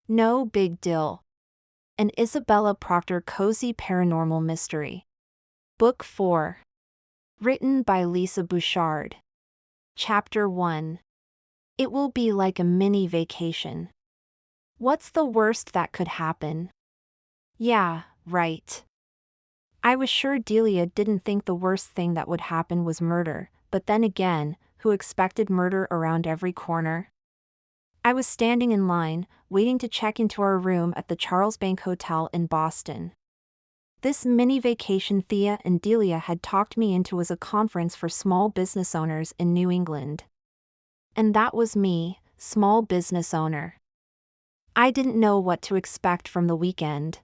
No Big Dill. An Isabella Proctor Cozy Paranormal Mystery. Book 4. Written by Bouchard. Chapter 1. It will be like a mini vacation. What's the worst that could happen? Yeah, right. I was sure Delia didn't think the worst thing that would happen was murder, but then again, who expected murder around every corner? I was standing in line, waiting to check into our room at the Charles Bank Hotel in Boston. This mini vacation Thea and Delia had talked me into was a conference for small business owners in New England. And that was me, small business owner. I didn't know what to expect from the weekend.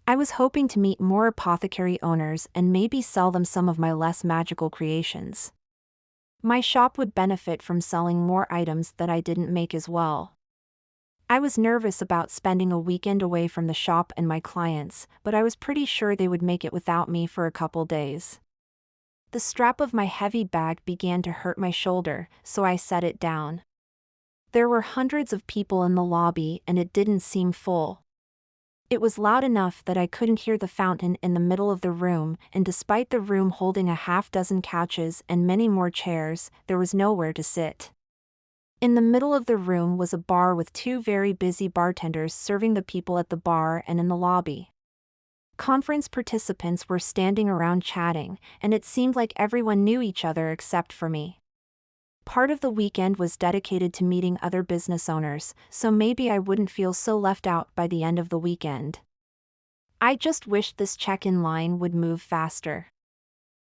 I was hoping to meet more apothecary owners and maybe sell them some of my less magical creations. My shop would benefit from selling more items that I didn't make as well. I was nervous about spending a weekend away from the shop and my clients, but I was pretty sure they would make it without me for a couple days. The strap of my heavy bag began to hurt my shoulder, so I set it down. There were hundreds of people in the lobby and it didn't seem full. It was loud enough that I couldn't hear the fountain in the middle of the room, and despite the room holding a half-dozen couches and many more chairs, there was nowhere to sit. In the middle of the room was a bar with two very busy bartenders serving the people at the bar and in the lobby. Conference participants were standing around chatting, and it seemed like everyone knew each other except for me. Part of the weekend was dedicated to meeting other business owners, so maybe I wouldn't feel so left out by the end of the weekend. I just wished this check-in line would move faster.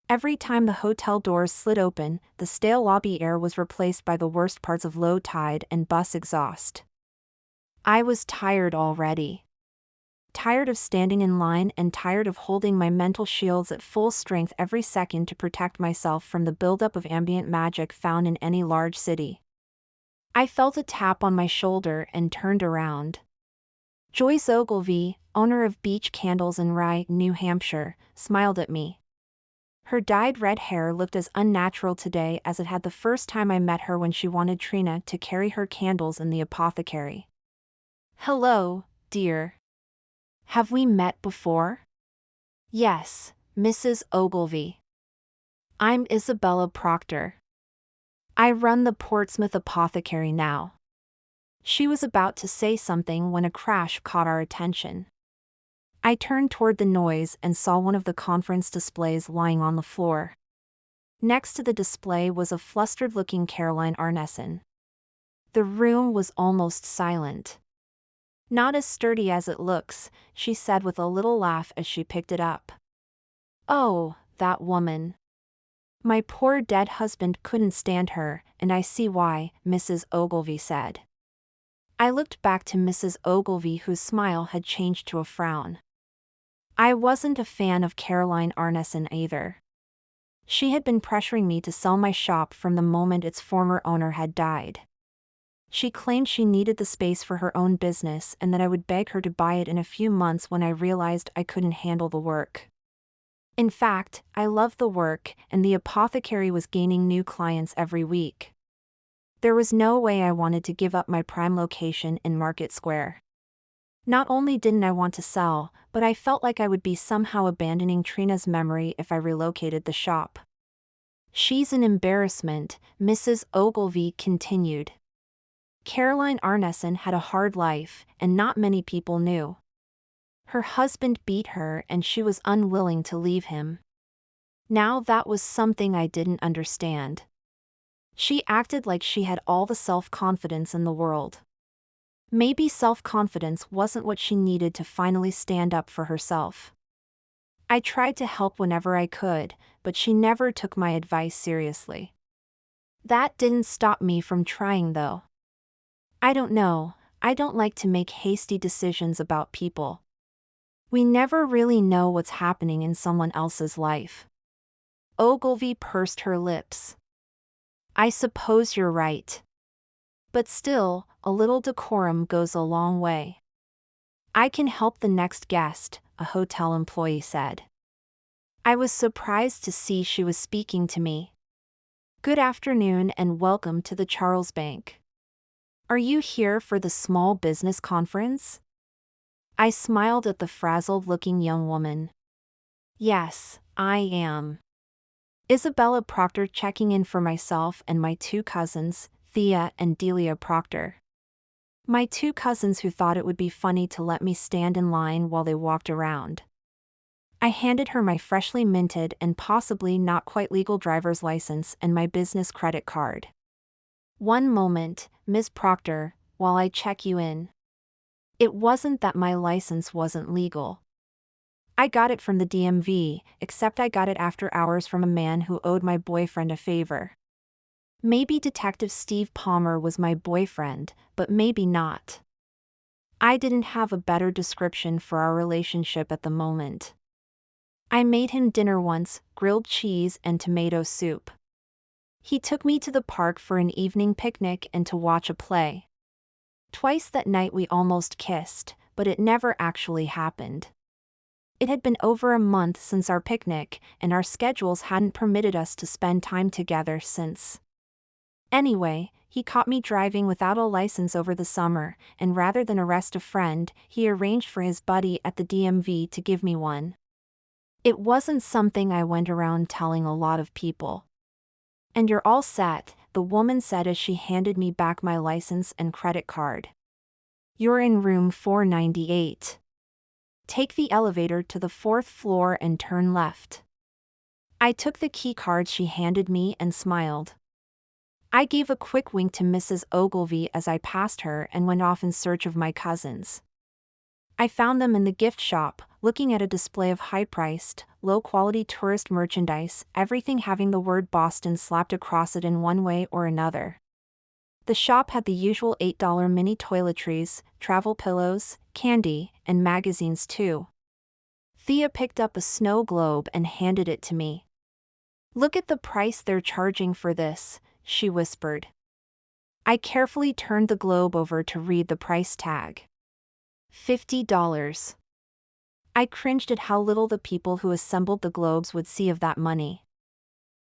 Every time the hotel doors slid open, the stale lobby air was replaced by the worst parts of low tide and bus exhaust. I was tired already. Tired of standing in line and tired of holding my mental shields at full strength every second to protect myself from the buildup of ambient magic found in any large city. I felt a tap on my shoulder and turned around. Joyce Ogilvy, owner of Beach Candles in Rye, New Hampshire, smiled at me. Her dyed red hair looked as unnatural today as it had the first time I met her when she wanted Trina to carry her candles in the apothecary. Hello, dear. Have we met before? Yes, Mrs. Ogilvy. I'm Isabella Proctor. I run the Portsmouth Apothecary now. She was about to say something when a crash caught our attention. I turned toward the noise and saw one of the conference displays lying on the floor. Next to the display was a flustered-looking Caroline Arneson. The room was almost silent. Not as sturdy as it looks, she said with a little laugh as she picked it up. Oh, that woman. My poor dead husband couldn't stand her, and I see why, Mrs. Ogilvy said. I looked back to Mrs. Ogilvy, whose smile had changed to a frown. I wasn't a fan of Caroline Arneson either. She had been pressuring me to sell my shop from the moment its former owner had died. She claimed she needed the space for her own business and that I would beg her to buy it in a few months when I realized I couldn't handle the work. In fact, I loved the work, and the apothecary was gaining new clients every week. There was no way I wanted to give up my prime location in Market Square. Not only didn't I want to sell, but I felt like I would be somehow abandoning Trina's memory if I relocated the shop. She's an embarrassment, Mrs. Ogilvy continued. Caroline Arneson had a hard life, and not many people knew. Her husband beat her and she was unwilling to leave him. Now that was something I didn't understand. She acted like she had all the self-confidence in the world. Maybe self-confidence wasn't what she needed to finally stand up for herself. I tried to help whenever I could, but she never took my advice seriously. That didn't stop me from trying though. I don't know, I don't like to make hasty decisions about people. We never really know what's happening in someone else's life. Ogilvy pursed her lips. I suppose you're right. But still, a little decorum goes a long way. I can help the next guest, a hotel employee said. I was surprised to see she was speaking to me. Good afternoon and welcome to the Charles Bank. Are you here for the small business conference? I smiled at the frazzled-looking young woman. Yes, I am. Isabella Proctor checking in for myself and my two cousins, Thea and Delia Proctor. My two cousins who thought it would be funny to let me stand in line while they walked around. I handed her my freshly minted and possibly not quite legal driver's license and my business credit card. One moment, Ms. Proctor, while I check you in. It wasn't that my license wasn't legal. I got it from the DMV, except I got it after hours from a man who owed my boyfriend a favor. Maybe Detective Steve Palmer was my boyfriend, but maybe not. I didn't have a better description for our relationship at the moment. I made him dinner once, grilled cheese and tomato soup. He took me to the park for an evening picnic and to watch a play. Twice that night we almost kissed, but it never actually happened. It had been over a month since our picnic, and our schedules hadn't permitted us to spend time together since. Anyway, he caught me driving without a license over the summer, and rather than arrest a friend, he arranged for his buddy at the DMV to give me one. It wasn't something I went around telling a lot of people. And you're all set, the woman said as she handed me back my license and credit card. You're in room 498. Take the elevator to the 4th floor and turn left. I took the key card she handed me and smiled. I gave a quick wink to Mrs. Ogilvy as I passed her and went off in search of my cousins. I found them in the gift shop, looking at a display of high-priced, low-quality tourist merchandise, everything having the word Boston slapped across it in one way or another. The shop had the usual $8 mini toiletries, travel pillows, candy, and magazines too. Thea picked up a snow globe and handed it to me. Look at the price they're charging for this, she whispered. I carefully turned the globe over to read the price tag. $50. I cringed at how little the people who assembled the globes would see of that money.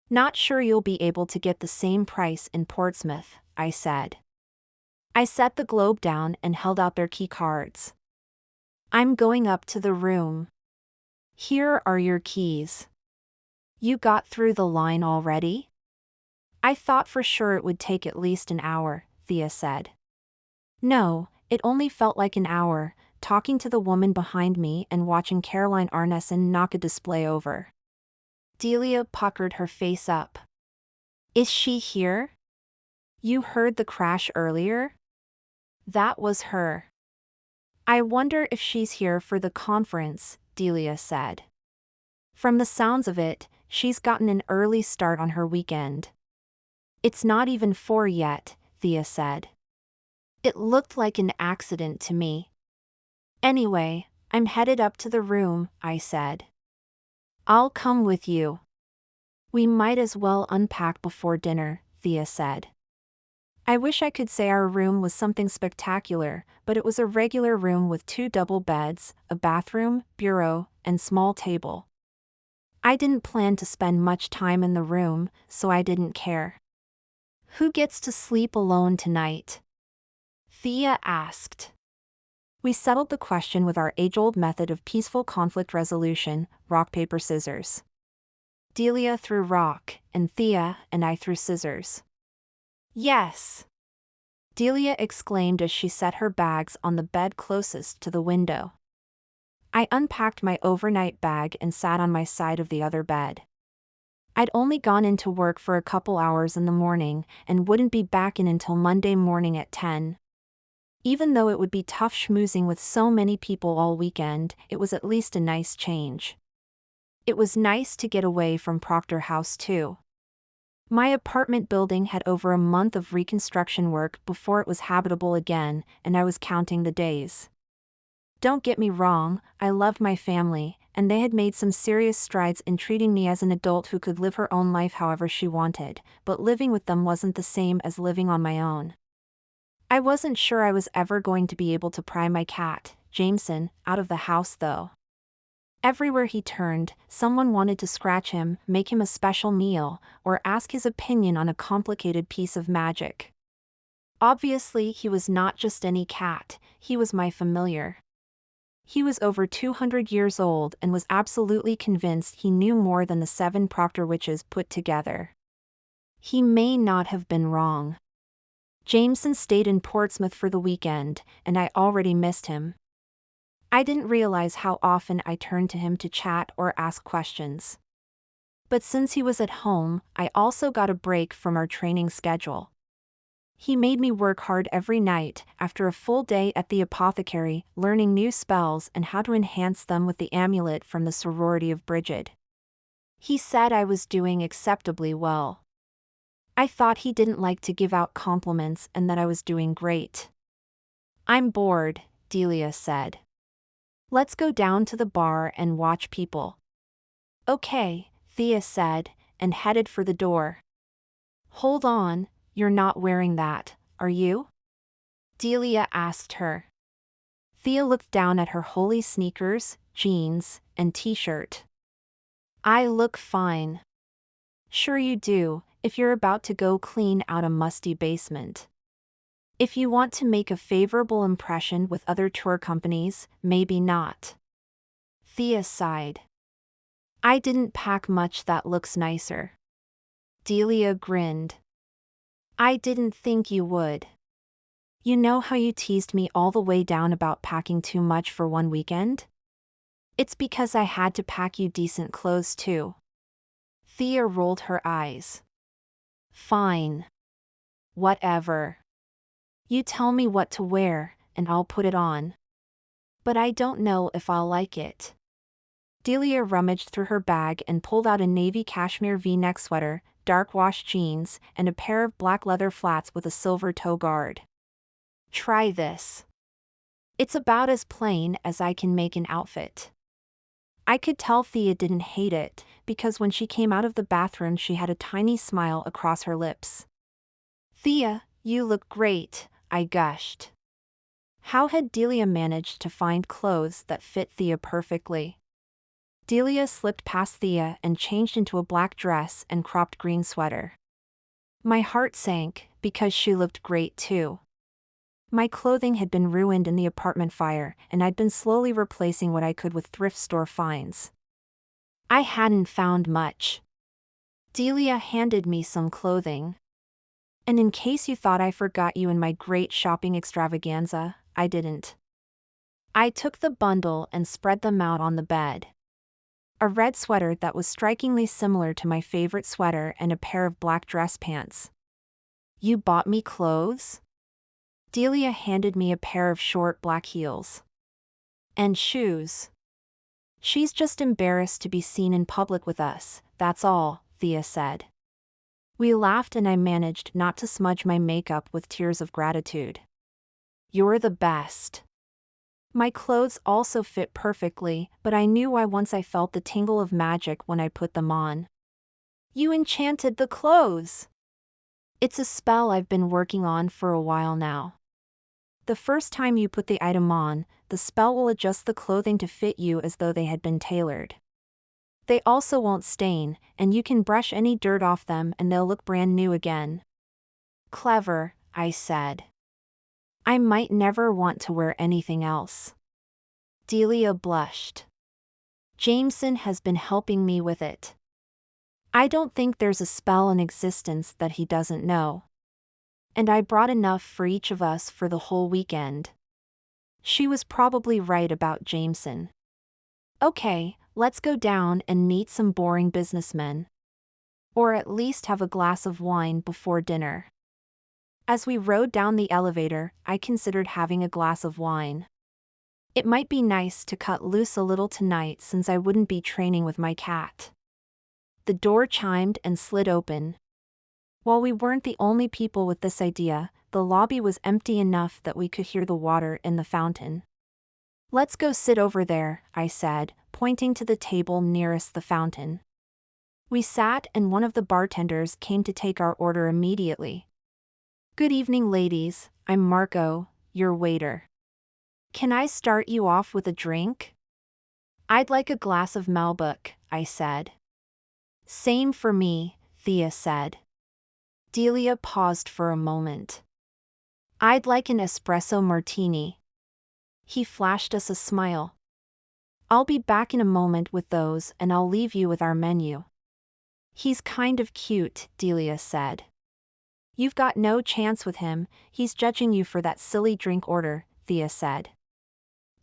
Not sure you'll be able to get the same price in Portsmouth, I said. I set the globe down and held out their key cards. I'm going up to the room. Here are your keys. You got through the line already? I thought for sure it would take at least an hour, Thea said. No, it only felt like an hour, talking to the woman behind me and watching Caroline Arneson knock a display over. Delia puckered her face up. Is she here? You heard the crash earlier? That was her. I wonder if she's here for the conference, Delia said. From the sounds of it, she's gotten an early start on her weekend. It's not even 4 yet, Thea said. It looked like an accident to me. Anyway, I'm headed up to the room, I said. I'll come with you. We might as well unpack before dinner, Thea said. I wish I could say our room was something spectacular, but it was a regular room with 2 double beds, a bathroom, bureau, and small table. I didn't plan to spend much time in the room, so I didn't care. Who gets to sleep alone tonight? Thea asked. We settled the question with our age-old method of peaceful conflict resolution, rock, paper, scissors. Delia threw rock, and Thea and I threw scissors. Yes! Delia exclaimed as she set her bags on the bed closest to the window. I unpacked my overnight bag and sat on my side of the other bed. I'd only gone into work for a couple hours in the morning and wouldn't be back in until Monday morning at 10. Even though it would be tough schmoozing with so many people all weekend, it was at least a nice change. It was nice to get away from Proctor House too. My apartment building had over a month of reconstruction work before it was habitable again, and I was counting the days. Don't get me wrong, I loved my family, and they had made some serious strides in treating me as an adult who could live her own life however she wanted, but living with them wasn't the same as living on my own. I wasn't sure I was ever going to be able to pry my cat, Jameson, out of the house though. Everywhere he turned, someone wanted to scratch him, make him a special meal, or ask his opinion on a complicated piece of magic. Obviously, he was not just any cat, he was my familiar. He was over 200 years old and was absolutely convinced he knew more than the 7 Proctor witches put together. He may not have been wrong. Jameson stayed in Portsmouth for the weekend, and I already missed him. I didn't realize how often I turned to him to chat or ask questions. But since he was at home, I also got a break from our training schedule. He made me work hard every night, after a full day at the apothecary, learning new spells and how to enhance them with the amulet from the sorority of Bridget. He said I was doing acceptably well. I thought he didn't like to give out compliments and that I was doing great. "I'm bored," Delia said. "Let's go down to the bar and watch people." "Okay," Thea said, and headed for the door. "Hold on, you're not wearing that, are you?" Delia asked her. Thea looked down at her holey sneakers, jeans, and t-shirt. "I look fine." "Sure you do, if you're about to go clean out a musty basement. If you want to make a favorable impression with other tour companies, maybe not." Thea sighed. "I didn't pack much that looks nicer." Delia grinned. "I didn't think you would. You know how you teased me all the way down about packing too much for one weekend? It's because I had to pack you decent clothes too." Thea rolled her eyes. "Fine. Whatever. You tell me what to wear, and I'll put it on. But I don't know if I'll like it." Delia rummaged through her bag and pulled out a navy cashmere V-neck sweater, dark wash jeans, and a pair of black leather flats with a silver toe guard. "Try this. It's about as plain as I can make an outfit." I could tell Thea didn't hate it, because when she came out of the bathroom she had a tiny smile across her lips. "Thea, you look great," I gushed. How had Delia managed to find clothes that fit Thea perfectly? Delia slipped past Thea and changed into a black dress and cropped green sweater. My heart sank, because she looked great too. My clothing had been ruined in the apartment fire, and I'd been slowly replacing what I could with thrift store finds. I hadn't found much. Delia handed me some clothing. "And in case you thought I forgot you in my great shopping extravaganza, I didn't." I took the bundle and spread them out on the bed. A red sweater that was strikingly similar to my favorite sweater and a pair of black dress pants. "You bought me clothes?" Delia handed me a pair of short black heels. "And shoes." "She's just embarrassed to be seen in public with us, that's all," Thea said. We laughed and I managed not to smudge my makeup with tears of gratitude. "You're the best." My clothes also fit perfectly, but I knew why once I felt the tingle of magic when I put them on. "You enchanted the clothes." "It's a spell I've been working on for a while now. The first time you put the item on, the spell will adjust the clothing to fit you as though they had been tailored. They also won't stain, and you can brush any dirt off them and they'll look brand new again." "Clever," I said. "I might never want to wear anything else." Delia blushed. "Jameson has been helping me with it. I don't think there's a spell in existence that he doesn't know. And I brought enough for each of us for the whole weekend." She was probably right about Jameson. "Okay, let's go down and meet some boring businessmen. Or at least have a glass of wine before dinner." As we rode down the elevator, I considered having a glass of wine. It might be nice to cut loose a little tonight since I wouldn't be training with my cat. The door chimed and slid open. While we weren't the only people with this idea, the lobby was empty enough that we could hear the water in the fountain. "Let's go sit over there," I said, pointing to the table nearest the fountain. We sat and one of the bartenders came to take our order immediately. "Good evening, ladies, I'm Marco, your waiter. Can I start you off with a drink?" "I'd like a glass of Malbec," I said. "Same for me," Thea said. Delia paused for a moment. I'd like an espresso martini. He flashed us a smile. I'll be back in a moment with those and I'll leave you with our menu. He's kind of cute, Delia said. You've got no chance with him, he's judging you for that silly drink order, Thea said.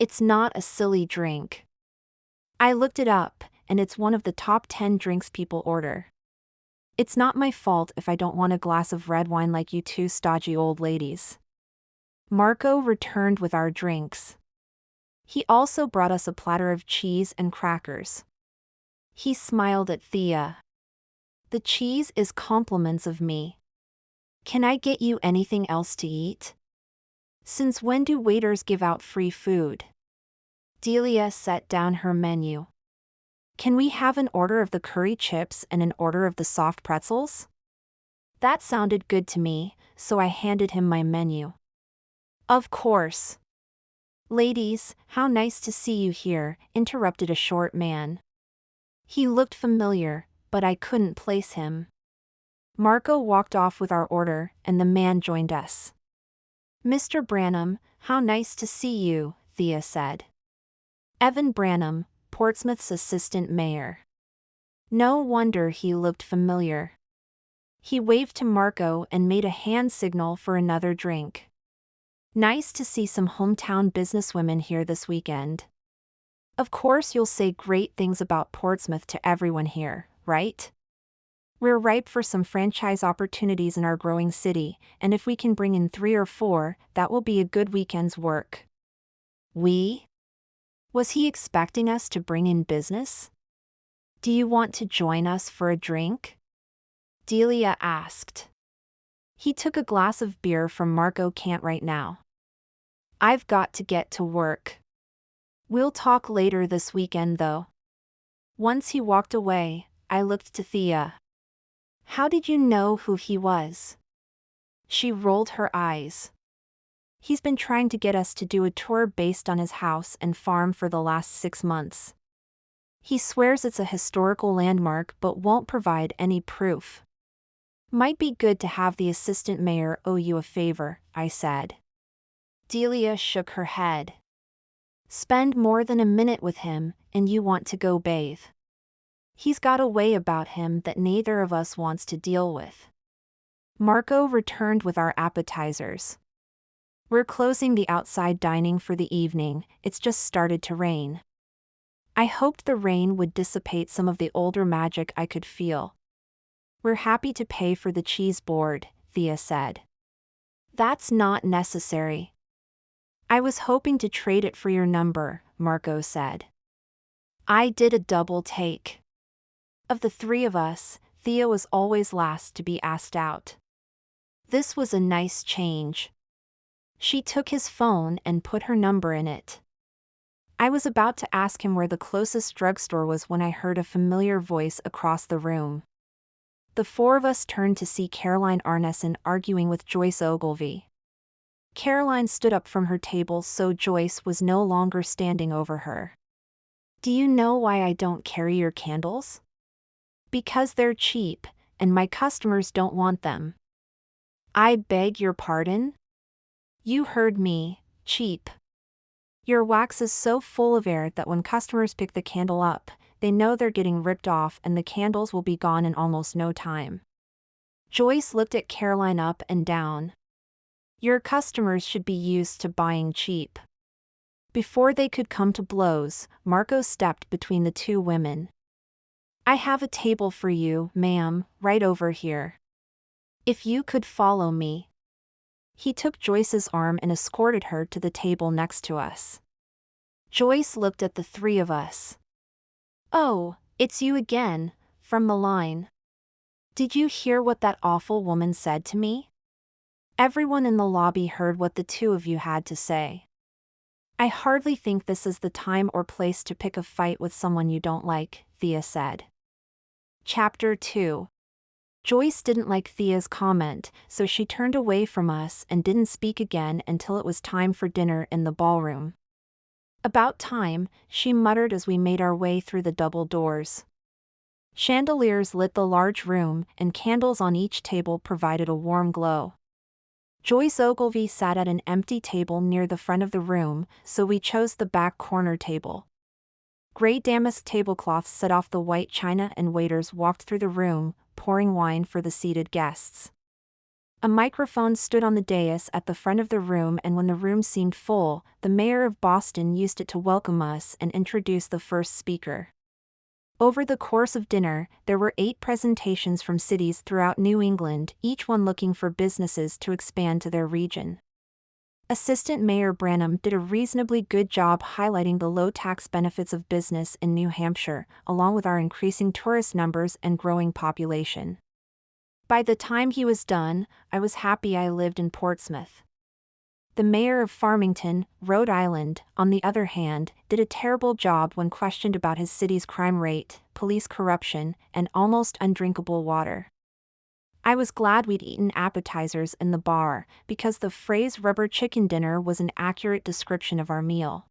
It's not a silly drink. I looked it up, and it's one of the top 10 drinks people order. It's not my fault if I don't want a glass of red wine like you two stodgy old ladies. Marco returned with our drinks. He also brought us a platter of cheese and crackers. He smiled at Thea. The cheese is compliments of me. Can I get you anything else to eat? Since when do waiters give out free food? Delia set down her menu. Can we have an order of the curry chips and an order of the soft pretzels? That sounded good to me, so I handed him my menu. Of course. Ladies, how nice to see you here, interrupted a short man. He looked familiar, but I couldn't place him. Marco walked off with our order, and the man joined us. Mr. Branham, how nice to see you, Thea said. Evan Branham, Portsmouth's assistant mayor. No wonder he looked familiar. He waved to Marco and made a hand signal for another drink. Nice to see some hometown businesswomen here this weekend. Of course you'll say great things about Portsmouth to everyone here, right? We're ripe for some franchise opportunities in our growing city, and if we can bring in 3 or 4, that will be a good weekend's work. We? Was he expecting us to bring in business? Do you want to join us for a drink? Delia asked. He took a glass of beer from Marco. Can't right now. I've got to get to work. We'll talk later this weekend though. Once he walked away, I looked to Thea. How did you know who he was? She rolled her eyes. He's been trying to get us to do a tour based on his house and farm for the last 6 months. He swears it's a historical landmark but won't provide any proof. Might be good to have the assistant mayor owe you a favor, I said. Delia shook her head. Spend more than a minute with him, and you want to go bathe. He's got a way about him that neither of us wants to deal with. Marco returned with our appetizers. We're closing the outside dining for the evening, it's just started to rain. I hoped the rain would dissipate some of the older magic I could feel. We're happy to pay for the cheese board, Thea said. That's not necessary. I was hoping to trade it for your number, Marco said. I did a double take. Of the 3 of us, Thea was always last to be asked out. This was a nice change. She took his phone and put her number in it. I was about to ask him where the closest drugstore was when I heard a familiar voice across the room. The 4 of us turned to see Caroline Arneson arguing with Joyce Ogilvy. Caroline stood up from her table so Joyce was no longer standing over her. Do you know why I don't carry your candles? Because they're cheap, and my customers don't want them. I beg your pardon? You heard me, cheap. Your wax is so full of air that when customers pick the candle up, they know they're getting ripped off and the candles will be gone in almost no time. Joyce looked at Caroline up and down. Your customers should be used to buying cheap. Before they could come to blows, Marco stepped between the 2 women. I have a table for you, ma'am, right over here. If you could follow me. He took Joyce's arm and escorted her to the table next to us. Joyce looked at the 3 of us. Oh, it's you again, from the line. Did you hear what that awful woman said to me? Everyone in the lobby heard what the 2 of you had to say. I hardly think this is the time or place to pick a fight with someone you don't like, Thea said. Chapter 2. Joyce didn't like Thea's comment, so she turned away from us and didn't speak again until it was time for dinner in the ballroom. About time, she muttered as we made our way through the double doors. Chandeliers lit the large room, and candles on each table provided a warm glow. Joyce Ogilvy sat at an empty table near the front of the room, so we chose the back corner table. Gray damask tablecloths set off the white china and waiters walked through the room, pouring wine for the seated guests. A microphone stood on the dais at the front of the room, and when the room seemed full, the mayor of Boston used it to welcome us and introduce the first speaker. Over the course of dinner, there were 8 presentations from cities throughout New England, each one looking for businesses to expand to their region. Assistant Mayor Branham did a reasonably good job highlighting the low tax benefits of business in New Hampshire, along with our increasing tourist numbers and growing population. By the time he was done, I was happy I lived in Portsmouth. The mayor of Farmington, Rhode Island, on the other hand, did a terrible job when questioned about his city's crime rate, police corruption, and almost undrinkable water. I was glad we'd eaten appetizers in the bar, because the phrase rubber chicken dinner was an accurate description of our meal.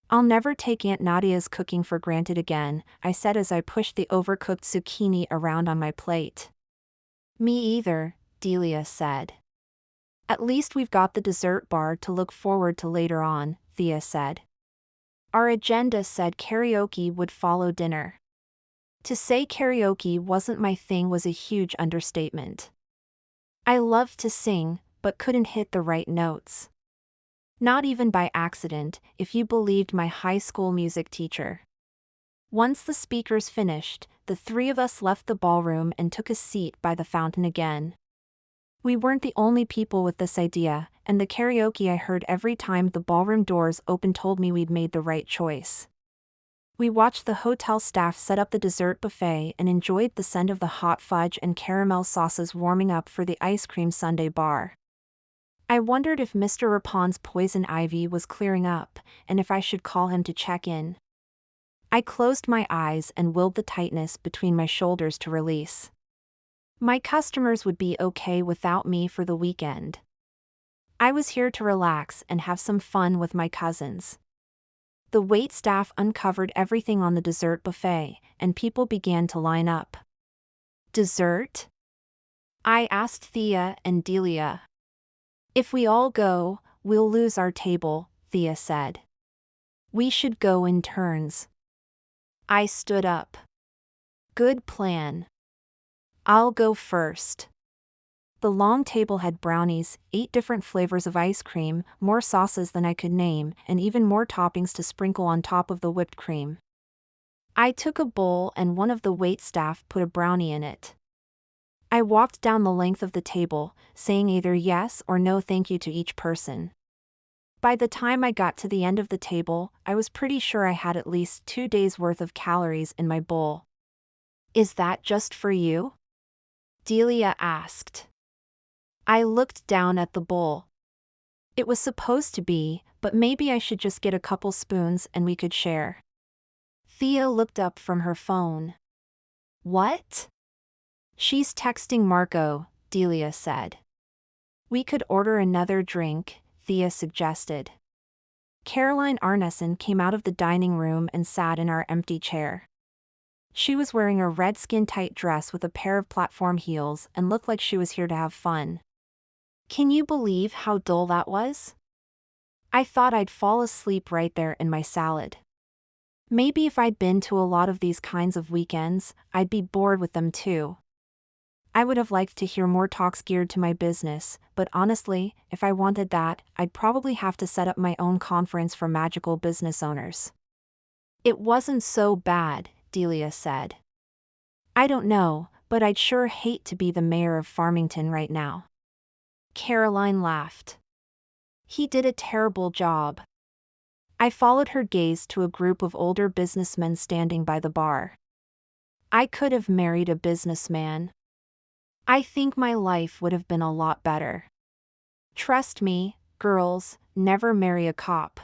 "I'll never take Aunt Nadia's cooking for granted again," I said as I pushed the overcooked zucchini around on my plate. "Me either," Delia said. "At least we've got the dessert bar to look forward to later on," Thea said. Our agenda said karaoke would follow dinner. To say karaoke wasn't my thing was a huge understatement. I loved to sing, but couldn't hit the right notes. Not even by accident, if you believed my high school music teacher. Once the speakers finished, the 3 of us left the ballroom and took a seat by the fountain again. We weren't the only people with this idea, and the karaoke I heard every time the ballroom doors opened told me we'd made the right choice. We watched the hotel staff set up the dessert buffet and enjoyed the scent of the hot fudge and caramel sauces warming up for the ice cream sundae bar. I wondered if Mr. Rapon's poison ivy was clearing up, and if I should call him to check in. I closed my eyes and willed the tightness between my shoulders to release. My customers would be okay without me for the weekend. I was here to relax and have some fun with my cousins. The waitstaff uncovered everything on the dessert buffet, and people began to line up. "Dessert?" I asked Thea and Delia. "If we all go, we'll lose our table," Thea said. "We should go in turns." I stood up. "Good plan. I'll go first." The long table had brownies, 8 different flavors of ice cream, more sauces than I could name, and even more toppings to sprinkle on top of the whipped cream. I took a bowl and one of the waitstaff put a brownie in it. I walked down the length of the table, saying either yes or no thank you to each person. By the time I got to the end of the table, I was pretty sure I had at least 2 days' worth of calories in my bowl. "Is that just for you?" Delia asked. I looked down at the bowl. It was supposed to be, but maybe I should just get a couple spoons and we could share. Thea looked up from her phone. "What?" "She's texting Marco," Delia said. "We could order another drink," Thea suggested. Caroline Arneson came out of the dining room and sat in our empty chair. She was wearing a red skin-tight dress with a pair of platform heels and looked like she was here to have fun. Can you believe how dull that was? I thought I'd fall asleep right there in my salad. Maybe if I'd been to a lot of these kinds of weekends, I'd be bored with them too. I would have liked to hear more talks geared to my business, but honestly, if I wanted that, I'd probably have to set up my own conference for magical business owners. "It wasn't so bad," Delia said. "I don't know, but I'd sure hate to be the mayor of Farmington right now." Caroline laughed. "He did a terrible job." I followed her gaze to a group of older businessmen standing by the bar. I could have married a businessman. I think my life would have been a lot better. Trust me, girls, never marry a cop.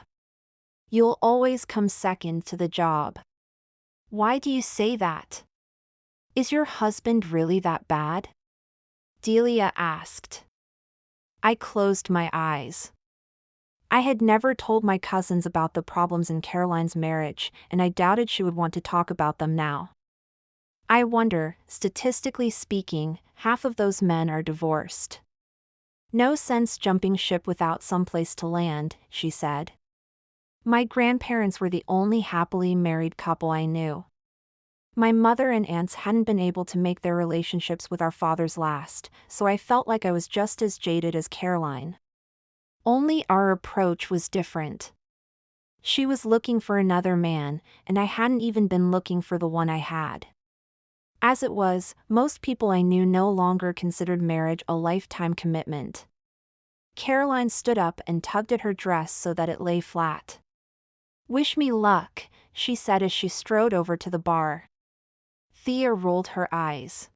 You'll always come second to the job. Why do you say that? Is your husband really that bad? Delia asked. I closed my eyes. I had never told my cousins about the problems in Caroline's marriage, and I doubted she would want to talk about them now. I wonder, statistically speaking, half of those men are divorced. No sense jumping ship without someplace to land, she said. My grandparents were the only happily married couple I knew. My mother and aunts hadn't been able to make their relationships with our fathers last, so I felt like I was just as jaded as Caroline. Only our approach was different. She was looking for another man, and I hadn't even been looking for the one I had. As it was, most people I knew no longer considered marriage a lifetime commitment. Caroline stood up and tugged at her dress so that it lay flat. "Wish me luck," she said as she strode over to the bar. Thea rolled her eyes.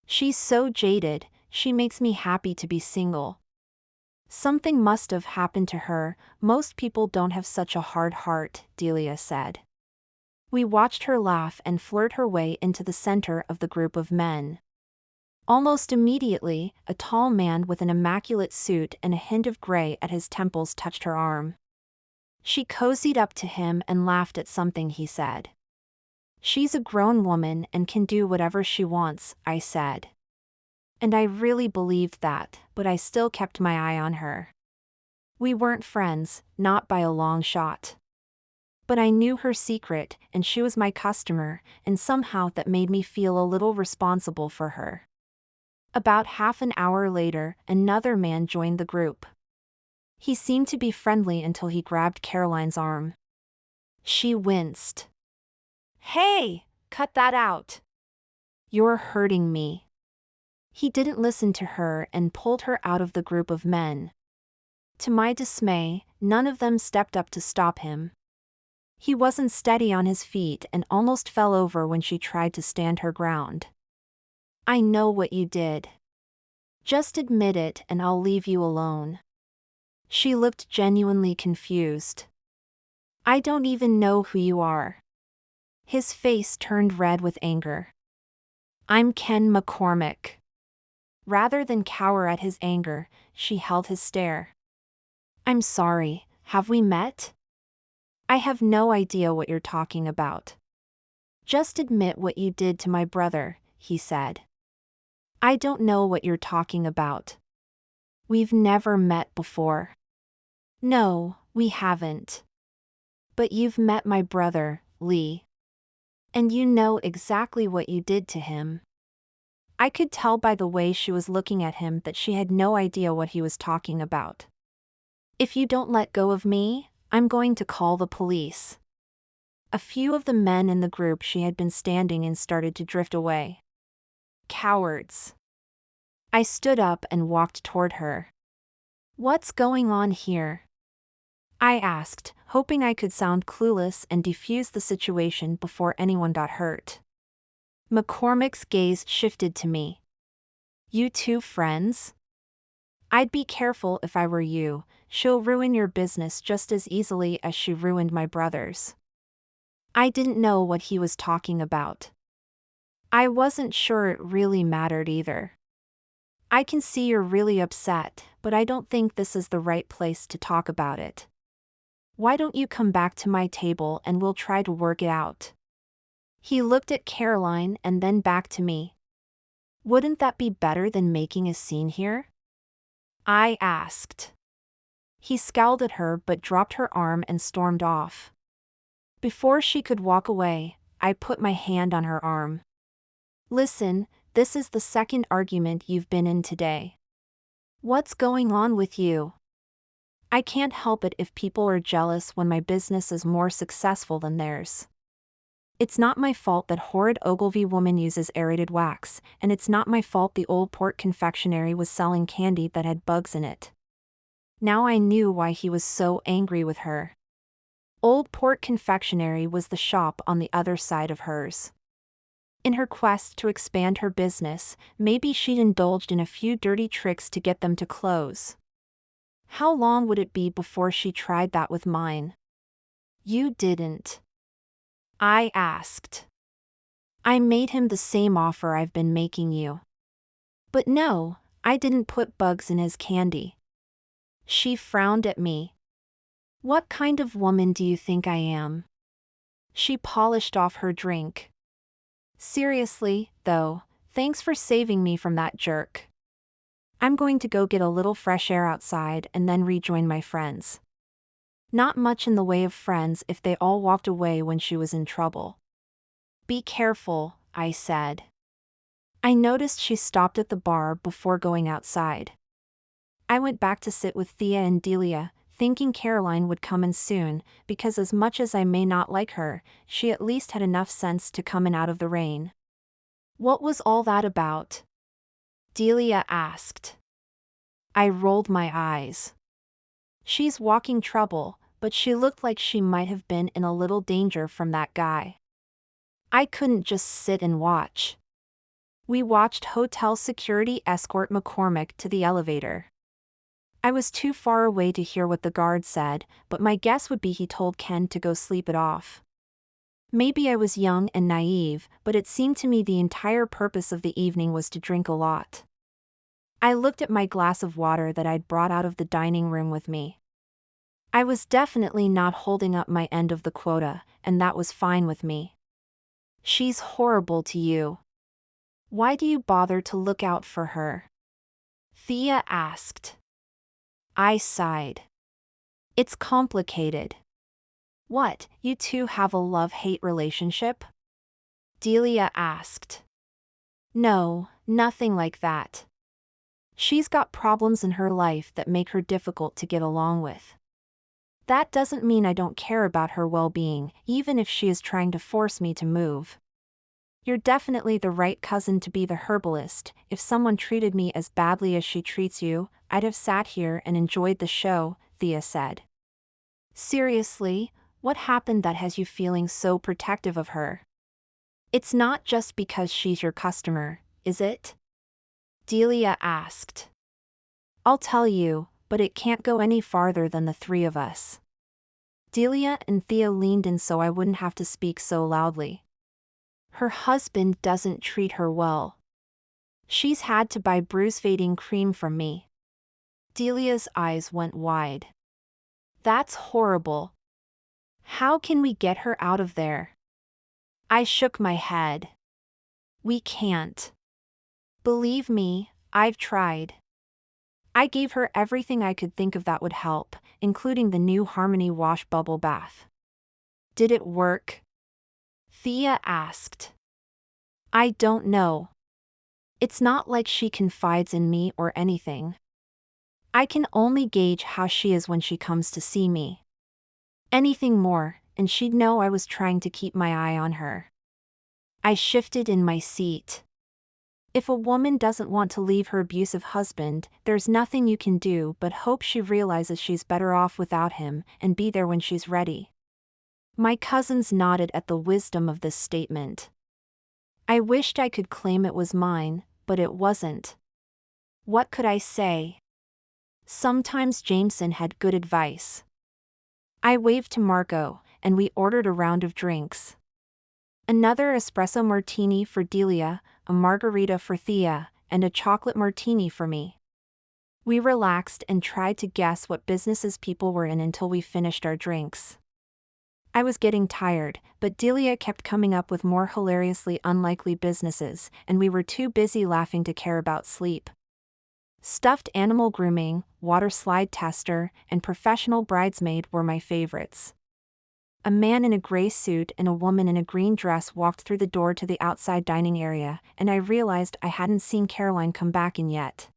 "She's so jaded, she makes me happy to be single." "Something must have happened to her, most people don't have such a hard heart," Delia said. We watched her laugh and flirt her way into the center of the group of men. Almost immediately, a tall man with an immaculate suit and a hint of gray at his temples touched her arm. She cozied up to him and laughed at something he said. "She's a grown woman and can do whatever she wants," I said. And I really believed that, but I still kept my eye on her. We weren't friends, not by a long shot. But I knew her secret, and she was my customer, and somehow that made me feel a little responsible for her. About half an hour later, another man joined the group. He seemed to be friendly until he grabbed Caroline's arm. She winced. "Hey, cut that out. You're hurting me." He didn't listen to her and pulled her out of the group of men. To my dismay, none of them stepped up to stop him. He wasn't steady on his feet and almost fell over when she tried to stand her ground. "I know what you did. Just admit it and I'll leave you alone." She looked genuinely confused. "I don't even know who you are." His face turned red with anger. "I'm Ken McCormick." Rather than cower at his anger, she held his stare. "I'm sorry, have we met?" "I have no idea what you're talking about." "Just admit what you did to my brother," he said. "I don't know what you're talking about. We've never met before." "No, we haven't. But you've met my brother, Lee. And you know exactly what you did to him." I could tell by the way she was looking at him that she had no idea what he was talking about. "If you don't let go of me, I'm going to call the police." A few of the men in the group she had been standing in started to drift away. Cowards. I stood up and walked toward her. "What's going on here?" I asked, hoping I could sound clueless and defuse the situation before anyone got hurt. McCormick's gaze shifted to me. "You two friends?" "I'd be careful if I were you. She'll ruin your business just as easily as she ruined my brother's." I didn't know what he was talking about. I wasn't sure it really mattered either. "I can see you're really upset, but I don't think this is the right place to talk about it. Why don't you come back to my table and we'll try to work it out?" He looked at Caroline and then back to me. "Wouldn't that be better than making a scene here?" I asked. He scowled at her but dropped her arm and stormed off. Before she could walk away, I put my hand on her arm. "Listen, this is the second argument you've been in today. What's going on with you? I can't help it if people are jealous when my business is more successful than theirs. It's not my fault that horrid Ogilvy woman uses aerated wax, and it's not my fault the Old Port confectionery was selling candy that had bugs in it." Now I knew why he was so angry with her. Old Port confectionery was the shop on the other side of hers. In her quest to expand her business, maybe she'd indulged in a few dirty tricks to get them to close. How long would it be before she tried that with mine? "You didn't?" I asked. "I made him the same offer I've been making you." "But no, I didn't put bugs in his candy." She frowned at me. "What kind of woman do you think I am?" She polished off her drink. "Seriously, though, thanks for saving me from that jerk." I'm going to go get a little fresh air outside and then rejoin my friends. Not much in the way of friends if they all walked away when she was in trouble. Be careful, I said. I noticed she stopped at the bar before going outside. I went back to sit with Thea and Delia, thinking Caroline would come in soon, because as much as I may not like her, she at least had enough sense to come in out of the rain. What was all that about? Delia asked. I rolled my eyes. She's walking trouble, but she looked like she might have been in a little danger from that guy. I couldn't just sit and watch. We watched hotel security escort McCormick to the elevator. I was too far away to hear what the guard said, but my guess would be he told Ken to go sleep it off. Maybe I was young and naive, but it seemed to me the entire purpose of the evening was to drink a lot. I looked at my glass of water that I'd brought out of the dining room with me. I was definitely not holding up my end of the quota, and that was fine with me. She's horrible to you. Why do you bother to look out for her? Thea asked. I sighed. It's complicated. What, you two have a love-hate relationship? Delia asked. No, nothing like that. She's got problems in her life that make her difficult to get along with. That doesn't mean I don't care about her well-being, even if she is trying to force me to move. You're definitely the right cousin to be the herbalist. If someone treated me as badly as she treats you, I'd have sat here and enjoyed the show, Thea said. Seriously, what happened that has you feeling so protective of her? It's not just because she's your customer, is it? Delia asked. I'll tell you, but it can't go any farther than the three of us. Delia and Thea leaned in so I wouldn't have to speak so loudly. Her husband doesn't treat her well. She's had to buy bruise-fading cream from me. Delia's eyes went wide. That's horrible. How can we get her out of there? I shook my head. We can't. Believe me, I've tried. I gave her everything I could think of that would help, including the new Harmony Wash Bubble Bath. Did it work? Thea asked. I don't know. It's not like she confides in me or anything. I can only gauge how she is when she comes to see me. Anything more, and she'd know I was trying to keep my eye on her. I shifted in my seat. If a woman doesn't want to leave her abusive husband, there's nothing you can do but hope she realizes she's better off without him and be there when she's ready. My cousins nodded at the wisdom of this statement. I wished I could claim it was mine, but it wasn't. What could I say? Sometimes Jameson had good advice. I waved to Marco, and we ordered a round of drinks. Another espresso martini for Delia, a margarita for Thea, and a chocolate martini for me. We relaxed and tried to guess what businesses people were in until we finished our drinks. I was getting tired, but Delia kept coming up with more hilariously unlikely businesses, and we were too busy laughing to care about sleep. Stuffed animal grooming, water slide tester, and professional bridesmaid were my favorites. A man in a gray suit and a woman in a green dress walked through the door to the outside dining area, and I realized I hadn't seen Caroline come back in yet.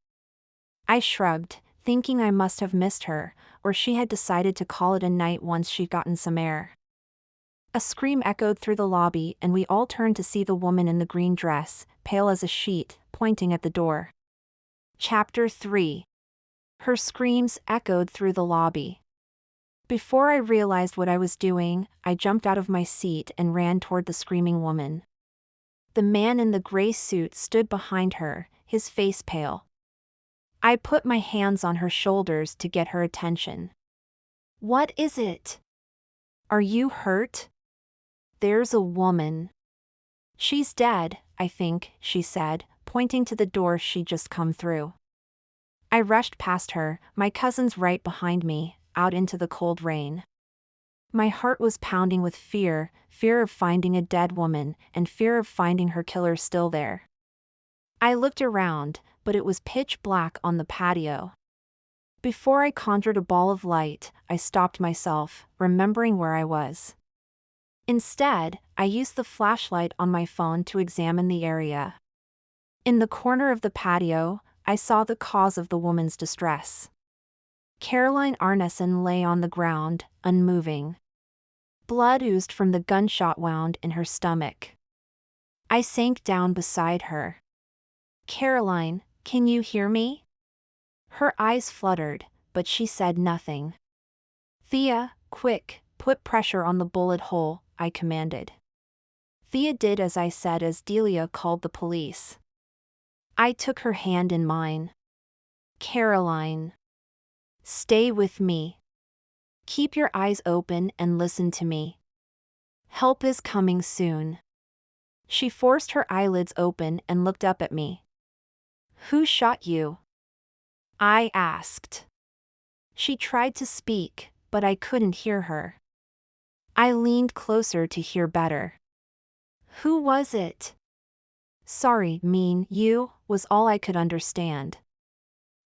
I shrugged, thinking I must have missed her, or she had decided to call it a night once she'd gotten some air. A scream echoed through the lobby, and we all turned to see the woman in the green dress, pale as a sheet, pointing at the door. Chapter 3. Her screams echoed through the lobby. Before I realized what I was doing, I jumped out of my seat and ran toward the screaming woman. The man in the gray suit stood behind her, his face pale. I put my hands on her shoulders to get her attention. What is it? Are you hurt? There's a woman. She's dead, I think, she said, pointing to the door she'd just come through. I rushed past her, my cousins right behind me, out into the cold rain. My heart was pounding with fear of finding a dead woman, and fear of finding her killer still there. I looked around, but it was pitch black on the patio. Before I conjured a ball of light, I stopped myself, remembering where I was. Instead, I used the flashlight on my phone to examine the area. In the corner of the patio, I saw the cause of the woman's distress. Caroline Arneson lay on the ground, unmoving. Blood oozed from the gunshot wound in her stomach. I sank down beside her. "Caroline, can you hear me?" Her eyes fluttered, but she said nothing. "Thea, quick, put pressure on the bullet hole," I commanded. Thea did as I said as Delia called the police. I took her hand in mine. "Caroline, stay with me. Keep your eyes open and listen to me. Help is coming soon." She forced her eyelids open and looked up at me. "Who shot you?" I asked. She tried to speak, but I couldn't hear her. I leaned closer to hear better. "Who was it?" "Sorry, you," was all I could understand.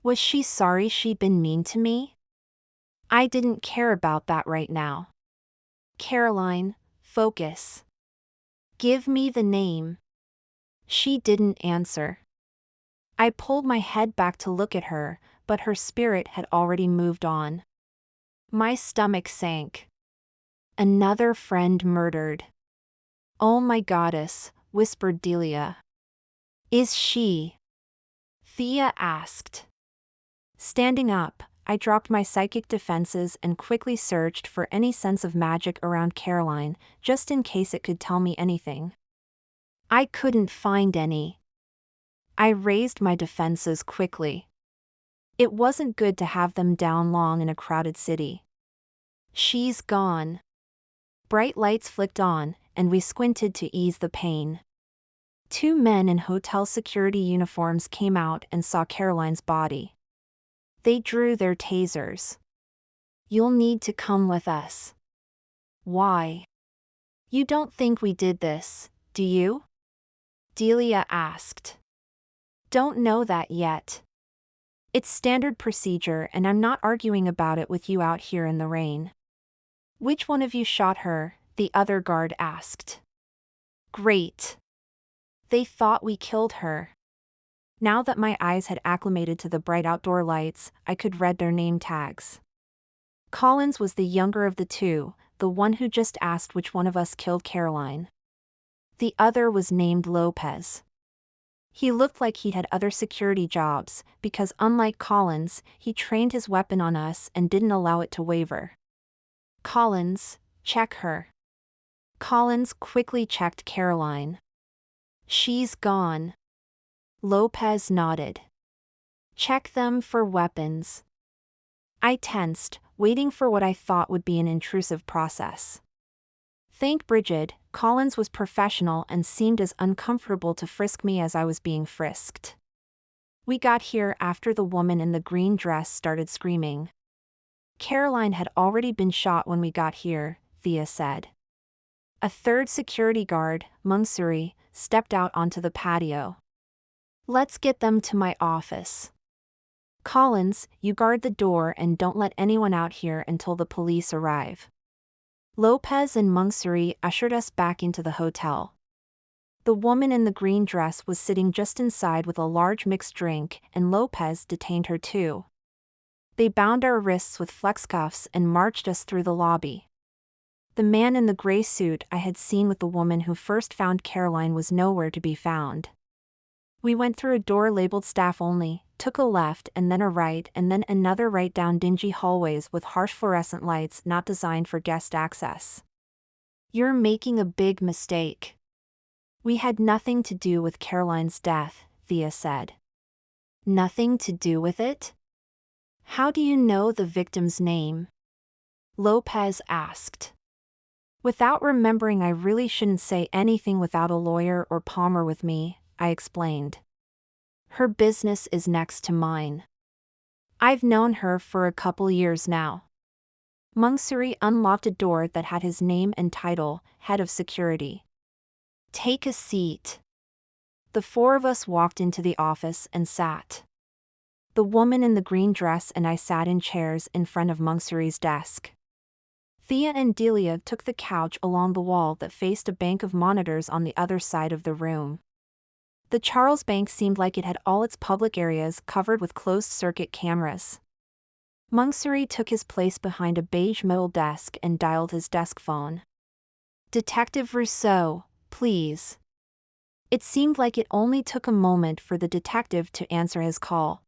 Was she sorry she'd been mean to me? I didn't care about that right now. "Caroline, focus. Give me the name." She didn't answer. I pulled my head back to look at her, but her spirit had already moved on. My stomach sank. "Another friend murdered." "Oh my goddess," whispered Delia. "Is she?" Thea asked. Standing up, I dropped my psychic defenses and quickly searched for any sense of magic around Caroline, just in case it could tell me anything. I couldn't find any. I raised my defenses quickly. It wasn't good to have them down long in a crowded city. "She's gone." Bright lights flicked on, and we squinted to ease the pain. Two men in hotel security uniforms came out and saw Caroline's body. They drew their tasers. "You'll need to come with us." "Why?" "You don't think we did this, do you?" Delia asked. "Don't know that yet. It's standard procedure and I'm not arguing about it with you out here in the rain." "Which one of you shot her?" the other guard asked. "Great. They thought we killed her." Now that my eyes had acclimated to the bright outdoor lights, I could read their name tags. Collins was the younger of the two, the one who just asked which one of us killed Caroline. The other was named Lopez. He looked like he'd had other security jobs, because unlike Collins, he trained his weapon on us and didn't allow it to waver. "Collins, check her." Collins quickly checked Caroline. "She's gone." Lopez nodded. "Check them for weapons." I tensed, waiting for what I thought would be an intrusive process. Thank Bridget, Collins was professional and seemed as uncomfortable to frisk me as I was being frisked. We got here after the woman in the green dress started screaming. "Caroline had already been shot when we got here," Thea said. A third security guard, Mungsuri, stepped out onto the patio. "Let's get them to my office. Collins, you guard the door and don't let anyone out here until the police arrive." Lopez and Mungsuri ushered us back into the hotel. The woman in the green dress was sitting just inside with a large mixed drink, and Lopez detained her too. They bound our wrists with flex cuffs and marched us through the lobby. The man in the gray suit I had seen with the woman who first found Caroline was nowhere to be found. We went through a door labeled staff only, took a left and then a right and then another right down dingy hallways with harsh fluorescent lights not designed for guest access. "You're making a big mistake. We had nothing to do with Caroline's death," Thea said. "Nothing to do with it? How do you know the victim's name?" Lopez asked. Without remembering I really shouldn't say anything without a lawyer or Palmer with me, I explained. "Her business is next to mine. I've known her for a couple years now." Mungsuri unlocked a door that had his name and title, Head of Security. "Take a seat." The four of us walked into the office and sat. The woman in the green dress and I sat in chairs in front of Mungsuri's desk. Thea and Delia took the couch along the wall that faced a bank of monitors on the other side of the room. The Charles Bank seemed like it had all its public areas covered with closed-circuit cameras. Mungsuri took his place behind a beige metal desk and dialed his desk phone. "Detective Rousseau, please." It seemed like it only took a moment for the detective to answer his call.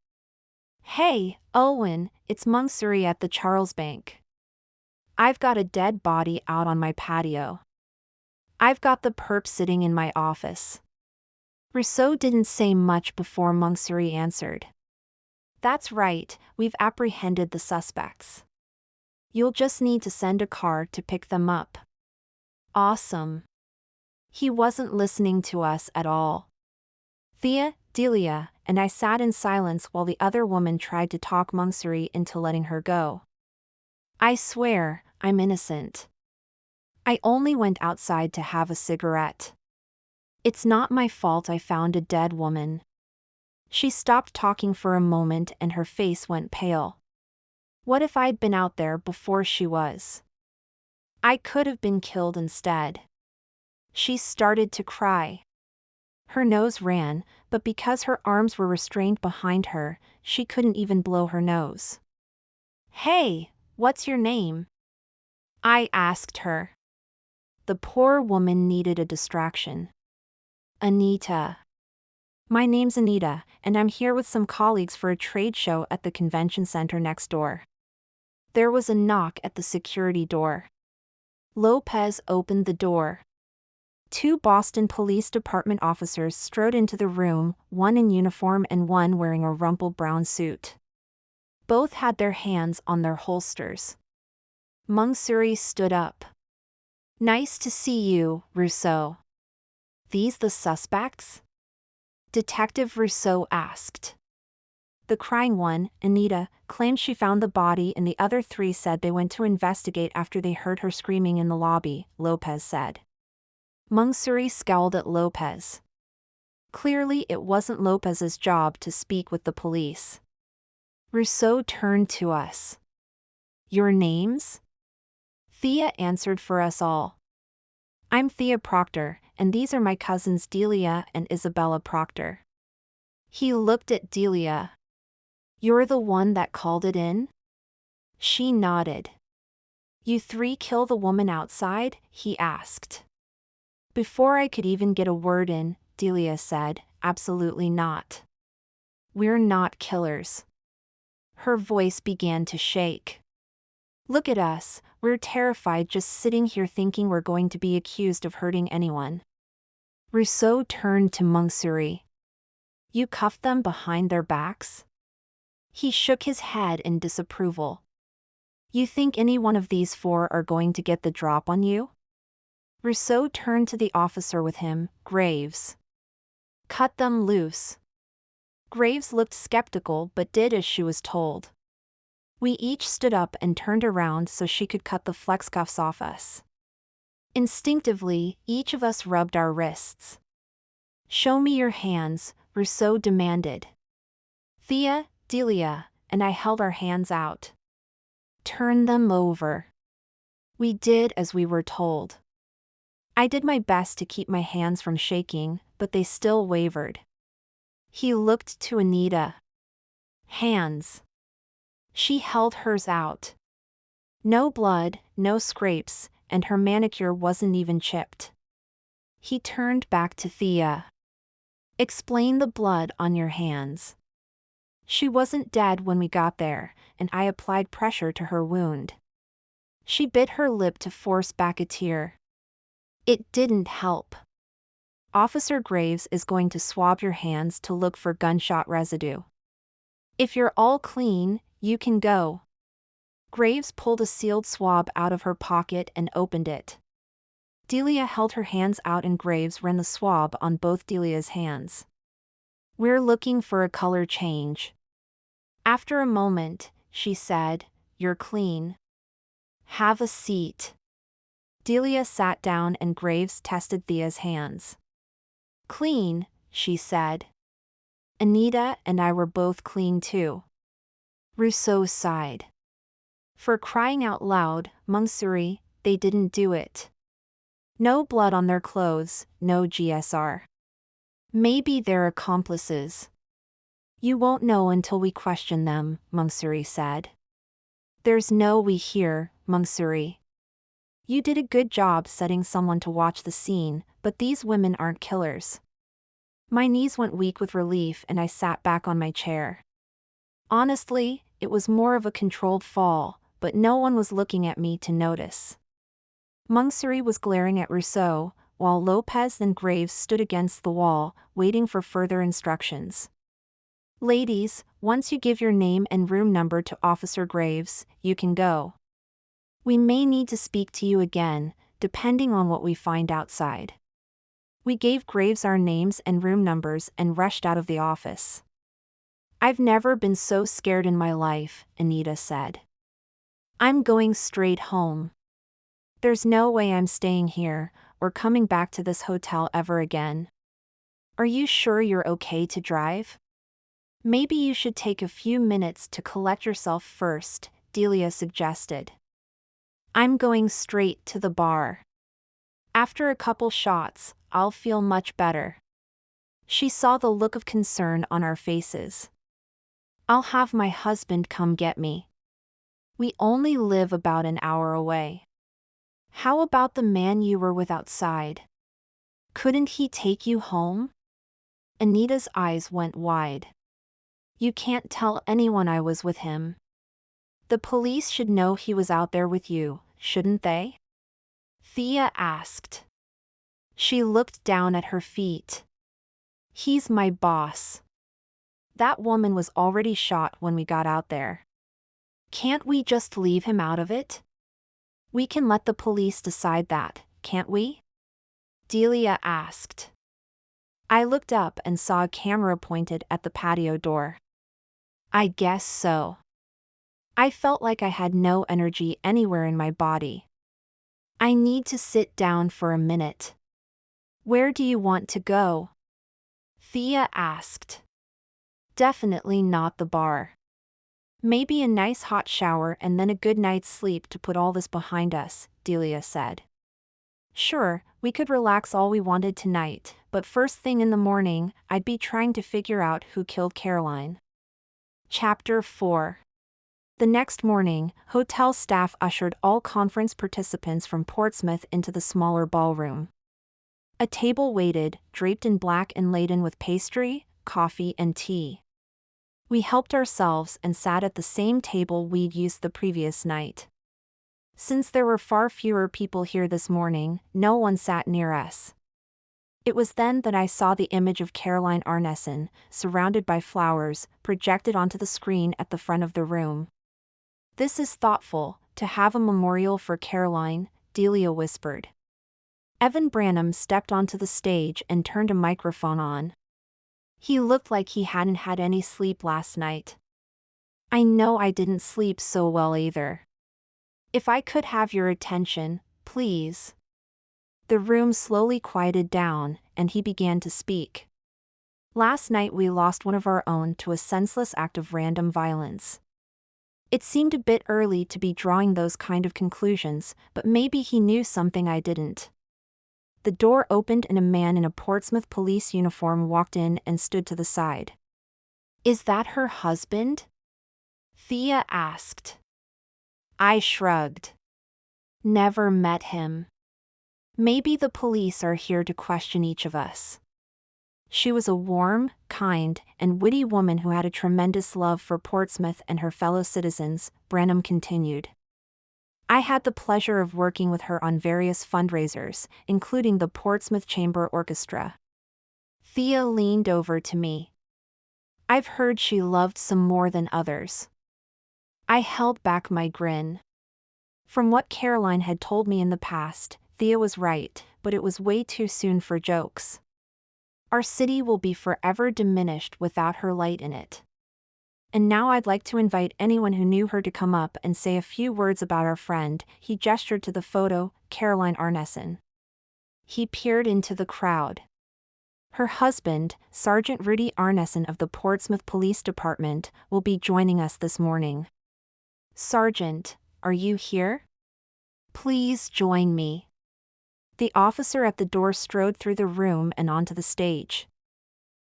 "Hey, Owen, it's Mungsuri at the Charles Bank. I've got a dead body out on my patio. I've got the perp sitting in my office." Rousseau didn't say much before Mungsuri answered. "That's right, we've apprehended the suspects. You'll just need to send a car to pick them up." "Awesome." He wasn't listening to us at all. Thea, Delia, and I sat in silence while the other woman tried to talk Mungsuri into letting her go. "I swear, I'm innocent. I only went outside to have a cigarette. It's not my fault I found a dead woman." She stopped talking for a moment and her face went pale. What if I'd been out there before she was? I could have been killed instead. She started to cry. Her nose ran, but because her arms were restrained behind her, she couldn't even blow her nose. "Hey, what's your name?" I asked her. The poor woman needed a distraction. "Anita." "My name's Anita, and I'm here with some colleagues for a trade show at the convention center next door." There was a knock at the security door. Lopez opened the door. Two Boston Police Department officers strode into the room, one in uniform and one wearing a rumpled brown suit. Both had their hands on their holsters. Mungsuri stood up. "Nice to see you, Rousseau." "These the suspects?" Detective Rousseau asked. The crying one, Anita, claimed she found the body and the other three said they went to investigate after they heard her screaming in the lobby, Lopez said. Mungsuri scowled at Lopez. Clearly it wasn't Lopez's job to speak with the police. Rousseau turned to us. "Your names?" Thea answered for us all. "I'm Thea Proctor, and these are my cousins Delia and Isabella Proctor." He looked at Delia. "You're the one that called it in?" She nodded. "You three kill the woman outside?" he asked. Before I could even get a word in, Delia said, "Absolutely not. We're not killers." Her voice began to shake. "Look at us, we're terrified just sitting here thinking we're going to be accused of hurting anyone." Rousseau turned to Mungsuri. "You cuffed them behind their backs?" He shook his head in disapproval. "You think any one of these four are going to get the drop on you?" Rousseau turned to the officer with him, Graves. "Cut them loose." Graves looked skeptical but did as she was told. We each stood up and turned around so she could cut the flex cuffs off us. Instinctively, each of us rubbed our wrists. "Show me your hands," Rousseau demanded. Thea, Delia, and I held our hands out. "Turn them over." We did as we were told. I did my best to keep my hands from shaking, but they still wavered. He looked to Anita. "Hands." She held hers out. No blood, no scrapes, and her manicure wasn't even chipped. He turned back to Thea. "Explain the blood on your hands." She wasn't dead when we got there, and I applied pressure to her wound. She bit her lip to force back a tear. It didn't help. "Officer Graves is going to swab your hands to look for gunshot residue. If you're all clean, you can go." Graves pulled a sealed swab out of her pocket and opened it. Delia held her hands out and Graves ran the swab on both Delia's hands. "We're looking for a color change." After a moment, she said, "You're clean. Have a seat." Delia sat down and Graves tested Thea's hands. "Clean, she said. Anita and I were both clean too. Rousseau sighed. For crying out loud, Montsouris, they didn't do it. No blood on their clothes, no GSR. Maybe they're accomplices. You won't know until we question them, Montsouris said. There's no we here, Montsouris. You did a good job setting someone to watch the scene, but these women aren't killers. My knees went weak with relief and I sat back on my chair. Honestly, it was more of a controlled fall, but no one was looking at me to notice. Montsouris was glaring at Rousseau, while Lopez and Graves stood against the wall, waiting for further instructions. Ladies, once you give your name and room number to Officer Graves, you can go. We may need to speak to you again, depending on what we find outside. We gave Graves our names and room numbers and rushed out of the office. I've never been so scared in my life, Anita said. I'm going straight home. There's no way I'm staying here, or coming back to this hotel ever again. Are you sure you're okay to drive? Maybe you should take a few minutes to collect yourself first, Delia suggested. I'm going straight to the bar. After a couple shots, I'll feel much better. She saw the look of concern on our faces. I'll have my husband come get me. We only live about an hour away. How about the man you were with outside? Couldn't he take you home? Anita's eyes went wide. You can't tell anyone I was with him. The police should know he was out there with you, shouldn't they? Thea asked. She looked down at her feet. He's my boss. That woman was already shot when we got out there. Can't we just leave him out of it? We can let the police decide that, can't we? Delia asked. I looked up and saw a camera pointed at the patio door. I guess so. I felt like I had no energy anywhere in my body. I need to sit down for a minute. Where do you want to go? Thea asked. Definitely not the bar. Maybe a nice hot shower and then a good night's sleep to put all this behind us, Delia said. Sure, we could relax all we wanted tonight, but first thing in the morning, I'd be trying to figure out who killed Caroline. Chapter 4. The next morning, hotel staff ushered all conference participants from Portsmouth into the smaller ballroom. A table waited, draped in black and laden with pastry, coffee and tea. We helped ourselves and sat at the same table we'd used the previous night. Since there were far fewer people here this morning, no one sat near us. It was then that I saw the image of Caroline Arneson, surrounded by flowers, projected onto the screen at the front of the room. This is thoughtful, to have a memorial for Caroline, Delia whispered. Evan Branham stepped onto the stage and turned a microphone on. He looked like he hadn't had any sleep last night. I know I didn't sleep so well either. If I could have your attention, please. The room slowly quieted down, and he began to speak. Last night we lost one of our own to a senseless act of random violence. It seemed a bit early to be drawing those kind of conclusions, but maybe he knew something I didn't. The door opened and a man in a Portsmouth police uniform walked in and stood to the side. Is that her husband? Thea asked. I shrugged. Never met him. Maybe the police are here to question each of us. She was a warm, kind, and witty woman who had a tremendous love for Portsmouth and her fellow citizens, Branham continued. I had the pleasure of working with her on various fundraisers, including the Portsmouth Chamber Orchestra. Thea leaned over to me. I've heard she loved some more than others. I held back my grin. From what Caroline had told me in the past, Thea was right, but it was way too soon for jokes. Our city will be forever diminished without her light in it. And now I'd like to invite anyone who knew her to come up and say a few words about our friend. He gestured to the photo, Caroline Arneson. He peered into the crowd. Her husband, Sergeant Rudy Arneson of the Portsmouth Police Department, will be joining us this morning. Sergeant, are you here? Please join me. The officer at the door strode through the room and onto the stage.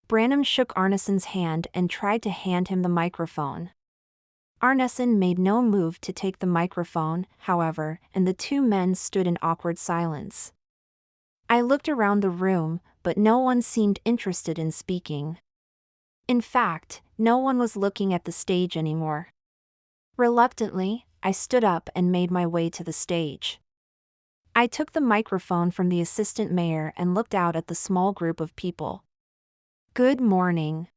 Branham shook Arneson's hand and tried to hand him the microphone. Arneson made no move to take the microphone, however, and the two men stood in awkward silence. I looked around the room, but no one seemed interested in speaking. In fact, no one was looking at the stage anymore. Reluctantly, I stood up and made my way to the stage. I took the microphone from the assistant mayor and looked out at the small group of people. Good morning.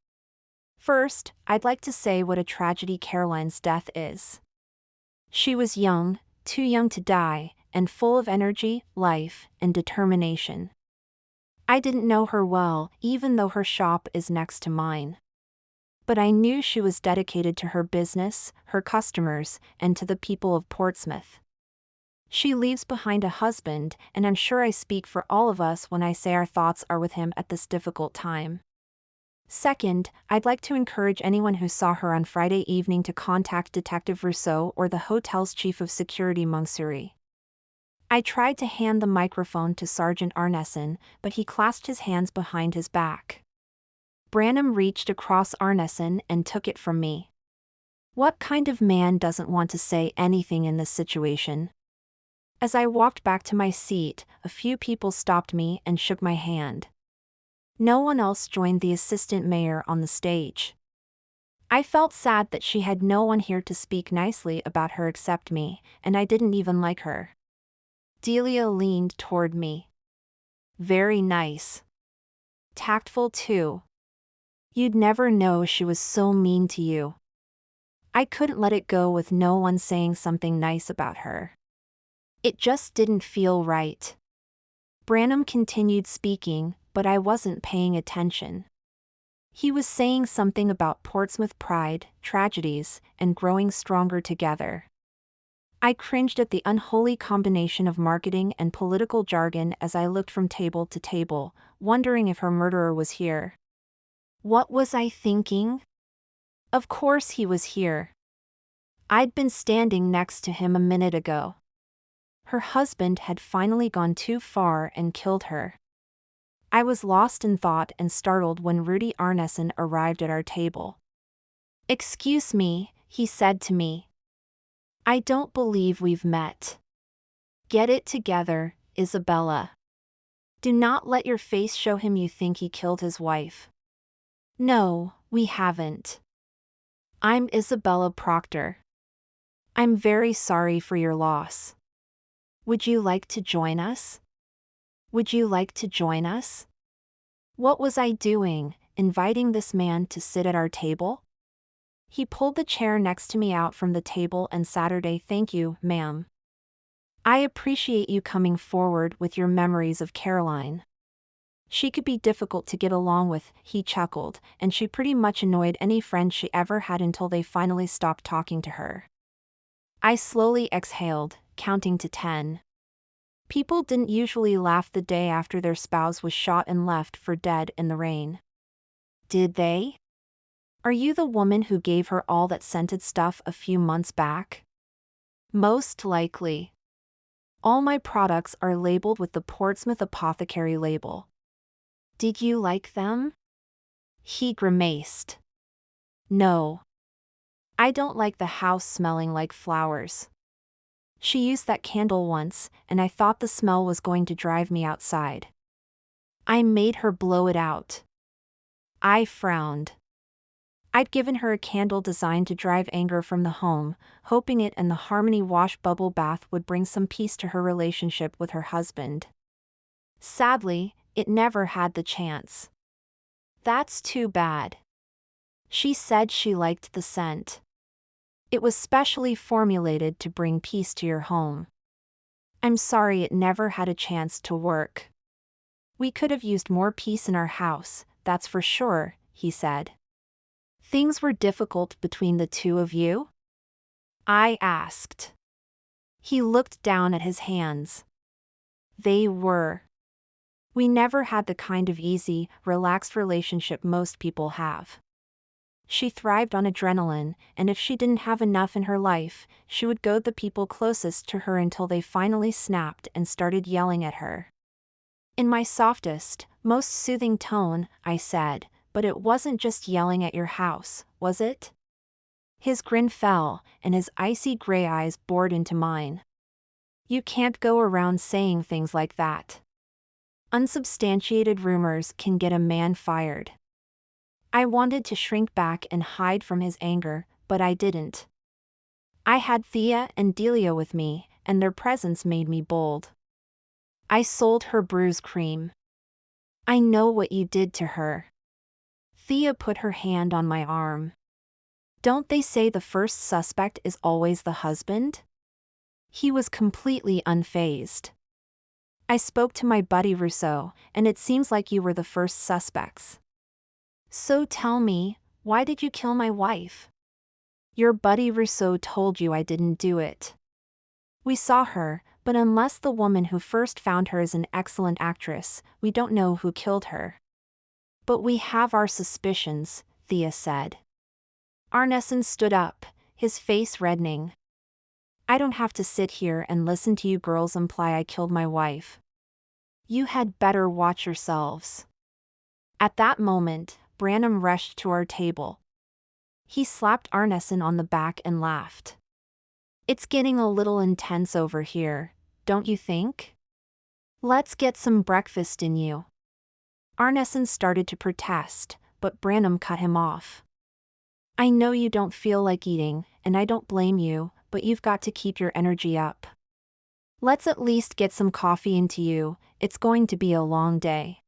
First, I'd like to say what a tragedy Caroline's death is. She was young, too young to die, and full of energy, life, and determination. I didn't know her well, even though her shop is next to mine. But I knew she was dedicated to her business, her customers, and to the people of Portsmouth. She leaves behind a husband, and I'm sure I speak for all of us when I say our thoughts are with him at this difficult time. Second, I'd like to encourage anyone who saw her on Friday evening to contact Detective Rousseau or the hotel's chief of security, Monsieur. I tried to hand the microphone to Sergeant Arneson, but he clasped his hands behind his back. Branham reached across Arneson and took it from me. What kind of man doesn't want to say anything in this situation? As I walked back to my seat, a few people stopped me and shook my hand. No one else joined the assistant mayor on the stage. I felt sad that she had no one here to speak nicely about her except me, and I didn't even like her. Delia leaned toward me. Very nice. Tactful too. You'd never know she was so mean to you. I couldn't let it go with no one saying something nice about her. It just didn't feel right. Branham continued speaking, but I wasn't paying attention. He was saying something about Portsmouth pride, tragedies, and growing stronger together. I cringed at the unholy combination of marketing and political jargon as I looked from table to table, wondering if her murderer was here. What was I thinking? Of course he was here. I'd been standing next to him a minute ago. Her husband had finally gone too far and killed her. I was lost in thought and startled when Rudy Arneson arrived at our table. Excuse me, he said to me. I don't believe we've met. Get it together, Isabella. Do not let your face show him you think he killed his wife. No, we haven't. I'm Isabella Proctor. I'm very sorry for your loss. Would you like to join us? Would you like to join us? What was I doing, inviting this man to sit at our table? He pulled the chair next to me out from the table and Saturday. Thank you, ma'am. I appreciate you coming forward with your memories of Caroline. She could be difficult to get along with, he chuckled, and she pretty much annoyed any friend she ever had until they finally stopped talking to her. I slowly exhaled, counting to 10. People didn't usually laugh the day after their spouse was shot and left for dead in the rain. Did they? Are you the woman who gave her all that scented stuff a few months back? Most likely. All my products are labeled with the Portsmouth apothecary label. Did you like them? He grimaced. No. I don't like the house smelling like flowers. She used that candle once, and I thought the smell was going to drive me outside. I made her blow it out. I frowned. I'd given her a candle designed to drive anger from the home, hoping it and the Harmony Wash bubble bath would bring some peace to her relationship with her husband. Sadly, it never had the chance. That's too bad. She said she liked the scent. It was specially formulated to bring peace to your home. I'm sorry it never had a chance to work. We could have used more peace in our house, that's for sure, he said. Things were difficult between the two of you? I asked. He looked down at his hands. They were. We never had the kind of easy, relaxed relationship most people have. She thrived on adrenaline, and if she didn't have enough in her life, she would goad the people closest to her until they finally snapped and started yelling at her. In my softest, most soothing tone, I said, "But it wasn't just yelling at your house, was it?" His grin fell, and his icy gray eyes bored into mine. "You can't go around saying things like that. Unsubstantiated rumors can get a man fired." I wanted to shrink back and hide from his anger, but I didn't. I had Thea and Delia with me, and their presence made me bold. I sold her bruise cream. "I know what you did to her." Thea put her hand on my arm. "Don't they say the first suspect is always the husband?" He was completely unfazed. "I spoke to my buddy Rousseau, and it seems like you were the first suspects. So tell me, why did you kill my wife?" "Your buddy Rousseau told you I didn't do it. We saw her, but unless the woman who first found her is an excellent actress, we don't know who killed her." "But we have our suspicions," Thea said. Arneson stood up, his face reddening. "I don't have to sit here and listen to you girls imply I killed my wife. You had better watch yourselves." At that moment, Branham rushed to our table. He slapped Arneson on the back and laughed. "It's getting a little intense over here, don't you think? Let's get some breakfast in you." Arneson started to protest, but Branham cut him off. "I know you don't feel like eating, and I don't blame you, but you've got to keep your energy up. Let's at least get some coffee into you, it's going to be a long day."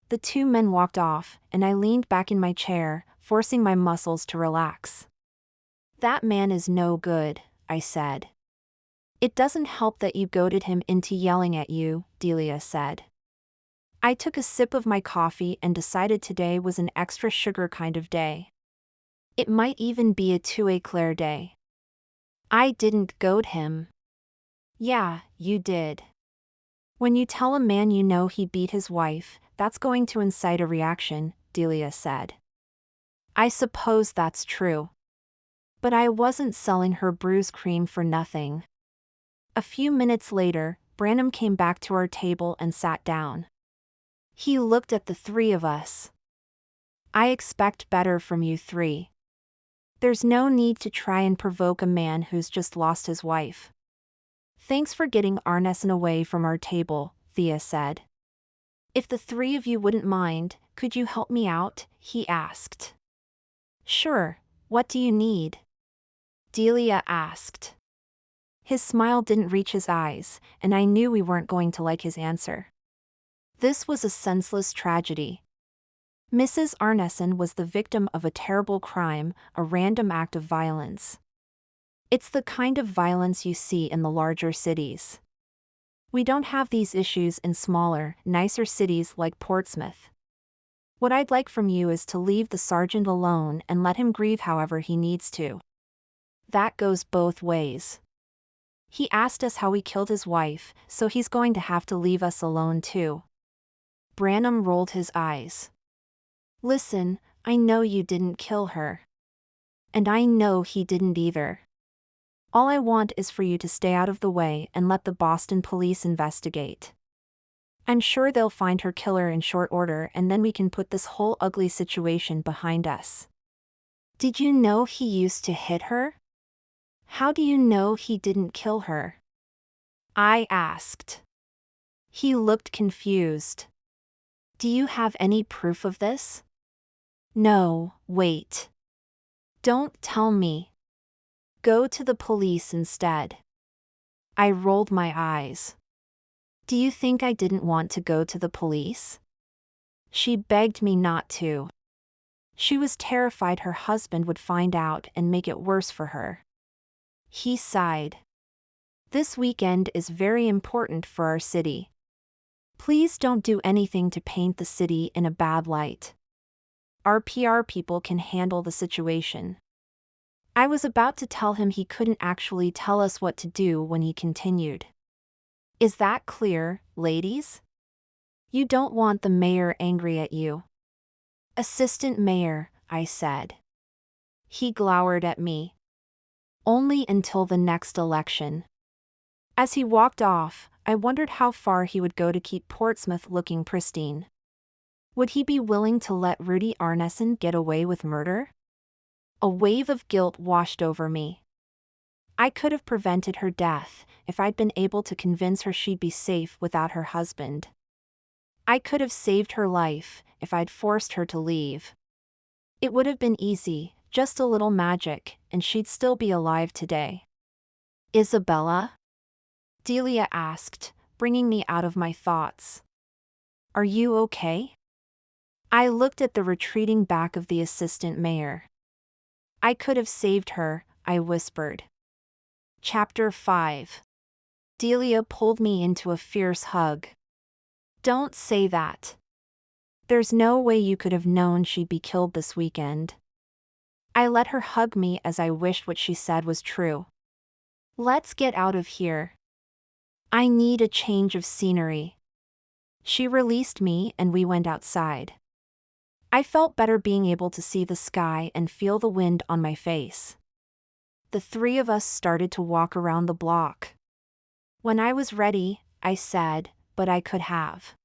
The two men walked off, and I leaned back in my chair, forcing my muscles to relax. "That man is no good," I said. "It doesn't help that you goaded him into yelling at you," Delia said. I took a sip of my coffee and decided today was an extra sugar kind of day. It might even be a two-éclair day. "I didn't goad him." "Yeah, you did. When you tell a man you know he beat his wife, that's going to incite a reaction," Delia said. "I suppose that's true. But I wasn't selling her bruise cream for nothing." A few minutes later, Branham came back to our table and sat down. He looked at the three of us. "I expect better from you three. There's no need to try and provoke a man who's just lost his wife." "Thanks for getting Arneson away from our table," Thea said. "If the three of you wouldn't mind, could you help me out?" he asked. "Sure, what do you need?" Delia asked. His smile didn't reach his eyes, and I knew we weren't going to like his answer. This was a senseless tragedy. Mrs. Arneson was the victim of a terrible crime, a random act of violence. It's the kind of violence you see in the larger cities. We don't have these issues in smaller, nicer cities like Portsmouth. What I'd like from you is to leave the sergeant alone and let him grieve however he needs to. That goes both ways. He asked us how we killed his wife, so he's going to have to leave us alone too." Branham rolled his eyes. "Listen, I know you didn't kill her. And I know he didn't either. All I want is for you to stay out of the way and let the Boston police investigate. I'm sure they'll find her killer in short order, and then we can put this whole ugly situation behind us." "Did you know he used to hit her? How do you know he didn't kill her?" I asked. He looked confused. "Do you have any proof of this?" "No, wait. Don't tell me. Go to the police instead." I rolled my eyes. "Do you think I didn't want to go to the police?" She begged me not to. She was terrified her husband would find out and make it worse for her. He sighed. "This weekend is very important for our city. Please don't do anything to paint the city in a bad light. Our PR people can handle the situation." I was about to tell him he couldn't actually tell us what to do when he continued. "Is that clear, ladies?" You don't want the mayor angry at you. Assistant mayor, I said. He glowered at me. Only until the next election. As he walked off, I wondered how far he would go to keep Portsmouth looking pristine. Would he be willing to let Rudy Arneson get away with murder? A wave of guilt washed over me. I could have prevented her death if I'd been able to convince her she'd be safe without her husband. I could have saved her life if I'd forced her to leave. It would have been easy, just a little magic, and she'd still be alive today. Isabella? Delia asked, bringing me out of my thoughts. Are you okay? I looked at the retreating back of the assistant mayor. I could have saved her, I whispered. Chapter 5. Delia pulled me into a fierce hug. Don't say that. There's no way you could have known she'd be killed this weekend. I let her hug me as I wished what she said was true. Let's get out of here. I need a change of scenery. She released me and we went outside. I felt better being able to see the sky and feel the wind on my face. The three of us started to walk around the block. When I was ready, I said, but I could have.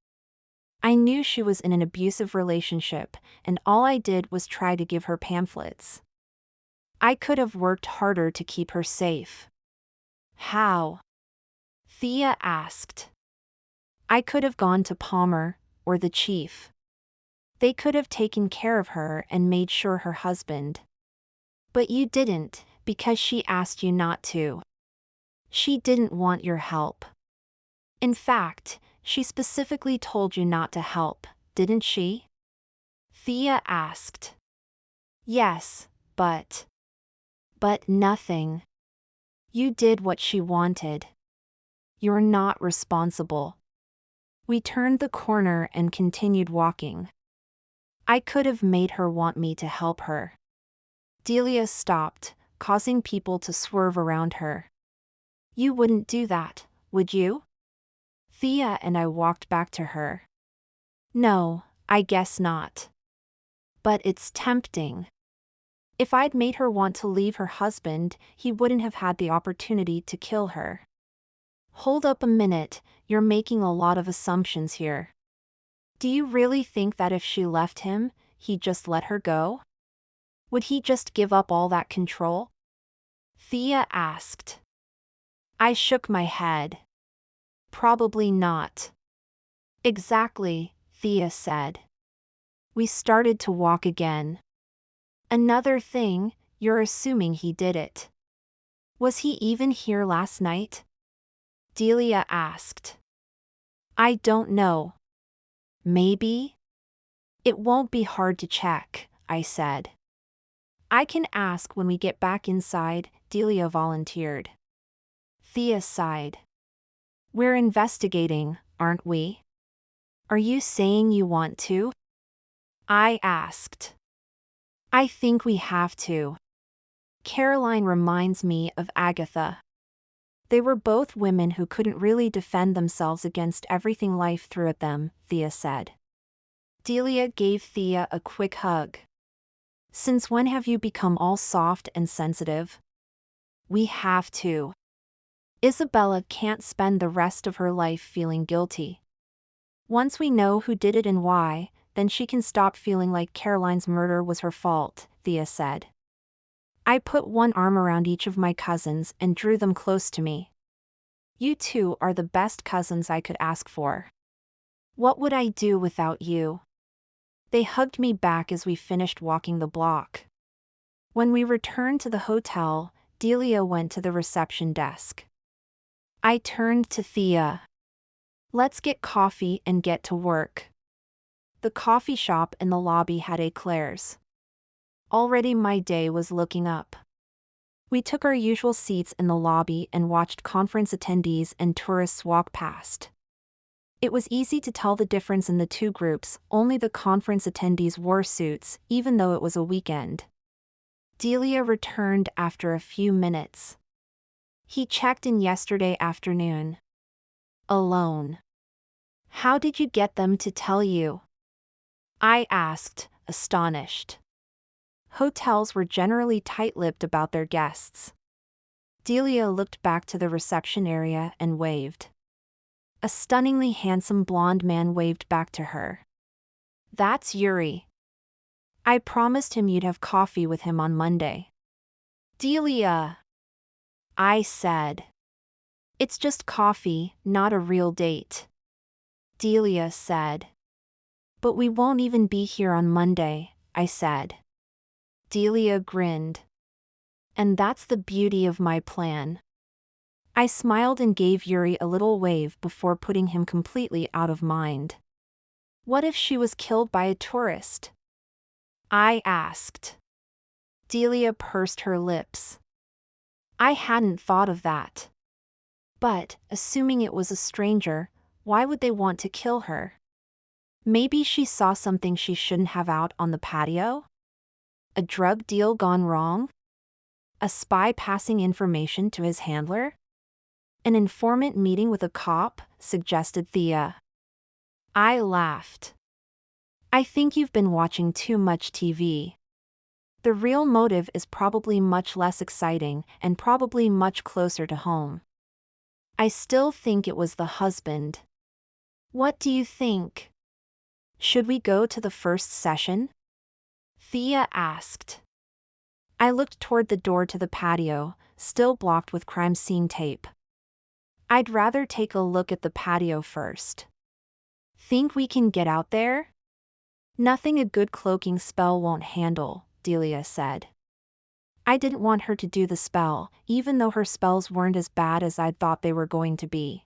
I knew she was in an abusive relationship, and all I did was try to give her pamphlets. I could have worked harder to keep her safe. How? Thea asked. I could have gone to Palmer, or the chief. They could have taken care of her and made sure her husband. But you didn't, because she asked you not to. She didn't want your help. In fact, she specifically told you not to help, didn't she? Thea asked. Yes, but nothing. You did what she wanted. You're not responsible. We turned the corner and continued walking. I could have made her want me to help her. Delia stopped, causing people to swerve around her. You wouldn't do that, would you? Thea and I walked back to her. No, I guess not. But it's tempting. If I'd made her want to leave her husband, he wouldn't have had the opportunity to kill her. Hold up a minute, you're making a lot of assumptions here. Do you really think that if she left him, he'd just let her go? Would he just give up all that control? Thea asked. I shook my head. Probably not. Exactly, Thea said. We started to walk again. Another thing, you're assuming he did it. Was he even here last night? Delia asked. I don't know. Maybe? It won't be hard to check, I said. I can ask when we get back inside, Delia volunteered. Thea sighed. We're investigating, aren't we? Are you saying you want to? I asked. I think we have to. Caroline reminds me of Agatha. They were both women who couldn't really defend themselves against everything life threw at them, Thea said. Delia gave Thea a quick hug. Since when have you become all soft and sensitive? We have to. Isabella can't spend the rest of her life feeling guilty. Once we know who did it and why, then she can stop feeling like Caroline's murder was her fault, Thea said. I put one arm around each of my cousins and drew them close to me. You two are the best cousins I could ask for. What would I do without you? They hugged me back as we finished walking the block. When we returned to the hotel, Delia went to the reception desk. I turned to Thea. Let's get coffee and get to work. The coffee shop in the lobby had eclairs. Already my day was looking up. We took our usual seats in the lobby and watched conference attendees and tourists walk past. It was easy to tell the difference in the two groups, only the conference attendees wore suits, even though it was a weekend. Delia returned after a few minutes. He checked in yesterday afternoon. Alone. How did you get them to tell you? I asked, astonished. Hotels were generally tight-lipped about their guests. Delia looked back to the reception area and waved. A stunningly handsome blonde man waved back to her. That's Yuri. I promised him you'd have coffee with him on Monday. Delia, I said. It's just coffee, not a real date. Delia said. But we won't even be here on Monday, I said. Delia grinned. And that's the beauty of my plan. I smiled and gave Yuri a little wave before putting him completely out of mind. What if she was killed by a tourist? I asked. Delia pursed her lips. I hadn't thought of that. But, assuming it was a stranger, why would they want to kill her? Maybe she saw something she shouldn't have out on the patio? A drug deal gone wrong? A spy passing information to his handler? An informant meeting with a cop, suggested Thea. I laughed. I think you've been watching too much TV. The real motive is probably much less exciting and probably much closer to home. I still think it was the husband. What do you think? Should we go to the first session? Thea asked. I looked toward the door to the patio, still blocked with crime scene tape. I'd rather take a look at the patio first. Think we can get out there? Nothing a good cloaking spell won't handle, Delia said. I didn't want her to do the spell, even though her spells weren't as bad as I'd thought they were going to be.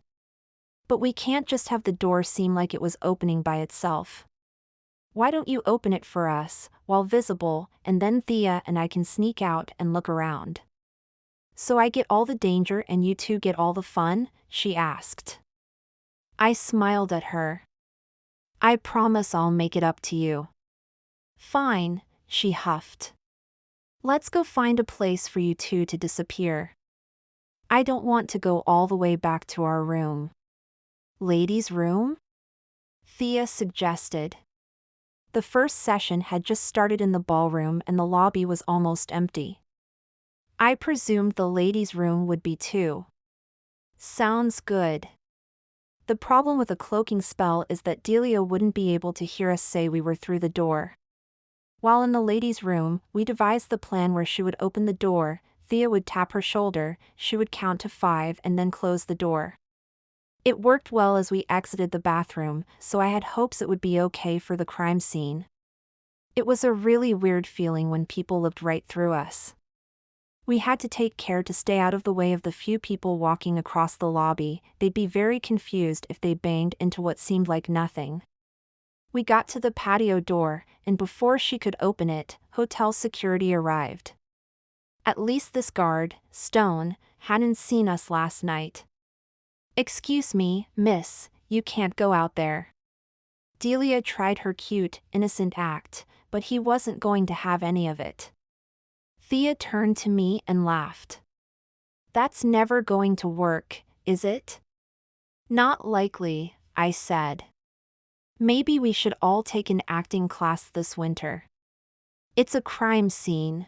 But we can't just have the door seem like it was opening by itself. Why don't you open it for us, while visible, and then Thea and I can sneak out and look around. So I get all the danger and you two get all the fun? She asked. I smiled at her. I promise I'll make it up to you. Fine, she huffed. Let's go find a place for you two to disappear. I don't want to go all the way back to our room. Ladies' room? Thea suggested. The first session had just started in the ballroom and the lobby was almost empty. I presumed the ladies' room would be too. Sounds good. The problem with a cloaking spell is that Delia wouldn't be able to hear us say we were through the door. While in the ladies' room, we devised the plan where she would open the door, Thea would tap her shoulder, she would count to 5 and then close the door. It worked well as we exited the bathroom, so I had hopes it would be okay for the crime scene. It was a really weird feeling when people looked right through us. We had to take care to stay out of the way of the few people walking across the lobby. They'd be very confused if they banged into what seemed like nothing. We got to the patio door, and before she could open it, hotel security arrived. At least this guard, Stone, hadn't seen us last night. Excuse me, miss, you can't go out there. Delia tried her cute, innocent act, but he wasn't going to have any of it. Thea turned to me and laughed. That's never going to work, is it? Not likely, I said. Maybe we should all take an acting class this winter. It's a crime scene.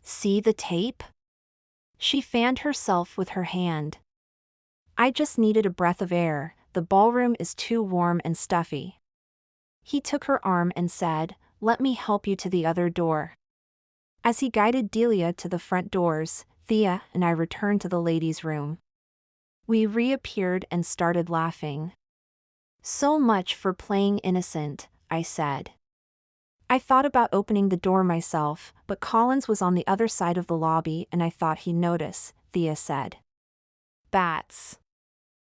See the tape? She fanned herself with her hand. I just needed a breath of air, the ballroom is too warm and stuffy. He took her arm and said, "Let me help you to the other door." As he guided Delia to the front doors, Thea and I returned to the ladies' room. We reappeared and started laughing. So much for playing innocent, I said. I thought about opening the door myself, but Collins was on the other side of the lobby and I thought he'd notice, Thea said. Bats.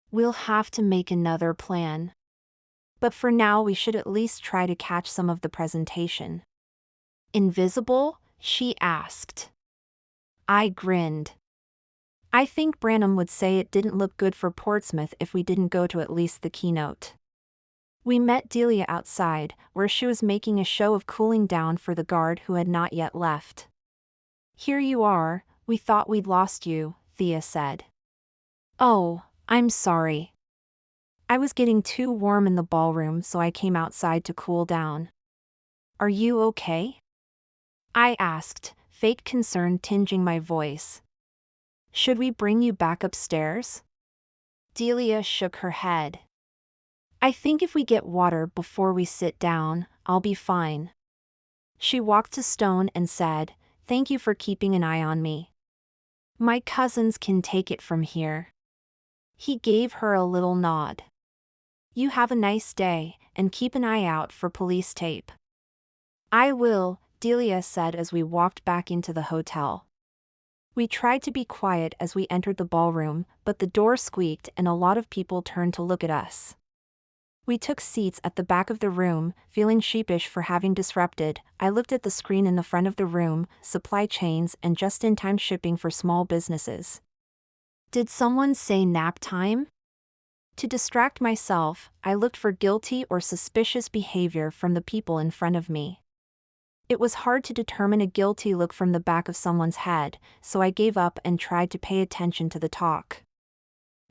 We'll have to make another plan. But for now we should at least try to catch some of the presentation. Invisible? She asked. I grinned. I think Branham would say it didn't look good for Portsmouth if we didn't go to at least the keynote. We met Delia outside, where she was making a show of cooling down for the guard who had not yet left. Here you are, we thought we'd lost you, Thea said. Oh, I'm sorry. I was getting too warm in the ballroom, so I came outside to cool down. Are you okay? I asked, fake concern tinging my voice. Should we bring you back upstairs? Delia shook her head. I think if we get water before we sit down, I'll be fine. She walked to Stone and said, Thank you for keeping an eye on me. My cousins can take it from here. He gave her a little nod. You have a nice day, and keep an eye out for police tape. I will, Delia said as we walked back into the hotel. We tried to be quiet as we entered the ballroom, but the door squeaked and a lot of people turned to look at us. We took seats at the back of the room, feeling sheepish for having disrupted. I looked at the screen in the front of the room, supply chains and just-in-time shipping for small businesses. Did someone say nap time? To distract myself, I looked for guilty or suspicious behavior from the people in front of me. It was hard to determine a guilty look from the back of someone's head, so I gave up and tried to pay attention to the talk.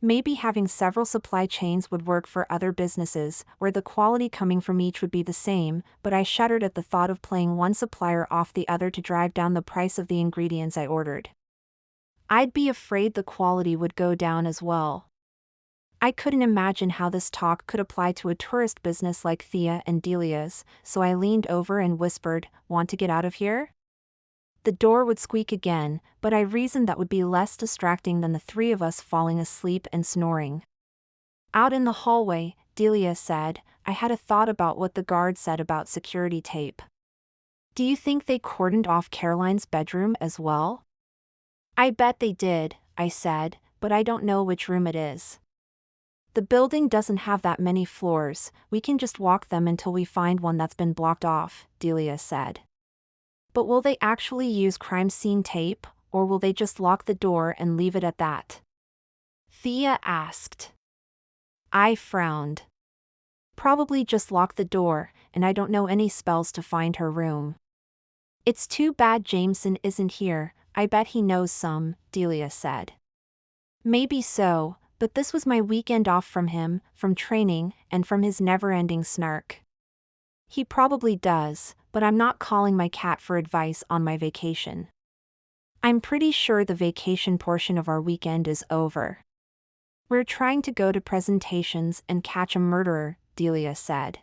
Maybe having several supply chains would work for other businesses, where the quality coming from each would be the same, but I shuddered at the thought of playing one supplier off the other to drive down the price of the ingredients I ordered. I'd be afraid the quality would go down as well. I couldn't imagine how this talk could apply to a tourist business like Thea and Delia's, so I leaned over and whispered, Want to get out of here? The door would squeak again, but I reasoned that would be less distracting than the three of us falling asleep and snoring. Out in the hallway, Delia said, I had a thought about what the guard said about security tape. Do you think they cordoned off Caroline's bedroom as well? I bet they did, I said, but I don't know which room it is. The building doesn't have that many floors, we can just walk them until we find one that's been blocked off, Delia said. But will they actually use crime scene tape, or will they just lock the door and leave it at that? Thea asked. I frowned. Probably just lock the door, and I don't know any spells to find her room. It's too bad Jameson isn't here, I bet he knows some, Delia said. Maybe so, but this was my weekend off from him, from training, and from his never-ending snark. He probably does, but I'm not calling my cat for advice on my vacation. I'm pretty sure the vacation portion of our weekend is over. We're trying to go to presentations and catch a murderer, Delia said.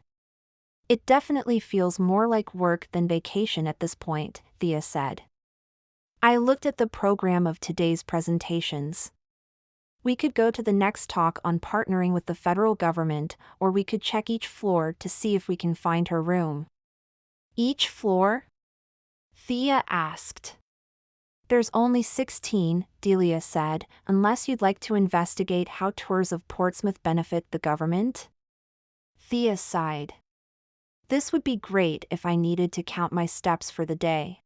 It definitely feels more like work than vacation at this point, Thea said. I looked at the program of today's presentations. We could go to the next talk on partnering with the federal government, or we could check each floor to see if we can find her room. Each floor? Thea asked. There's only 16, Delia said, unless you'd like to investigate how tours of Portsmouth benefit the government? Thea sighed. This would be great if I needed to count my steps for the day.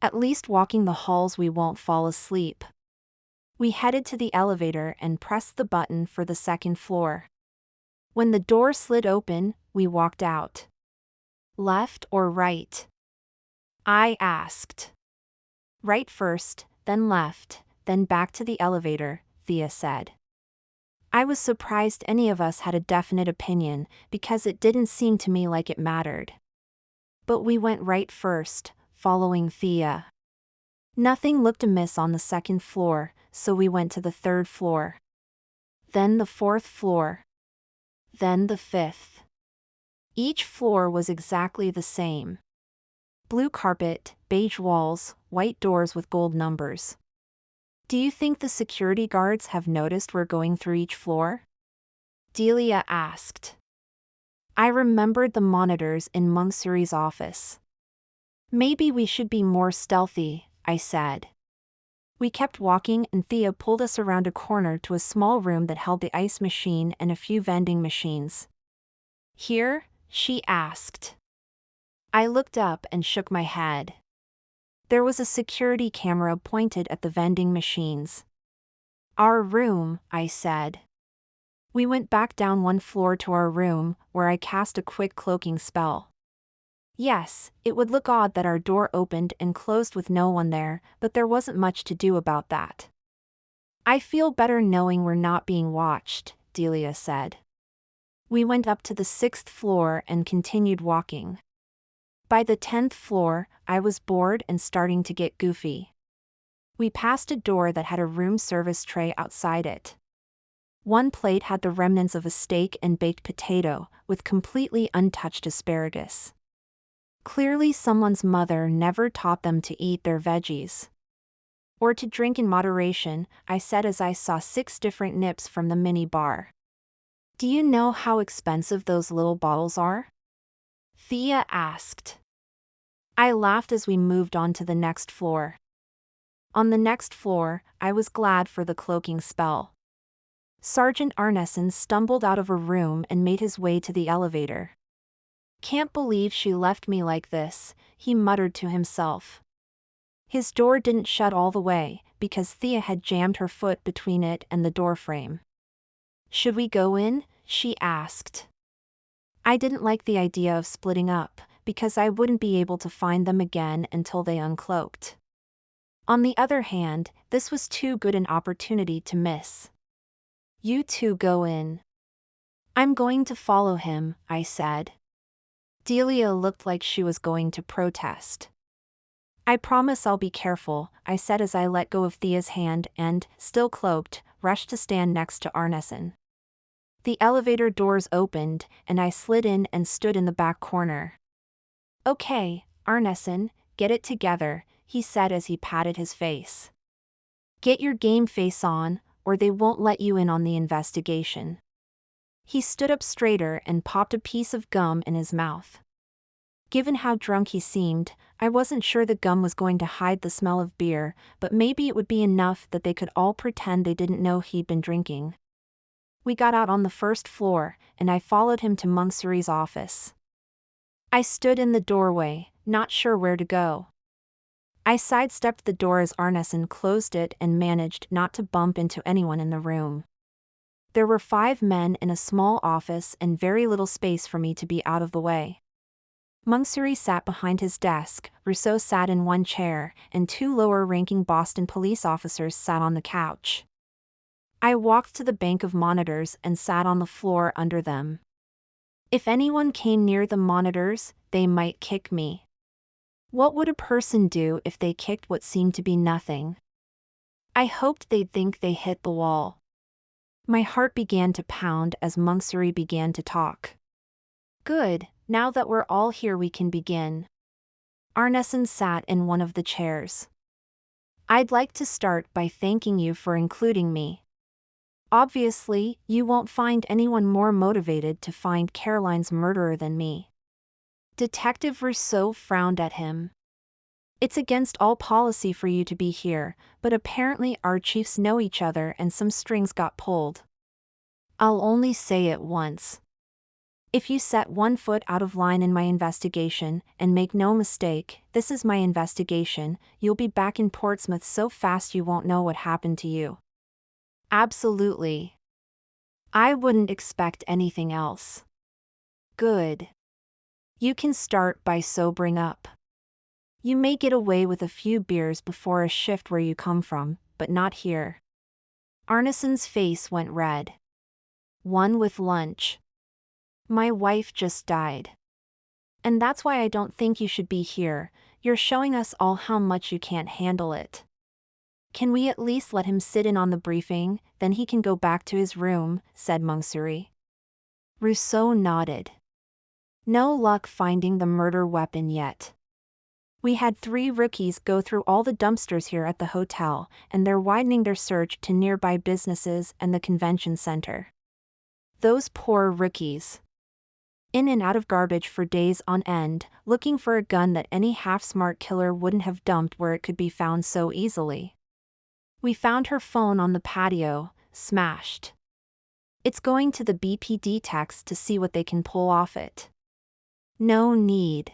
At least walking the halls we won't fall asleep. We headed to the elevator and pressed the button for the second floor. When the door slid open, we walked out. Left or right? I asked. Right first, then left, then back to the elevator, Thea said. I was surprised any of us had a definite opinion, because it didn't seem to me like it mattered. But we went right first, following Thea. Nothing looked amiss on the second floor, so we went to the third floor. Then the fourth floor. Then the fifth. Each floor was exactly the same. Blue carpet, beige walls, white doors with gold numbers. Do you think the security guards have noticed we're going through each floor? Delia asked. I remembered the monitors in Monsieur's office. Maybe we should be more stealthy, I said. We kept walking and Thea pulled us around a corner to a small room that held the ice machine and a few vending machines. Here? She asked. I looked up and shook my head. There was a security camera pointed at the vending machines. Our room, I said. We went back down one floor to our room, where I cast a quick cloaking spell. Yes, it would look odd that our door opened and closed with no one there, but there wasn't much to do about that. I feel better knowing we're not being watched, Delia said. We went up to the 6th floor and continued walking. By the 10th floor, I was bored and starting to get goofy. We passed a door that had a room service tray outside it. One plate had the remnants of a steak and baked potato, with completely untouched asparagus. Clearly someone's mother never taught them to eat their veggies. Or to drink in moderation, I said as I saw 6 different nips from the mini bar. Do you know how expensive those little bottles are? Thea asked. I laughed as we moved on to the next floor. On the next floor, I was glad for the cloaking spell. Sergeant Arneson stumbled out of a room and made his way to the elevator. Can't believe she left me like this, he muttered to himself. His door didn't shut all the way, because Thea had jammed her foot between it and the doorframe. Should we go in? She asked. I didn't like the idea of splitting up, because I wouldn't be able to find them again until they uncloaked. On the other hand, this was too good an opportunity to miss. You two go in. I'm going to follow him, I said. Delia looked like she was going to protest. I promise I'll be careful, I said as I let go of Thea's hand and, still cloaked, rushed to stand next to Arneson. The elevator doors opened, and I slid in and stood in the back corner. Okay, Arneson, get it together, he said as he patted his face. Get your game face on, or they won't let you in on the investigation. He stood up straighter and popped a piece of gum in his mouth. Given how drunk he seemed, I wasn't sure the gum was going to hide the smell of beer, but maybe it would be enough that they could all pretend they didn't know he'd been drinking. We got out on the 1st floor, and I followed him to Monksuri's office. I stood in the doorway, not sure where to go. I sidestepped the door as Arneson closed it and managed not to bump into anyone in the room. There were 5 men in a small office and very little space for me to be out of the way. Monksuri sat behind his desk, Rousseau sat in one chair, and 2 lower-ranking Boston police officers sat on the couch. I walked to the bank of monitors and sat on the floor under them. If anyone came near the monitors, they might kick me. What would a person do if they kicked what seemed to be nothing? I hoped they'd think they hit the wall. My heart began to pound as Monksuri began to talk. Good, now that we're all here we can begin. Arneson sat in one of the chairs. I'd like to start by thanking you for including me. Obviously, you won't find anyone more motivated to find Caroline's murderer than me. Detective Rousseau frowned at him. It's against all policy for you to be here, but apparently our chiefs know each other and some strings got pulled. I'll only say it once. If you set 1 foot out of line in my investigation, and make no mistake, this is my investigation, you'll be back in Portsmouth so fast you won't know what happened to you. Absolutely. I wouldn't expect anything else. Good. You can start by sobering up. You may get away with a few beers before a shift where you come from, but not here. Arneson's face went red. One with lunch. My wife just died. And that's why I don't think you should be here, you're showing us all how much you can't handle it. Can we at least let him sit in on the briefing, then he can go back to his room, said Monksuri. Rousseau nodded. No luck finding the murder weapon yet. We had 3 rookies go through all the dumpsters here at the hotel, and they're widening their search to nearby businesses and the convention center. Those poor rookies. In and out of garbage for days on end, looking for a gun that any half-smart killer wouldn't have dumped where it could be found so easily. We found her phone on the patio, smashed. It's going to the BPD techs to see what they can pull off it. No need.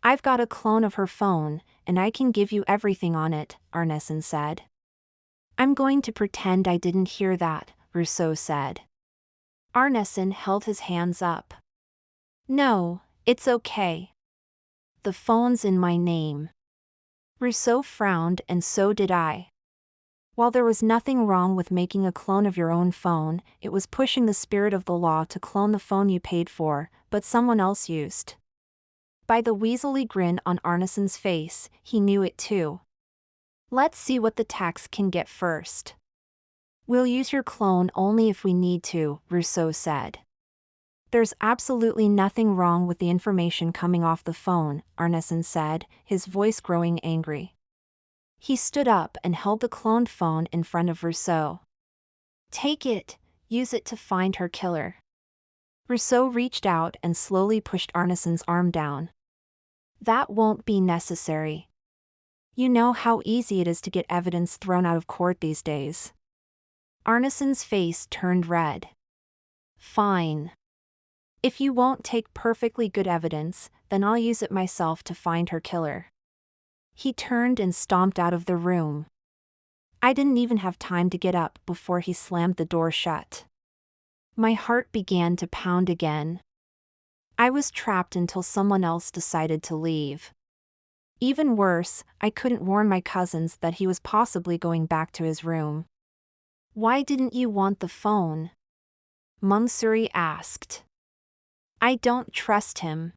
I've got a clone of her phone, and I can give you everything on it, Arneson said. I'm going to pretend I didn't hear that, Rousseau said. Arneson held his hands up. No, it's okay. The phone's in my name. Rousseau frowned and so did I. While there was nothing wrong with making a clone of your own phone, it was pushing the spirit of the law to clone the phone you paid for, but someone else used. By the weaselly grin on Arneson's face, he knew it too. Let's see what the tax can get first. We'll use your clone only if we need to, Rousseau said. There's absolutely nothing wrong with the information coming off the phone, Arneson said, his voice growing angry. He stood up and held the cloned phone in front of Rousseau. Take it, use it to find her killer. Rousseau reached out and slowly pushed Arneson's arm down. That won't be necessary. You know how easy it is to get evidence thrown out of court these days. Arneson's face turned red. Fine. If you won't take perfectly good evidence, then I'll use it myself to find her killer. He turned and stomped out of the room. I didn't even have time to get up before he slammed the door shut. My heart began to pound again. I was trapped until someone else decided to leave. Even worse, I couldn't warn my cousins that he was possibly going back to his room. Why didn't you want the phone? Mungsuri asked. I don't trust him.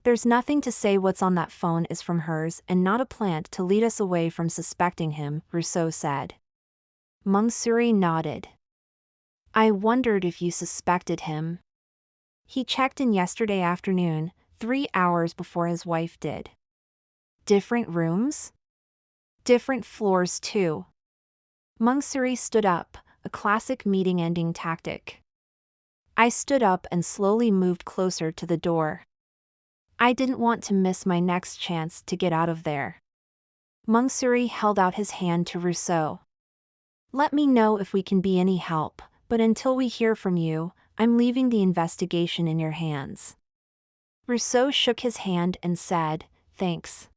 There's nothing to say what's on that phone is from hers and not a plant to lead us away from suspecting him, Rousseau said. Mungsuri nodded. I wondered if you suspected him. He checked in yesterday afternoon, 3 hours before his wife did. Different rooms? Different floors too. Mungsuri stood up, a classic meeting-ending tactic. I stood up and slowly moved closer to the door. I didn't want to miss my next chance to get out of there. Mungsuri held out his hand to Rousseau. Let me know if we can be any help, but until we hear from you, I'm leaving the investigation in your hands. Rousseau shook his hand and said, Thanks.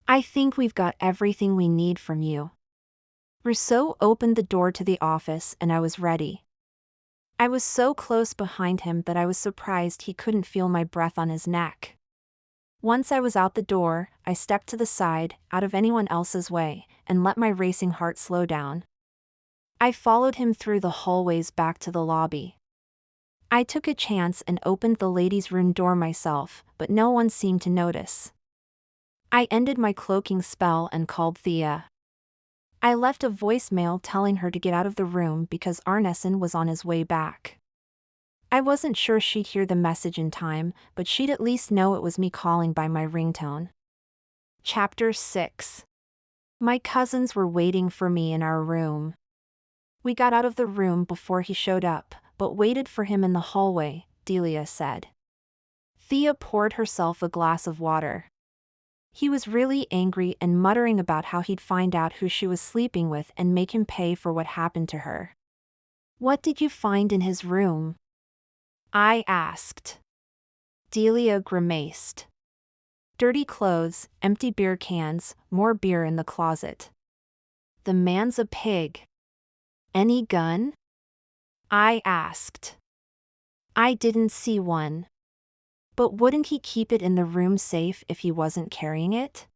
I think we've got everything we need from you. Rousseau opened the door to the office and I was ready. I was so close behind him that I was surprised he couldn't feel my breath on his neck. Once I was out the door, I stepped to the side, out of anyone else's way, and let my racing heart slow down. I followed him through the hallways back to the lobby. I took a chance and opened the ladies' room door myself, but no one seemed to notice. I ended my cloaking spell and called Thea. I left a voicemail telling her to get out of the room because Arneson was on his way back. I wasn't sure she'd hear the message in time, but she'd at least know it was me calling by my ringtone. Chapter 6. My cousins were waiting for me in our room. We got out of the room before he showed up, but waited for him in the hallway, Delia said. Thea poured herself a glass of water. He was really angry and muttering about how he'd find out who she was sleeping with and make him pay for what happened to her. What did you find in his room? I asked. Delia grimaced. Dirty clothes, empty beer cans, more beer in the closet. The man's a pig. Any gun? I asked. I didn't see one. But wouldn't he keep it in the room safe if he wasn't carrying it?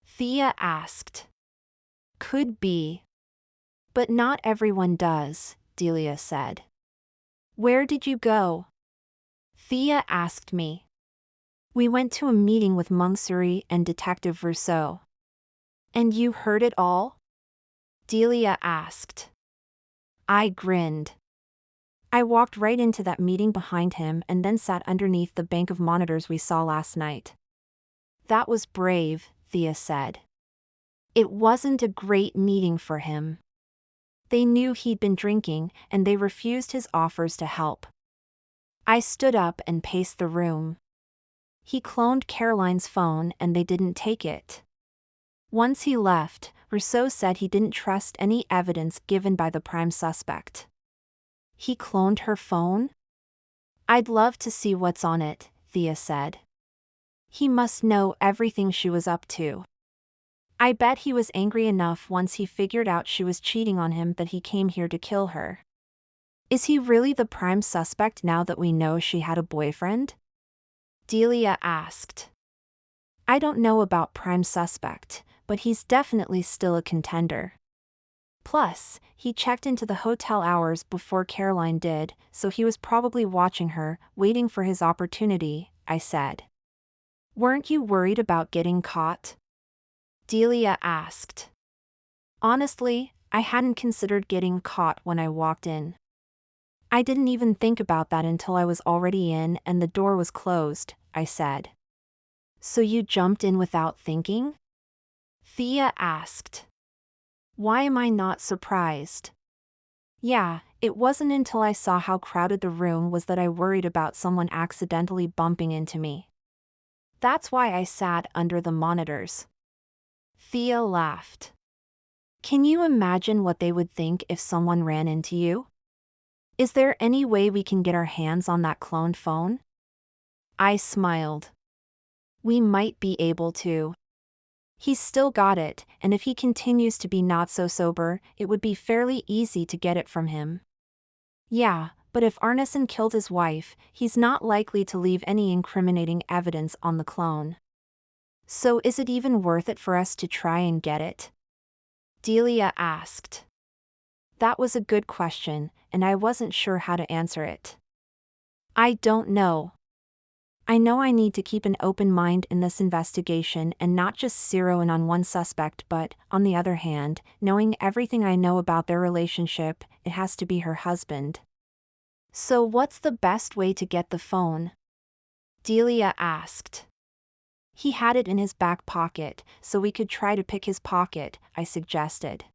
Thea asked. Could be. But not everyone does, Delia said. Where did you go? Thea asked me. We went to a meeting with Mungsuri and Detective Rousseau. And you heard it all? Delia asked. I grinned. I walked right into that meeting behind him and then sat underneath the bank of monitors we saw last night. That was brave, Thea said. It wasn't a great meeting for him. They knew he'd been drinking, and they refused his offers to help. I stood up and paced the room. He cloned Caroline's phone and they didn't take it. Once he left, Rousseau said he didn't trust any evidence given by the prime suspect. He cloned her phone? I'd love to see what's on it, Thea said. He must know everything she was up to. I bet he was angry enough once he figured out she was cheating on him that he came here to kill her. Is he really the prime suspect now that we know she had a boyfriend? Delia asked. I don't know about prime suspect, but he's definitely still a contender. Plus, he checked into the hotel hours before Caroline did, so he was probably watching her, waiting for his opportunity, I said. Weren't you worried about getting caught? Delia asked. Honestly, I hadn't considered getting caught when I walked in. I didn't even think about that until I was already in and the door was closed, I said. So you jumped in without thinking? Thea asked. Why am I not surprised? Yeah, it wasn't until I saw how crowded the room was that I worried about someone accidentally bumping into me. That's why I sat under the monitors. Thea laughed. Can you imagine what they would think if someone ran into you? Is there any way we can get our hands on that cloned phone? I smiled. We might be able to. He's still got it, and if he continues to be not so sober, it would be fairly easy to get it from him. Yeah, but if Arneson killed his wife, he's not likely to leave any incriminating evidence on the clone. So is it even worth it for us to try and get it? Delia asked. That was a good question, and I wasn't sure how to answer it. I don't know. I know I need to keep an open mind in this investigation and not just zero in on one suspect, but, on the other hand, knowing everything I know about their relationship, it has to be her husband. So what's the best way to get the phone? Delia asked. He had it in his back pocket, so we could try to pick his pocket, I suggested.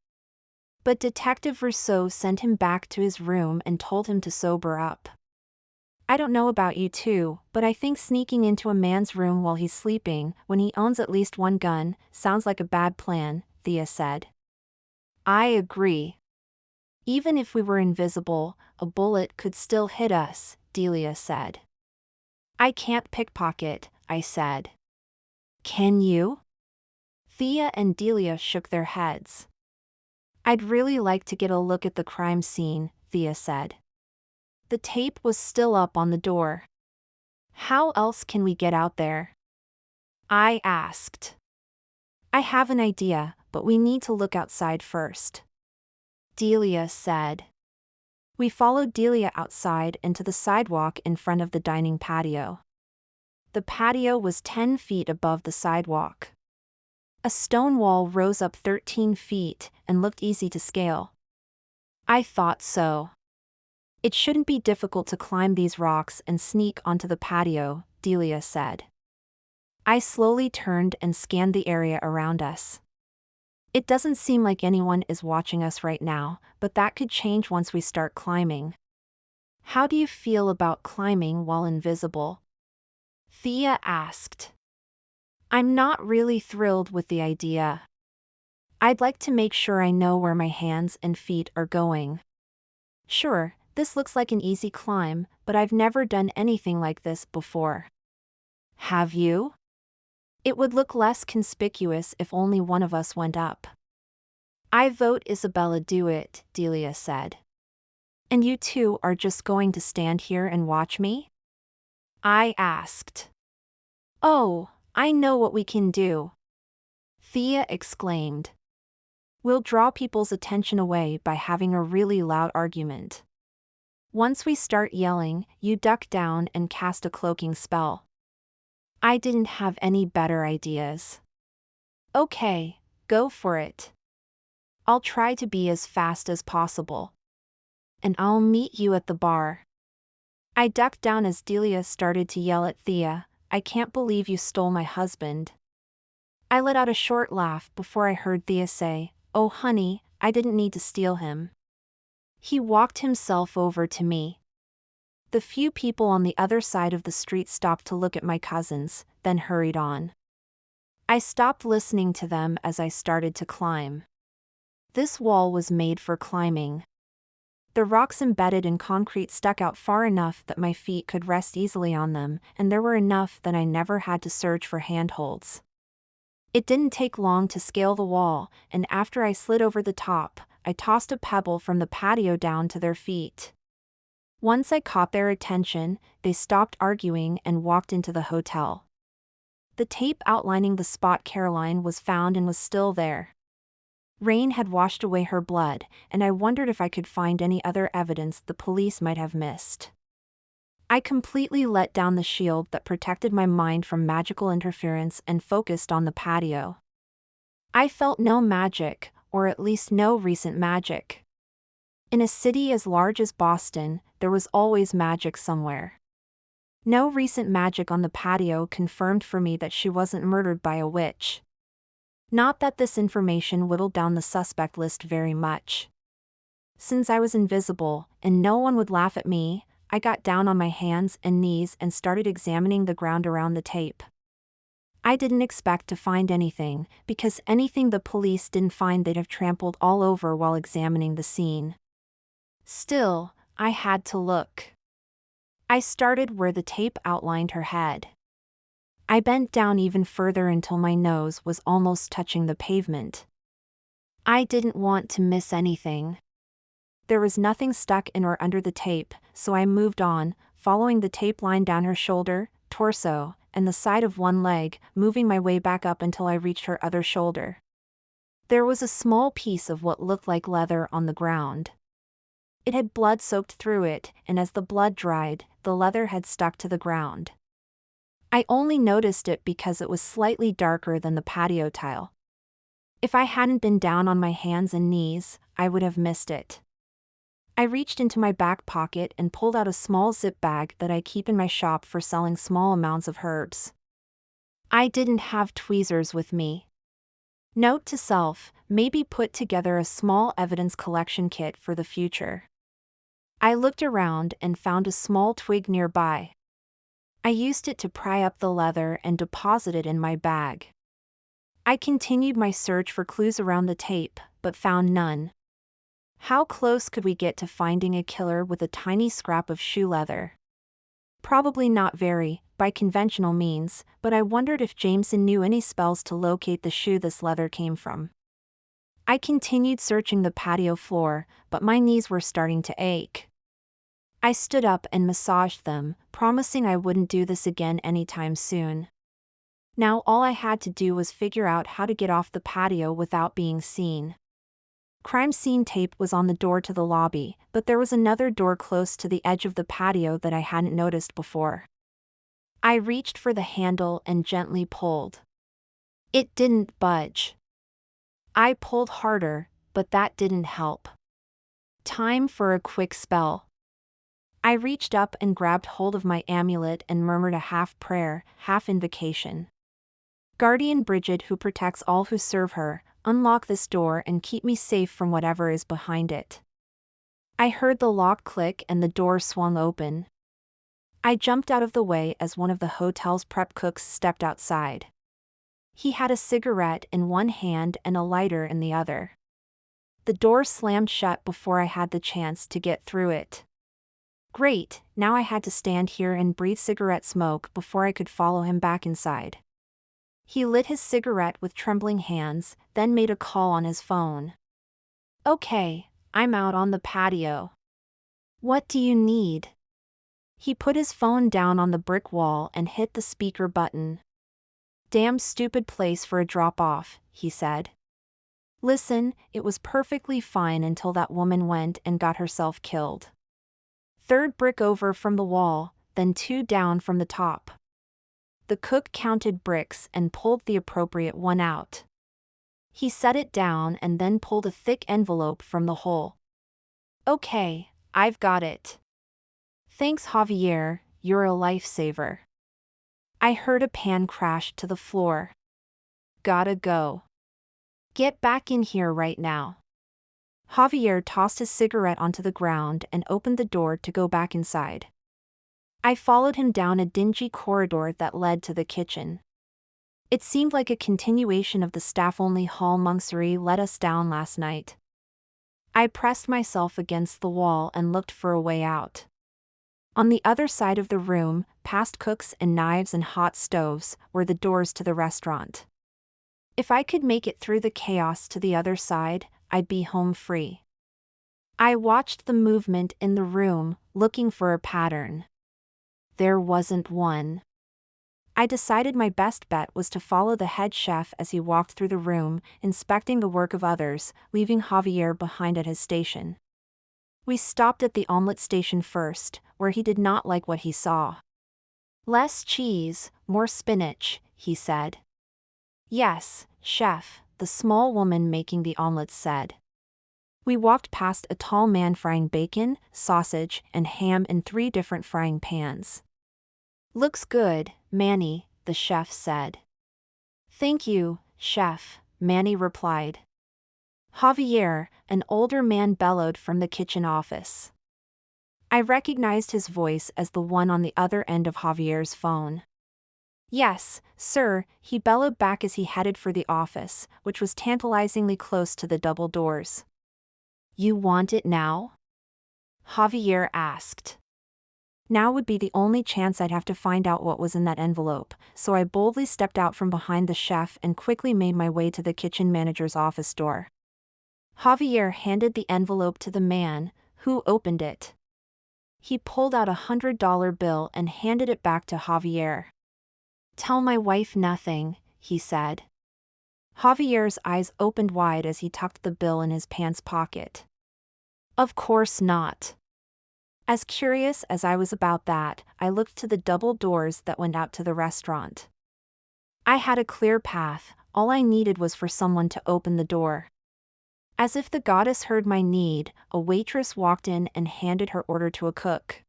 But Detective Rousseau sent him back to his room and told him to sober up. I don't know about you two, but I think sneaking into a man's room while he's sleeping, when he owns at least one gun, sounds like a bad plan, Thea said. I agree. Even if we were invisible, a bullet could still hit us, Delia said. I can't pickpocket, I said. Can you? Thea and Delia shook their heads. I'd really like to get a look at the crime scene, Thea said. The tape was still up on the door. How else can we get out there? I asked. I have an idea, but we need to look outside first. Delia said. We followed Delia outside and to the sidewalk in front of the dining patio. The patio was 10 feet above the sidewalk. A stone wall rose up 13 feet and looked easy to scale. I thought so. It shouldn't be difficult to climb these rocks and sneak onto the patio, Delia said. I slowly turned and scanned the area around us. It doesn't seem like anyone is watching us right now, but that could change once we start climbing. How do you feel about climbing while invisible? Thea asked. I'm not really thrilled with the idea. I'd like to make sure I know where my hands and feet are going. Sure, this looks like an easy climb, but I've never done anything like this before. Have you? It would look less conspicuous if only one of us went up. I vote Isabella do it, Delia said. And you two are just going to stand here and watch me? I asked. Oh, I know what we can do. Thea exclaimed. We'll draw people's attention away by having a really loud argument. Once we start yelling, you duck down and cast a cloaking spell. I didn't have any better ideas. Okay, go for it. I'll try to be as fast as possible. And I'll meet you at the bar. I ducked down as Delia started to yell at Thea, I can't believe you stole my husband. I let out a short laugh before I heard Thea say, oh honey, I didn't need to steal him. He walked himself over to me. The few people on the other side of the street stopped to look at my cousins, then hurried on. I stopped listening to them as I started to climb. This wall was made for climbing. The rocks embedded in concrete stuck out far enough that my feet could rest easily on them, and there were enough that I never had to search for handholds. It didn't take long to scale the wall, and after I slid over the top, I tossed a pebble from the patio down to their feet. Once I caught their attention, they stopped arguing and walked into the hotel. The tape outlining the spot Caroline was found and was still there. Rain had washed away her blood, and I wondered if I could find any other evidence the police might have missed. I completely let down the shield that protected my mind from magical interference and focused on the patio. I felt no magic, or at least no recent magic. In a city as large as Boston, there was always magic somewhere. No recent magic on the patio confirmed for me that she wasn't murdered by a witch. Not that this information whittled down the suspect list very much. Since I was invisible, and no one would laugh at me, I got down on my hands and knees and started examining the ground around the tape. I didn't expect to find anything, because anything the police didn't find they'd have trampled all over while examining the scene. Still, I had to look. I started where the tape outlined her head. I bent down even further until my nose was almost touching the pavement. I didn't want to miss anything. There was nothing stuck in or under the tape, so I moved on, following the tape line down her shoulder, torso, and the side of one leg, moving my way back up until I reached her other shoulder. There was a small piece of what looked like leather on the ground. It had blood soaked through it, and as the blood dried, the leather had stuck to the ground. I only noticed it because it was slightly darker than the patio tile. If I hadn't been down on my hands and knees, I would have missed it. I reached into my back pocket and pulled out a small zip bag that I keep in my shop for selling small amounts of herbs. I didn't have tweezers with me. Note to self, maybe put together a small evidence collection kit for the future. I looked around and found a small twig nearby. I used it to pry up the leather and deposit it in my bag. I continued my search for clues around the tape, but found none. How close could we get to finding a killer with a tiny scrap of shoe leather? Probably not very, by conventional means, but I wondered if Jameson knew any spells to locate the shoe this leather came from. I continued searching the patio floor, but my knees were starting to ache. I stood up and massaged them, promising I wouldn't do this again anytime soon. Now all I had to do was figure out how to get off the patio without being seen. Crime scene tape was on the door to the lobby, but there was another door close to the edge of the patio that I hadn't noticed before. I reached for the handle and gently pulled. It didn't budge. I pulled harder, but that didn't help. Time for a quick spell. I reached up and grabbed hold of my amulet and murmured a half prayer, half invocation. Guardian Bridget, who protects all who serve her, unlock this door and keep me safe from whatever is behind it. I heard the lock click and the door swung open. I jumped out of the way as one of the hotel's prep cooks stepped outside. He had a cigarette in one hand and a lighter in the other. The door slammed shut before I had the chance to get through it. Great, now I had to stand here and breathe cigarette smoke before I could follow him back inside. He lit his cigarette with trembling hands, then made a call on his phone. "Okay, I'm out on the patio. What do you need?" He put his phone down on the brick wall and hit the speaker button. "Damn stupid place for a drop-off," he said. "Listen, it was perfectly fine until that woman went and got herself killed. Third brick over from the wall, then 2 down from the top." The cook counted bricks and pulled the appropriate one out. He set it down and then pulled a thick envelope from the hole. "Okay, I've got it. Thanks, Javier, you're a lifesaver." I heard a pan crash to the floor. "Gotta go. Get back in here right now." Javier tossed his cigarette onto the ground and opened the door to go back inside. I followed him down a dingy corridor that led to the kitchen. It seemed like a continuation of the staff-only hall Monksuri let us down last night. I pressed myself against the wall and looked for a way out. On the other side of the room, past cooks and knives and hot stoves, were the doors to the restaurant. If I could make it through the chaos to the other side, I'd be home free. I watched the movement in the room, looking for a pattern. There wasn't one. I decided my best bet was to follow the head chef as he walked through the room, inspecting the work of others, leaving Javier behind at his station. We stopped at the omelet station first, where he did not like what he saw. "Less cheese, more spinach," he said. "Yes, chef," the small woman making the omelets said. We walked past a tall man frying bacon, sausage, and ham in 3 different frying pans. "Looks good, Manny," the chef said. "Thank you, chef," Manny replied. Javier, an older man, bellowed from the kitchen office. I recognized his voice as the one on the other end of Javier's phone. "Yes, sir," he bellowed back as he headed for the office, which was tantalizingly close to the double doors. "You want it now?" Javier asked. Now would be the only chance I'd have to find out what was in that envelope, so I boldly stepped out from behind the chef and quickly made my way to the kitchen manager's office door. Javier handed the envelope to the man, who opened it. He pulled out a $100 bill and handed it back to Javier. "Tell my wife nothing," he said. Javier's eyes opened wide as he tucked the bill in his pants pocket. "Of course not." As curious as I was about that, I looked to the double doors that went out to the restaurant. I had a clear path, all I needed was for someone to open the door. As if the goddess heard my need, a waitress walked in and handed her order to a cook.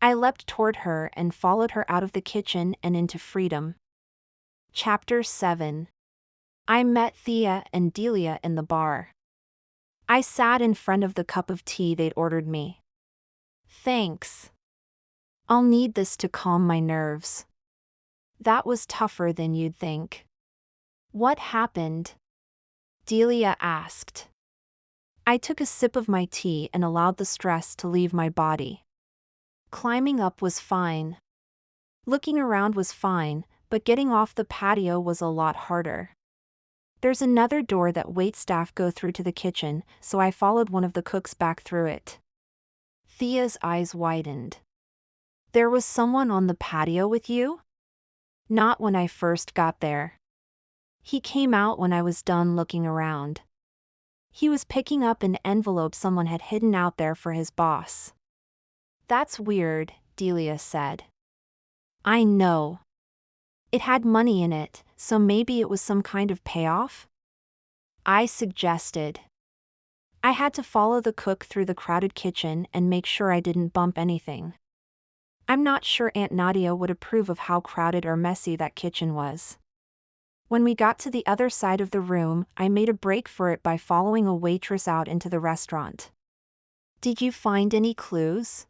I leapt toward her and followed her out of the kitchen and into freedom. Chapter 7. I met Thea and Delia in the bar. I sat in front of the cup of tea they'd ordered me. "Thanks. I'll need this to calm my nerves." "That was tougher than you'd think." "What happened?" Delia asked. I took a sip of my tea and allowed the stress to leave my body. Climbing up was fine. Looking around was fine, but getting off the patio was a lot harder. There's another door that waitstaff go through to the kitchen, so I followed one of the cooks back through it. Thea's eyes widened. "There was someone on the patio with you?" "Not when I first got there. He came out when I was done looking around. He was picking up an envelope someone had hidden out there for his boss." "That's weird," Delia said. "I know. It had money in it, so maybe it was some kind of payoff?" I suggested. I had to follow the cook through the crowded kitchen and make sure I didn't bump anything. I'm not sure Aunt Nadia would approve of how crowded or messy that kitchen was. When we got to the other side of the room, I made a break for it by following a waitress out into the restaurant. "Did you find any clues?"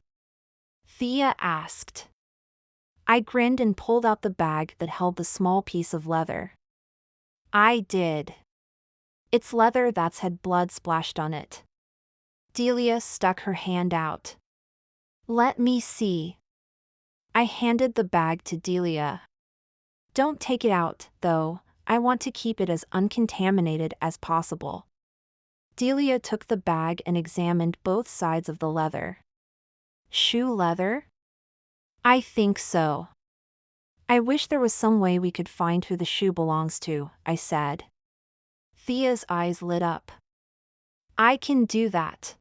Thea asked. I grinned and pulled out the bag that held the small piece of leather. "I did. It's leather that's had blood splashed on it." Delia stuck her hand out. "Let me see." I handed the bag to Delia. "Don't take it out, though. I want to keep it as uncontaminated as possible." Delia took the bag and examined both sides of the leather. "Shoe leather?" "I think so." "I wish there was some way we could find who the shoe belongs to," I said. Thea's eyes lit up. "I can do that.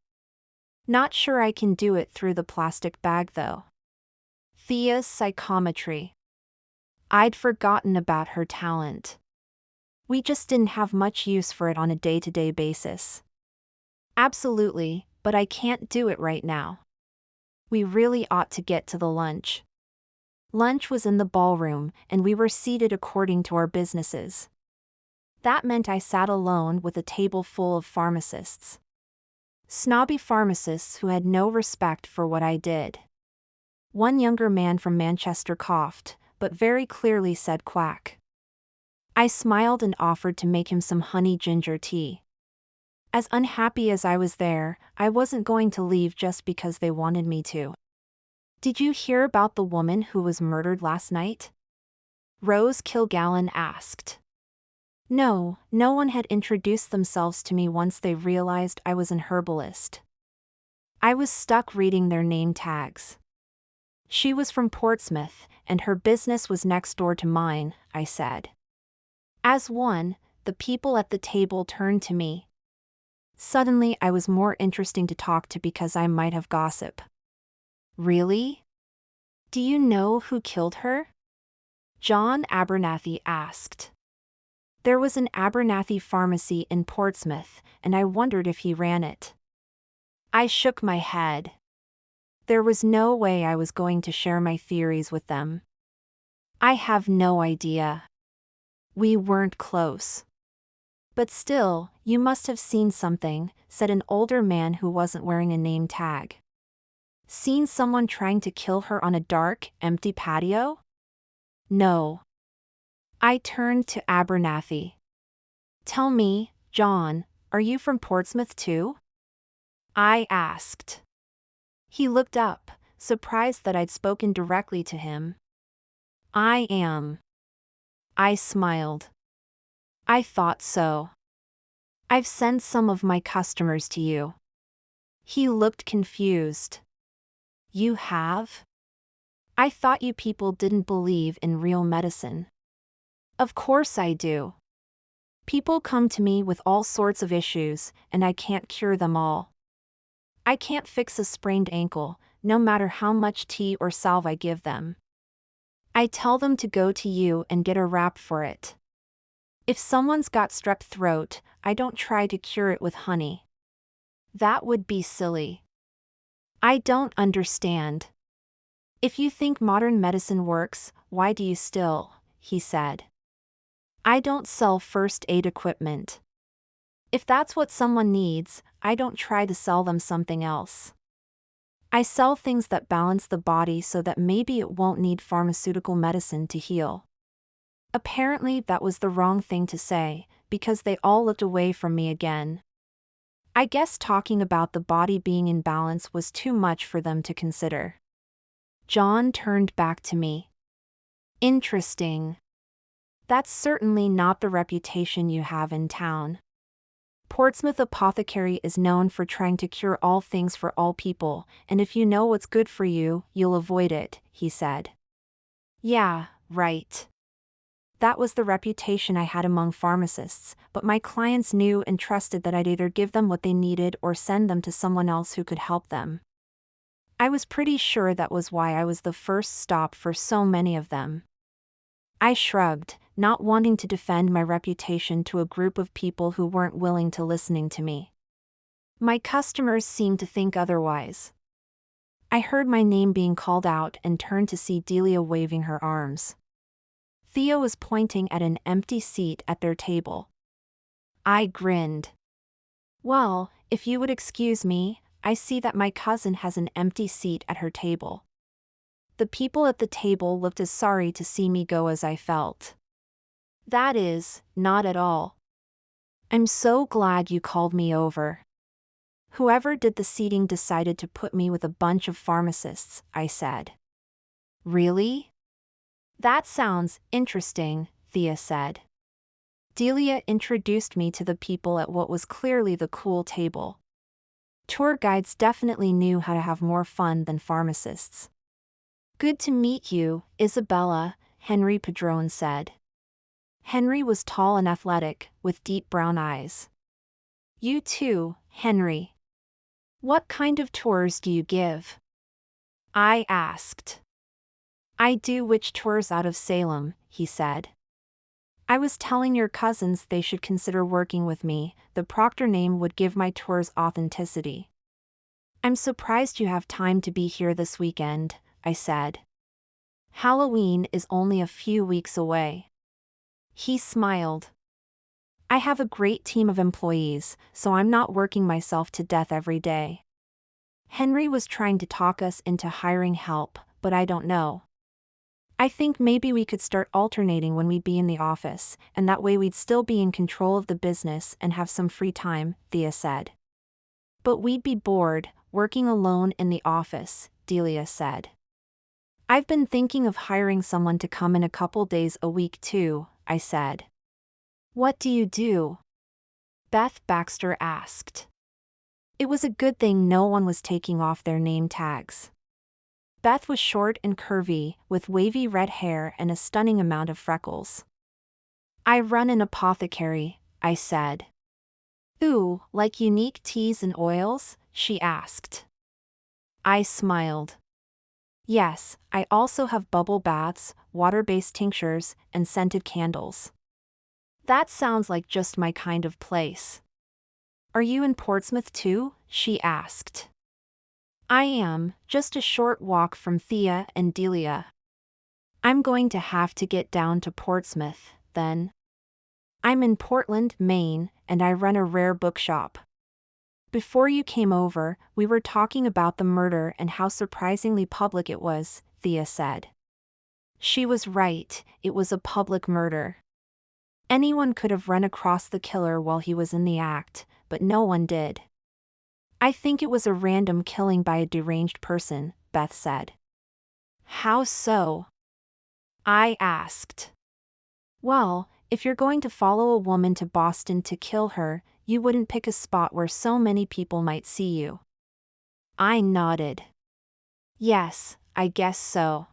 Not sure I can do it through the plastic bag though." Thea's psychometry. I'd forgotten about her talent. We just didn't have much use for it on a day-to-day basis. "Absolutely, but I can't do it right now. We really ought to get to the lunch." Lunch was in the ballroom, and we were seated according to our businesses. That meant I sat alone with a table full of pharmacists. Snobby pharmacists who had no respect for what I did. One younger man from Manchester coughed, but very clearly said quack. I smiled and offered to make him some honey ginger tea. As unhappy as I was there, I wasn't going to leave just because they wanted me to. "Did you hear about the woman who was murdered last night?" Rose Kilgallen asked. No one had introduced themselves to me once they realized I was an herbalist. I was stuck reading their name tags. She was from Portsmouth, and her business was next door to mine, I said. As one, the people at the table turned to me. Suddenly I was more interesting to talk to because I might have gossip. Really? Do you know who killed her? John Abernathy asked. There was an Abernathy pharmacy in Portsmouth, and I wondered if he ran it. I shook my head. There was no way I was going to share my theories with them. I have no idea. We weren't close. But still, you must have seen something, said an older man who wasn't wearing a name tag. Seen someone trying to kill her on a dark, empty patio? No. I turned to Abernathy. Tell me, John, are you from Portsmouth too? I asked. He looked up, surprised that I'd spoken directly to him. I am. I smiled. I thought so. I've sent some of my customers to you. He looked confused. You have? I thought you people didn't believe in real medicine. Of course I do. People come to me with all sorts of issues, and I can't cure them all. I can't fix a sprained ankle, no matter how much tea or salve I give them. I tell them to go to you and get a wrap for it. If someone's got strep throat, I don't try to cure it with honey. That would be silly. I don't understand. If you think modern medicine works, why do you still? He said. I don't sell first aid equipment. If that's what someone needs, I don't try to sell them something else. I sell things that balance the body so that maybe it won't need pharmaceutical medicine to heal. Apparently that was the wrong thing to say, because they all looked away from me again. I guess talking about the body being in balance was too much for them to consider. John turned back to me. Interesting. That's certainly not the reputation you have in town. Portsmouth Apothecary is known for trying to cure all things for all people, and if you know what's good for you, you'll avoid it, he said. Yeah, right. That was the reputation I had among pharmacists, but my clients knew and trusted that I'd either give them what they needed or send them to someone else who could help them. I was pretty sure that was why I was the first stop for so many of them. I shrugged, not wanting to defend my reputation to a group of people who weren't willing to listen to me. My customers seemed to think otherwise. I heard my name being called out and turned to see Delia waving her arms. Thea was pointing at an empty seat at their table. I grinned. Well, if you would excuse me, I see that my cousin has an empty seat at her table. The people at the table looked as sorry to see me go as I felt. That is, not at all. I'm so glad you called me over. Whoever did the seating decided to put me with a bunch of pharmacists, I said. Really? That sounds interesting, Thea said. Delia introduced me to the people at what was clearly the cool table. Tour guides definitely knew how to have more fun than pharmacists. Good to meet you, Isabella, Henry Padrone said. Henry was tall and athletic, with deep brown eyes. You too, Henry. What kind of tours do you give? I asked. I do witch tours out of Salem, he said. I was telling your cousins they should consider working with me, the Proctor name would give my tours authenticity. I'm surprised you have time to be here this weekend, I said. Halloween is only a few weeks away. He smiled. I have a great team of employees, so I'm not working myself to death every day. Henry was trying to talk us into hiring help, but I don't know. I think maybe we could start alternating when we'd be in the office, and that way we'd still be in control of the business and have some free time, Thea said. But we'd be bored, working alone in the office, Delia said. I've been thinking of hiring someone to come in a couple days a week too, I said. What do you do? Beth Baxter asked. It was a good thing no one was taking off their name tags. Beth was short and curvy, with wavy red hair and a stunning amount of freckles. "I run an apothecary," I said. "Ooh, like unique teas and oils?" she asked. I smiled. "Yes, I also have bubble baths, water-based tinctures, and scented candles." "That sounds like just my kind of place." "Are you in Portsmouth too?" she asked. "I am, just a short walk from Thea and Delia." "I'm going to have to get down to Portsmouth, then." "I'm in Portland, Maine, and I run a rare bookshop." "Before you came over, we were talking about the murder and how surprisingly public it was," Thea said. She was right, it was a public murder. Anyone could have run across the killer while he was in the act, but no one did. "I think it was a random killing by a deranged person," Beth said. "How so?" I asked. "Well, if you're going to follow a woman to Boston to kill her, you wouldn't pick a spot where so many people might see you." I nodded. "Yes, I guess so."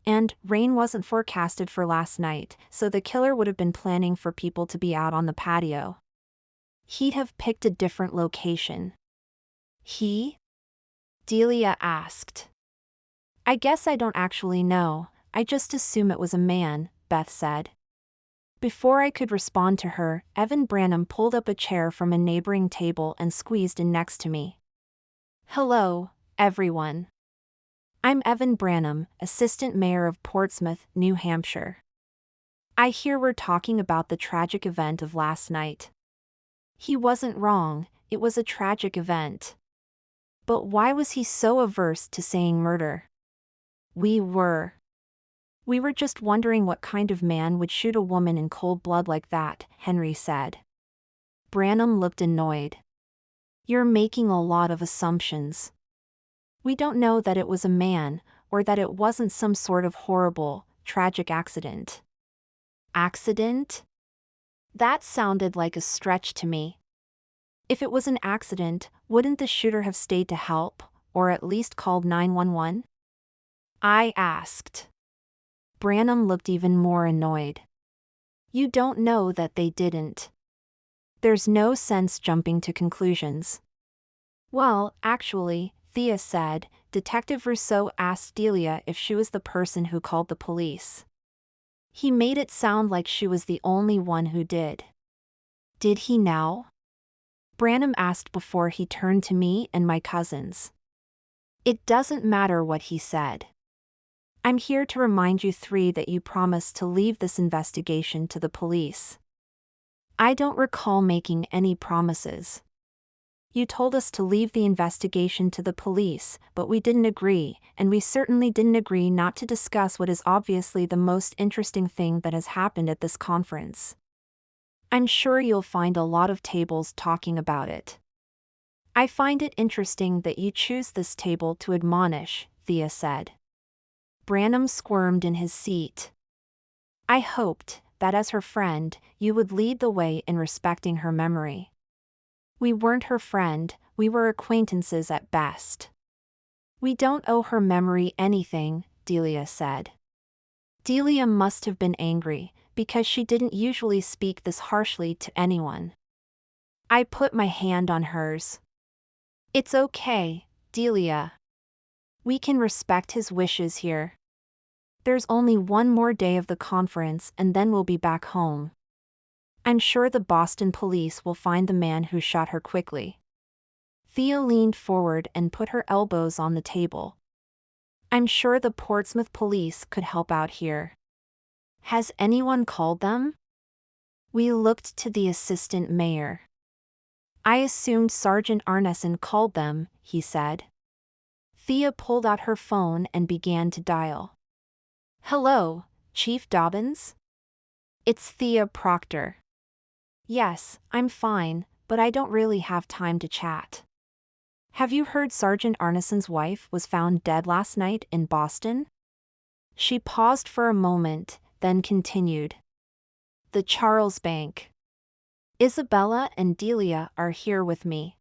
And rain wasn't forecasted for last night, so the killer would have been planning for people to be out on the patio. He'd have picked a different location. "He?" Delia asked. "I guess I don't actually know, I just assume it was a man," Beth said. Before I could respond to her, Evan Branham pulled up a chair from a neighboring table and squeezed in next to me. "Hello, everyone. I'm Evan Branham, Assistant Mayor of Portsmouth, New Hampshire. I hear we're talking about the tragic event of last night." He wasn't wrong, it was a tragic event. But why was he so averse to saying murder? We were just wondering what kind of man would shoot a woman in cold blood like that, Henry said. Branham looked annoyed. "You're making a lot of assumptions. We don't know that it was a man, or that it wasn't some sort of horrible, tragic accident." Accident? That sounded like a stretch to me. If it was an accident, wouldn't the shooter have stayed to help, or at least called 911? I asked. Branham looked even more annoyed. "You don't know that they didn't. There's no sense jumping to conclusions." "Well, actually," Thea said, "Detective Rousseau asked Delia if she was the person who called the police. He made it sound like she was the only one who did." "Did he now?" Branham asked before he turned to me and my cousins. "It doesn't matter what he said. I'm here to remind you three that you promised to leave this investigation to the police." "I don't recall making any promises." "You told us to leave the investigation to the police, but we didn't agree, and we certainly didn't agree not to discuss what is obviously the most interesting thing that has happened at this conference. I'm sure you'll find a lot of tables talking about it." "I find it interesting that you choose this table to admonish," Thea said. Branham squirmed in his seat. "I hoped that as her friend, you would lead the way in respecting her memory." "We weren't her friend, we were acquaintances at best." "We don't owe her memory anything," Delia said. Delia must have been angry, because she didn't usually speak this harshly to anyone. I put my hand on hers. "It's okay, Delia. We can respect his wishes here. There's only one more day of the conference and then we'll be back home. I'm sure the Boston police will find the man who shot her quickly." Thea leaned forward and put her elbows on the table. "I'm sure the Portsmouth police could help out here." "Has anyone called them?" We looked to the assistant mayor. "I assumed Sergeant Arneson called them," he said. Thea pulled out her phone and began to dial. "Hello, Chief Dobbins? It's Thea Proctor." "Yes, I'm fine, but I don't really have time to chat." "Have you heard Sergeant Arneson's wife was found dead last night in Boston?" She paused for a moment, then continued. "The Charles Bank. Isabella and Delia are here with me."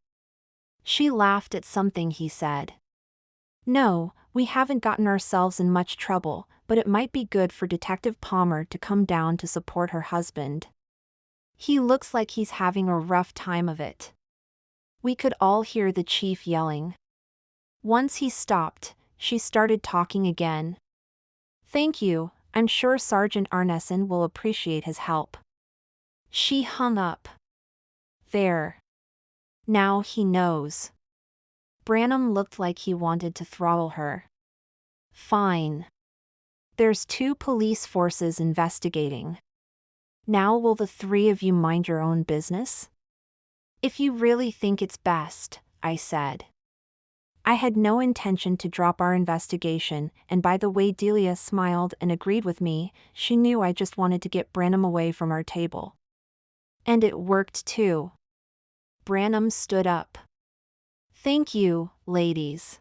She laughed at something he said. "No, we haven't gotten ourselves in much trouble, but it might be good for Detective Palmer to come down to support her husband. He looks like he's having a rough time of it." We could all hear the chief yelling. Once he stopped, she started talking again. "Thank you, I'm sure Sergeant Arneson will appreciate his help." She hung up. There. Now he knows. Branham looked like he wanted to throttle her. "Fine. There's 2 police forces investigating. Now will the 3 of you mind your own business?" "If you really think it's best," I said. I had no intention to drop our investigation, and by the way Delia smiled and agreed with me, she knew I just wanted to get Branham away from our table. And it worked too. Branham stood up. "Thank you, ladies.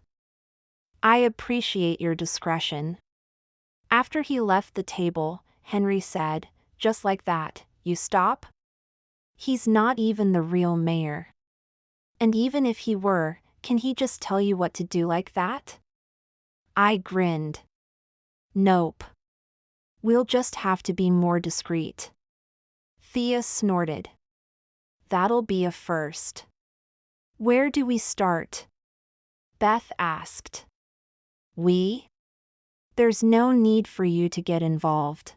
I appreciate your discretion." After he left the table, Henry said, "Just like that, you stop? He's not even the real mayor. And even if he were, can he just tell you what to do like that?" I grinned. "Nope. We'll just have to be more discreet." Thea snorted. "That'll be a first." "Where do we start?" Beth asked. "We? There's no need for you to get involved.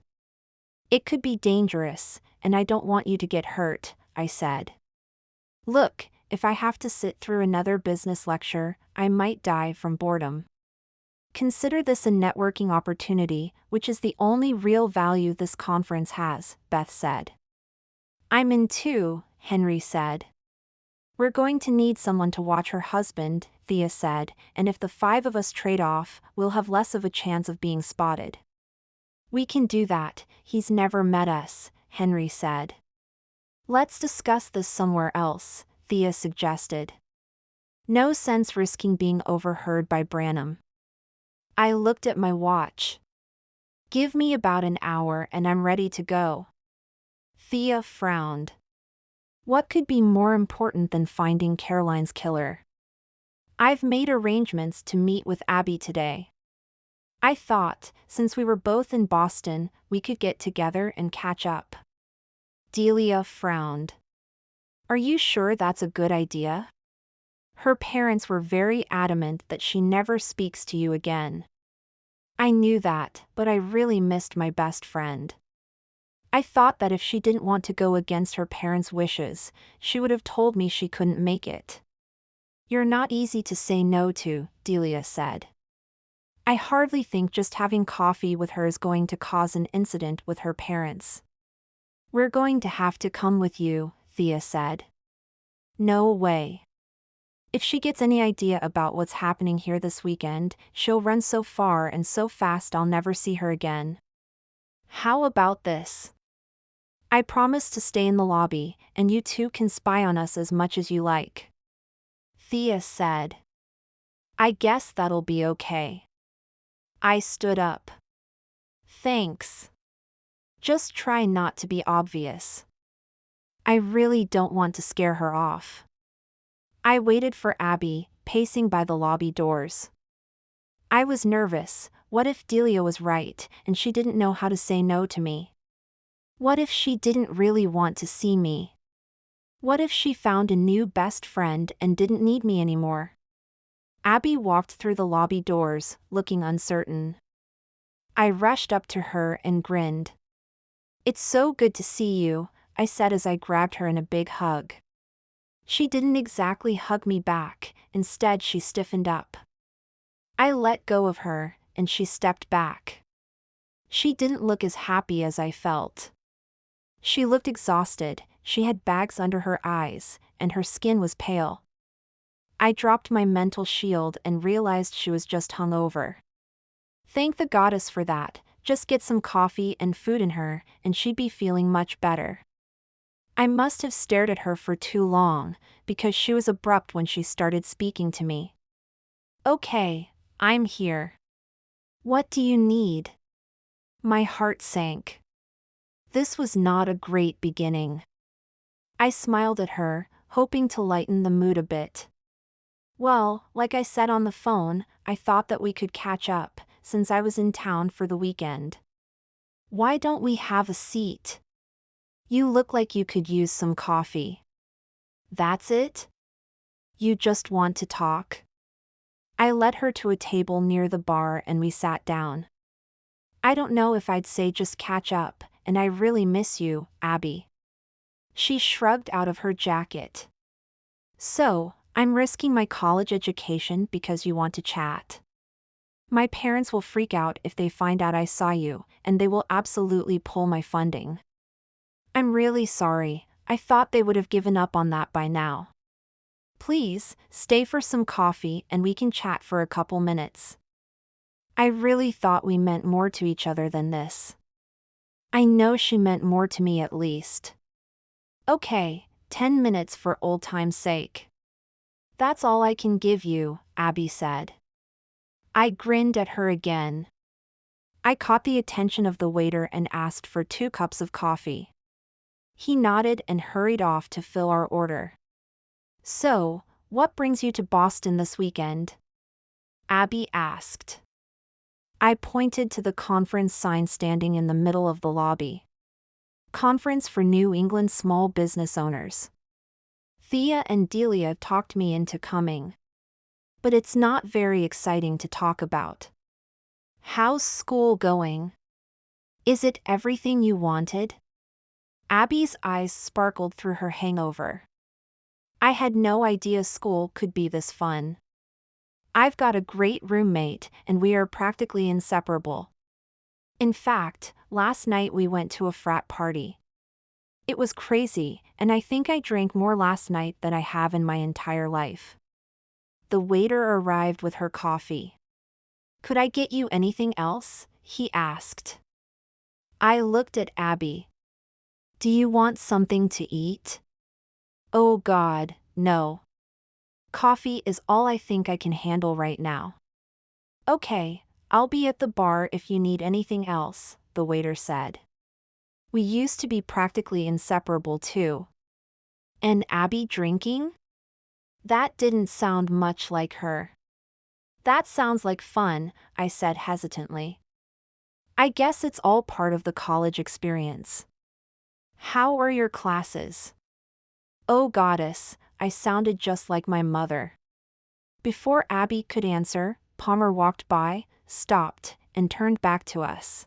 It could be dangerous, and I don't want you to get hurt," I said. "Look, if I have to sit through another business lecture, I might die from boredom. Consider this a networking opportunity, which is the only real value this conference has," Beth said. "I'm in too," Henry said. "We're going to need someone to watch her husband," Thea said, "and if the 5 of us trade off, we'll have less of a chance of being spotted." "We can do that, he's never met us," Henry said. "Let's discuss this somewhere else," Thea suggested. No sense risking being overheard by Branham. I looked at my watch. "Give me about an hour and I'm ready to go." Thea frowned. What could be more important than finding Caroline's killer? "I've made arrangements to meet with Abby today. I thought, since we were both in Boston, we could get together and catch up." Delia frowned. "Are you sure that's a good idea? Her parents were very adamant that she never speaks to you again." I knew that, but I really missed my best friend. I thought that if she didn't want to go against her parents' wishes, she would have told me she couldn't make it. "You're not easy to say no to," Delia said. "I hardly think just having coffee with her is going to cause an incident with her parents." "We're going to have to come with you," Thea said. "No way. If she gets any idea about what's happening here this weekend, she'll run so far and so fast I'll never see her again." "How about this? I promise to stay in the lobby, and you 2 can spy on us as much as you like." Thea said. "I guess that'll be okay." I stood up. "Thanks. Just try not to be obvious. I really don't want to scare her off." I waited for Abby, pacing by the lobby doors. I was nervous. What if Delia was right, and she didn't know how to say no to me? What if she didn't really want to see me? What if she found a new best friend and didn't need me anymore? Abby walked through the lobby doors, looking uncertain. I rushed up to her and grinned. "It's so good to see you," I said as I grabbed her in a big hug. She didn't exactly hug me back, instead she stiffened up. I let go of her, and she stepped back. She didn't look as happy as I felt. She looked exhausted, she had bags under her eyes, and her skin was pale. I dropped my mental shield and realized she was just hungover. Thank the goddess for that, just get some coffee and food in her, and she'd be feeling much better. I must have stared at her for too long, because she was abrupt when she started speaking to me. "Okay, I'm here. What do you need?" My heart sank. This was not a great beginning. I smiled at her, hoping to lighten the mood a bit. Well, like I said on the phone, I thought that we could catch up, since I was in town for the weekend. Why don't we have a seat? You look like you could use some coffee. That's it? You just want to talk? I led her to a table near the bar and we sat down. I don't know if I'd say just catch up, and I really miss you, Abby. She shrugged out of her jacket. So, I'm risking my college education because you want to chat. My parents will freak out if they find out I saw you, and they will absolutely pull my funding. I'm really sorry, I thought they would have given up on that by now. Please, stay for some coffee and we can chat for a couple minutes. I really thought we meant more to each other than this. I know she meant more to me at least. Okay, 10 minutes for old time's sake. That's all I can give you, Abby said. I grinned at her again. I caught the attention of the waiter and asked for 2 cups of coffee. He nodded and hurried off to fill our order. So, what brings you to Boston this weekend? Abby asked. I pointed to the conference sign standing in the middle of the lobby. Conference for New England Small Business Owners. Thea and Delia talked me into coming. But it's not very exciting to talk about. How's school going? Is it everything you wanted? Abby's eyes sparkled through her hangover. I had no idea school could be this fun. I've got a great roommate, and we are practically inseparable. In fact, last night we went to a frat party. It was crazy, and I think I drank more last night than I have in my entire life. The waiter arrived with her coffee. Could I get you anything else? He asked. I looked at Abby. Do you want something to eat? Oh God, no. Coffee is all I think I can handle right now. Okay, I'll be at the bar if you need anything else, the waiter said. We used to be practically inseparable too. And Abby drinking? That didn't sound much like her. That sounds like fun, I said hesitantly. I guess it's all part of the college experience. How are your classes? Oh goddess, I sounded just like my mother. Before Abby could answer, Palmer walked by, stopped, and turned back to us.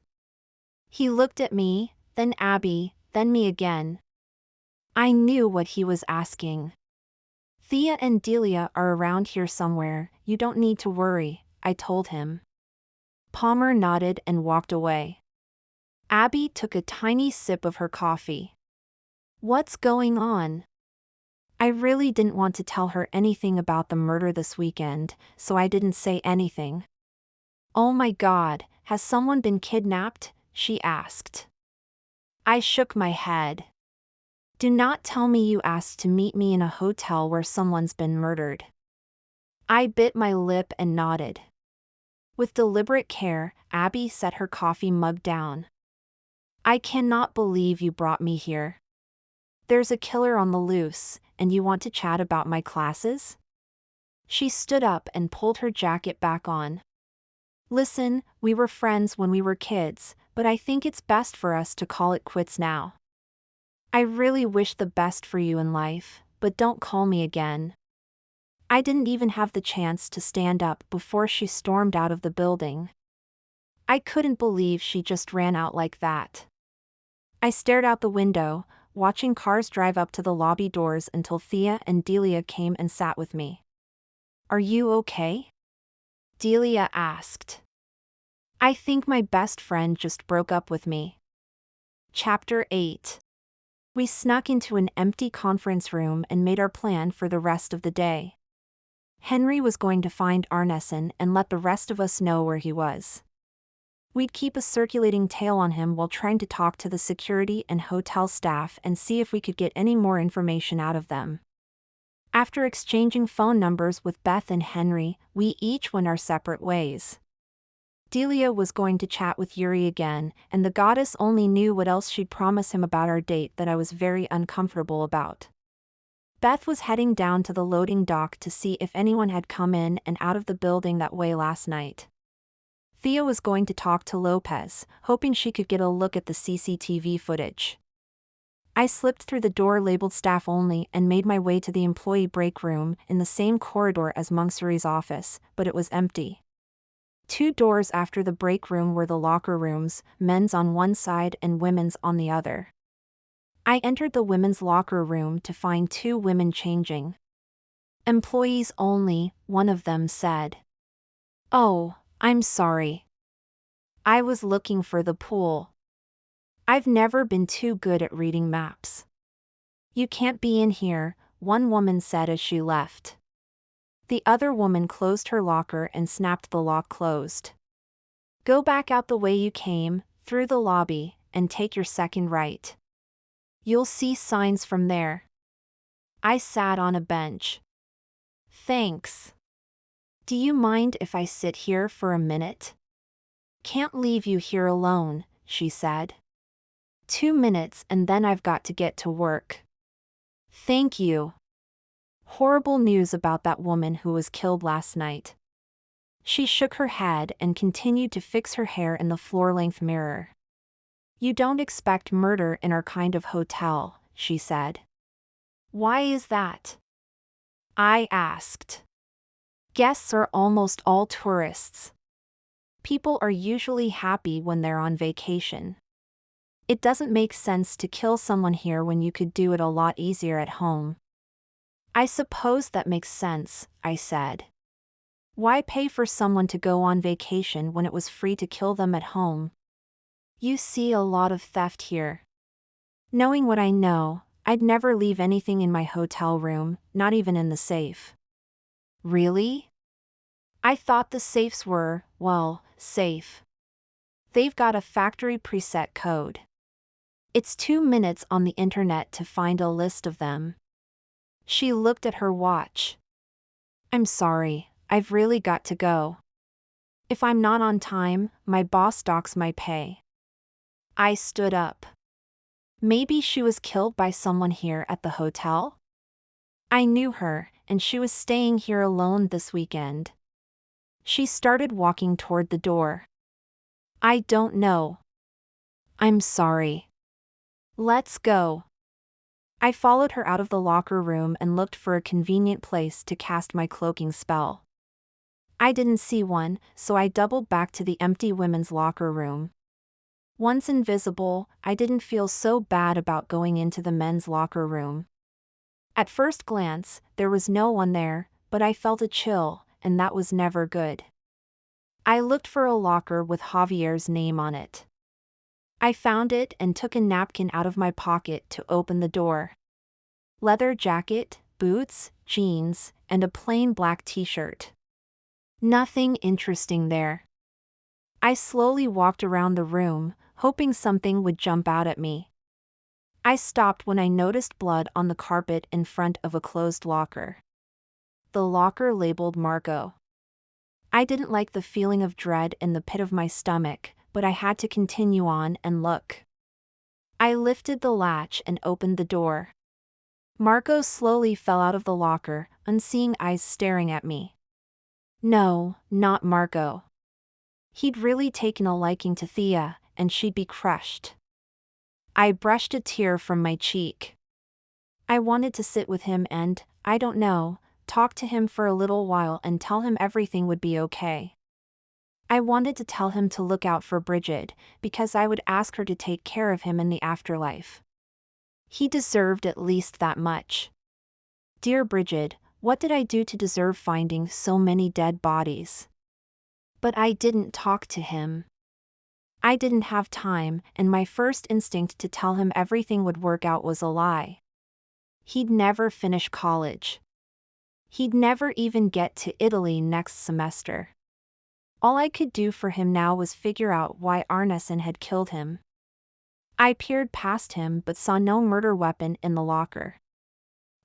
He looked at me, then Abby, then me again. I knew what he was asking. Thea and Delia are around here somewhere, you don't need to worry, I told him. Palmer nodded and walked away. Abby took a tiny sip of her coffee. What's going on? I really didn't want to tell her anything about the murder this weekend, so I didn't say anything. Oh my God, has someone been kidnapped? She asked. I shook my head. Do not tell me you asked to meet me in a hotel where someone's been murdered. I bit my lip and nodded. With deliberate care, Abby set her coffee mug down. I cannot believe you brought me here. There's a killer on the loose, and you want to chat about my classes? She stood up and pulled her jacket back on. Listen, we were friends when we were kids, but I think it's best for us to call it quits now. I really wish the best for you in life, but don't call me again. I didn't even have the chance to stand up before she stormed out of the building. I couldn't believe she just ran out like that. I stared out the window, watching cars drive up to the lobby doors until Thea and Delia came and sat with me. Are you okay? Delia asked. I think my best friend just broke up with me. Chapter 8. We snuck into an empty conference room and made our plan for the rest of the day. Henry was going to find Arneson and let the rest of us know where he was. We'd keep a circulating tail on him while trying to talk to the security and hotel staff and see if we could get any more information out of them. After exchanging phone numbers with Beth and Henry, we each went our separate ways. Delia was going to chat with Yuri again, and the goddess only knew what else she'd promise him about our date that I was very uncomfortable about. Beth was heading down to the loading dock to see if anyone had come in and out of the building that way last night. Thea was going to talk to Lopez, hoping she could get a look at the CCTV footage. I slipped through the door labeled staff only and made my way to the employee break room in the same corridor as Munksuri's office, but it was empty. 2 doors after the break room were the locker rooms, men's on one side and women's on the other. I entered the women's locker room to find 2 women changing. "Employees only," one of them said. "Oh, I'm sorry. I was looking for the pool. I've never been too good at reading maps." "You can't be in here," one woman said as she left. The other woman closed her locker and snapped the lock closed. "Go back out the way you came, through the lobby, and take your second right. You'll see signs from there." I sat on a bench. "Thanks. Do you mind if I sit here for a minute?" "Can't leave you here alone," she said. 2 minutes and then I've got to get to work." "Thank you." Horrible news about that woman who was killed last night. She shook her head and continued to fix her hair in the floor-length mirror. "You don't expect murder in our kind of hotel," she said. "Why is that?" I asked. "Guests are almost all tourists. People are usually happy when they're on vacation. It doesn't make sense to kill someone here when you could do it a lot easier at home." "I suppose that makes sense," I said. "Why pay for someone to go on vacation when it was free to kill them at home?" "You see a lot of theft here." Knowing what I know, I'd never leave anything in my hotel room, not even in the safe. "Really?" "I thought the safes were, well, safe. They've got a factory preset code. It's 2 minutes on the internet to find a list of them." She looked at her watch. "I'm sorry, I've really got to go. If I'm not on time, my boss docks my pay." I stood up. Maybe she was killed by someone here at the hotel? I knew her, and she was staying here alone this weekend. She started walking toward the door. "I don't know." "I'm sorry. Let's go." I followed her out of the locker room and looked for a convenient place to cast my cloaking spell. I didn't see one, so I doubled back to the empty women's locker room. Once invisible, I didn't feel so bad about going into the men's locker room. At first glance, there was no one there, but I felt a chill, and that was never good. I looked for a locker with Javier's name on it. I found it and took a napkin out of my pocket to open the door. Leather jacket, boots, jeans, and a plain black t-shirt. Nothing interesting there. I slowly walked around the room, hoping something would jump out at me. I stopped when I noticed blood on the carpet in front of a closed locker. The locker labeled Margot. I didn't like the feeling of dread in the pit of my stomach, but I had to continue on and look. I lifted the latch and opened the door. Margot slowly fell out of the locker, unseeing eyes staring at me. No, not Margot. He'd really taken a liking to Thea, and she'd be crushed. I brushed a tear from my cheek. I wanted to sit with him and, I don't know, talk to him for a little while and tell him everything would be okay. I wanted to tell him to look out for Bridget, because I would ask her to take care of him in the afterlife. He deserved at least that much. Dear Bridget, what did I do to deserve finding so many dead bodies? But I didn't talk to him. I didn't have time, and my first instinct to tell him everything would work out was a lie. He'd never finish college. He'd never even get to Italy next semester. All I could do for him now was figure out why Arneson had killed him. I peered past him but saw no murder weapon in the locker.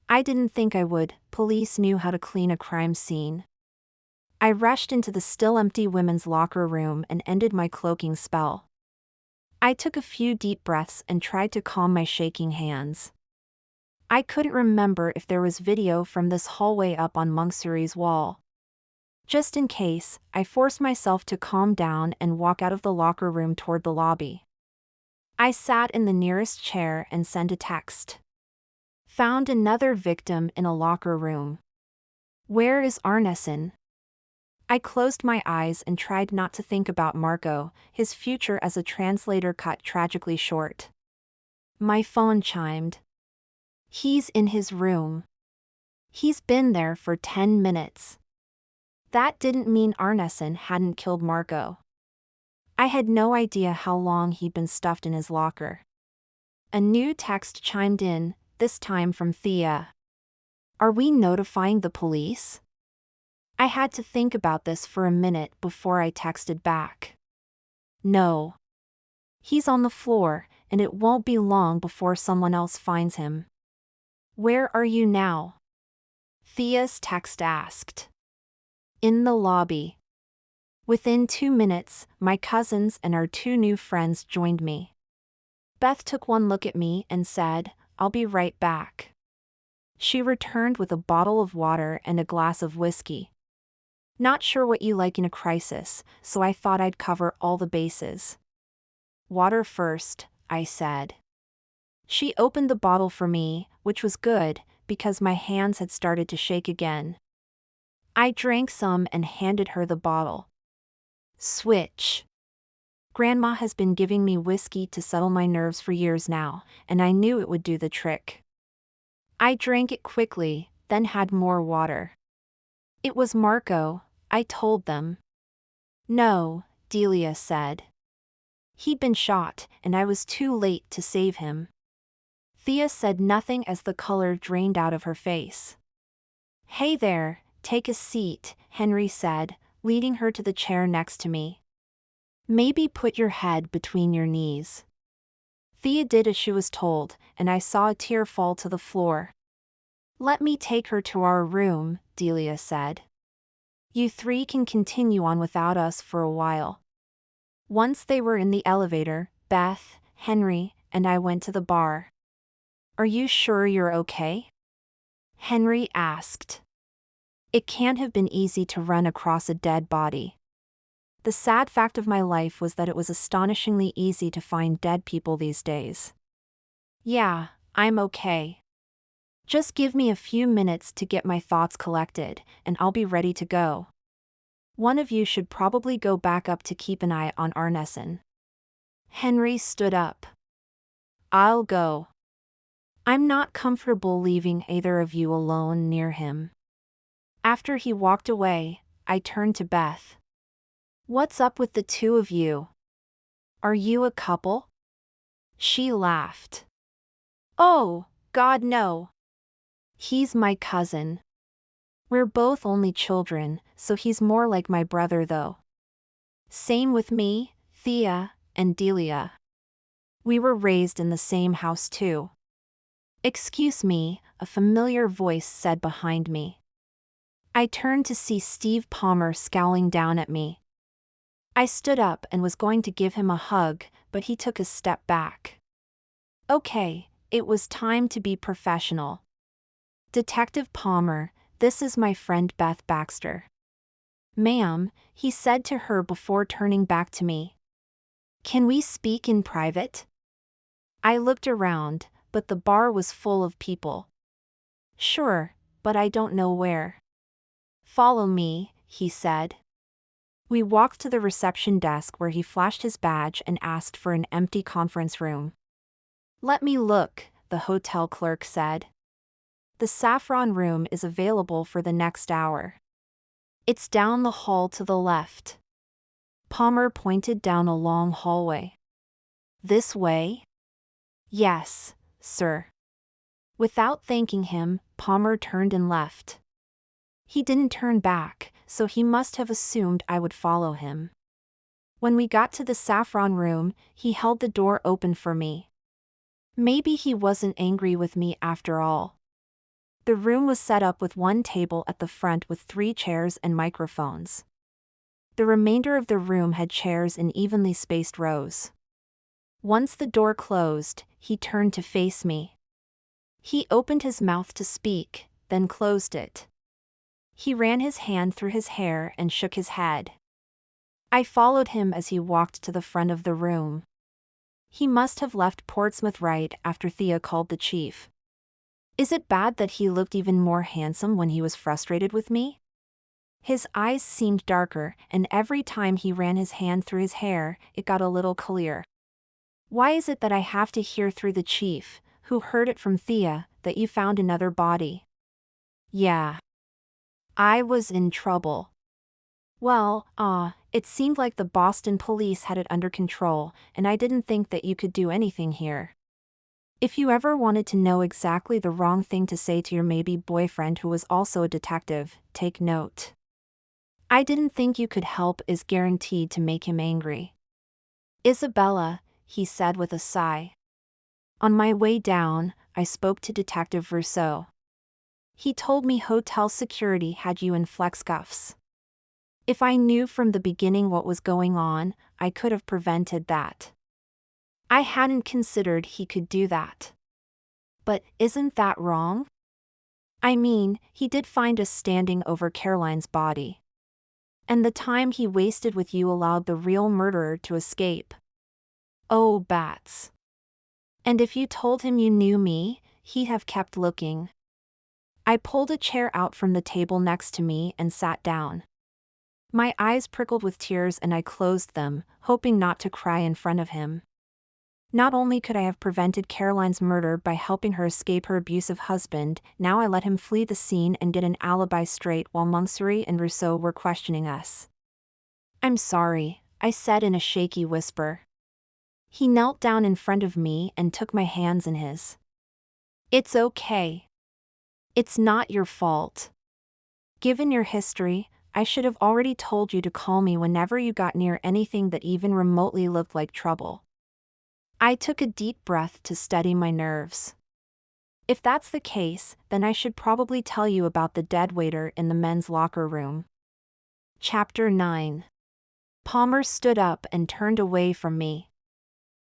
I didn't think I would. Police knew how to clean a crime scene. I rushed into the still empty women's locker room and ended my cloaking spell. I took a few deep breaths and tried to calm my shaking hands. I couldn't remember if there was video from this hallway up on Monksuri's wall. Just in case, I forced myself to calm down and walk out of the locker room toward the lobby. I sat in the nearest chair and sent a text. Found another victim in a locker room. Where is Arneson? I closed my eyes and tried not to think about Marco, his future as a translator cut tragically short. My phone chimed. He's in his room. He's been there for 10 minutes. That didn't mean Arneson hadn't killed Marco. I had no idea how long he'd been stuffed in his locker. A new text chimed in, this time from Thea. Are we notifying the police? I had to think about this for a minute before I texted back. No. He's on the floor, and it won't be long before someone else finds him. Where are you now? Thea's text asked. In the lobby. Within 2 minutes, my cousins and our 2 new friends joined me. Beth took one look at me and said, I'll be right back. She returned with a bottle of water and a glass of whiskey. Not sure what you like in a crisis, so I thought I'd cover all the bases. Water first, I said. She opened the bottle for me, which was good, because my hands had started to shake again. I drank some and handed her the bottle. Switch. Grandma has been giving me whiskey to settle my nerves for years now, and I knew it would do the trick. I drank it quickly, then had more water. It was Marco, I told them. No, Delia said. He'd been shot, and I was too late to save him. Thea said nothing as the color drained out of her face. Hey there, take a seat, Henry said, leading her to the chair next to me. Maybe put your head between your knees. Thea did as she was told, and I saw a tear fall to the floor. Let me take her to our room, Delia said. You 3 can continue on without us for a while. Once they were in the elevator, Beth, Henry, and I went to the bar. Are you sure you're okay? Henry asked. It can't have been easy to run across a dead body. The sad fact of my life was that it was astonishingly easy to find dead people these days. Yeah, I'm okay. Just give me a few minutes to get my thoughts collected, and I'll be ready to go. One of you should probably go back up to keep an eye on Arneson. Henry stood up. I'll go. I'm not comfortable leaving either of you alone near him. After he walked away, I turned to Beth. What's up with the 2 of you? Are you a couple? She laughed. Oh, God no. He's my cousin. We're both only children, so he's more like my brother though. Same with me, Thea, and Delia. We were raised in the same house too. Excuse me, a familiar voice said behind me. I turned to see Steve Palmer scowling down at me. I stood up and was going to give him a hug, but he took a step back. Okay, it was time to be professional. Detective Palmer, this is my friend Beth Baxter. Ma'am, he said to her before turning back to me. Can we speak in private? I looked around, but the bar was full of people. Sure, but I don't know where. Follow me, he said. We walked to the reception desk where he flashed his badge and asked for an empty conference room. Let me look, the hotel clerk said. The saffron room is available for the next hour. It's down the hall to the left. Palmer pointed down a long hallway. This way? Yes, sir. Without thanking him, Palmer turned and left. He didn't turn back, so he must have assumed I would follow him. When we got to the saffron room, he held the door open for me. Maybe he wasn't angry with me after all. The room was set up with one table at the front with 3 chairs and microphones. The remainder of the room had chairs in evenly spaced rows. Once the door closed, he turned to face me. He opened his mouth to speak, then closed it. He ran his hand through his hair and shook his head. I followed him as he walked to the front of the room. He must have left Portsmouth right after Thea called the chief. Is it bad that he looked even more handsome when he was frustrated with me? His eyes seemed darker, and every time he ran his hand through his hair, it got a little clearer. Why is it that I have to hear through the chief, who heard it from Thea, that you found another body? Yeah. I was in trouble. Well, it seemed like the Boston police had it under control, and I didn't think that you could do anything here. If you ever wanted to know exactly the wrong thing to say to your maybe boyfriend who was also a detective, take note. I didn't think you could help is guaranteed to make him angry. Isabella, he said with a sigh. On my way down, I spoke to Detective Rousseau. He told me hotel security had you in flex cuffs. If I knew from the beginning what was going on, I could have prevented that. I hadn't considered he could do that. But isn't that wrong? I mean, he did find us standing over Caroline's body. And the time he wasted with you allowed the real murderer to escape. Oh, bats. And if you told him you knew me, he'd have kept looking. I pulled a chair out from the table next to me and sat down. My eyes prickled with tears and I closed them, hoping not to cry in front of him. Not only could I have prevented Caroline's murder by helping her escape her abusive husband, now I let him flee the scene and get an alibi straight while Monksuri and Rousseau were questioning us. I'm sorry, I said in a shaky whisper. He knelt down in front of me and took my hands in his. It's okay. It's not your fault. Given your history, I should have already told you to call me whenever you got near anything that even remotely looked like trouble. I took a deep breath to steady my nerves. If that's the case, then I should probably tell you about the deadwaiter in the men's locker room. Chapter 9. Palmer stood up and turned away from me.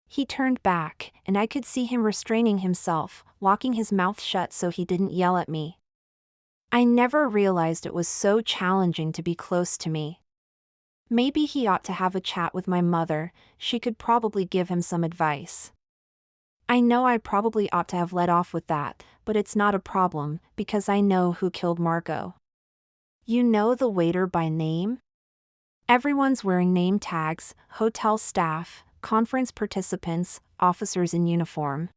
He turned back, and I could see him restraining himself, locking his mouth shut so he didn't yell at me. I never realized it was so challenging to be close to me. Maybe he ought to have a chat with my mother, she could probably give him some advice. I know I probably ought to have let off with that, but it's not a problem, because I know who killed Margot. You know the waiter by name? Everyone's wearing name tags, hotel staff, conference participants, officers in uniform.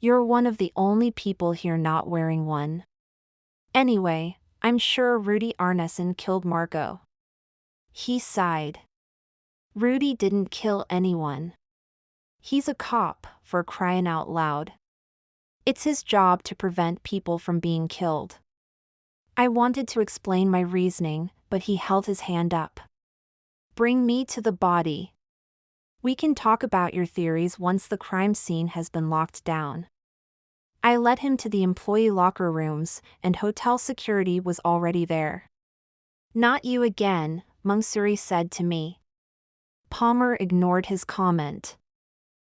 You're one of the only people here not wearing one. Anyway, I'm sure Rudy Arneson killed Margot. He sighed. Rudy didn't kill anyone. He's a cop, for crying out loud. It's his job to prevent people from being killed. I wanted to explain my reasoning, but he held his hand up. Bring me to the body. We can talk about your theories once the crime scene has been locked down. I led him to the employee locker rooms, and hotel security was already there. Not you again, Monksuri said to me. Palmer ignored his comment.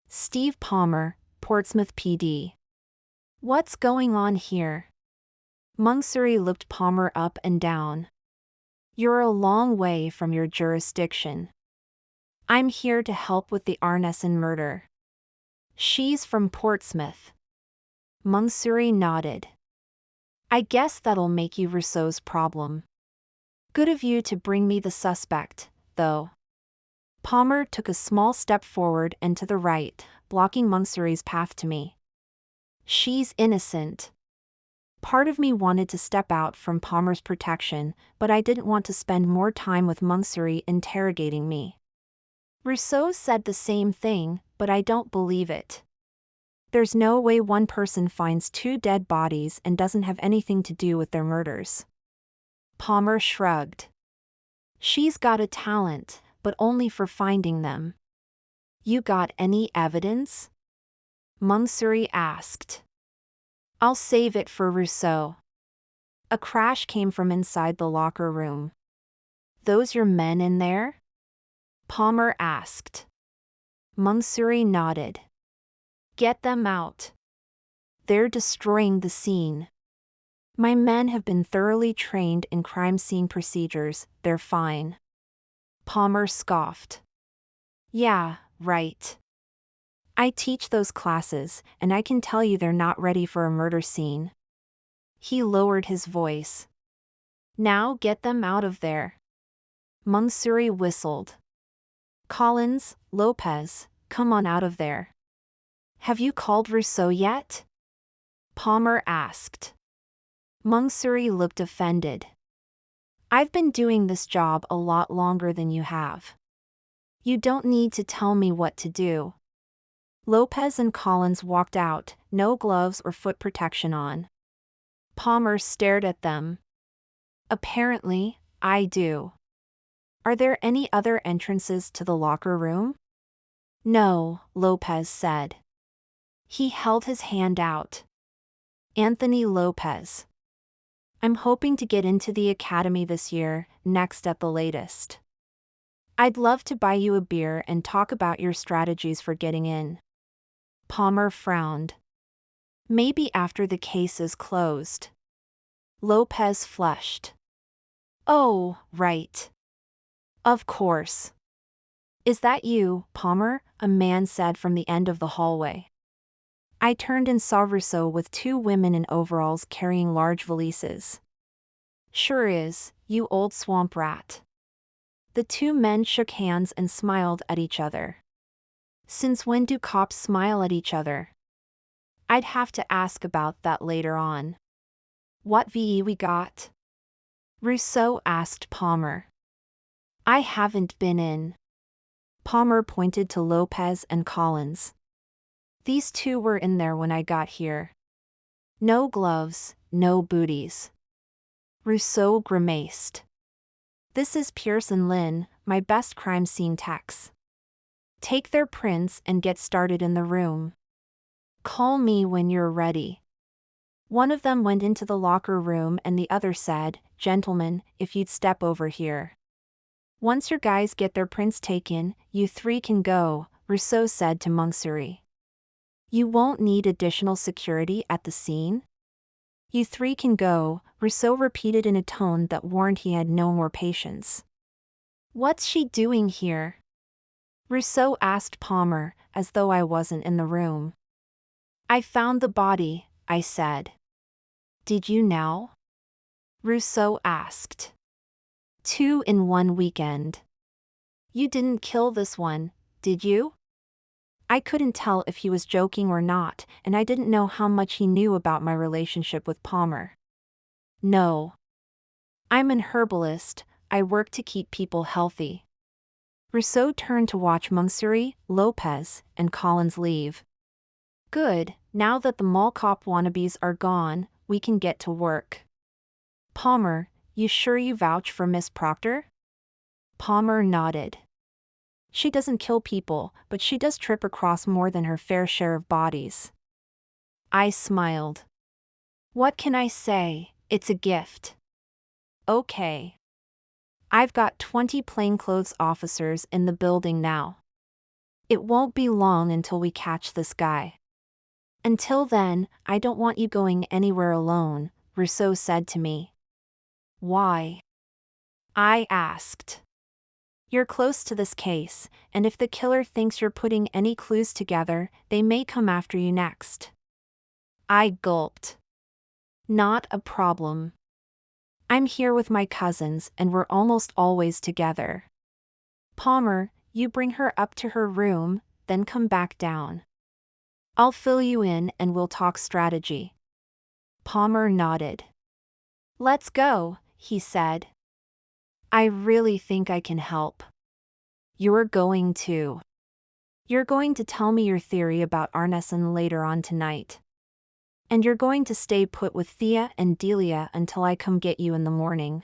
Steve Palmer, Portsmouth PD. What's going on here? Monksuri looked Palmer up and down. You're a long way from your jurisdiction. I'm here to help with the Arneson murder. She's from Portsmouth. Monksuri nodded. I guess that'll make you Rousseau's problem. Good of you to bring me the suspect, though. Palmer took a small step forward and to the right, blocking Monksuri's path to me. She's innocent. Part of me wanted to step out from Palmer's protection, but I didn't want to spend more time with Monksuri interrogating me. Rousseau said the same thing, but I don't believe it. There's no way one person finds two dead bodies and doesn't have anything to do with their murders. Palmer shrugged. She's got a talent, but only for finding them. You got any evidence? Monksuri asked. I'll save it for Rousseau. A crash came from inside the locker room. Those your men in there? Palmer asked. Monksuri nodded. Get them out. They're destroying the scene. My men have been thoroughly trained in crime scene procedures, they're fine. Palmer scoffed. Yeah, right. I teach those classes, and I can tell you they're not ready for a murder scene. He lowered his voice. Now get them out of there. Mansouri whistled. Collins, Lopez, come on out of there. Have you called Rousseau yet? Palmer asked. Mansouri looked offended. I've been doing this job a lot longer than you have. You don't need to tell me what to do. Lopez and Collins walked out, no gloves or foot protection on. Palmer stared at them. Apparently, I do. Are there any other entrances to the locker room? No, Lopez said. He held his hand out. Anthony Lopez. I'm hoping to get into the academy this year, next at the latest. I'd love to buy you a beer and talk about your strategies for getting in. Palmer frowned. Maybe after the case is closed. Lopez flushed. Oh, right. Of course. Is that you, Palmer? A man said from the end of the hallway. I turned and saw Rousseau with two women in overalls carrying large valises. Sure is, you old swamp rat. The two men shook hands and smiled at each other. Since when do cops smile at each other? I'd have to ask about that later on. What VE we got? Rousseau asked Palmer. I haven't been in. Palmer pointed to Lopez and Collins. These two were in there when I got here. No gloves, no booties. Rousseau grimaced. This is Pierce and Lynn, my best crime scene techs. Take their prints and get started in the room. Call me when you're ready. One of them went into the locker room and the other said, Gentlemen, if you'd step over here. Once your guys get their prints taken, you three can go, Rousseau said to Mansouri. You won't need additional security at the scene? You three can go, Rousseau repeated in a tone that warned he had no more patience. What's she doing here? Rousseau asked Palmer, as though I wasn't in the room. I found the body, I said. Did you now? Rousseau asked. 2 in 1 weekend. You didn't kill this one, did you? I couldn't tell if he was joking or not, and I didn't know how much he knew about my relationship with Palmer. No. I'm an herbalist, I work to keep people healthy. Rousseau turned to watch Mansouri, Lopez, and Collins leave. Good, now that the mall cop wannabes are gone, we can get to work. Palmer, you sure you vouch for Miss Proctor? Palmer nodded. She doesn't kill people, but she does trip across more than her fair share of bodies. I smiled. What can I say, it's a gift. Okay. I've got 20 plainclothes officers in the building now. It won't be long until we catch this guy. Until then, I don't want you going anywhere alone, Rousseau said to me. Why? I asked. You're close to this case, and if the killer thinks you're putting any clues together, they may come after you next. I gulped. Not a problem. I'm here with my cousins and we're almost always together. Palmer, you bring her up to her room, then come back down. I'll fill you in and we'll talk strategy. Palmer nodded. Let's go, he said. I really think I can help. You're going to. You're going to tell me your theory about Arneson later on tonight. And you're going to stay put with Thea and Delia until I come get you in the morning.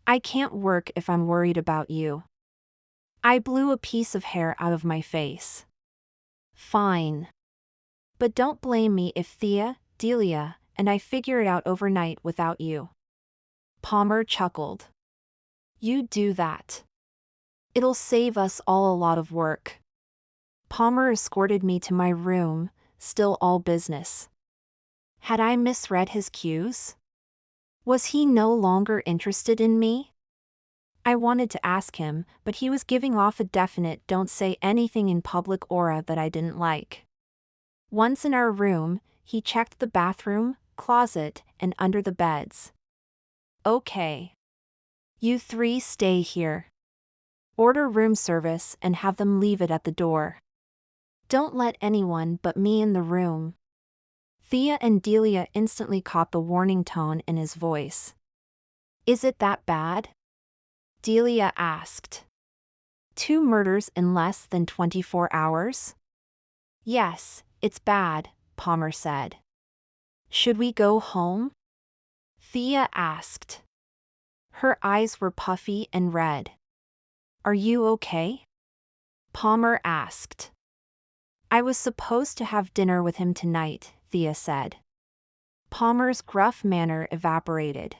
I can't work if I'm worried about you. I blew a piece of hair out of my face. Fine. But don't blame me if Thea, Delia, and I figure it out overnight without you. Palmer chuckled. You do that. It'll save us all a lot of work. Palmer escorted me to my room, still all business. Had I misread his cues? Was he no longer interested in me? I wanted to ask him, but he was giving off a definite don't say anything in public aura that I didn't like. Once in our room, he checked the bathroom, closet, and under the beds. Okay. You three stay here. Order room service and have them leave it at the door. Don't let anyone but me in the room. Thea and Delia instantly caught the warning tone in his voice. Is it that bad? Delia asked. 2 murders in less than 24 hours? Yes, it's bad, Palmer said. Should we go home? Thea asked. Her eyes were puffy and red. Are you okay? Palmer asked. I was supposed to have dinner with him tonight, Thea said. Palmer's gruff manner evaporated.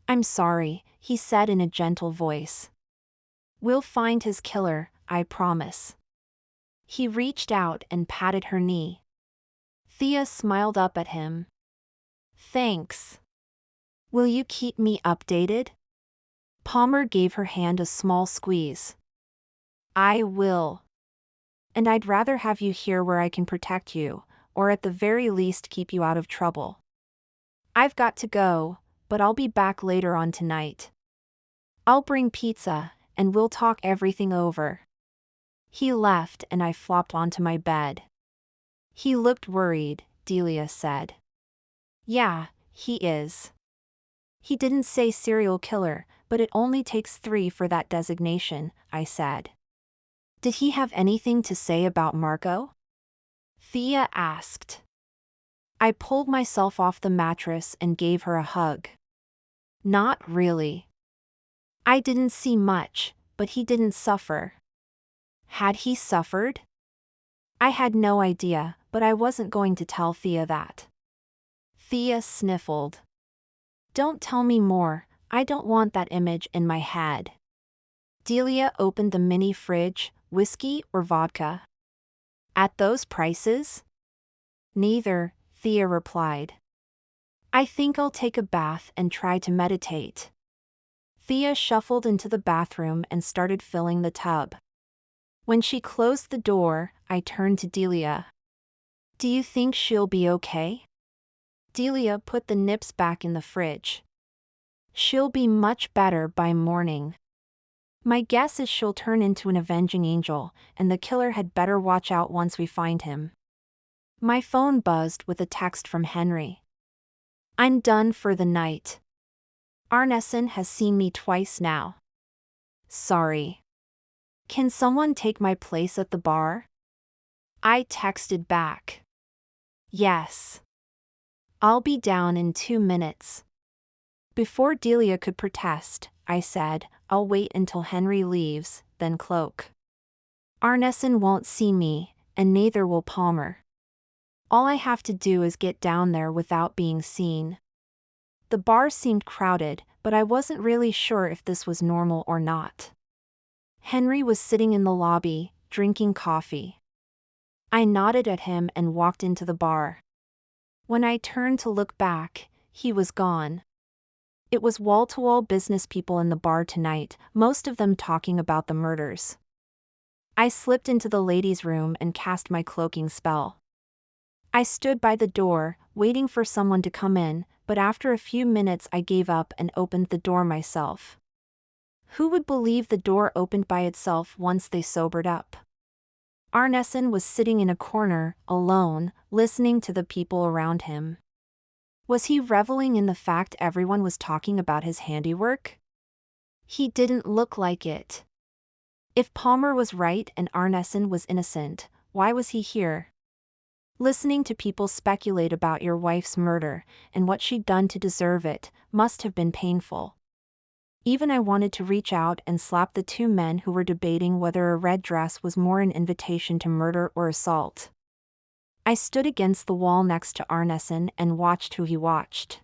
I'm sorry, he said in a gentle voice. We'll find his killer, I promise. He reached out and patted her knee. Thea smiled up at him. Thanks. Will you keep me updated? Palmer gave her hand a small squeeze. I will. And I'd rather have you here where I can protect you, or at the very least keep you out of trouble. I've got to go, but I'll be back later on tonight. I'll bring pizza, and we'll talk everything over. He left and I flopped onto my bed. He looked worried, Delia said. Yeah, he is. He didn't say serial killer, but it only takes 3 for that designation, I said. Did he have anything to say about Marco? Thea asked. I pulled myself off the mattress and gave her a hug. Not really. I didn't see much, but he didn't suffer. Had he suffered? I had no idea, but I wasn't going to tell Thea that. Thea sniffled. Don't tell me more, I don't want that image in my head. Delia opened the mini fridge. Whiskey or vodka? At those prices? Neither, Thea replied. I think I'll take a bath and try to meditate. Thea shuffled into the bathroom and started filling the tub. When she closed the door, I turned to Delia. Do you think she'll be okay? Delia put the nips back in the fridge. She'll be much better by morning. My guess is she'll turn into an avenging angel, and the killer had better watch out once we find him. My phone buzzed with a text from Henry. I'm done for the night. Arneson has seen me twice now. Sorry. Can someone take my place at the bar? I texted back. Yes. I'll be down in 2 minutes. Before Delia could protest, I said, I'll wait until Henry leaves, then cloak. Arneson won't see me, and neither will Palmer. All I have to do is get down there without being seen. The bar seemed crowded, but I wasn't really sure if this was normal or not. Henry was sitting in the lobby, drinking coffee. I nodded at him and walked into the bar. When I turned to look back, he was gone. It was wall-to-wall business people in the bar tonight, most of them talking about the murders. I slipped into the ladies' room and cast my cloaking spell. I stood by the door, waiting for someone to come in, but after a few minutes I gave up and opened the door myself. Who would believe the door opened by itself once they sobered up? Arneson was sitting in a corner, alone, listening to the people around him. Was he reveling in the fact everyone was talking about his handiwork? He didn't look like it. If Palmer was right and Arneson was innocent, why was he here? Listening to people speculate about your wife's murder, and what she'd done to deserve it, must have been painful. Even I wanted to reach out and slap the 2 men who were debating whether a red dress was more an invitation to murder or assault. I stood against the wall next to Arneson and watched who he watched.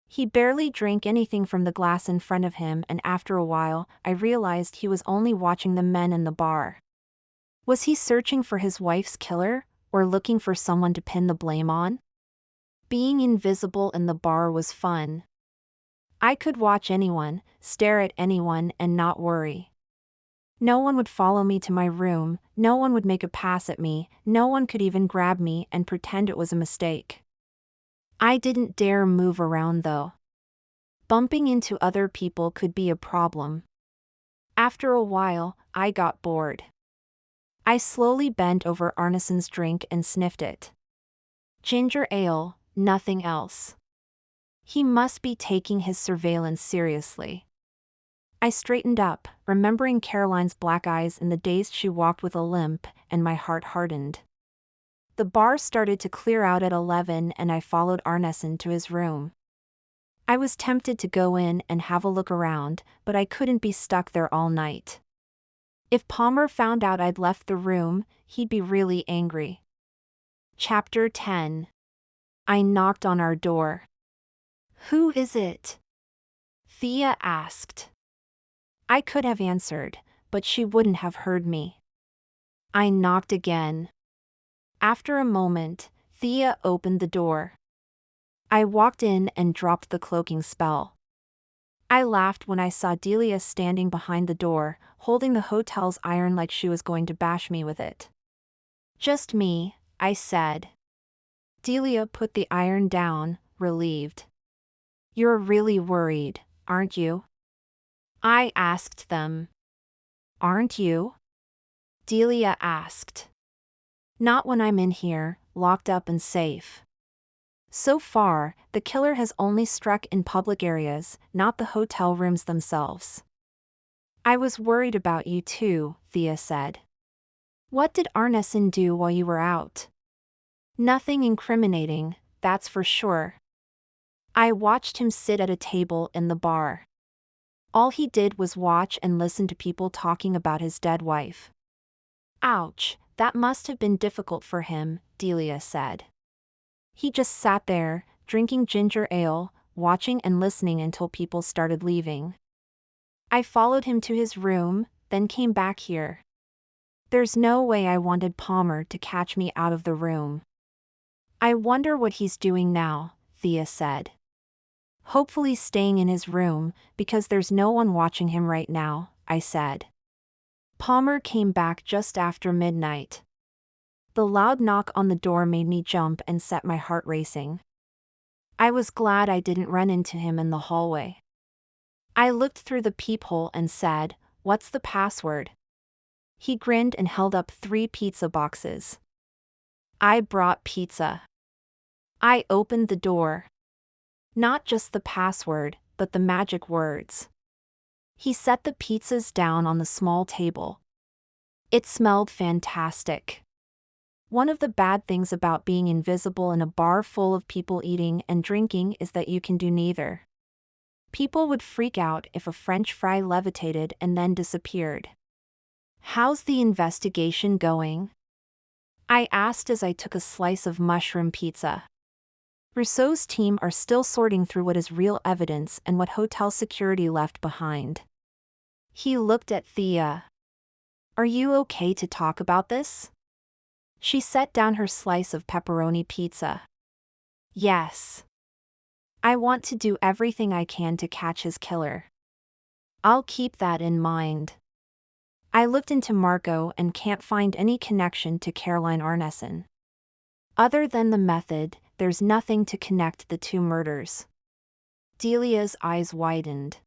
He barely drank anything from the glass in front of him, and after a while, I realized he was only watching the men in the bar. Was he searching for his wife's killer, or looking for someone to pin the blame on? Being invisible in the bar was fun. I could watch anyone, stare at anyone, and not worry. No one would follow me to my room, no one would make a pass at me, no one could even grab me and pretend it was a mistake. I didn't dare move around though. Bumping into other people could be a problem. After a while, I got bored. I slowly bent over Arneson's drink and sniffed it. Ginger ale, nothing else. He must be taking his surveillance seriously. I straightened up, remembering Caroline's black eyes in the days she walked with a limp, and my heart hardened. The bar started to clear out at 11 and I followed Arneson to his room. I was tempted to go in and have a look around, but I couldn't be stuck there all night. If Palmer found out I'd left the room, he'd be really angry. Chapter 10. I knocked on our door. "Who is it?" Thea asked. I could have answered, but she wouldn't have heard me. I knocked again. After a moment, Thea opened the door. I walked in and dropped the cloaking spell. I laughed when I saw Delia standing behind the door, holding the hotel's iron like she was going to bash me with it. "Just me," I said. Delia put the iron down, relieved. "You're really worried, aren't you?" I asked them. "Aren't you?" Delia asked. "Not when I'm in here, locked up and safe." So far, the killer has only struck in public areas, not the hotel rooms themselves. "I was worried about you too," Thea said. "What did Arneson do while you were out?" "Nothing incriminating, that's for sure. I watched him sit at a table in the bar. All he did was watch and listen to people talking about his dead wife." "Ouch, that must have been difficult for him," Delia said. "He just sat there, drinking ginger ale, watching and listening until people started leaving. I followed him to his room, then came back here. There's no way I wanted Palmer to catch me out of the room." "I wonder what he's doing now," Thea said. "Hopefully staying in his room, because there's no one watching him right now," I said. Palmer came back just after midnight. The loud knock on the door made me jump and set my heart racing. I was glad I didn't run into him in the hallway. I looked through the peephole and said, "What's the password?" He grinned and held up 3 pizza boxes. I brought pizza. I opened the door. Not just the password, but the magic words. He set the pizzas down on the small table. It smelled fantastic. One of the bad things about being invisible in a bar full of people eating and drinking is that you can do neither. People would freak out if a French fry levitated and then disappeared. "How's the investigation going?" I asked as I took a slice of mushroom pizza. Rousseau's team are still sorting through what is real evidence and what hotel security left behind. He looked at Thea. "Are you okay to talk about this?" She set down her slice of pepperoni pizza. "Yes. I want to do everything I can to catch his killer." "I'll keep that in mind." I looked into Marco and can't find any connection to Caroline Arneson. Other than the method, there's nothing to connect the 2 murders. Delia's eyes widened.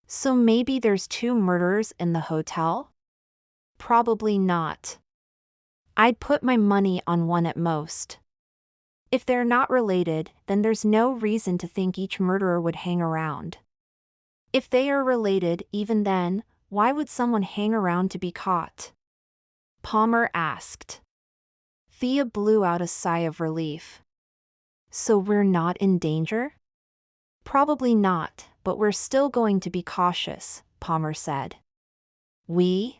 "So maybe there's 2 murderers in the hotel?" "Probably not. I'd put my money on one at most. If they're not related, then there's no reason to think each murderer would hang around. If they are related, even then, why would someone hang around to be caught?" Palmer asked. Thea blew out a sigh of relief. "So we're not in danger?" "Probably not, but we're still going to be cautious," Palmer said. "We?"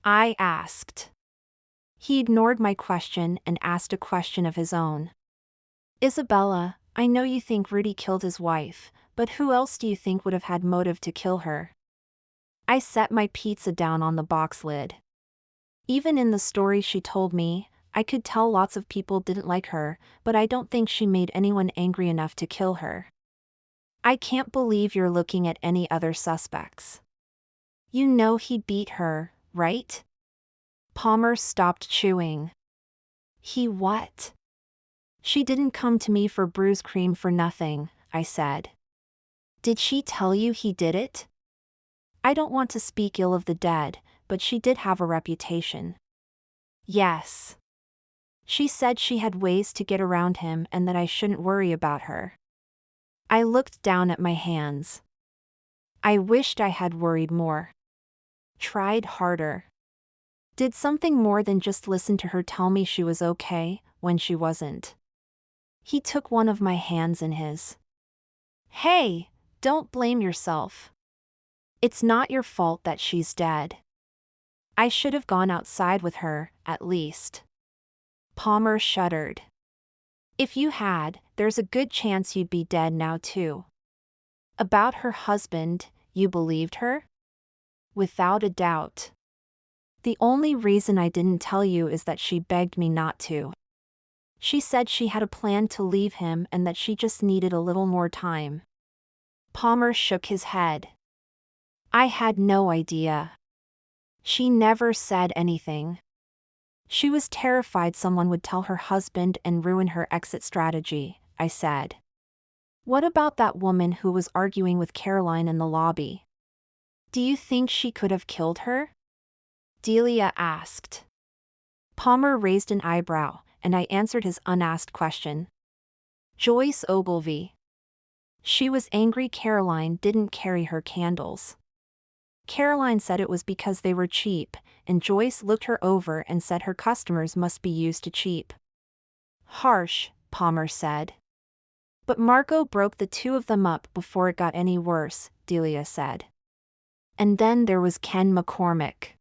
I asked. He ignored my question and asked a question of his own. "Isabella, I know you think Rudy killed his wife, but who else do you think would have had motive to kill her?" I set my pizza down on the box lid. Even in the story she told me, I could tell lots of people didn't like her, but I don't think she made anyone angry enough to kill her. I can't believe you're looking at any other suspects. You know he beat her, right? Palmer stopped chewing. He what? She didn't come to me for bruise cream for nothing, I said. Did she tell you he did it? I don't want to speak ill of the dead, but she did have a reputation. Yes. She said she had ways to get around him and that I shouldn't worry about her. I looked down at my hands. I wished I had worried more. Tried harder. Did something more than just listen to her tell me she was okay, when she wasn't. He took one of my hands in his. Hey, don't blame yourself. It's not your fault that she's dead. I should have gone outside with her, at least. Palmer shuddered. If you had, there's a good chance you'd be dead now too. About her husband, you believed her? Without a doubt. The only reason I didn't tell you is that she begged me not to. She said she had a plan to leave him and that she just needed a little more time. Palmer shook his head. I had no idea. She never said anything. She was terrified someone would tell her husband and ruin her exit strategy, I said. What about that woman who was arguing with Caroline in the lobby? Do you think she could have killed her? Delia asked. Palmer raised an eyebrow, and I answered his unasked question. Joyce Ogilvy. She was angry Caroline didn't carry her candles. Caroline said it was because they were cheap, and Joyce looked her over and said her customers must be used to cheap. Harsh, Palmer said. But Margot broke the two of them up before it got any worse, Delia said. And then there was Ken McCormick.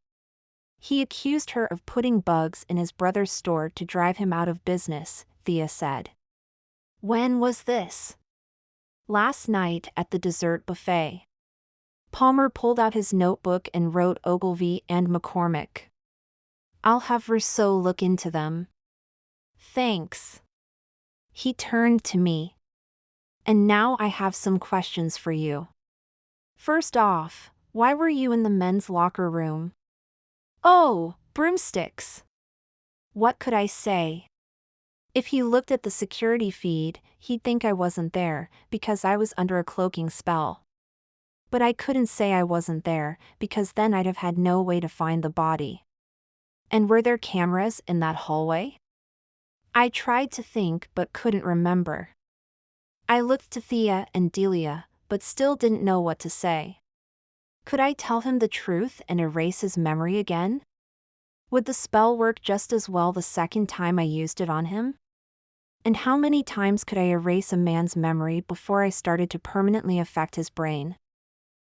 He accused her of putting bugs in his brother's store to drive him out of business, Thea said. When was this? Last night at the dessert buffet. Palmer pulled out his notebook and wrote Ogilvy and McCormick. I'll have Rousseau look into them. Thanks. He turned to me. And now I have some questions for you. First off, why were you in the men's locker room? Oh, broomsticks. What could I say? If he looked at the security feed, he'd think I wasn't there, because I was under a cloaking spell. But I couldn't say I wasn't there, because then I'd have had no way to find the body. And were there cameras in that hallway? I tried to think but couldn't remember. I looked to Thea and Delia, but still didn't know what to say. Could I tell him the truth and erase his memory again? Would the spell work just as well the second time I used it on him? And how many times could I erase a man's memory before I started to permanently affect his brain?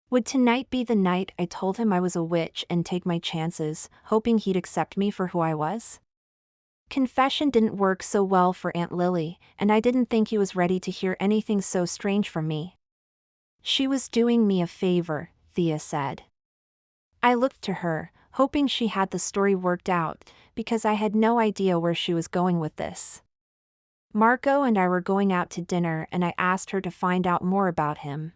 Would tonight be the night I told him I was a witch and take my chances, hoping he'd accept me for who I was? Confession didn't work so well for Aunt Lily, and I didn't think he was ready to hear anything so strange from me. She was doing me a favor, Thea said. I looked to her, hoping she had the story worked out, because I had no idea where she was going with this. Margot and I were going out to dinner and I asked her to find out more about him.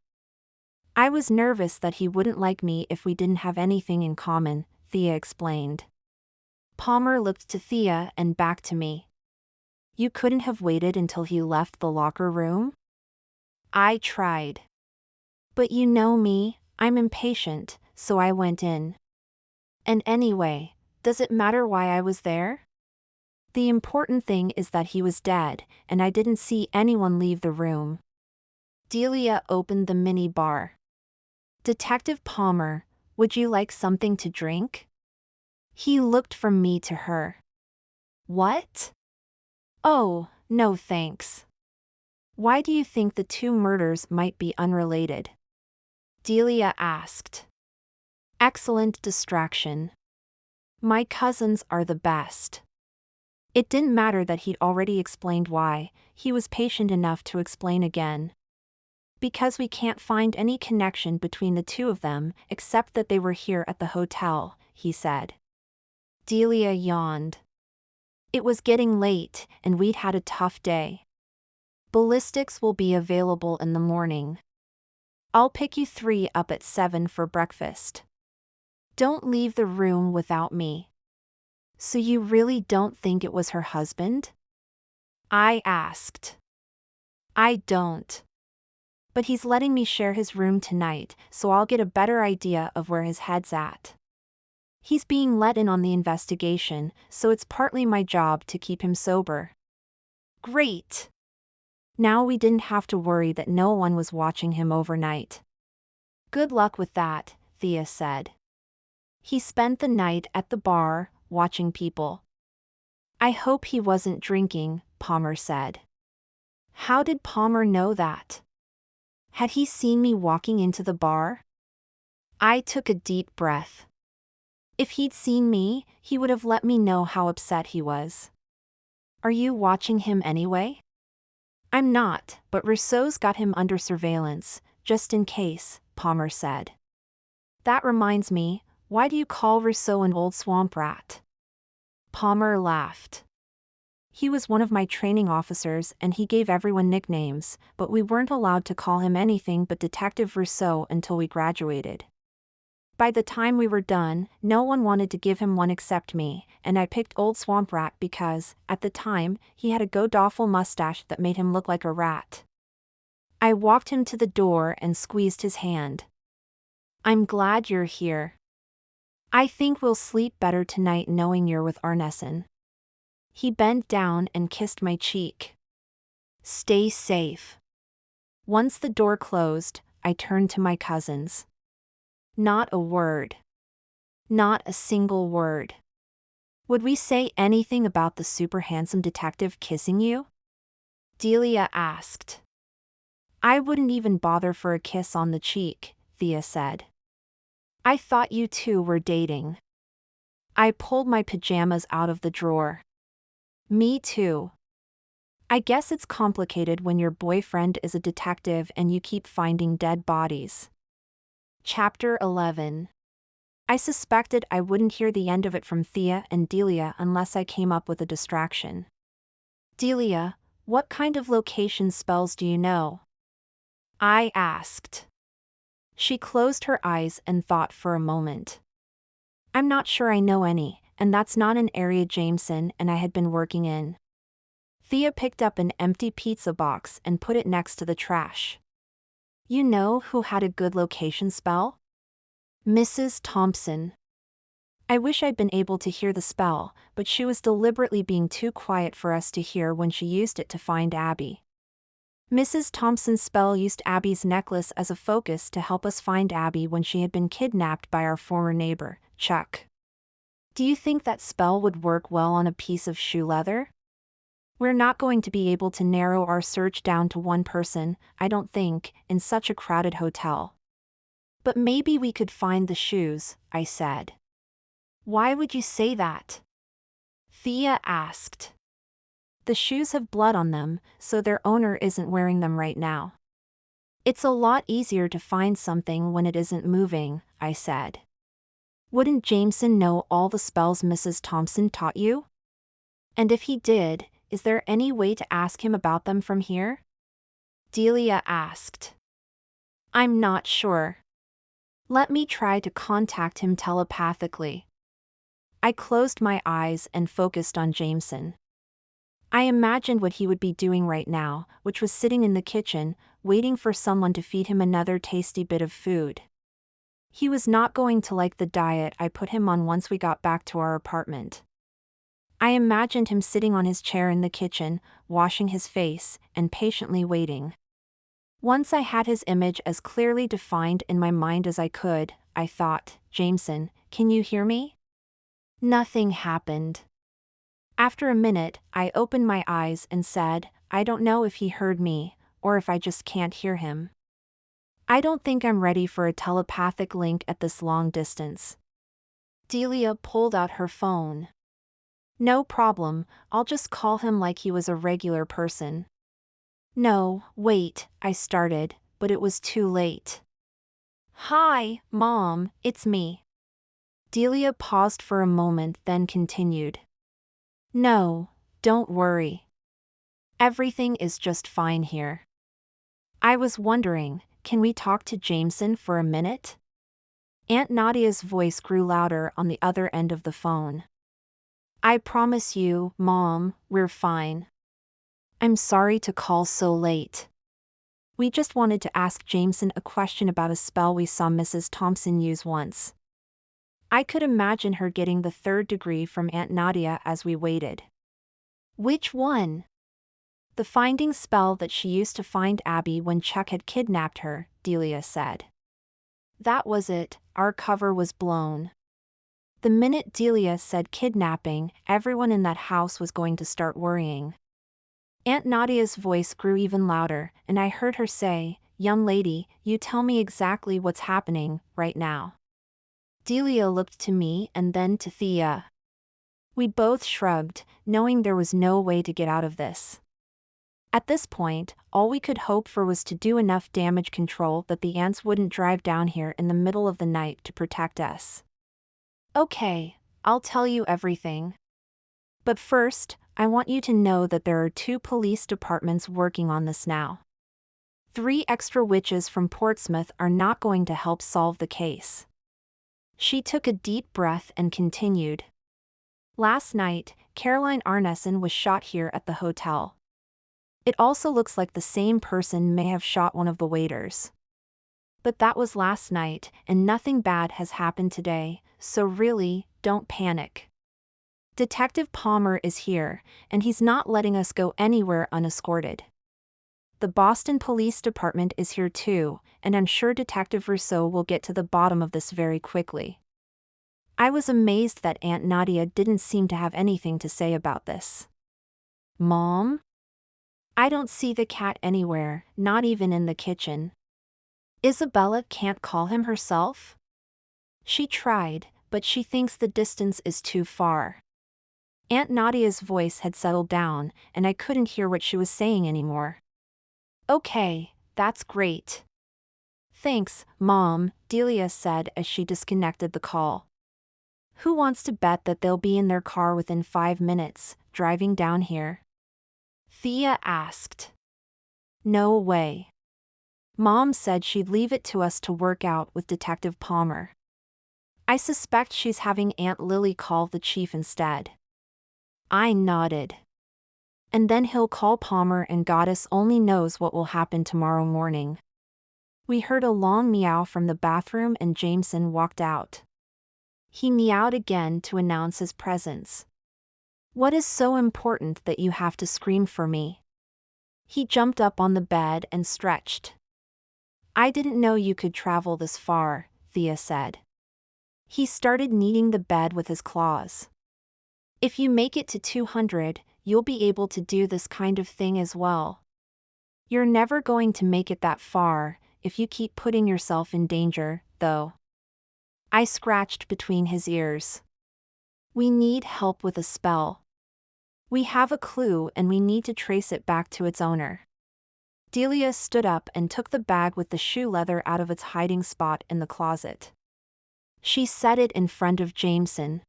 I was nervous that he wouldn't like me if we didn't have anything in common, Thea explained. Palmer looked to Thea and back to me. You couldn't have waited until he left the locker room? I tried. But you know me, I'm impatient, so I went in. And anyway, does it matter why I was there? The important thing is that he was dead, and I didn't see anyone leave the room. Delia opened the mini bar. Detective Palmer, would you like something to drink? He looked from me to her. What? Oh, no thanks. Why do you think the two murders might be unrelated? Delia asked. Excellent distraction. My cousins are the best. It didn't matter that he'd already explained why, he was patient enough to explain again. Because we can't find any connection between the two of them, except that they were here at the hotel, he said. Delia yawned. It was getting late, and we'd had a tough day. Ballistics will be available in the morning. I'll pick you 3 up at 7 for breakfast. Don't leave the room without me. So you really don't think it was her husband? I asked. I don't. But he's letting me share his room tonight, so I'll get a better idea of where his head's at. He's being let in on the investigation, so it's partly my job to keep him sober. Great! Now we didn't have to worry that no one was watching him overnight. Good luck with that, Thea said. He spent the night at the bar, watching people. I hope he wasn't drinking, Palmer said. How did Palmer know that? Had he seen me walking into the bar? I took a deep breath. If he'd seen me, he would have let me know how upset he was. Are you watching him anyway? I'm not, but Rousseau's got him under surveillance, just in case, Palmer said. That reminds me, why do you call Rousseau an old swamp rat? Palmer laughed. He was one of my training officers and he gave everyone nicknames, but we weren't allowed to call him anything but Detective Rousseau until we graduated. By the time we were done, no one wanted to give him one except me, and I picked Old Swamp Rat because, at the time, he had a god-awful mustache that made him look like a rat. I walked him to the door and squeezed his hand. I'm glad you're here. I think we'll sleep better tonight knowing you're with Arneson. He bent down and kissed my cheek. Stay safe. Once the door closed, I turned to my cousins. Not a word. Not a single word. Would we say anything about the super handsome detective kissing you? Delia asked. I wouldn't even bother for a kiss on the cheek, Thea said. I thought you two were dating. I pulled my pajamas out of the drawer. Me too. I guess it's complicated when your boyfriend is a detective and you keep finding dead bodies. Chapter 11. I suspected I wouldn't hear the end of it from Thea and Delia unless I came up with a distraction. Delia, what kind of location spells do you know? I asked. She closed her eyes and thought for a moment. I'm not sure I know any, and that's not an area Jameson and I had been working in. Thea picked up an empty pizza box and put it next to the trash. You know who had a good location spell? Mrs. Thompson. I wish I'd been able to hear the spell, but she was deliberately being too quiet for us to hear when she used it to find Abby. Mrs. Thompson's spell used Abby's necklace as a focus to help us find Abby when she had been kidnapped by our former neighbor, Chuck. Do you think that spell would work well on a piece of shoe leather? We're not going to be able to narrow our search down to one person, I don't think, in such a crowded hotel. But maybe we could find the shoes, I said. Why would you say that? Thea asked. The shoes have blood on them, so their owner isn't wearing them right now. It's a lot easier to find something when it isn't moving, I said. Wouldn't Jameson know all the spells Mrs. Thompson taught you? And if he did, is there any way to ask him about them from here? Delia asked. I'm not sure. Let me try to contact him telepathically. I closed my eyes and focused on Jameson. I imagined what he would be doing right now, which was sitting in the kitchen, waiting for someone to feed him another tasty bit of food. He was not going to like the diet I put him on once we got back to our apartment. I imagined him sitting on his chair in the kitchen, washing his face, and patiently waiting. Once I had his image as clearly defined in my mind as I could, I thought, Jameson, can you hear me? Nothing happened. After a minute, I opened my eyes and said, I don't know if he heard me, or if I just can't hear him. I don't think I'm ready for a telepathic link at this long distance. Delia pulled out her phone. No problem, I'll just call him like he was a regular person. No, wait, I started, but it was too late. Hi, Mom, it's me. Delia paused for a moment then continued. No, don't worry. Everything is just fine here. I was wondering, can we talk to Jameson for a minute? Aunt Nadia's voice grew louder on the other end of the phone. I promise you, Mom, we're fine. I'm sorry to call so late. We just wanted to ask Jameson a question about a spell we saw Mrs. Thompson use once. I could imagine her getting the third degree from Aunt Nadia as we waited. Which one? The finding spell that she used to find Abby when Chuck had kidnapped her, Delia said. That was it, our cover was blown. The minute Delia said kidnapping, everyone in that house was going to start worrying. Aunt Nadia's voice grew even louder, and I heard her say, "Young lady, you tell me exactly what's happening, right now." Delia looked to me and then to Thea. We both shrugged, knowing there was no way to get out of this. At this point, all we could hope for was to do enough damage control that the ants wouldn't drive down here in the middle of the night to protect us. Okay, I'll tell you everything. But first, I want you to know that there are 2 police departments working on this now. 3 extra witches from Portsmouth are not going to help solve the case. She took a deep breath and continued. Last night, Caroline Arneson was shot here at the hotel. It also looks like the same person may have shot one of the waiters. But that was last night, and nothing bad has happened today, so really, don't panic. Detective Palmer is here, and he's not letting us go anywhere unescorted. The Boston Police Department is here too, and I'm sure Detective Rousseau will get to the bottom of this very quickly. I was amazed that Aunt Nadia didn't seem to have anything to say about this. Mom? I don't see the cat anywhere, not even in the kitchen. Isabella can't call him herself? She tried, but she thinks the distance is too far. Aunt Nadia's voice had settled down, and I couldn't hear what she was saying anymore. Okay, that's great. Thanks, Mom, Delia said as she disconnected the call. Who wants to bet that they'll be in their car within 5 minutes, driving down here? Thea asked. No way. Mom said she'd leave it to us to work out with Detective Palmer. I suspect she's having Aunt Lily call the chief instead. I nodded. And then he'll call Palmer and Goddess only knows what will happen tomorrow morning. We heard a long meow from the bathroom and Jameson walked out. He meowed again to announce his presence. What is so important that you have to scream for me? He jumped up on the bed and stretched. I didn't know you could travel this far, Thea said. He started kneading the bed with his claws. If you make it to 200, you'll be able to do this kind of thing as well. You're never going to make it that far, if you keep putting yourself in danger, though. I scratched between his ears. We need help with a spell. We have a clue and we need to trace it back to its owner. Delia stood up and took the bag with the shoe leather out of its hiding spot in the closet. She set it in front of Jameson.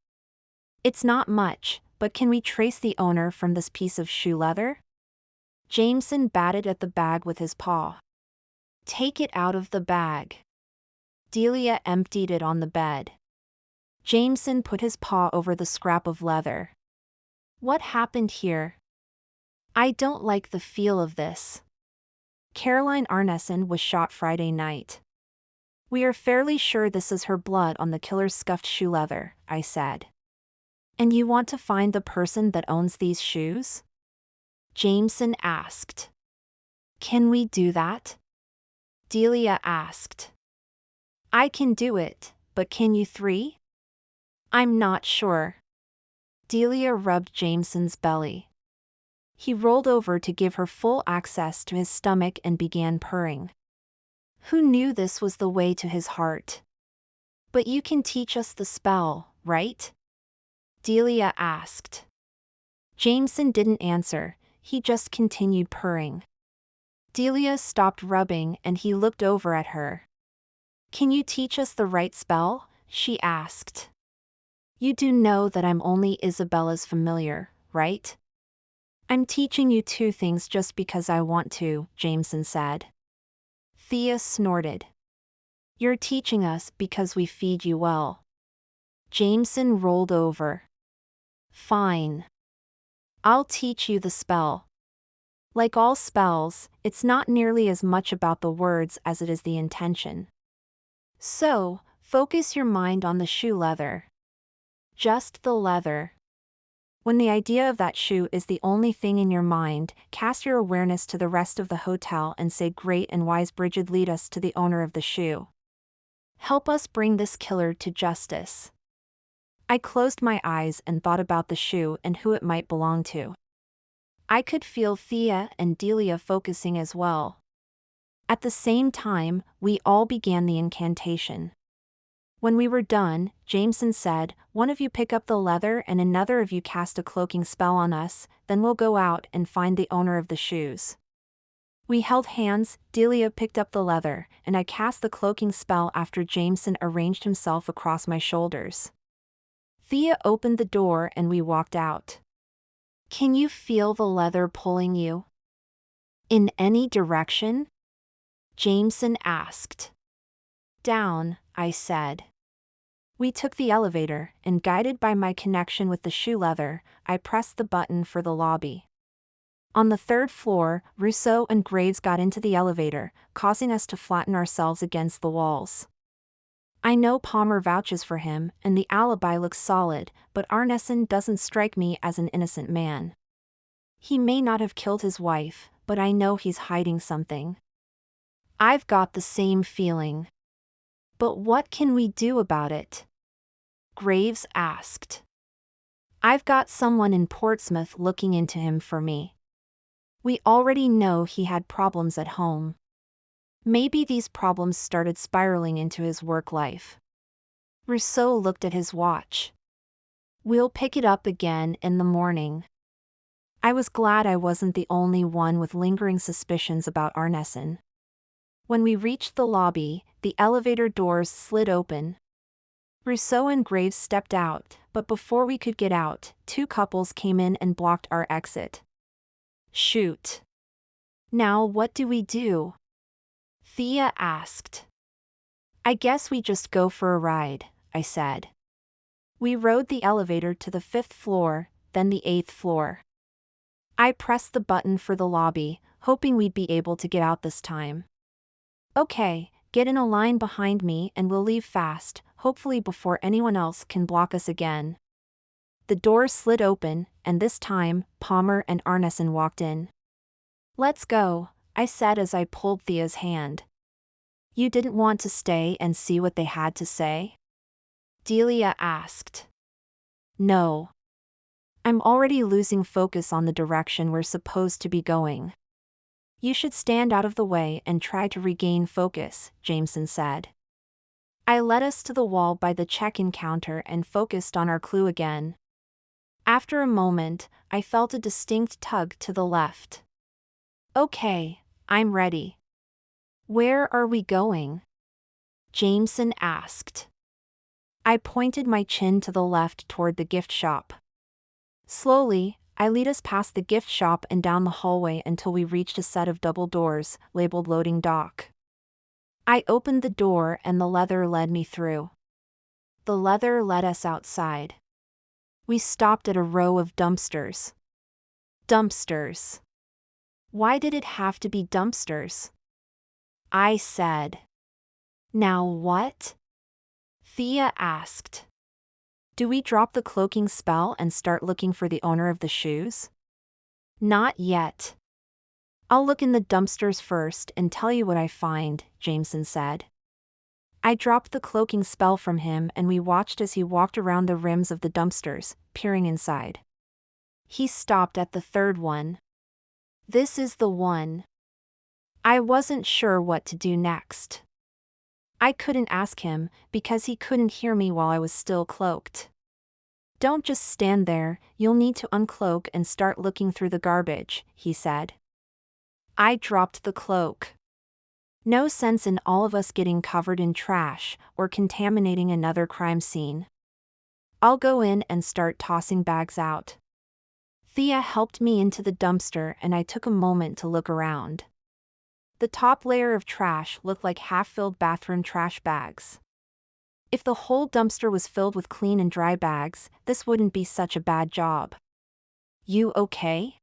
It's not much, but can we trace the owner from this piece of shoe leather? Jameson batted at the bag with his paw. Take it out of the bag. Delia emptied it on the bed. Jameson put his paw over the scrap of leather. What happened here? I don't like the feel of this. Caroline Arneson was shot Friday night. We are fairly sure this is her blood on the killer's scuffed shoe leather, I said. And you want to find the person that owns these shoes? Jameson asked. Can we do that? Delia asked. I can do it, but can you 3? I'm not sure. Delia rubbed Jameson's belly. He rolled over to give her full access to his stomach and began purring. Who knew this was the way to his heart? But you can teach us the spell, right? Delia asked. Jameson didn't answer, he just continued purring. Delia stopped rubbing and he looked over at her. Can you teach us the right spell? She asked. You do know that I'm only Isabella's familiar, right? I'm teaching you two things just because I want to, Jameson said. Thea snorted. You're teaching us because we feed you well. Jameson rolled over. Fine. I'll teach you the spell. Like all spells, it's not nearly as much about the words as it is the intention. So, focus your mind on the shoe leather. Just the leather. When the idea of that shoe is the only thing in your mind, cast your awareness to the rest of the hotel and say, "Great and wise Bridget, lead us to the owner of the shoe. Help us bring this killer to justice." I closed my eyes and thought about the shoe and who it might belong to. I could feel Thea and Delia focusing as well. At the same time, we all began the incantation. When we were done, Jameson said, "One of you pick up the leather and another of you cast a cloaking spell on us, then we'll go out and find the owner of the shoes." We held hands, Delia picked up the leather, and I cast the cloaking spell after Jameson arranged himself across my shoulders. Thea opened the door and we walked out. Can you feel the leather pulling you? In any direction? Jameson asked. Down, I said. We took the elevator, and guided by my connection with the shoe leather, I pressed the button for the lobby. On the third floor, Rousseau and Graves got into the elevator, causing us to flatten ourselves against the walls. I know Palmer vouches for him, and the alibi looks solid, but Arneson doesn't strike me as an innocent man. He may not have killed his wife, but I know he's hiding something. I've got the same feeling. But what can we do about it? Graves asked. I've got someone in Portsmouth looking into him for me. We already know he had problems at home. Maybe these problems started spiraling into his work life. Rousseau looked at his watch. We'll pick it up again in the morning. I was glad I wasn't the only one with lingering suspicions about Arneson. When we reached the lobby, the elevator doors slid open. Rousseau and Graves stepped out, but before we could get out, two couples came in and blocked our exit. Shoot. Now what do we do? Thea asked. I guess we just go for a ride, I said. We rode the elevator to the 5th floor, then the 8th floor. I pressed the button for the lobby, hoping we'd be able to get out this time. Okay, get in a line behind me and we'll leave fast, hopefully before anyone else can block us again. The doors slid open, and this time, Palmer and Arneson walked in. Let's go, I said as I pulled Thea's hand. You didn't want to stay and see what they had to say? Delia asked. No. I'm already losing focus on the direction we're supposed to be going. You should stand out of the way and try to regain focus, Jameson said. I led us to the wall by the check-in counter and focused on our clue again. After a moment, I felt a distinct tug to the left. Okay, I'm ready. Where are we going? Jameson asked. I pointed my chin to the left toward the gift shop. Slowly, I lead us past the gift shop and down the hallway until we reached a set of double doors, labeled loading dock. I opened the door and the leather led me through. The leather led us outside. We stopped at a row of dumpsters. Dumpsters. Why did it have to be dumpsters? I said. Now what? Thea asked. Do we drop the cloaking spell and start looking for the owner of the shoes? Not yet. I'll look in the dumpsters first and tell you what I find, Jameson said. I dropped the cloaking spell from him and we watched as he walked around the rims of the dumpsters, peering inside. He stopped at the third one. This is the one. I wasn't sure what to do next. I couldn't ask him, because he couldn't hear me while I was still cloaked. Don't just stand there, you'll need to uncloak and start looking through the garbage, he said. I dropped the cloak. No sense in all of us getting covered in trash, or contaminating another crime scene. I'll go in and start tossing bags out. Thea helped me into the dumpster and I took a moment to look around. The top layer of trash looked like half-filled bathroom trash bags. If the whole dumpster was filled with clean and dry bags, this wouldn't be such a bad job. You okay?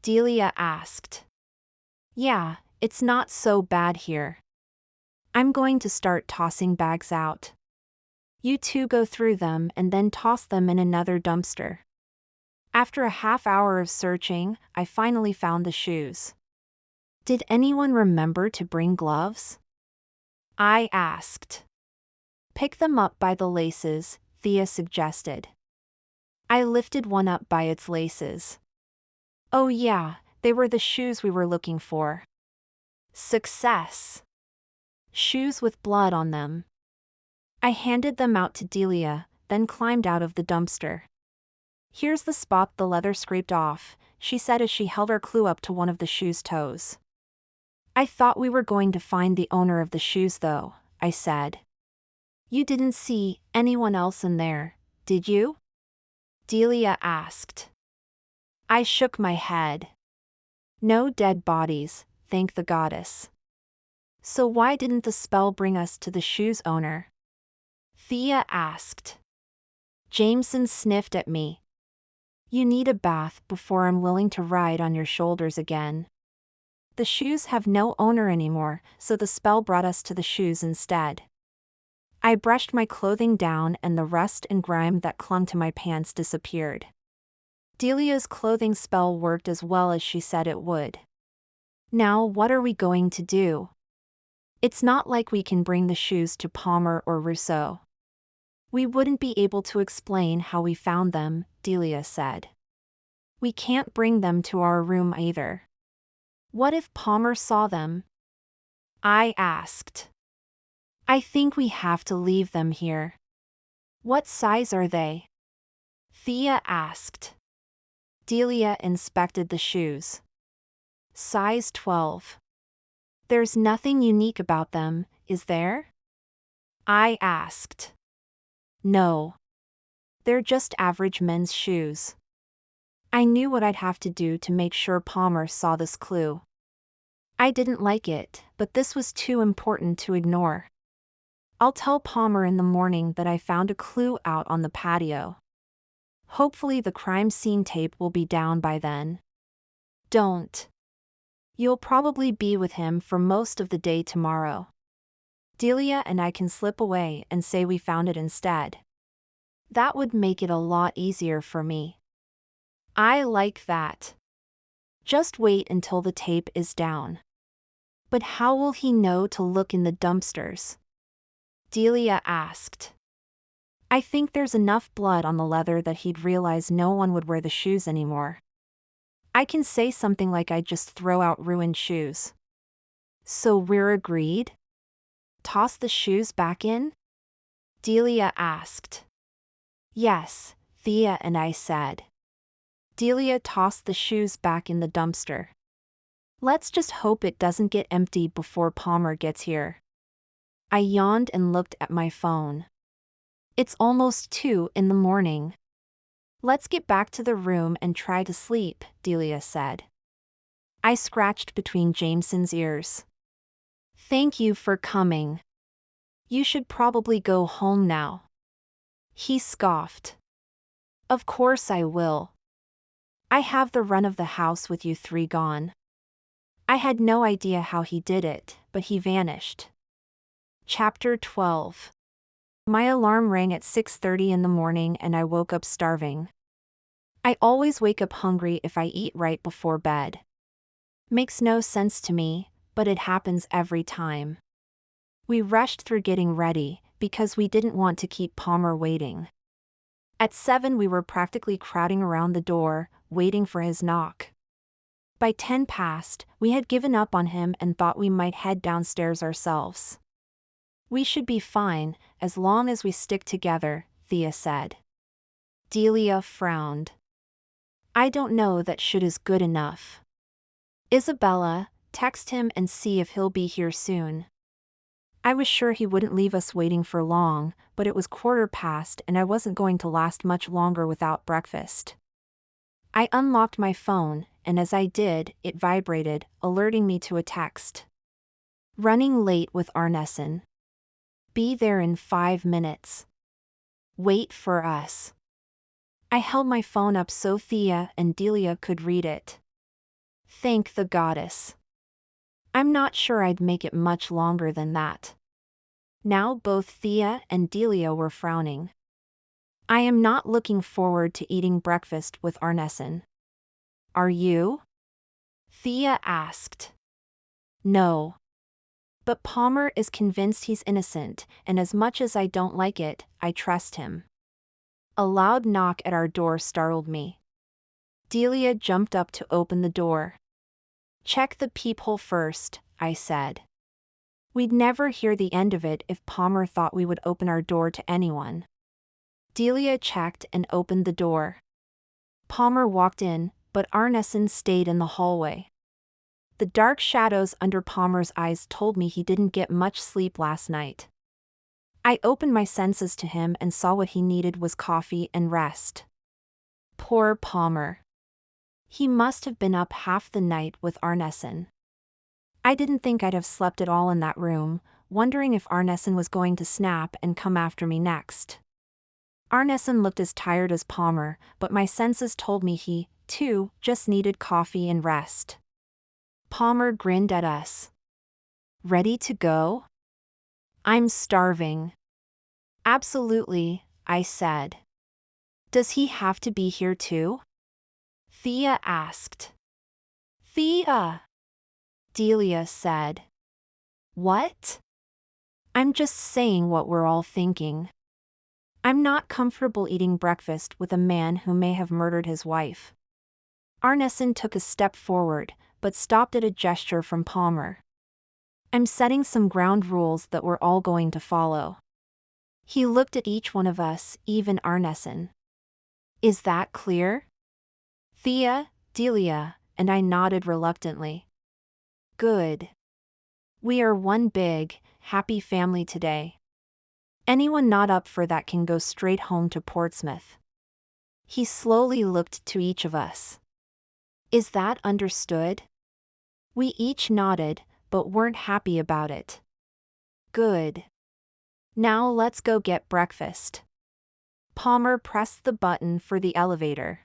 Delia asked. Yeah, it's not so bad here. I'm going to start tossing bags out. You two go through them and then toss them in another dumpster. After a half hour of searching, I finally found the shoes. Did anyone remember to bring gloves? I asked. Pick them up by the laces, Thea suggested. I lifted one up by its laces. Oh yeah, they were the shoes we were looking for. Success. Shoes with blood on them. I handed them out to Delia, then climbed out of the dumpster. Here's the spot the leather scraped off, she said as she held our clue up to one of the shoe's toes. I thought we were going to find the owner of the shoes though, I said. You didn't see anyone else in there, did you? Delia asked. I shook my head. No dead bodies, thank the goddess. So why didn't the spell bring us to the shoe's owner? Thea asked. Jameson sniffed at me. You need a bath before I'm willing to ride on your shoulders again. The shoes have no owner anymore, so the spell brought us to the shoes instead. I brushed my clothing down and the rust and grime that clung to my pants disappeared. Delia's clothing spell worked as well as she said it would. Now what are we going to do? It's not like we can bring the shoes to Palmer or Rousseau. We wouldn't be able to explain how we found them, Delia said. We can't bring them to our room either. What if Palmer saw them? I asked. I think we have to leave them here. What size are they? Thea asked. Delia inspected the shoes. Size 12. There's nothing unique about them, is there? I asked. No. They're just average men's shoes. I knew what I'd have to do to make sure Palmer saw this clue. I didn't like it, but this was too important to ignore. I'll tell Palmer in the morning that I found a clue out on the patio. Hopefully the crime scene tape will be down by then. Don't. You'll probably be with him for most of the day tomorrow. Delia and I can slip away and say we found it instead. That would make it a lot easier for me. I like that. Just wait until the tape is down. But how will he know to look in the dumpsters? Delia asked. I think there's enough blood on the leather that he'd realize no one would wear the shoes anymore. I can say something like I'd just throw out ruined shoes. So we're agreed? Toss the shoes back in? Delia asked. Yes, Thea and I said. Delia tossed the shoes back in the dumpster. Let's just hope it doesn't get empty before Palmer gets here. I yawned and looked at my phone. It's almost 2 in the morning. Let's get back to the room and try to sleep, Delia said. I scratched between Jameson's ears. Thank you for coming. You should probably go home now. He scoffed. Of course I will. I have the run of the house with you three gone. I had no idea how he did it, but he vanished. Chapter 12. My alarm rang at 6:30 in the morning and I woke up starving. I always wake up hungry if I eat right before bed. Makes no sense to me, but it happens every time. We rushed through getting ready, because we didn't want to keep Palmer waiting. At 7 we were practically crowding around the door, waiting for his knock. By 10 past, we had given up on him and thought we might head downstairs ourselves. We should be fine, as long as we stick together, Thea said. Delia frowned. I don't know that should is good enough. Isabella, text him and see if he'll be here soon. I was sure he wouldn't leave us waiting for long, but it was 1/4 past and I wasn't going to last much longer without breakfast. I unlocked my phone, and as I did, it vibrated, alerting me to a text. Running late with Arneson. Be there in 5 minutes. Wait for us. I held my phone up so Thea and Delia could read it. Thank the goddess. I'm not sure I'd make it much longer than that. Now both Thea and Delia were frowning. I am not looking forward to eating breakfast with Arneson. Are you? Thea asked. No. But Palmer is convinced he's innocent, and as much as I don't like it, I trust him. A loud knock at our door startled me. Delia jumped up to open the door. Check the peephole first, I said. We'd never hear the end of it if Palmer thought we would open our door to anyone. Delia checked and opened the door. Palmer walked in, but Arneson stayed in the hallway. The dark shadows under Palmer's eyes told me he didn't get much sleep last night. I opened my senses to him and saw what he needed was coffee and rest. Poor Palmer. He must have been up half the night with Arneson. I didn't think I'd have slept at all in that room, wondering if Arneson was going to snap and come after me next. Arneson looked as tired as Palmer, but my senses told me he, too, just needed coffee and rest. Palmer grinned at us. Ready to go? I'm starving. Absolutely, I said. Does he have to be here too? Thea asked. Thea, Delia said. What? I'm just saying what we're all thinking. I'm not comfortable eating breakfast with a man who may have murdered his wife. Arneson took a step forward, but stopped at a gesture from Palmer. I'm setting some ground rules that we're all going to follow. He looked at each one of us, even Arneson. Is that clear? Thea, Delia, and I nodded reluctantly. Good. We are one big, happy family today. Anyone not up for that can go straight home to Portsmouth. He slowly looked to each of us. Is that understood? We each nodded, but weren't happy about it. Good. Now let's go get breakfast. Palmer pressed the button for the elevator.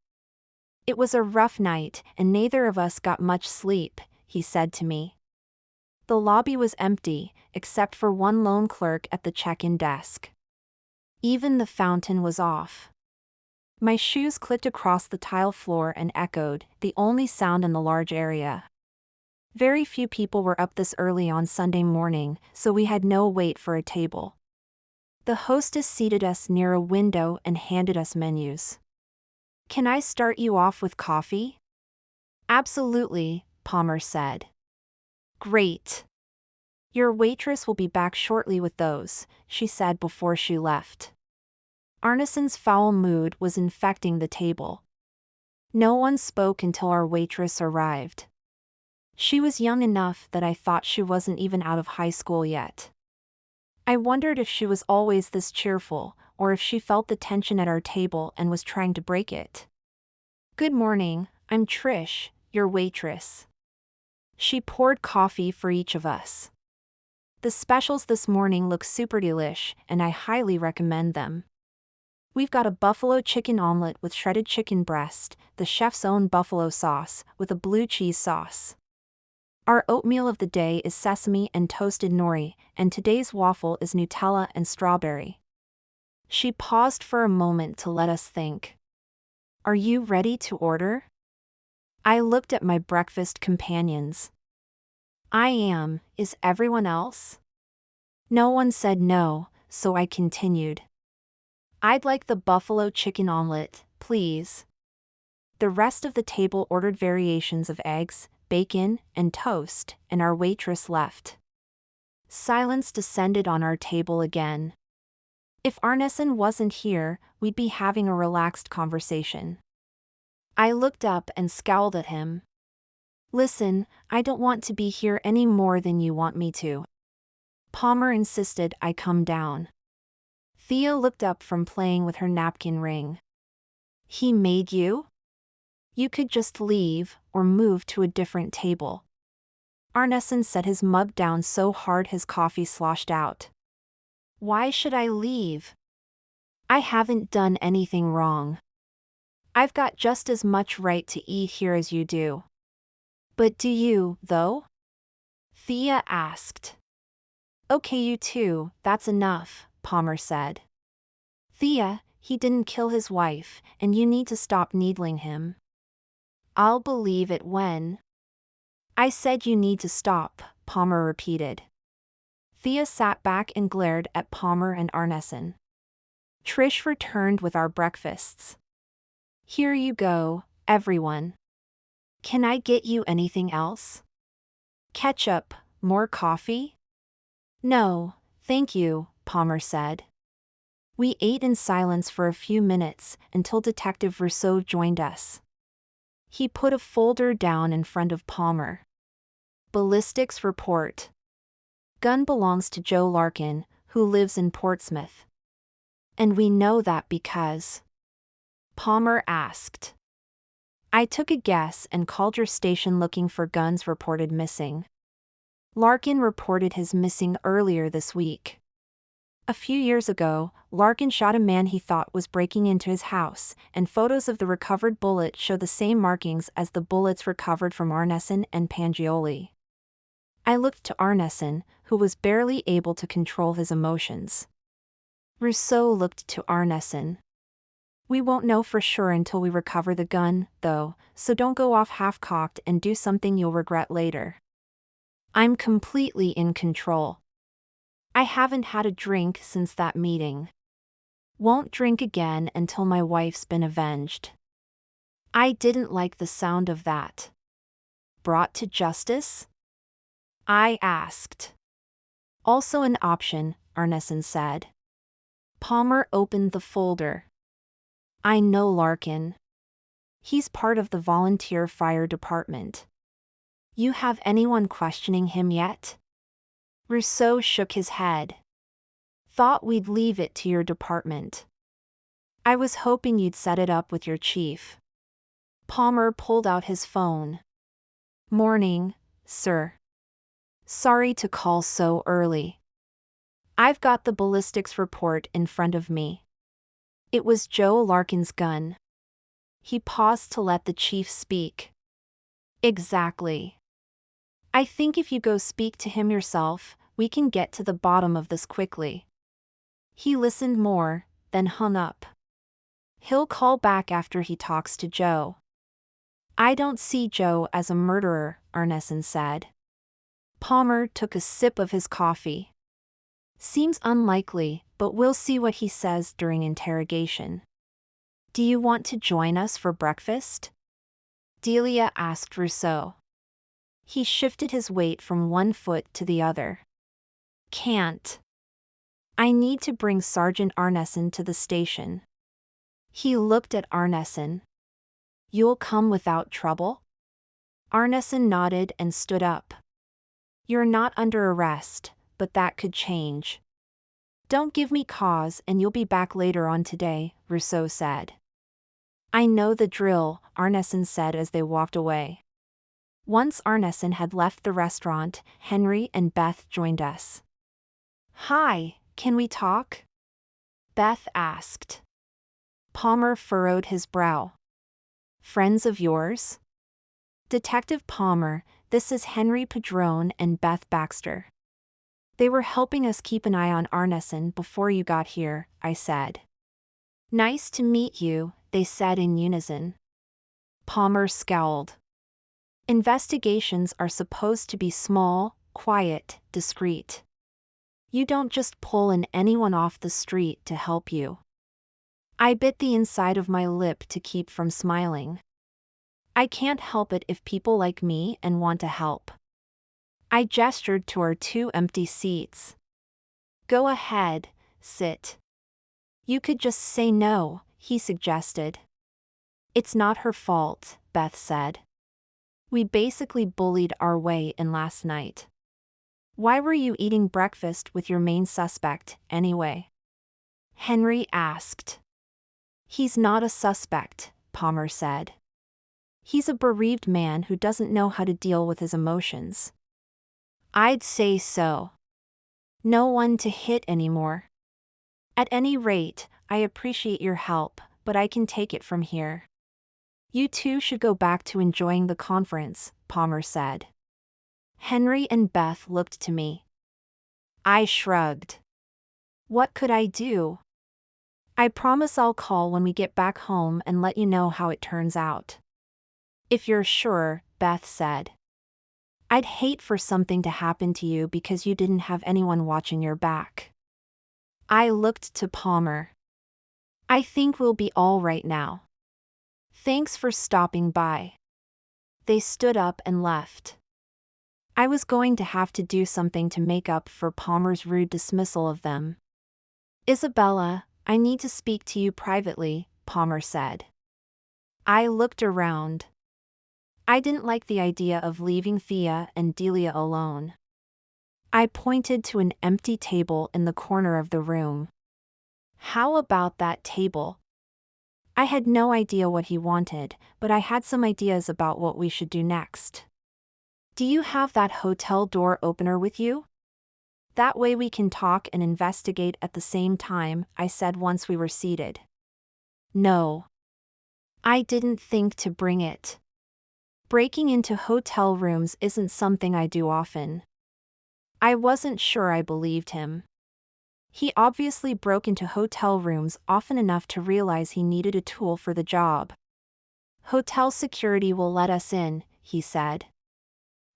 It was a rough night, and neither of us got much sleep, he said to me. The lobby was empty, except for one lone clerk at the check-in desk. Even the fountain was off. My shoes clicked across the tile floor and echoed, the only sound in the large area. Very few people were up this early on Sunday morning, so we had no wait for a table. The hostess seated us near a window and handed us menus. Can I start you off with coffee? Absolutely, Palmer said. Great. Your waitress will be back shortly with those, she said before she left. Arneson's foul mood was infecting the table. No one spoke until our waitress arrived. She was young enough that I thought she wasn't even out of high school yet. I wondered if she was always this cheerful, or if she felt the tension at our table and was trying to break it. Good morning, I'm Trish, your waitress. She poured coffee for each of us. The specials this morning look super delish, and I highly recommend them. We've got a buffalo chicken omelet with shredded chicken breast, the chef's own buffalo sauce, with a blue cheese sauce. Our oatmeal of the day is sesame and toasted nori, and today's waffle is Nutella and strawberry. She paused for a moment to let us think. Are you ready to order? I looked at my breakfast companions. I am, is everyone else? No one said no, so I continued. I'd like the buffalo chicken omelet, please. The rest of the table ordered variations of eggs, bacon, and toast, and our waitress left. Silence descended on our table again. If Arneson wasn't here, we'd be having a relaxed conversation. I looked up and scowled at him. Listen, I don't want to be here any more than you want me to. Palmer insisted I come down. Thea looked up from playing with her napkin ring. He made you? You could just leave or move to a different table. Arneson set his mug down so hard his coffee sloshed out. Why should I leave? I haven't done anything wrong. I've got just as much right to eat here as you do. But do you, though? Thea asked. Okay, you two, that's enough, Palmer said. Thea, he didn't kill his wife, and you need to stop needling him. I'll believe it when. I said you need to stop, Palmer repeated. Thea sat back and glared at Palmer and Arneson. Trish returned with our breakfasts. Here you go, everyone. Can I get you anything else? Ketchup, more coffee? No, thank you, Palmer said. We ate in silence for a few minutes until Detective Rousseau joined us. He put a folder down in front of Palmer. Ballistics report. Gun belongs to Joe Larkin, who lives in Portsmouth. And we know that because... Palmer asked. I took a guess and called your station looking for guns reported missing. Larkin reported his missing earlier this week. A few years ago, Larkin shot a man he thought was breaking into his house, and photos of the recovered bullet show the same markings as the bullets recovered from Arneson and Pangioli. I looked to Arneson, who was barely able to control his emotions. Rousseau looked to Arneson. We won't know for sure until we recover the gun, though, so don't go off half-cocked and do something you'll regret later. I'm completely in control. I haven't had a drink since that meeting. Won't drink again until my wife's been avenged. I didn't like the sound of that. Brought to justice? I asked. Also an option, Arneson said. Palmer opened the folder. I know Larkin. He's part of the volunteer fire department. You have anyone questioning him yet? Rousseau shook his head. Thought we'd leave it to your department. I was hoping you'd set it up with your chief. Palmer pulled out his phone. Morning, sir. Sorry to call so early. I've got the ballistics report in front of me. It was Joe Larkin's gun. He paused to let the chief speak. Exactly. I think if you go speak to him yourself, we can get to the bottom of this quickly. He listened more, then hung up. He'll call back after he talks to Joe. I don't see Joe as a murderer, Arneson said. Palmer took a sip of his coffee. Seems unlikely, but we'll see what he says during interrogation. Do you want to join us for breakfast? Delia asked Rousseau. He shifted his weight from one foot to the other. Can't. I need to bring Sergeant Arneson to the station. He looked at Arneson. You'll come without trouble? Arneson nodded and stood up. You're not under arrest, but that could change. Don't give me cause and you'll be back later on today, Rousseau said. I know the drill, Arneson said as they walked away. Once Arneson had left the restaurant, Henry and Beth joined us. Hi, can we talk? Beth asked. Palmer furrowed his brow. Friends of yours? Detective Palmer, this is Henry Padrone and Beth Baxter. They were helping us keep an eye on Arneson before you got here, I said. Nice to meet you, they said in unison. Palmer scowled. Investigations are supposed to be small, quiet, discreet. You don't just pull in anyone off the street to help you. I bit the inside of my lip to keep from smiling. I can't help it if people like me and want to help. I gestured to our 2 empty seats. Go ahead, sit. You could just say no, he suggested. It's not her fault, Beth said. We basically bullied our way in last night. Why were you eating breakfast with your main suspect, anyway? Henry asked. He's not a suspect, Palmer said. He's a bereaved man who doesn't know how to deal with his emotions. I'd say so. No one to hit anymore. At any rate, I appreciate your help, but I can take it from here. You two should go back to enjoying the conference, Palmer said. Henry and Beth looked to me. I shrugged. What could I do? I promise I'll call when we get back home and let you know how it turns out. If you're sure, Beth said. I'd hate for something to happen to you because you didn't have anyone watching your back. I looked to Palmer. I think we'll be all right now. Thanks for stopping by. They stood up and left. I was going to have to do something to make up for Palmer's rude dismissal of them. Isabella, I need to speak to you privately, Palmer said. I looked around. I didn't like the idea of leaving Thea and Delia alone. I pointed to an empty table in the corner of the room. How about that table? I had no idea what he wanted, but I had some ideas about what we should do next. Do you have that hotel door opener with you? That way we can talk and investigate at the same time, I said once we were seated. No. I didn't think to bring it. Breaking into hotel rooms isn't something I do often. I wasn't sure I believed him. He obviously broke into hotel rooms often enough to realize he needed a tool for the job. Hotel security will let us in, he said.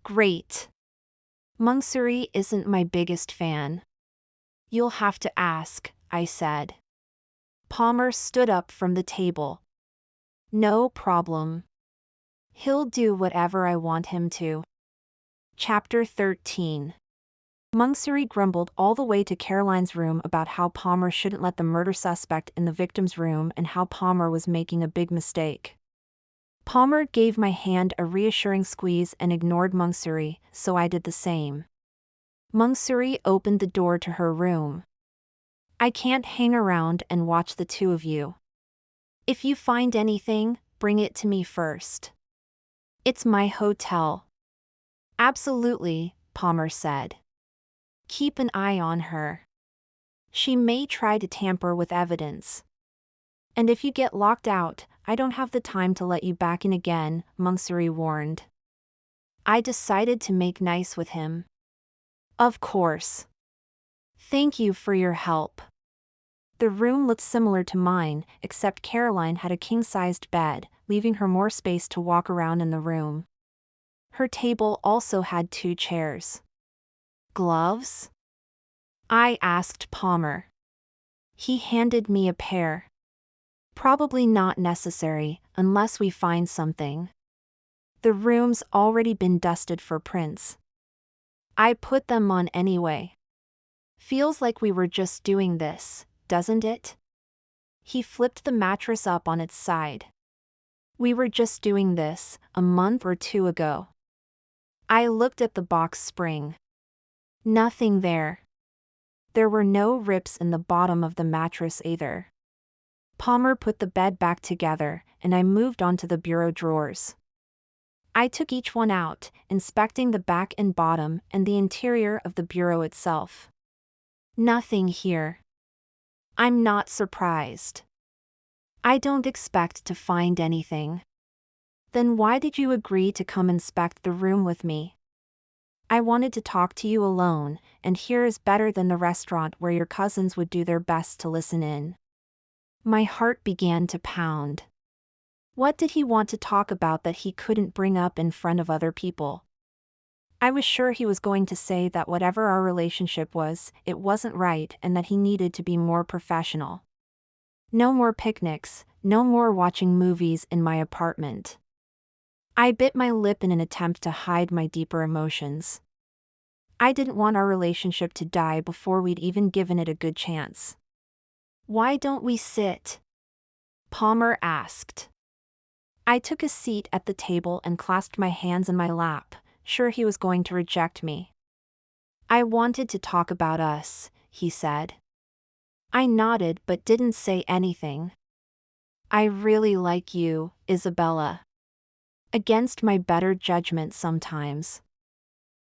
Great. Mungsuri isn't my biggest fan. You'll have to ask, I said. Palmer stood up from the table. No problem. He'll do whatever I want him to. Chapter 13. Mungsuri grumbled all the way to Caroline's room about how Palmer shouldn't let the murder suspect in the victim's room and how Palmer was making a big mistake. Palmer gave my hand a reassuring squeeze and ignored Mungsuri, so I did the same. Mungsuri opened the door to her room. I can't hang around and watch the two of you. If you find anything, bring it to me first. It's my hotel. Absolutely, Palmer said. Keep an eye on her. She may try to tamper with evidence. And if you get locked out, I don't have the time to let you back in again, Mungsuri warned. I decided to make nice with him. Of course. Thank you for your help. The room looked similar to mine, except Caroline had a king-sized bed, leaving her more space to walk around in the room. Her table also had 2 chairs. Gloves? I asked Palmer. He handed me a pair. Probably not necessary, unless we find something. The room's already been dusted for prints. I put them on anyway. Feels like we were just doing this, doesn't it? He flipped the mattress up on its side. We were just doing this, a month or 2 ago. I looked at the box spring. Nothing there. There were no rips in the bottom of the mattress either. Palmer put the bed back together, and I moved on to the bureau drawers. I took each one out, inspecting the back and bottom and the interior of the bureau itself. Nothing here. I'm not surprised. I don't expect to find anything. Then why did you agree to come inspect the room with me? I wanted to talk to you alone, and here is better than the restaurant where your cousins would do their best to listen in. My heart began to pound. What did he want to talk about that he couldn't bring up in front of other people? I was sure he was going to say that whatever our relationship was, it wasn't right and that he needed to be more professional. No more picnics, no more watching movies in my apartment. I bit my lip in an attempt to hide my deeper emotions. I didn't want our relationship to die before we'd even given it a good chance. Why don't we sit? Palmer asked. I took a seat at the table and clasped my hands in my lap, sure he was going to reject me. I wanted to talk about us, he said. I nodded but didn't say anything. I really like you, Isabella. Against my better judgment sometimes.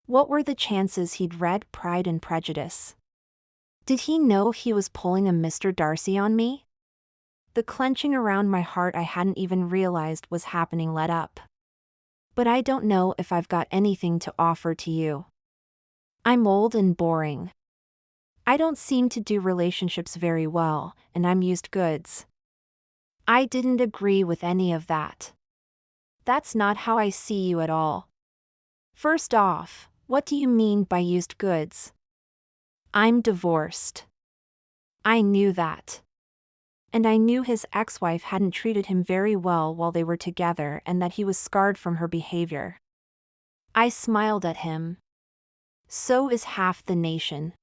What were the chances he'd read Pride and Prejudice? Did he know he was pulling a Mr. Darcy on me? The clenching around my heart I hadn't even realized was happening let up. But I don't know if I've got anything to offer to you. I'm old and boring. I don't seem to do relationships very well, and I'm used goods. I didn't agree with any of that. That's not how I see you at all. First off, what do you mean by used goods? I'm divorced. I knew that. And I knew his ex-wife hadn't treated him very well while they were together and that he was scarred from her behavior. I smiled at him. So is half the nation.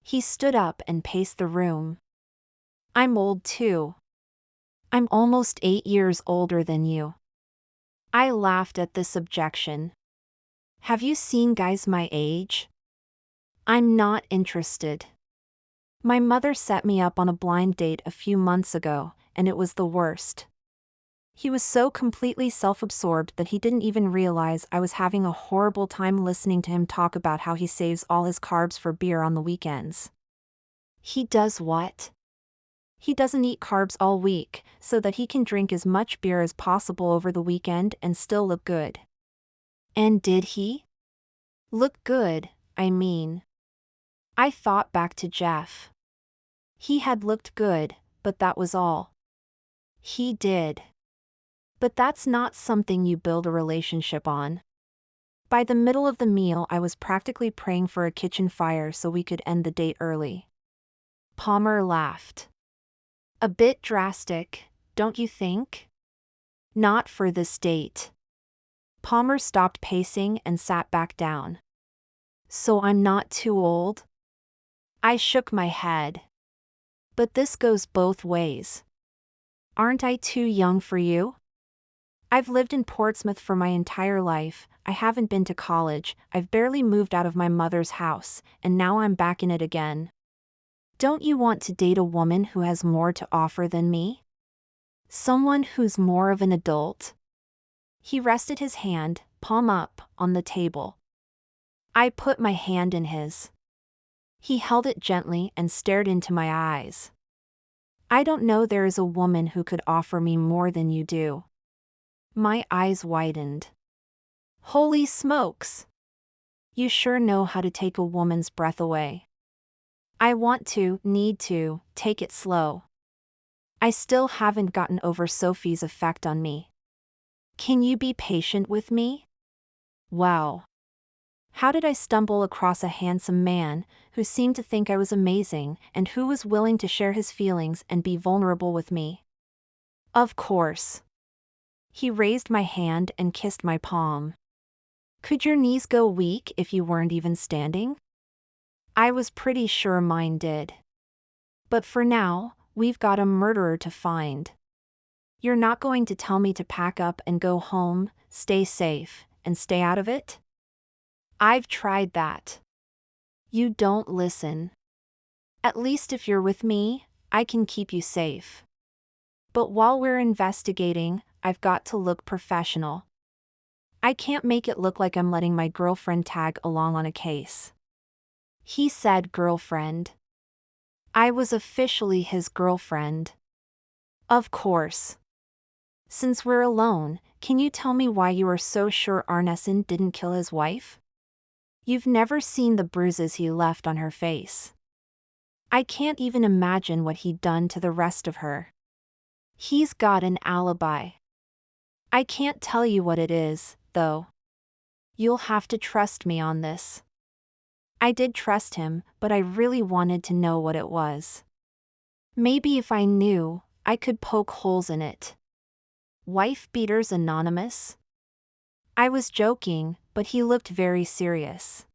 He stood up and paced the room. I'm old too. I'm almost 8 years older than you. I laughed at this objection. Have you seen guys my age? I'm not interested. My mother set me up on a blind date a few months ago, and it was the worst. He was so completely self-absorbed that he didn't even realize I was having a horrible time listening to him talk about how he saves all his carbs for beer on the weekends. He does what? He doesn't eat carbs all week, so that he can drink as much beer as possible over the weekend and still look good. And did he? Look good, I mean. I thought back to Jeff. He had looked good, but that was all. He did. But that's not something you build a relationship on. By the middle of the meal, I was practically praying for a kitchen fire so we could end the date early. Palmer laughed. A bit drastic, don't you think? Not for this date. Palmer stopped pacing and sat back down. So I'm not too old? I shook my head. But this goes both ways. Aren't I too young for you? I've lived in Portsmouth for my entire life, I haven't been to college, I've barely moved out of my mother's house, and now I'm back in it again. Don't you want to date a woman who has more to offer than me? Someone who's more of an adult? He rested his hand, palm up, on the table. I put my hand in his. He held it gently and stared into my eyes. I don't know there is a woman who could offer me more than you do. My eyes widened. Holy smokes! You sure know how to take a woman's breath away. I need to, take it slow. I still haven't gotten over Sophie's effect on me. Can you be patient with me? Wow. How did I stumble across a handsome man who seemed to think I was amazing and who was willing to share his feelings and be vulnerable with me? Of course. He raised my hand and kissed my palm. Could your knees go weak if you weren't even standing? I was pretty sure mine did. But for now, we've got a murderer to find. You're not going to tell me to pack up and go home, stay safe, and stay out of it? I've tried that. You don't listen. At least if you're with me, I can keep you safe. But while we're investigating, I've got to look professional. I can't make it look like I'm letting my girlfriend tag along on a case. He said girlfriend. I was officially his girlfriend. Of course. Since we're alone, can you tell me why you are so sure Arneson didn't kill his wife? You've never seen the bruises he left on her face. I can't even imagine what he'd done to the rest of her. He's got an alibi. I can't tell you what it is, though. You'll have to trust me on this. I did trust him, but I really wanted to know what it was. Maybe if I knew, I could poke holes in it. Wife Beaters Anonymous? I was joking, but he looked very serious.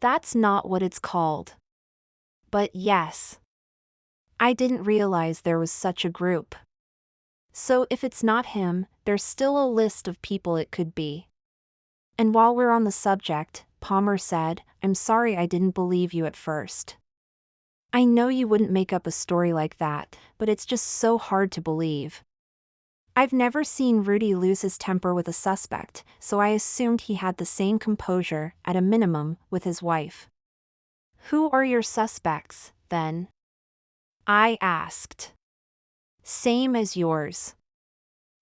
That's not what it's called. But yes. I didn't realize there was such a group. So if it's not him, there's still a list of people it could be. And while we're on the subject, Palmer said, I'm sorry I didn't believe you at first. I know you wouldn't make up a story like that, but it's just so hard to believe. I've never seen Rudy lose his temper with a suspect, so I assumed he had the same composure, at a minimum, with his wife. Who are your suspects, then? I asked. Same as yours.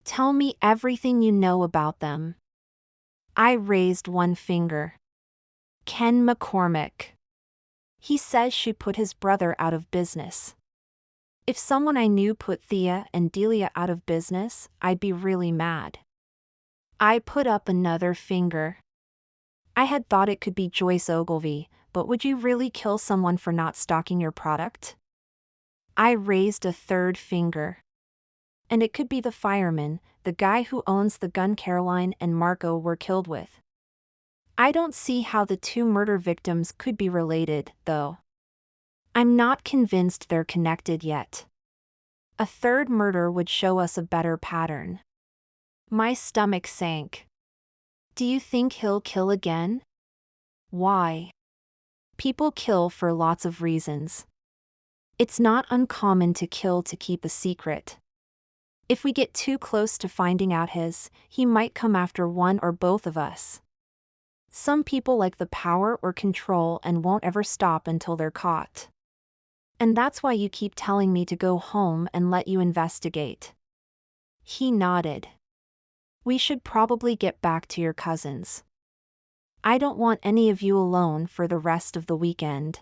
Tell me everything you know about them. I raised one finger. Ken McCormick. He says she put his brother out of business. If someone I knew put Thea and Delia out of business, I'd be really mad. I put up another finger. I had thought it could be Joyce Ogilvy, but would you really kill someone for not stocking your product? I raised a third finger. And it could be the fireman, the guy who owns the gun Caroline and Marco were killed with. I don't see how the two murder victims could be related, though. I'm not convinced they're connected yet. A third murder would show us a better pattern. My stomach sank. Do you think he'll kill again? Why? People kill for lots of reasons. It's not uncommon to kill to keep a secret. If we get too close to finding out he might come after one or both of us. Some people like the power or control and won't ever stop until they're caught. And that's why you keep telling me to go home and let you investigate. He nodded. We should probably get back to your cousins. I don't want any of you alone for the rest of the weekend.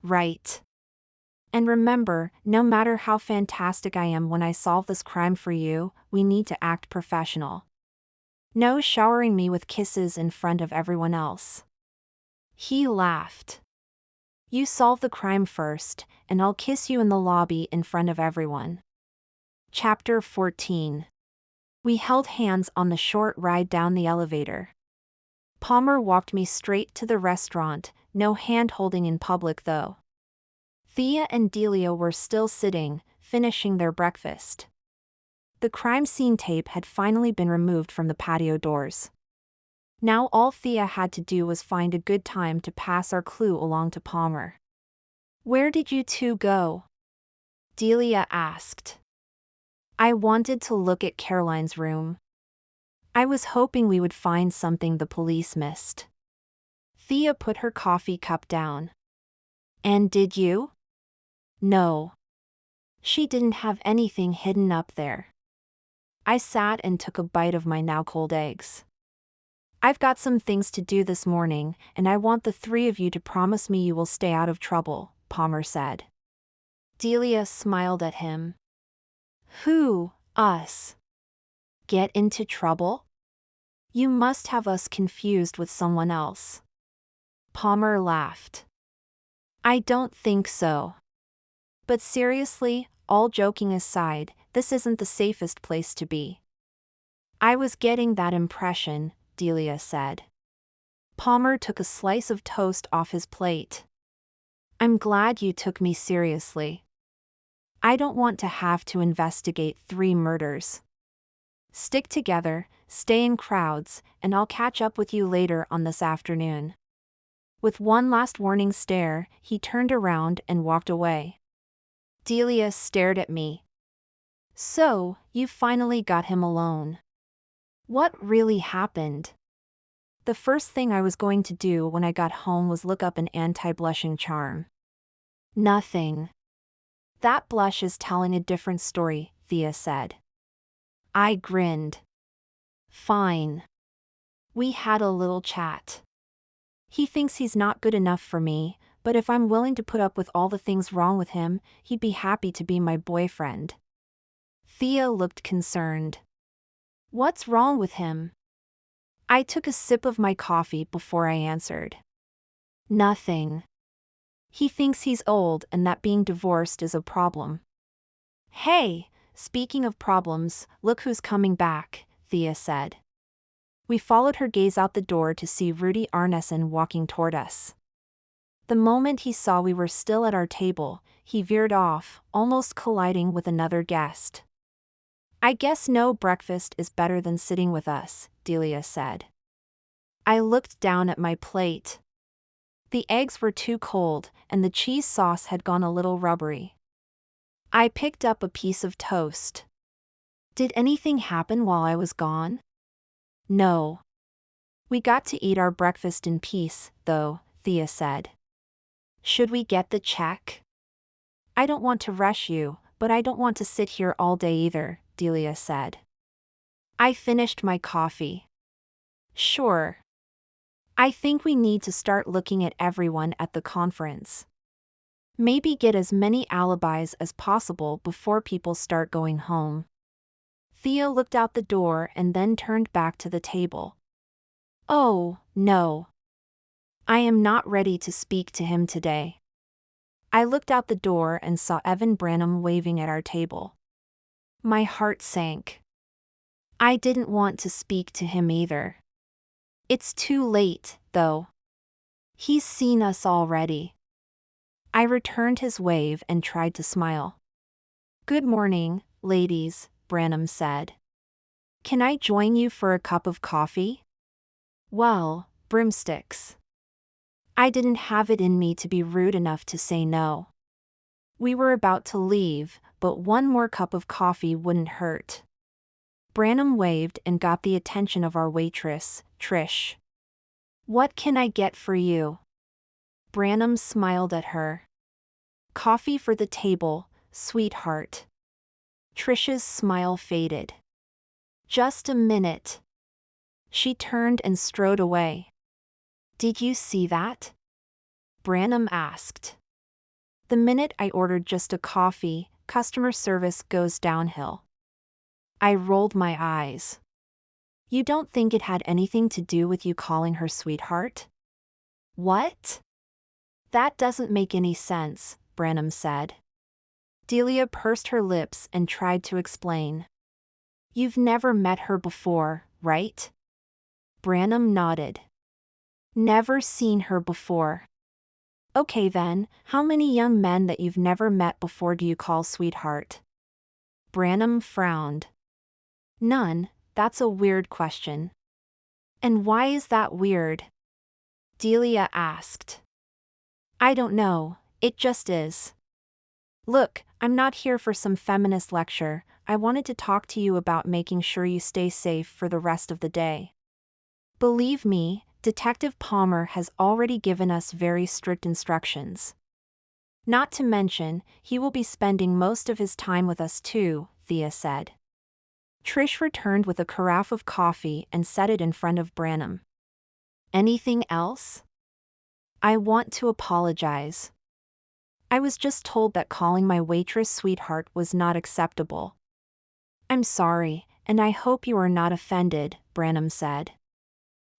Right. And remember, no matter how fantastic I am when I solve this crime for you, we need to act professional. No showering me with kisses in front of everyone else. He laughed. You solve the crime first, and I'll kiss you in the lobby in front of everyone. Chapter 14. We held hands on the short ride down the elevator. Palmer walked me straight to the restaurant, no hand-holding in public though. Thea and Delia were still sitting, finishing their breakfast. The crime scene tape had finally been removed from the patio doors. Now all Thea had to do was find a good time to pass our clue along to Palmer. Where did you two go? Delia asked. I wanted to look at Caroline's room. I was hoping we would find something the police missed. Thea put her coffee cup down. And did you? No. She didn't have anything hidden up there. I sat and took a bite of my now cold eggs. I've got some things to do this morning, and I want the three of you to promise me you will stay out of trouble, Palmer said. Delia smiled at him. Who, us? Get into trouble? You must have us confused with someone else. Palmer laughed. I don't think so. But seriously, all joking aside, this isn't the safest place to be. I was getting that impression, Delia said. Palmer took a slice of toast off his plate. I'm glad you took me seriously. I don't want to have to investigate 3 murders. Stick together, stay in crowds, and I'll catch up with you later on this afternoon. With one last warning stare, he turned around and walked away. Delia stared at me. So, you finally got him alone. What really happened? The first thing I was going to do when I got home was look up an anti-blushing charm. Nothing. That blush is telling a different story, Thea said. I grinned. Fine. We had a little chat. He thinks he's not good enough for me, but if I'm willing to put up with all the things wrong with him, he'd be happy to be my boyfriend. Thea looked concerned. What's wrong with him? I took a sip of my coffee before I answered. Nothing. He thinks he's old and that being divorced is a problem. Hey, speaking of problems, look who's coming back, Thea said. We followed her gaze out the door to see Rudy Arneson walking toward us. The moment he saw we were still at our table, he veered off, almost colliding with another guest. I guess no breakfast is better than sitting with us, Delia said. I looked down at my plate. The eggs were too cold, and the cheese sauce had gone a little rubbery. I picked up a piece of toast. Did anything happen while I was gone? No. We got to eat our breakfast in peace, though, Thea said. Should we get the check? I don't want to rush you, but I don't want to sit here all day either, Delia said. I finished my coffee. Sure. I think we need to start looking at everyone at the conference. Maybe get as many alibis as possible before people start going home. Thea looked out the door and then turned back to the table. Oh, no. I am not ready to speak to him today. I looked out the door and saw Evan Branham waving at our table. My heart sank. I didn't want to speak to him either. It's too late, though. He's seen us already. I returned his wave and tried to smile. Good morning, ladies, Branham said. Can I join you for a cup of coffee? Well, broomsticks. I didn't have it in me to be rude enough to say no. We were about to leave, but one more cup of coffee wouldn't hurt. Branham waved and got the attention of our waitress, Trish. What can I get for you? Branham smiled at her. Coffee for the table, sweetheart. Trish's smile faded. Just a minute. She turned and strode away. Did you see that? Branham asked. The minute I ordered just a coffee, customer service goes downhill. I rolled my eyes. You don't think it had anything to do with you calling her sweetheart? What? That doesn't make any sense, Branham said. Delia pursed her lips and tried to explain. You've never met her before, right? Branham nodded. Never seen her before. Okay then, how many young men that you've never met before do you call sweetheart? Branham frowned. None, that's a weird question. And why is that weird? Delia asked. I don't know, it just is. Look, I'm not here for some feminist lecture, I wanted to talk to you about making sure you stay safe for the rest of the day. Believe me, Detective Palmer has already given us very strict instructions. Not to mention, he will be spending most of his time with us too, Thea said. Trish returned with a carafe of coffee and set it in front of Branham. Anything else? I want to apologize. I was just told that calling my waitress sweetheart was not acceptable. I'm sorry, and I hope you are not offended, Branham said.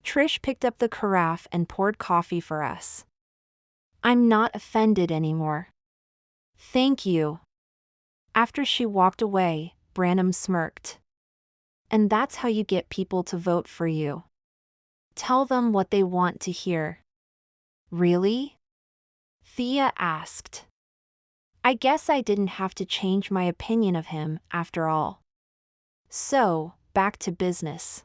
Trish picked up the carafe and poured coffee for us. I'm not offended anymore. Thank you. After she walked away, Branham smirked. And that's how you get people to vote for you. Tell them what they want to hear. Really? Thea asked. I guess I didn't have to change my opinion of him, after all. So, back to business.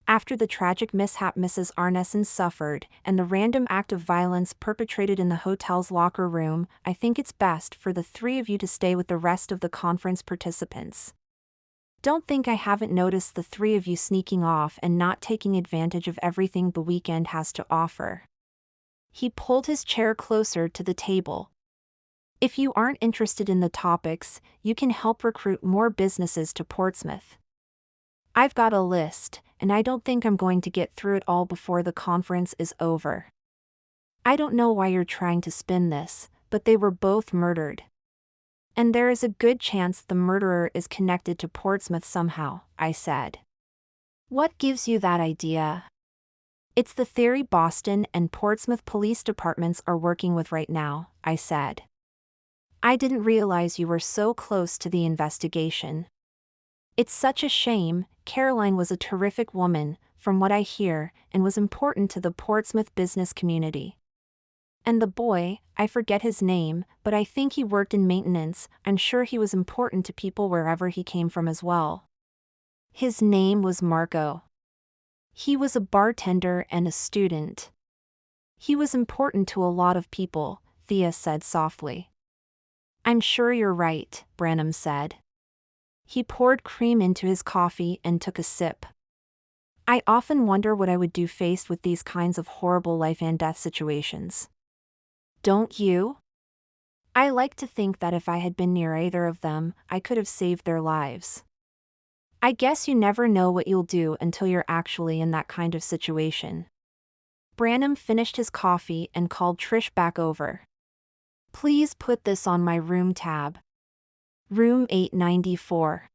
After the tragic mishap Mrs. Arneson suffered, and the random act of violence perpetrated in the hotel's locker room, I think it's best for the three of you to stay with the rest of the conference participants. Don't think I haven't noticed the three of you sneaking off and not taking advantage of everything the weekend has to offer. He pulled his chair closer to the table. If you aren't interested in the topics, you can help recruit more businesses to Portsmouth. I've got a list, and I don't think I'm going to get through it all before the conference is over. I don't know why you're trying to spin this, but they were both murdered. And there is a good chance the murderer is connected to Portsmouth somehow, I said. What gives you that idea? It's the theory Boston and Portsmouth police departments are working with right now, I said. I didn't realize you were so close to the investigation. It's such a shame. Caroline was a terrific woman, from what I hear, and was important to the Portsmouth business community. And the boy, I forget his name, but I think he worked in maintenance. I'm sure he was important to people wherever he came from as well. His name was Marco. He was a bartender and a student. He was important to a lot of people, Thea said softly. I'm sure you're right, Branham said. He poured cream into his coffee and took a sip. I often wonder what I would do faced with these kinds of horrible life and death situations. Don't you? I like to think that if I had been near either of them, I could have saved their lives. I guess you never know what you'll do until you're actually in that kind of situation. Branham finished his coffee and called Trish back over. Please put this on my room tab. Room 894.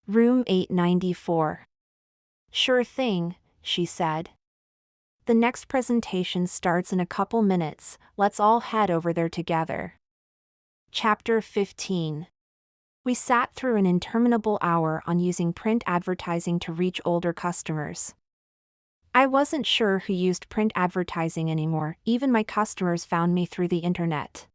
Room 894. Sure thing, she said. The next presentation starts in a couple minutes, let's all head over there together. Chapter 15. We sat through an interminable hour on using print advertising to reach older customers. I wasn't sure who used print advertising anymore, even my customers found me through the internet.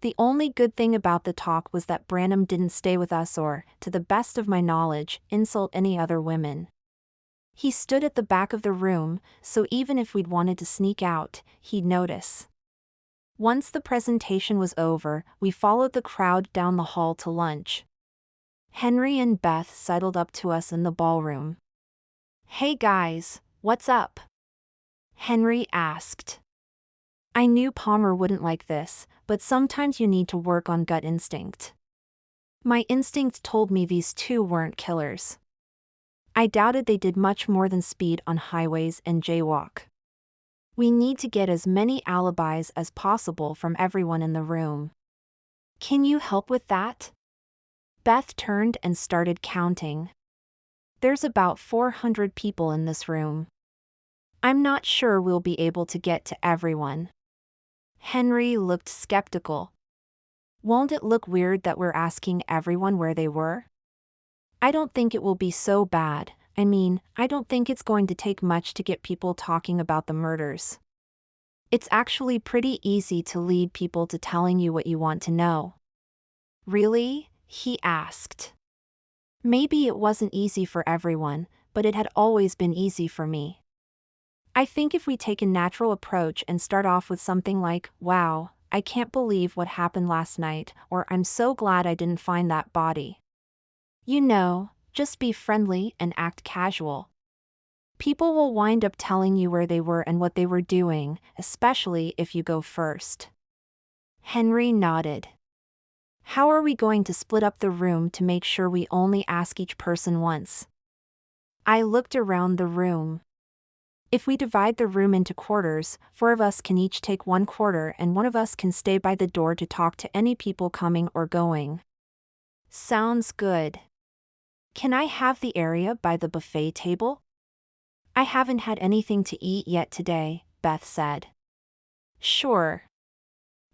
The only good thing about the talk was that Branham didn't stay with us or, to the best of my knowledge, insult any other women. He stood at the back of the room, so even if we'd wanted to sneak out, he'd notice. Once the presentation was over, we followed the crowd down the hall to lunch. Henry and Beth sidled up to us in the ballroom. Hey guys, what's up? Henry asked. I knew Palmer wouldn't like this, but sometimes you need to work on gut instinct. My instinct told me these two weren't killers. I doubted they did much more than speed on highways and jaywalk. We need to get as many alibis as possible from everyone in the room. Can you help with that? Beth turned and started counting. There's about 400 people in this room. I'm not sure we'll be able to get to everyone. Henry looked skeptical. Won't it look weird that we're asking everyone where they were? I don't think it will be so bad. I don't think it's going to take much to get people talking about the murders. It's actually pretty easy to lead people to telling you what you want to know. Really? He asked. Maybe it wasn't easy for everyone, but it had always been easy for me. I think if we take a natural approach and start off with something like, wow, I can't believe what happened last night, or I'm so glad I didn't find that body. You know, just be friendly and act casual. People will wind up telling you where they were and what they were doing, especially if you go first. Henry nodded. How are we going to split up the room to make sure we only ask each person once? I looked around the room. If we divide the room into quarters, 4 of us can each take 1 quarter and 1 of us can stay by the door to talk to any people coming or going. Sounds good. Can I have the area by the buffet table? I haven't had anything to eat yet today, Beth said. Sure.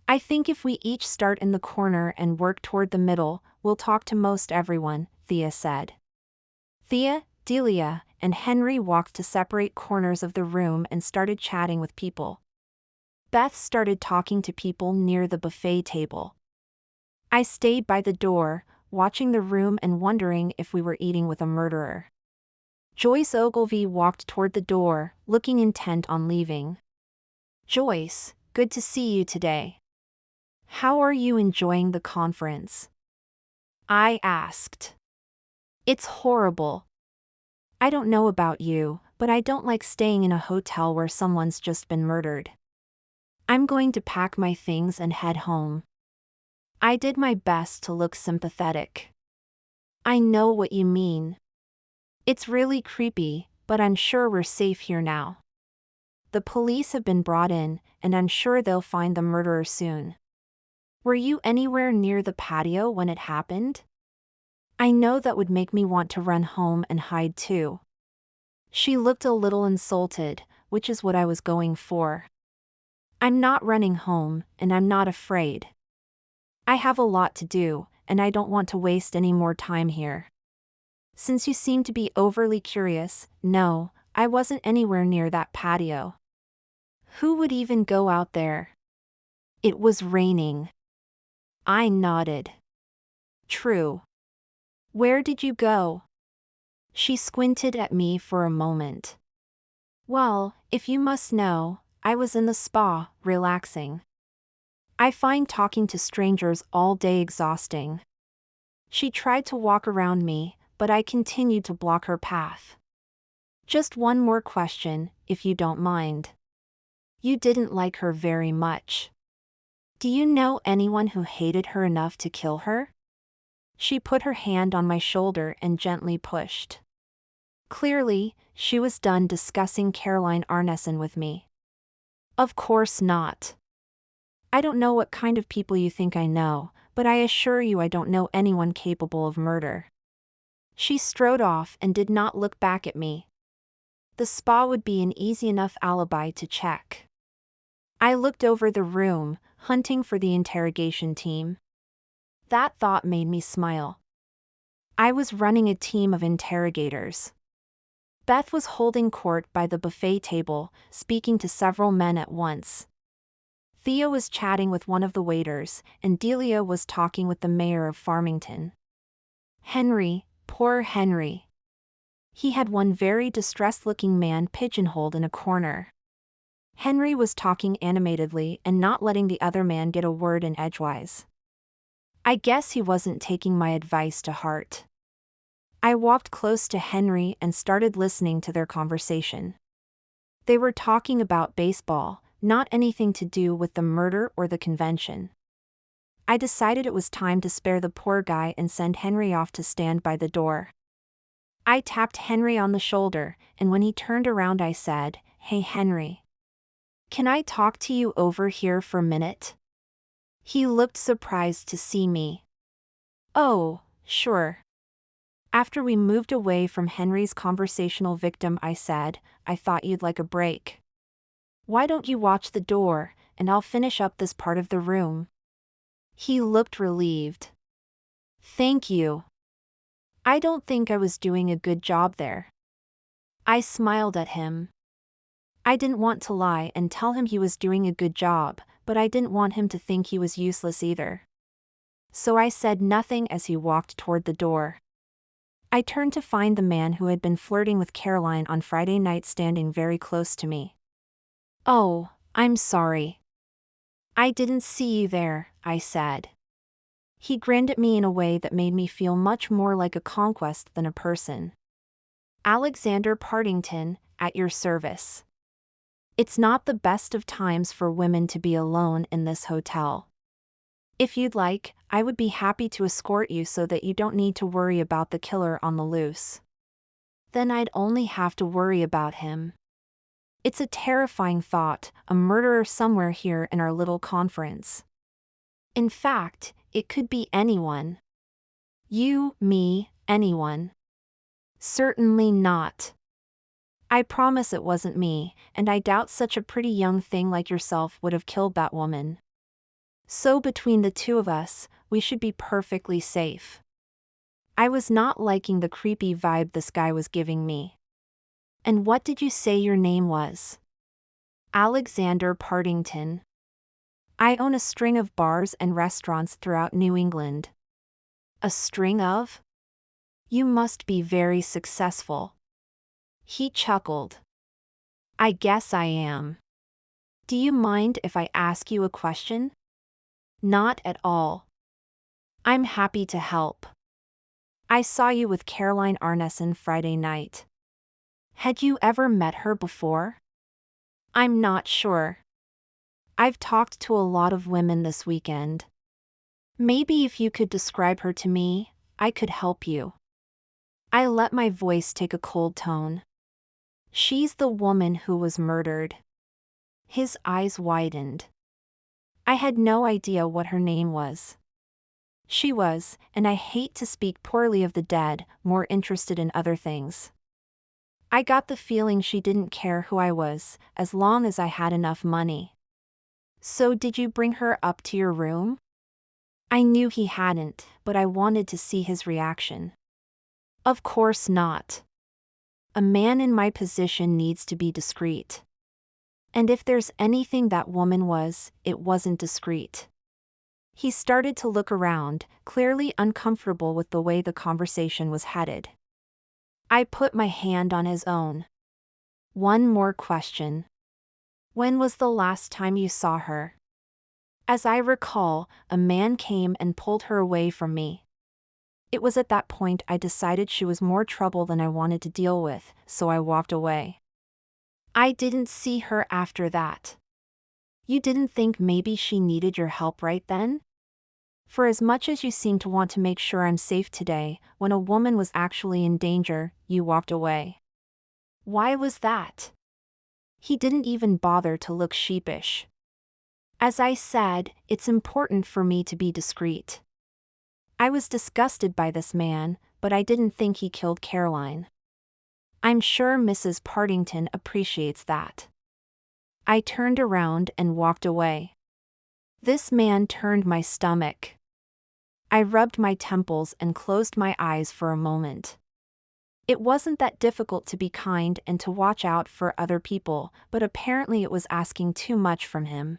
I think if we each start in the corner and work toward the middle, we'll talk to most everyone, Thea said. Thea, Delia, and Henry walked to separate corners of the room and started chatting with people. Beth started talking to people near the buffet table. I stayed by the door, watching the room and wondering if we were eating with a murderer. Joyce Ogilvy walked toward the door, looking intent on leaving. Joyce, good to see you today. How are you enjoying the conference? I asked. It's horrible. I don't know about you, but I don't like staying in a hotel where someone's just been murdered. I'm going to pack my things and head home. I did my best to look sympathetic. I know what you mean. It's really creepy, but I'm sure we're safe here now. The police have been brought in, and I'm sure they'll find the murderer soon. Were you anywhere near the patio when it happened? I know that would make me want to run home and hide too. She looked a little insulted, which is what I was going for. I'm not running home, and I'm not afraid. I have a lot to do, and I don't want to waste any more time here. Since you seem to be overly curious, no, I wasn't anywhere near that patio. Who would even go out there? It was raining. I nodded. True. Where did you go? She squinted at me for a moment. Well, if you must know, I was in the spa, relaxing. I find talking to strangers all day exhausting. She tried to walk around me, but I continued to block her path. Just one more question, if you don't mind. You didn't like her very much. Do you know anyone who hated her enough to kill her? She put her hand on my shoulder and gently pushed. Clearly, she was done discussing Caroline Arneson with me. Of course not. I don't know what kind of people you think I know, but I assure you I don't know anyone capable of murder. She strode off and did not look back at me. The spa would be an easy enough alibi to check. I looked over the room, hunting for the interrogation team. That thought made me smile. I was running a team of interrogators. Beth was holding court by the buffet table, speaking to several men at once. Theo was chatting with one of the waiters, and Delia was talking with the mayor of Farmington. Henry, poor Henry. He had one very distressed-looking man pigeonholed in a corner. Henry was talking animatedly and not letting the other man get a word in edgewise. I guess he wasn't taking my advice to heart. I walked close to Henry and started listening to their conversation. They were talking about baseball, not anything to do with the murder or the convention. I decided it was time to spare the poor guy and send Henry off to stand by the door. I tapped Henry on the shoulder, and when he turned around I said, "Hey Henry. Can I talk to you over here for a minute?" He looked surprised to see me. "Oh, sure." After we moved away from Henry's conversational victim I said, "I thought you'd like a break. Why don't you watch the door, and I'll finish up this part of the room?" He looked relieved. "Thank you. I don't think I was doing a good job there." I smiled at him. I didn't want to lie and tell him he was doing a good job, but I didn't want him to think he was useless either. So I said nothing as he walked toward the door. I turned to find the man who had been flirting with Caroline on Friday night standing very close to me. "Oh, I'm sorry. I didn't see you there," I said. He grinned at me in a way that made me feel much more like a conquest than a person. "Alexander Partington, at your service. It's not the best of times for women to be alone in this hotel. If you'd like, I would be happy to escort you so that you don't need to worry about the killer on the loose." Then I'd only have to worry about him. It's a terrifying thought, a murderer somewhere here in our little conference. In fact, it could be anyone. You, me, anyone. Certainly not. I promise it wasn't me, and I doubt such a pretty young thing like yourself would have killed that woman. So between the two of us, we should be perfectly safe. I was not liking the creepy vibe this guy was giving me. "And what did you say your name was?" "Alexander Partington. I own a string of bars and restaurants throughout New England." "A string of? You must be very successful." He chuckled. "I guess I am. Do you mind if I ask you a question?" "Not at all. I'm happy to help. I saw you with Caroline Arneson Friday night. Had you ever met her before?" "I'm not sure. I've talked to a lot of women this weekend. Maybe if you could describe her to me, I could help you." I let my voice take a cold tone. "She's the woman who was murdered." His eyes widened. I had no idea what her name was. She was, and I hate to speak poorly of the dead, more interested in other things. I got the feeling she didn't care who I was, as long as I had enough money. "So did you bring her up to your room?" I knew he hadn't, but I wanted to see his reaction. "Of course not. A man in my position needs to be discreet. And if there's anything that woman was, it wasn't discreet." He started to look around, clearly uncomfortable with the way the conversation was headed. I put my hand on his own. "One more question. When was the last time you saw her?" As I recall, a man came and pulled her away from me. It was at that point I decided she was more trouble than I wanted to deal with, so I walked away. I didn't see her after that. You didn't think maybe she needed your help right then? For as much as you seem to want to make sure I'm safe today, when a woman was actually in danger, you walked away. Why was that? He didn't even bother to look sheepish. As I said, it's important for me to be discreet. I was disgusted by this man, but I didn't think he killed Caroline. I'm sure Mrs. Partington appreciates that. I turned around and walked away. This man turned my stomach. I rubbed my temples and closed my eyes for a moment. It wasn't that difficult to be kind and to watch out for other people, but apparently it was asking too much from him.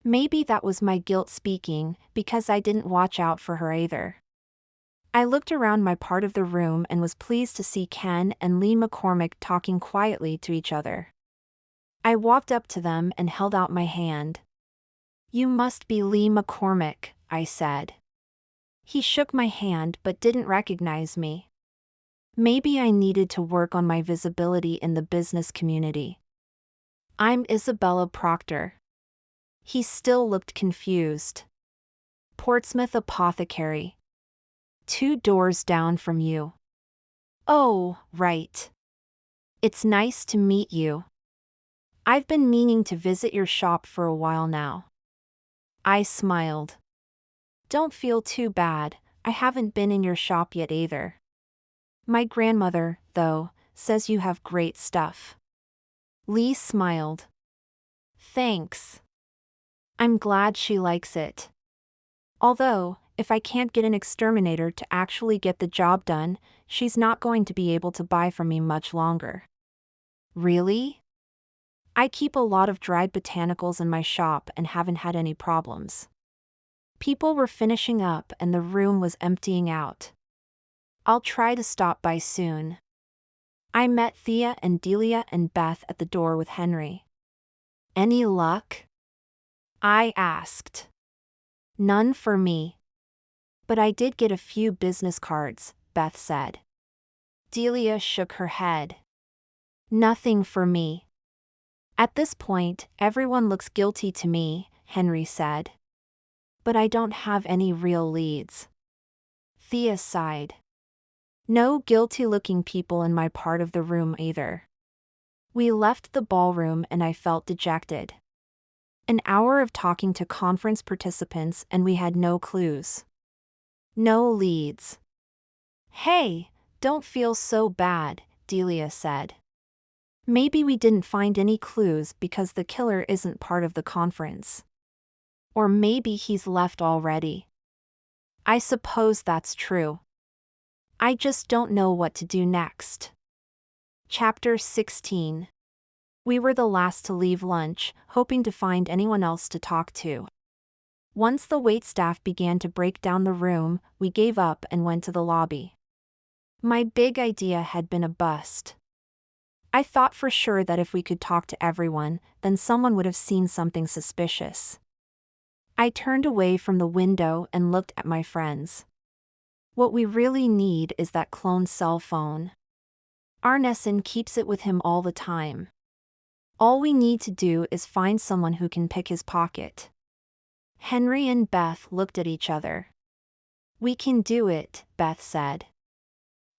Maybe that was my guilt speaking, because I didn't watch out for her either. I looked around my part of the room and was pleased to see Ken and Lee McCormick talking quietly to each other. I walked up to them and held out my hand. "You must be Lee McCormick," I said. He shook my hand but didn't recognize me. Maybe I needed to work on my visibility in the business community. "I'm Isabella Proctor." He still looked confused. "Portsmouth apothecary. 2 doors down from you." "Oh, right. It's nice to meet you. I've been meaning to visit your shop for a while now." I smiled. "Don't feel too bad, I haven't been in your shop yet either. My grandmother, though, says you have great stuff." Lee smiled. "Thanks. I'm glad she likes it. Although, if I can't get an exterminator to actually get the job done, she's not going to be able to buy from me much longer." "Really?" "I keep a lot of dried botanicals in my shop and haven't had any problems." People were finishing up and the room was emptying out. "I'll try to stop by soon." I met Thea and Delia and Beth at the door with Henry. "Any luck?" I asked. "None for me. But I did get a few business cards," Beth said. Delia shook her head. "Nothing for me." "At this point, everyone looks guilty to me," Henry said. "But I don't have any real leads." Thea sighed. "No guilty-looking people in my part of the room either." We left the ballroom and I felt dejected. An hour of talking to conference participants and we had no clues. No leads. "Hey, don't feel so bad," Delia said. "Maybe we didn't find any clues because the killer isn't part of the conference. Or maybe he's left already." "I suppose that's true. I just don't know what to do next." Chapter 16. We were the last to leave lunch, hoping to find anyone else to talk to. Once the waitstaff began to break down the room, we gave up and went to the lobby. My big idea had been a bust. I thought for sure that if we could talk to everyone, then someone would have seen something suspicious. I turned away from the window and looked at my friends. What we really need is that clone cell phone. Arneson keeps it with him all the time. All we need to do is find someone who can pick his pocket. Henry and Beth looked at each other. "We can do it," Beth said.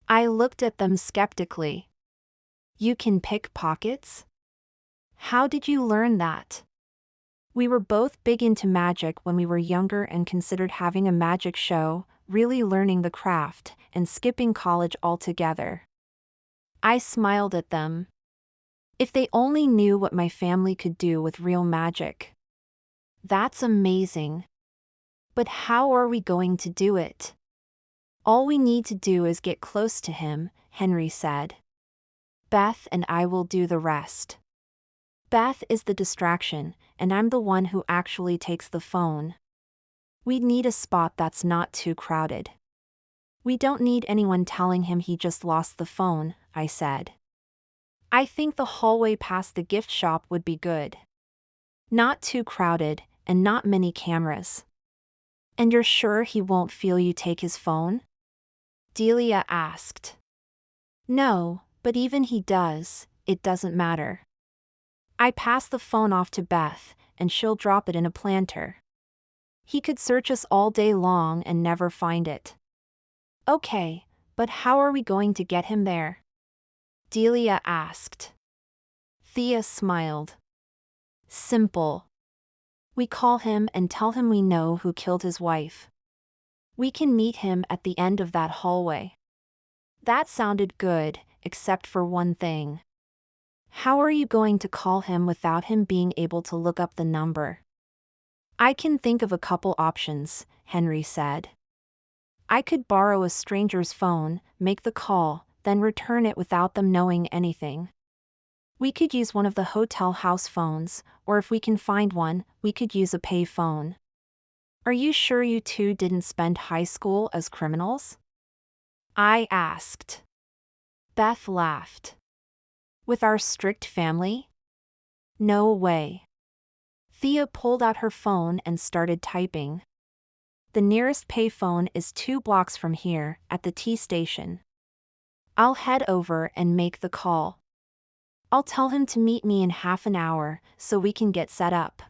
I looked at them skeptically. "You can pick pockets? How did you learn that?" We were both big into magic when we were younger and considered having a magic show, really learning the craft, and skipping college altogether. I smiled at them. If they only knew what my family could do with real magic. That's amazing. But how are we going to do it? "All we need to do is get close to him," Henry said. "Beth and I will do the rest." Beth is the distraction, and I'm the one who actually takes the phone. We'd need a spot that's not too crowded. "We don't need anyone telling him he just lost the phone," I said. "I think the hallway past the gift shop would be good. Not too crowded, and not many cameras." "And you're sure he won't feel you take his phone?" Delia asked. No, but even he does, it doesn't matter. I pass the phone off to Beth, and she'll drop it in a planter. He could search us all day long and never find it. Okay, but how are we going to get him there? Delia asked. Thea smiled. Simple. We call him and tell him we know who killed his wife. We can meet him at the end of that hallway. That sounded good, except for one thing. How are you going to call him without him being able to look up the number? I can think of a couple options, Henry said. I could borrow a stranger's phone, make the call, then return it without them knowing anything. We could use one of the hotel house phones, or if we can find one, we could use a pay phone. Are you sure you two didn't spend high school as criminals? I asked. Beth laughed. With our strict family? No way. Thea pulled out her phone and started typing. The nearest payphone is 2 blocks from here, at the T station. I'll head over and make the call. I'll tell him to meet me in half an hour, so we can get set up.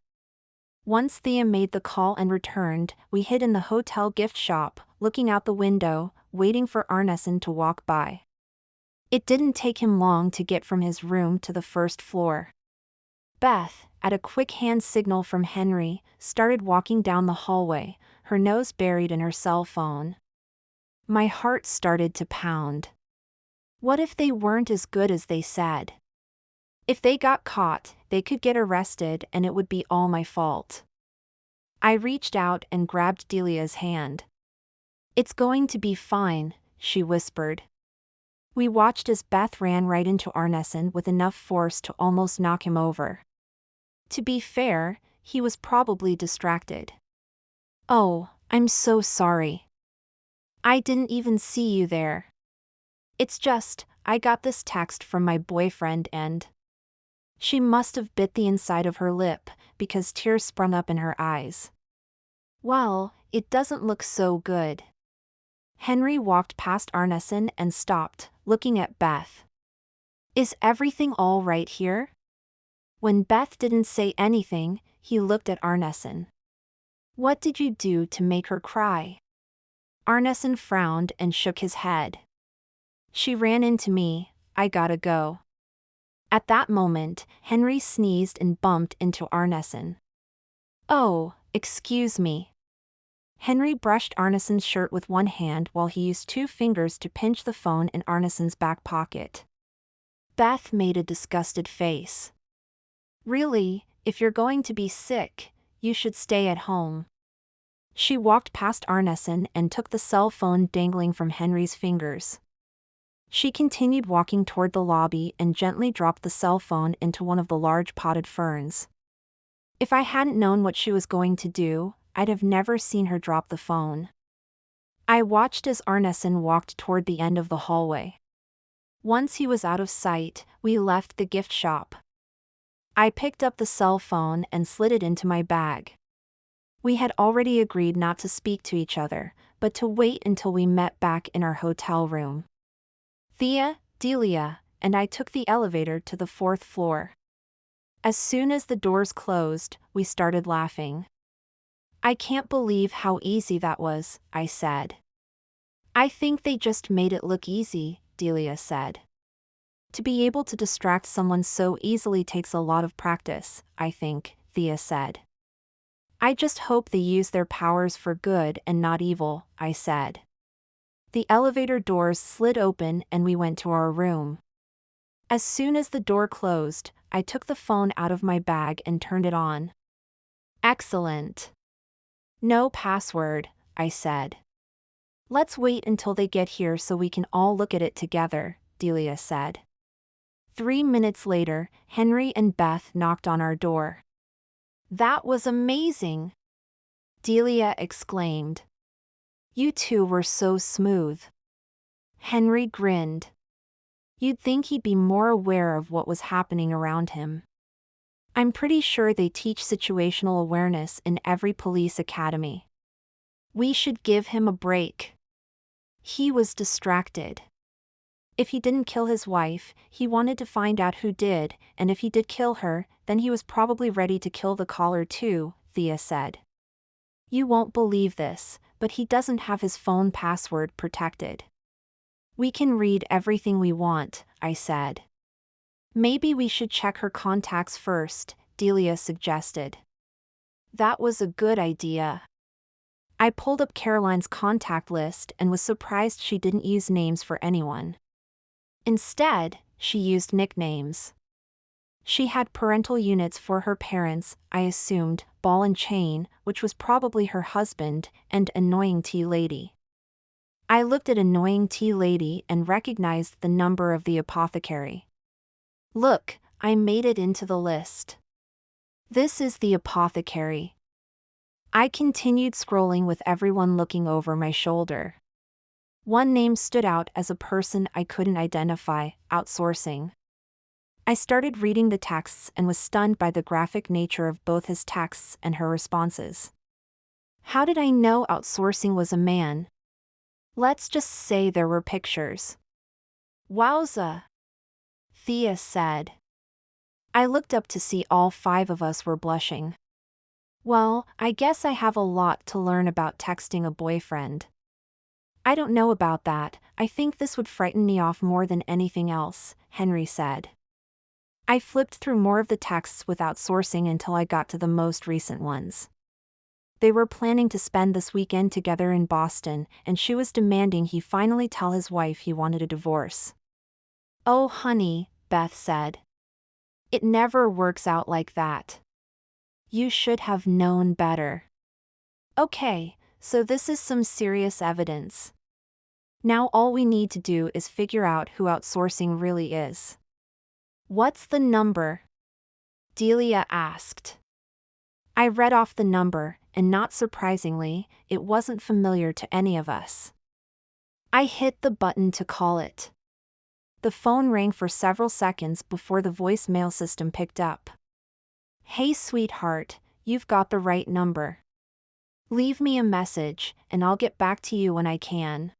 Once Thea made the call and returned, we hid in the hotel gift shop, looking out the window, waiting for Arneson to walk by. It didn't take him long to get from his room to the first floor. Beth, at a quick hand signal from Henry, started walking down the hallway, her nose buried in her cell phone. My heart started to pound. What if they weren't as good as they said? If they got caught, they could get arrested and it would be all my fault. I reached out and grabbed Delia's hand. It's going to be fine, she whispered. We watched as Beth ran right into Arneson with enough force to almost knock him over. To be fair, he was probably distracted. Oh, I'm so sorry. I didn't even see you there. It's just, I got this text from my boyfriend and... She must have bit the inside of her lip, because tears sprung up in her eyes. Well, it doesn't look so good. Henry walked past Arneson and stopped, looking at Beth. Is everything all right here? When Beth didn't say anything, he looked at Arneson. What did you do to make her cry? Arneson frowned and shook his head. She ran into me, I gotta go. At that moment, Henry sneezed and bumped into Arneson. Oh, excuse me. Henry brushed Arneson's shirt with one hand while he used 2 fingers to pinch the phone in Arneson's back pocket. Beth made a disgusted face. Really, if you're going to be sick, you should stay at home. She walked past Arneson and took the cell phone dangling from Henry's fingers. She continued walking toward the lobby and gently dropped the cell phone into one of the large potted ferns. If I hadn't known what she was going to do, I'd have never seen her drop the phone. I watched as Arneson walked toward the end of the hallway. Once he was out of sight, we left the gift shop. I picked up the cell phone and slid it into my bag. We had already agreed not to speak to each other, but to wait until we met back in our hotel room. Thea, Delia, and I took the elevator to the 4th floor. As soon as the doors closed, we started laughing. I can't believe how easy that was, I said. I think they just made it look easy, Delia said. To be able to distract someone so easily takes a lot of practice, I think, Thea said. I just hope they use their powers for good and not evil, I said. The elevator doors slid open and we went to our room. As soon as the door closed, I took the phone out of my bag and turned it on. Excellent. No password, I said. Let's wait until they get here so we can all look at it together, Delia said. 3 minutes later, Henry and Beth knocked on our door. That was amazing! Delia exclaimed. You two were so smooth. Henry grinned. You'd think he'd be more aware of what was happening around him. I'm pretty sure they teach situational awareness in every police academy. We should give him a break. He was distracted. If he didn't kill his wife, he wanted to find out who did, and if he did kill her, then he was probably ready to kill the caller too, Thea said. You won't believe this, but he doesn't have his phone password protected. We can read everything we want, I said. Maybe we should check her contacts first, Delia suggested. That was a good idea. I pulled up Caroline's contact list and was surprised she didn't use names for anyone. Instead, she used nicknames. She had parental units for her parents, I assumed, Ball and Chain, which was probably her husband, and Annoying Tea Lady. I looked at Annoying Tea Lady and recognized the number of the apothecary. Look, I made it into the list. This is the apothecary. I continued scrolling with everyone looking over my shoulder. One name stood out as a person I couldn't identify, outsourcing. I started reading the texts and was stunned by the graphic nature of both his texts and her responses. How did I know outsourcing was a man? Let's just say there were pictures. Wowza, Thea said. I looked up to see all 5 of us were blushing. Well, I guess I have a lot to learn about texting a boyfriend. I don't know about that, I think this would frighten me off more than anything else, Henry said. I flipped through more of the texts with outsourcing until I got to the most recent ones. They were planning to spend this weekend together in Boston, and she was demanding he finally tell his wife he wanted a divorce. Oh honey, Beth said. It never works out like that. You should have known better. Okay, so this is some serious evidence. Now all we need to do is figure out who outsourcing really is. What's the number? Delia asked. I read off the number, and not surprisingly, it wasn't familiar to any of us. I hit the button to call it. The phone rang for several seconds before the voicemail system picked up. Hey sweetheart, you've got the right number. Leave me a message, and I'll get back to you when I can.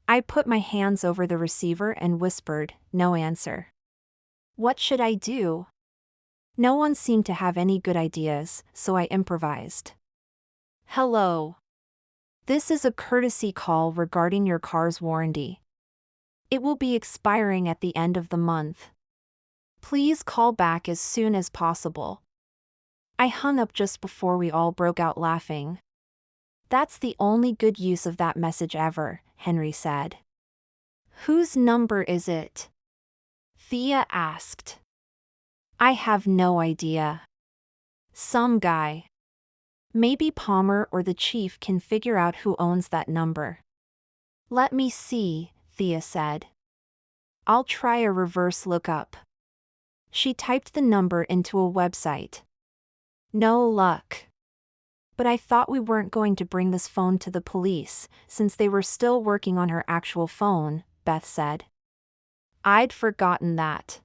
I put my hands over the receiver and whispered, no answer. What should I do? No one seemed to have any good ideas, so I improvised. Hello. This is a courtesy call regarding your car's warranty. It will be expiring at the end of the month. Please call back as soon as possible. I hung up just before we all broke out laughing. That's the only good use of that message ever, Henry said. Whose number is it? Thea asked. I have no idea. Some guy. Maybe Palmer or the chief can figure out who owns that number. Let me see, Thea said. I'll try a reverse lookup. She typed the number into a website. No luck. But I thought we weren't going to bring this phone to the police, since they were still working on her actual phone, Beth said. I'd forgotten that.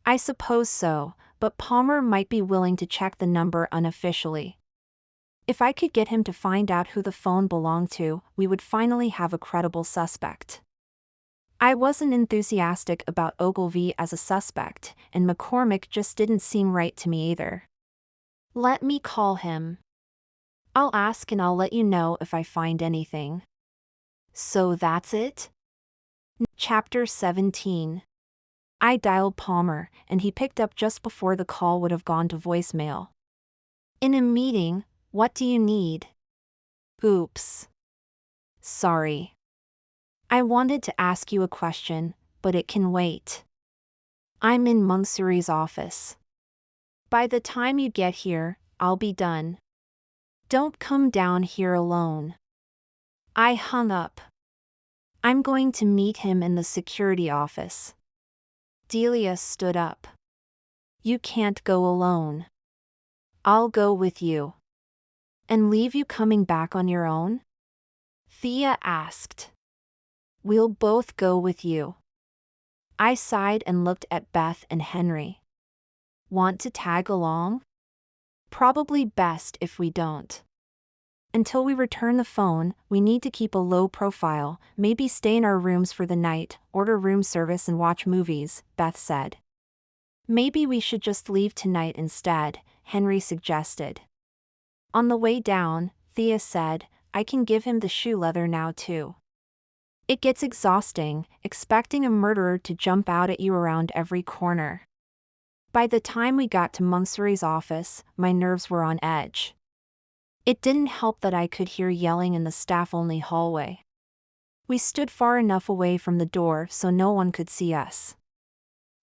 I suppose so, but Palmer might be willing to check the number unofficially. If I could get him to find out who the phone belonged to, we would finally have a credible suspect. I wasn't enthusiastic about Ogilvy as a suspect, and McCormick just didn't seem right to me either. Let me call him. I'll ask and I'll let you know if I find anything. So that's it? Chapter 17. I dialed Palmer, and he picked up just before the call would have gone to voicemail. In a meeting, what do you need? Oops. Sorry. I wanted to ask you a question, but it can wait. I'm in Mansouri's office. By the time you get here, I'll be done. Don't come down here alone. I hung up. I'm going to meet him in the security office. Delia stood up. You can't go alone. I'll go with you. And leave you coming back on your own? Thea asked. We'll both go with you. I sighed and looked at Beth and Henry. Want to tag along? Probably best if we don't. Until we return the phone, we need to keep a low profile, maybe stay in our rooms for the night, order room service and watch movies, Beth said. Maybe we should just leave tonight instead, Henry suggested. On the way down, Thea said, I can give him the shoe leather now too. It gets exhausting, expecting a murderer to jump out at you around every corner. By the time we got to Munksuri's office, my nerves were on edge. It didn't help that I could hear yelling in the staff-only hallway. We stood far enough away from the door so no one could see us.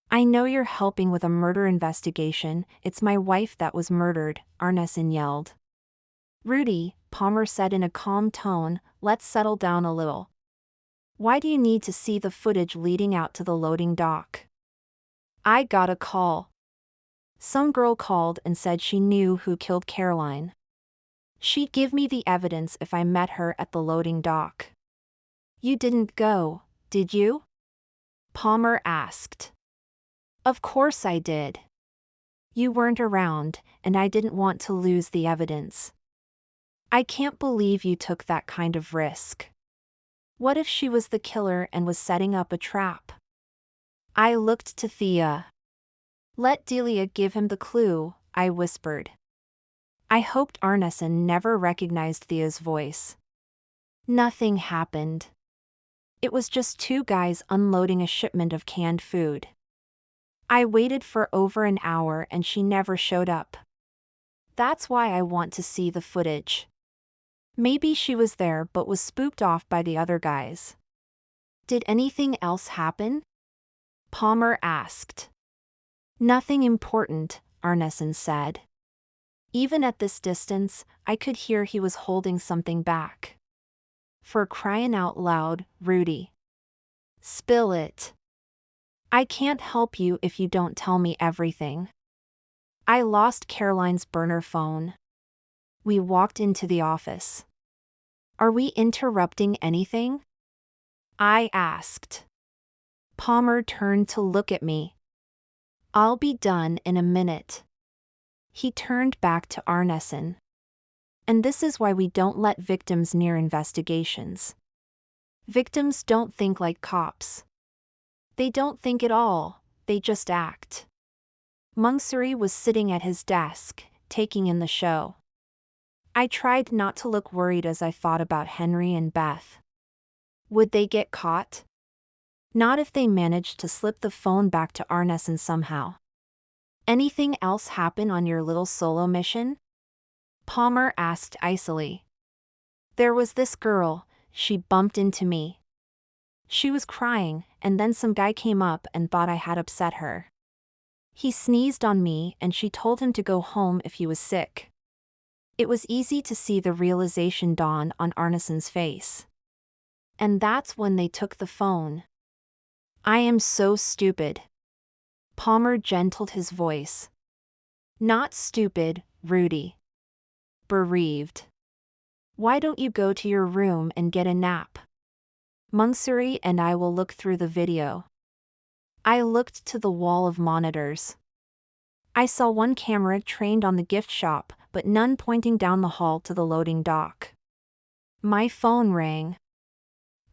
I know you're helping with a murder investigation, it's my wife that was murdered, Arneson yelled. Rudy, Palmer said in a calm tone, let's settle down a little. Why do you need to see the footage leading out to the loading dock? I got a call. Some girl called and said she knew who killed Caroline. She'd give me the evidence if I met her at the loading dock. You didn't go, did you? Palmer asked. Of course I did. You weren't around, and I didn't want to lose the evidence. I can't believe you took that kind of risk. What if she was the killer and was setting up a trap? I looked to Thea. Let Delia give him the clue, I whispered. I hoped Arneson never recognized Thea's voice. Nothing happened. It was just two guys unloading a shipment of canned food. I waited for over an hour and she never showed up. That's why I want to see the footage. Maybe she was there but was spooked off by the other guys. Did anything else happen? Palmer asked. Nothing important, Arneson said. Even at this distance, I could hear he was holding something back. For crying out loud, Rudy. Spill it. I can't help you if you don't tell me everything. I lost Caroline's burner phone. We walked into the office. Are we interrupting anything? I asked. Palmer turned to look at me. I'll be done in a minute. He turned back to Arneson. And this is why we don't let victims near investigations. Victims don't think like cops. They don't think at all, they just act. Munksuri was sitting at his desk, taking in the show. I tried not to look worried as I thought about Henry and Beth. Would they get caught? Not if they managed to slip the phone back to Arneson somehow. Anything else happen on your little solo mission? Palmer asked icily. There was this girl, she bumped into me. She was crying, and then some guy came up and thought I had upset her. He sneezed on me and she told him to go home if he was sick. It was easy to see the realization dawn on Arneson's face. And that's when they took the phone. I am so stupid. Palmer gentled his voice. Not stupid, Rudy. Bereaved. Why don't you go to your room and get a nap? Munksuri and I will look through the video. I looked to the wall of monitors. I saw one camera trained on the gift shop, but none pointing down the hall to the loading dock. My phone rang.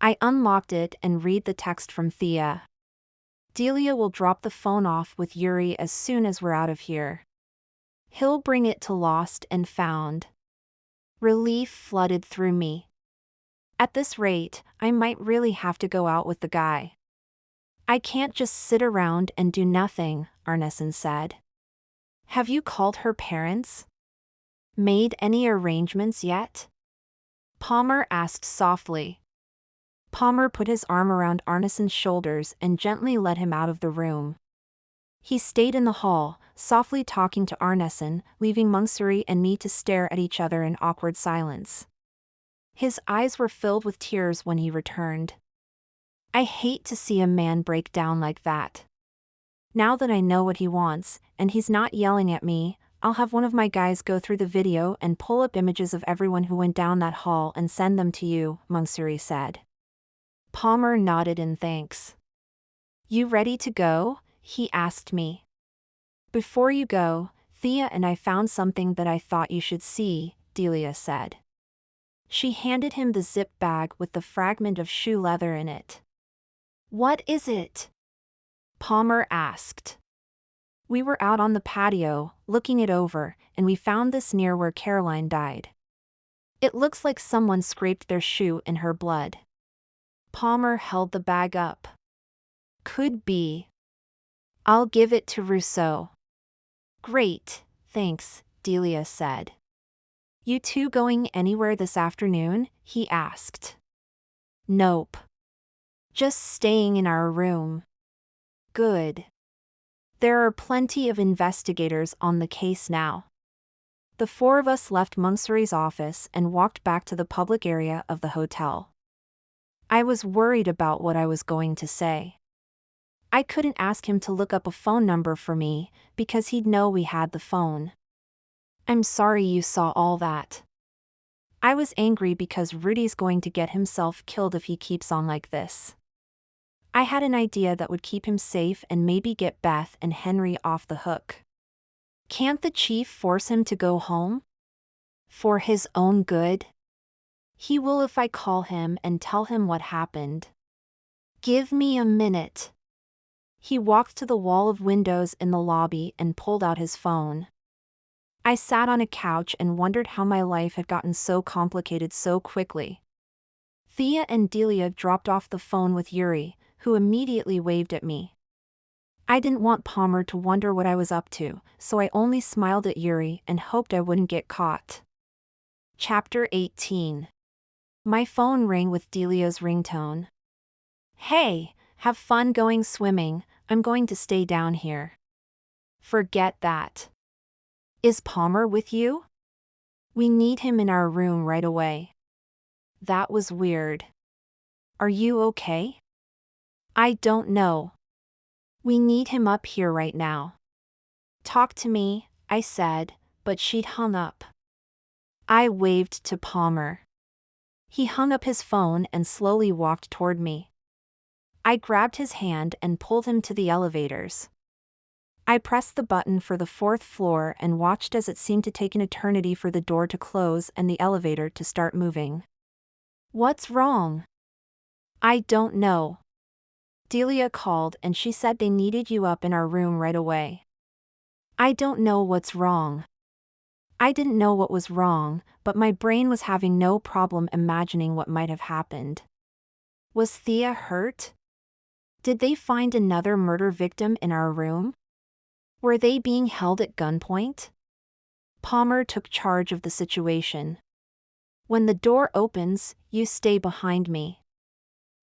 I unlocked it and read the text from Thea. Delia will drop the phone off with Yuri as soon as we're out of here. He'll bring it to Lost and Found. Relief flooded through me. At this rate, I might really have to go out with the guy. I can't just sit around and do nothing, Arneson said. Have you called her parents? Made any arrangements yet? Palmer asked softly. Palmer put his arm around Arneson's shoulders and gently led him out of the room. He stayed in the hall, softly talking to Arneson, leaving Munksuri and me to stare at each other in awkward silence. His eyes were filled with tears when he returned. I hate to see a man break down like that. Now that I know what he wants, and he's not yelling at me, I'll have one of my guys go through the video and pull up images of everyone who went down that hall and send them to you, Munksuri said. Palmer nodded in thanks. You ready to go? He asked me. Before you go, Thea and I found something that I thought you should see, Delia said. She handed him the zip bag with the fragment of shoe leather in it. "What is it?" Palmer asked. "We were out on the patio, looking it over, and we found this near where Caroline died. It looks like someone scraped their shoe in her blood." Palmer held the bag up. "Could be. I'll give it to Rousseau." "Great, thanks," Delia said. "You two going anywhere this afternoon?" he asked. "Nope. Just staying in our room." "Good. There are plenty of investigators on the case now." The four of us left Munksuri's office and walked back to the public area of the hotel. I was worried about what I was going to say. I couldn't ask him to look up a phone number for me, because he'd know we had the phone. "I'm sorry you saw all that." I was angry because Rudy's going to get himself killed if he keeps on like this. I had an idea that would keep him safe and maybe get Beth and Henry off the hook. Can't the chief force him to go home? For his own good? He will if I call him and tell him what happened. "Give me a minute." He walked to the wall of windows in the lobby and pulled out his phone. I sat on a couch and wondered how my life had gotten so complicated so quickly. Thea and Delia dropped off the phone with Yuri, who immediately waved at me. I didn't want Palmer to wonder what I was up to, so I only smiled at Yuri and hoped I wouldn't get caught. Chapter 18. My phone rang with Delia's ringtone. "Hey, have fun going swimming, I'm going to stay down here." "Forget that." "Is Palmer with you?" "We need him in our room right away." That was weird. "Are you okay?" "I don't know. We need him up here right now." "Talk to me," I said, but she'd hung up. I waved to Palmer. He hung up his phone and slowly walked toward me. I grabbed his hand and pulled him to the elevators. I pressed the button for the 4th floor and watched as it seemed to take an eternity for the door to close and the elevator to start moving. "What's wrong?" "I don't know. Delia called and she said they needed you up in our room right away." "I don't know what's wrong." I didn't know what was wrong, but my brain was having no problem imagining what might have happened. Was Thea hurt? Did they find another murder victim in our room? Were they being held at gunpoint? Palmer took charge of the situation. "When the door opens, you stay behind me."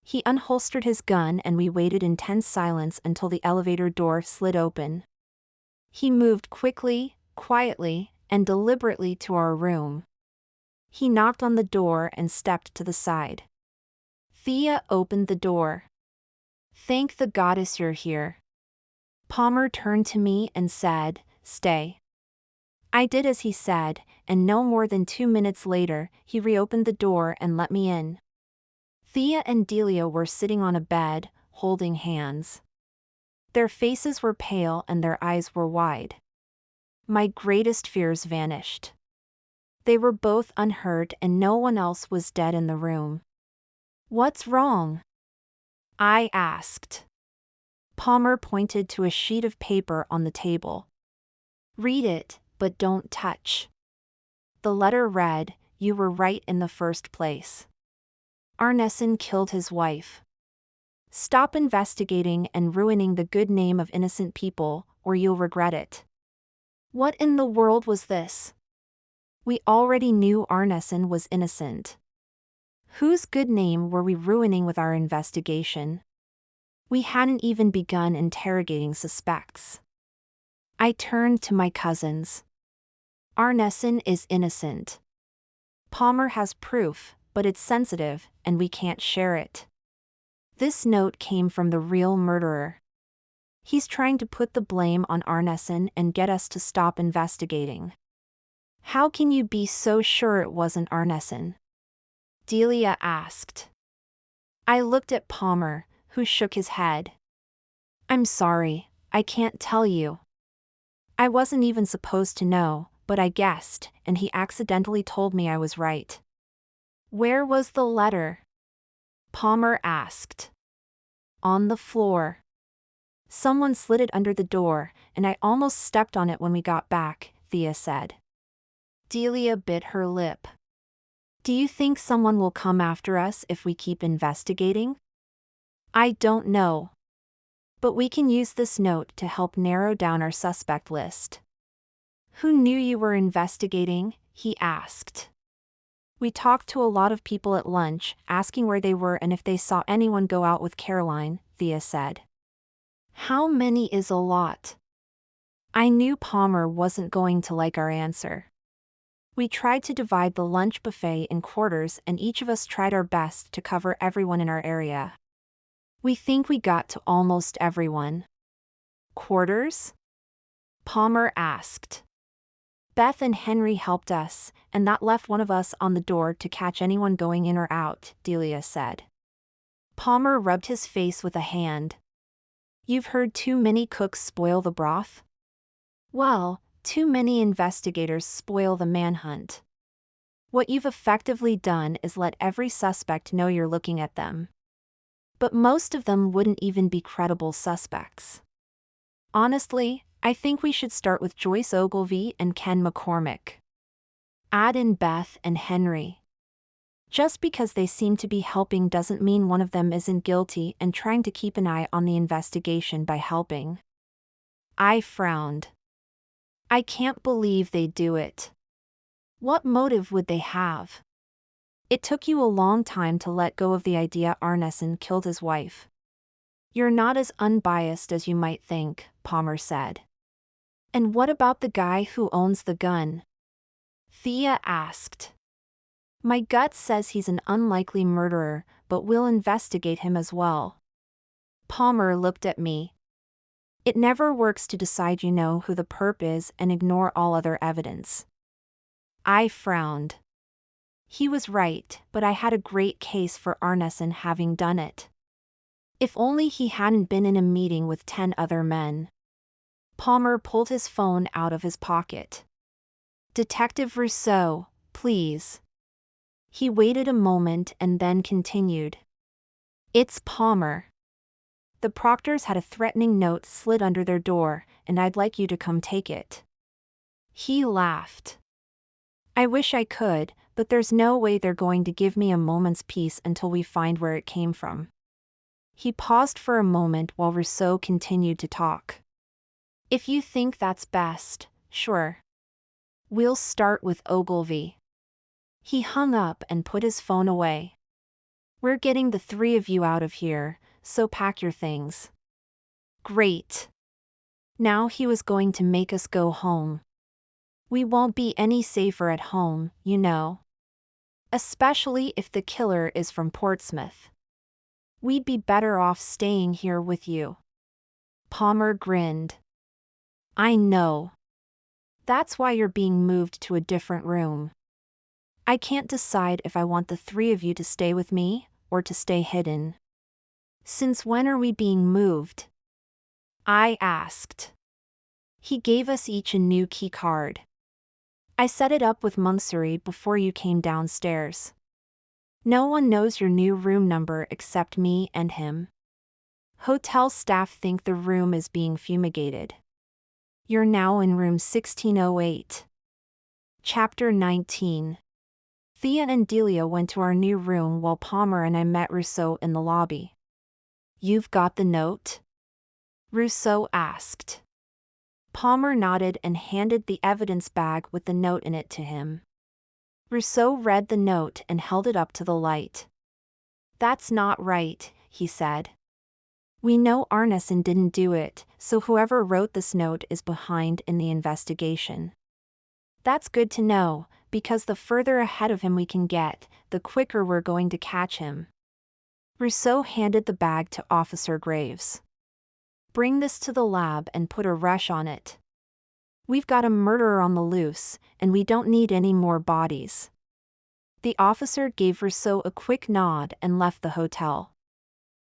He unholstered his gun and we waited in tense silence until the elevator door slid open. He moved quickly, quietly, and deliberately to our room. He knocked on the door and stepped to the side. Thea opened the door. "Thank the goddess you're here." Palmer turned to me and said, "Stay." I did as he said, and no more than 2 minutes later, he reopened the door and let me in. Thea and Delia were sitting on a bed, holding hands. Their faces were pale and their eyes were wide. My greatest fears vanished. They were both unhurt and no one else was dead in the room. "What's wrong?" I asked. Palmer pointed to a sheet of paper on the table. "Read it, but don't touch." The letter read, "You were right in the first place. Arneson killed his wife. Stop investigating and ruining the good name of innocent people, or you'll regret it." What in the world was this? We already knew Arneson was innocent. Whose good name were we ruining with our investigation? We hadn't even begun interrogating suspects. I turned to my cousins. "Arneson is innocent. Palmer has proof, but it's sensitive, and we can't share it. This note came from the real murderer. He's trying to put the blame on Arneson and get us to stop investigating." "How can you be so sure it wasn't Arneson?" Delia asked. I looked at Palmer, who shook his head. "I'm sorry, I can't tell you. I wasn't even supposed to know, but I guessed, and he accidentally told me I was right." Where was the letter? Palmer asked. On the floor. Someone slid it under the door, and I almost stepped on it when we got back, Thea said. Delia bit her lip. Do you think someone will come after us if we keep investigating? I don't know. But we can use this note to help narrow down our suspect list. Who knew you were investigating? He asked. We talked to a lot of people at lunch, asking where they were and if they saw anyone go out with Caroline, Thea said. How many is a lot? I knew Palmer wasn't going to like our answer. We tried to divide the lunch buffet in quarters and each of us tried our best to cover everyone in our area. We think we got to almost everyone. Quarters? Palmer asked. Beth and Henry helped us, and that left one of us on the door to catch anyone going in or out, Delia said. Palmer rubbed his face with a hand. You've heard too many cooks spoil the broth? Well, too many investigators spoil the manhunt. What you've effectively done is let every suspect know you're looking at them. But most of them wouldn't even be credible suspects. Honestly, I think we should start with Joyce Ogilvy and Ken McCormick. Add in Beth and Henry. Just because they seem to be helping doesn't mean one of them isn't guilty and trying to keep an eye on the investigation by helping. I frowned. I can't believe they'd do it. What motive would they have? It took you a long time to let go of the idea Arneson killed his wife. You're not as unbiased as you might think, Palmer said. And what about the guy who owns the gun? Thea asked. My gut says he's an unlikely murderer, but we'll investigate him as well. Palmer looked at me. It never works to decide you know who the perp is and ignore all other evidence. I frowned. He was right, but I had a great case for Arneson having done it. If only he hadn't been in a meeting with 10 other men. Palmer pulled his phone out of his pocket. Detective Rousseau, please. He waited a moment and then continued. It's Palmer. The Proctors had a threatening note slid under their door, and I'd like you to come take it. He laughed. I wish I could, but there's no way they're going to give me a moment's peace until we find where it came from. He paused for a moment while Rousseau continued to talk. If you think that's best, sure. We'll start with Ogilvy. He hung up and put his phone away. We're getting the 3 of you out of here, so pack your things. Great. Now he was going to make us go home. We won't be any safer at home, you know. Especially if the killer is from Portsmouth. We'd be better off staying here with you. Palmer grinned. I know. That's why you're being moved to a different room. I can't decide if I want the 3 of you to stay with me, or to stay hidden. Since when are we being moved? I asked. He gave us each a new key card. I set it up with Munsuri before you came downstairs. No one knows your new room number except me and him. Hotel staff think the room is being fumigated. You're now in room 1608. Chapter 19. Thea and Delia went to our new room while Palmer and I met Rousseau in the lobby. You've got the note? Rousseau asked. Palmer nodded and handed the evidence bag with the note in it to him. Rousseau read the note and held it up to the light. That's not right, he said. We know Arneson didn't do it, so whoever wrote this note is behind in the investigation. That's good to know, because the further ahead of him we can get, the quicker we're going to catch him. Rousseau handed the bag to Officer Graves. Bring this to the lab and put a rush on it. We've got a murderer on the loose, and we don't need any more bodies. The officer gave Rousseau a quick nod and left the hotel.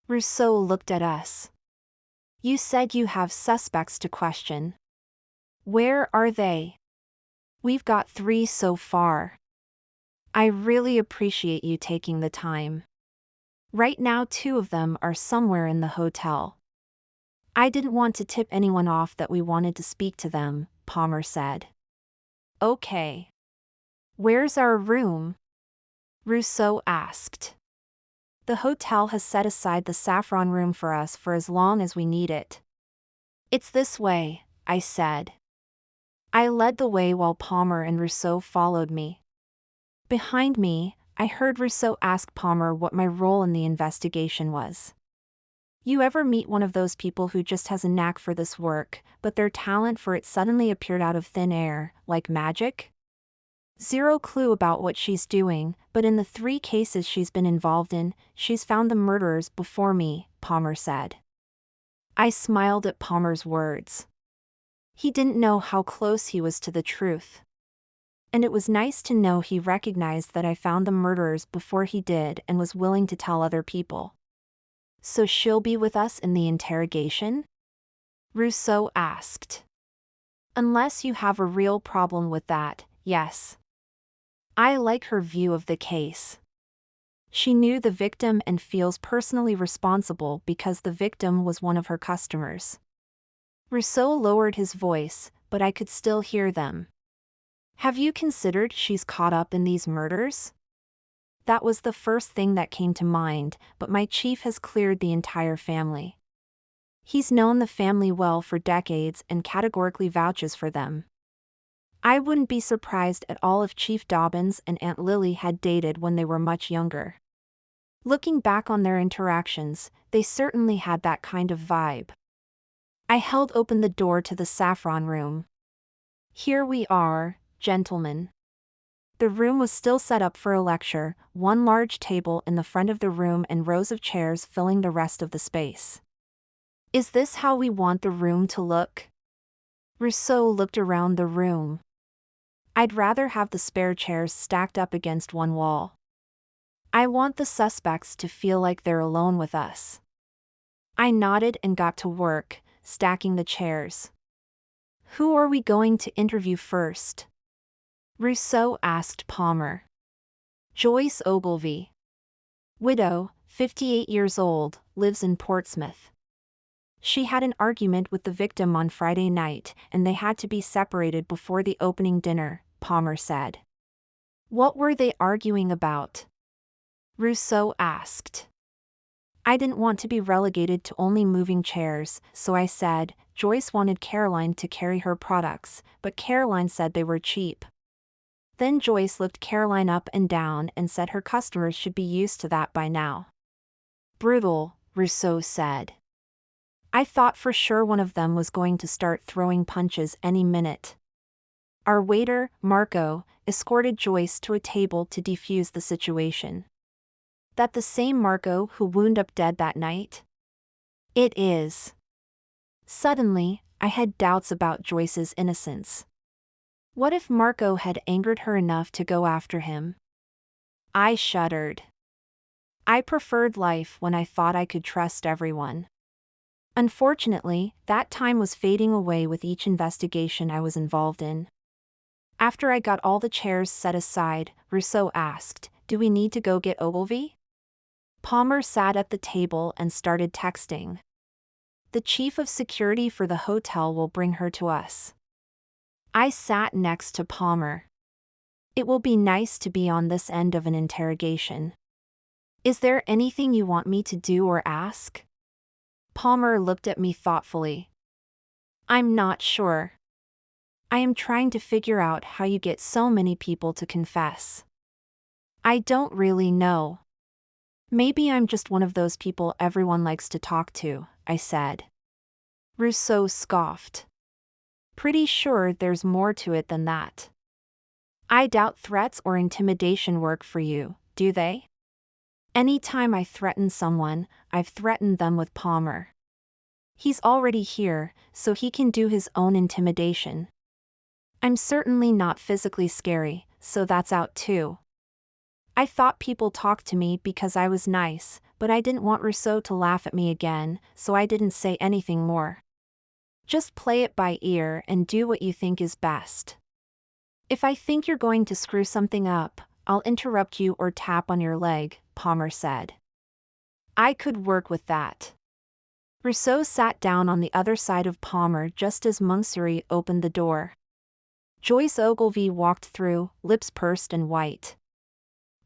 Rousseau looked at us. You said you have suspects to question. Where are they? We've got 3 so far. I really appreciate you taking the time. Right now, 2 of them are somewhere in the hotel. I didn't want to tip anyone off that we wanted to speak to them, Palmer said. Okay. Where's our room? Rousseau asked. The hotel has set aside the saffron room for us for as long as we need it. It's this way, I said. I led the way while Palmer and Rousseau followed me. Behind me, I heard Rousseau ask Palmer what my role in the investigation was. You ever meet one of those people who just has a knack for this work, but their talent for it suddenly appeared out of thin air, like magic? Zero clue about what she's doing, but in the 3 cases she's been involved in, she's found the murderers before me, Palmer said. I smiled at Palmer's words. He didn't know how close he was to the truth. And it was nice to know he recognized that I found the murderers before he did and was willing to tell other people. So she'll be with us in the interrogation? Rousseau asked. Unless you have a real problem with that, yes. I like her view of the case. She knew the victim and feels personally responsible because the victim was one of her customers. Rousseau lowered his voice, but I could still hear them. Have you considered she's caught up in these murders? That was the first thing that came to mind, but my chief has cleared the entire family. He's known the family well for decades and categorically vouches for them. I wouldn't be surprised at all if Chief Dobbins and Aunt Lily had dated when they were much younger. Looking back on their interactions, they certainly had that kind of vibe. I held open the door to the saffron room. Here we are, gentlemen. The room was still set up for a lecture, one large table in the front of the room and rows of chairs filling the rest of the space. Is this how we want the room to look? Rousseau looked around the room. I'd rather have the spare chairs stacked up against one wall. I want the suspects to feel like they're alone with us. I nodded and got to work, stacking the chairs. Who are we going to interview first? Rousseau asked Palmer. Joyce Ogilvy. Widow, 58 years old, lives in Portsmouth. She had an argument with the victim on Friday night, and they had to be separated before the opening dinner, Palmer said. What were they arguing about? Rousseau asked. I didn't want to be relegated to only moving chairs, so I said, Joyce wanted Caroline to carry her products, but Caroline said they were cheap. Then Joyce looked Caroline up and down and said her customers should be used to that by now. Brutal, Rousseau said. I thought for sure one of them was going to start throwing punches any minute. Our waiter, Marco, escorted Joyce to a table to defuse the situation. That the same Marco who wound up dead that night? It is. Suddenly, I had doubts about Joyce's innocence. What if Marco had angered her enough to go after him? I shuddered. I preferred life when I thought I could trust everyone. Unfortunately, that time was fading away with each investigation I was involved in. After I got all the chairs set aside, Rousseau asked, Do we need to go get Ogilvy? Palmer sat at the table and started texting. The chief of security for the hotel will bring her to us. I sat next to Palmer. It will be nice to be on this end of an interrogation. Is there anything you want me to do or ask? Palmer looked at me thoughtfully. I'm not sure. I am trying to figure out how you get so many people to confess. I don't really know. Maybe I'm just one of those people everyone likes to talk to, I said. Rousseau scoffed. Pretty sure there's more to it than that. I doubt threats or intimidation work for you, do they? Anytime I threaten someone, I've threatened them with Palmer. He's already here, so he can do his own intimidation. I'm certainly not physically scary, so that's out too. I thought people talked to me because I was nice, but I didn't want Rousseau to laugh at me again, so I didn't say anything more. Just play it by ear and do what you think is best. If I think you're going to screw something up, I'll interrupt you or tap on your leg, Palmer said. I could work with that. Rousseau sat down on the other side of Palmer just as Monksuri opened the door. Joyce Ogilvy walked through, lips pursed and white.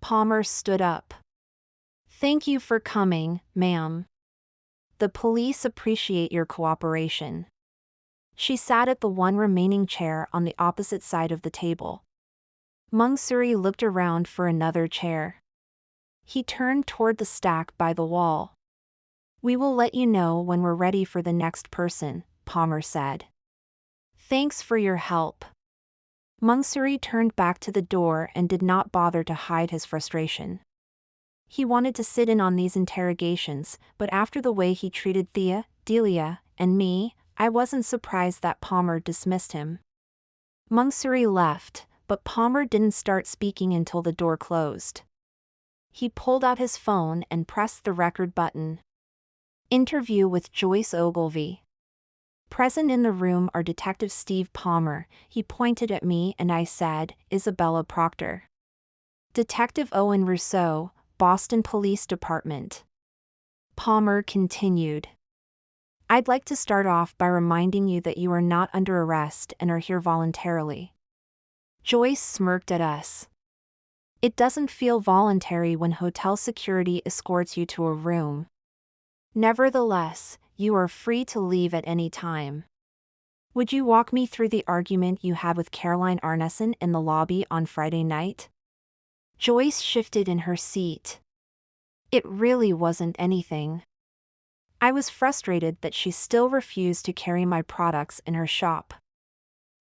Palmer stood up. Thank you for coming, ma'am. The police appreciate your cooperation. She sat at the one remaining chair on the opposite side of the table. Monksuri looked around for another chair. He turned toward the stack by the wall. We will let you know when we're ready for the next person, Palmer said. Thanks for your help. Monksuri turned back to the door and did not bother to hide his frustration. He wanted to sit in on these interrogations, but after the way he treated Thea, Delia, and me, I wasn't surprised that Palmer dismissed him. Monksuri left, but Palmer didn't start speaking until the door closed. He pulled out his phone and pressed the record button. Interview with Joyce Ogilvy. Present in the room are Detective Steve Palmer. He pointed at me and I said, Isabella Proctor. Detective Owen Rousseau, Boston Police Department. Palmer continued. I'd like to start off by reminding you that you are not under arrest and are here voluntarily. Joyce smirked at us. It doesn't feel voluntary when hotel security escorts you to a room. Nevertheless, you are free to leave at any time. Would you walk me through the argument you had with Caroline Arneson in the lobby on Friday night? Joyce shifted in her seat. It really wasn't anything. I was frustrated that she still refused to carry my products in her shop.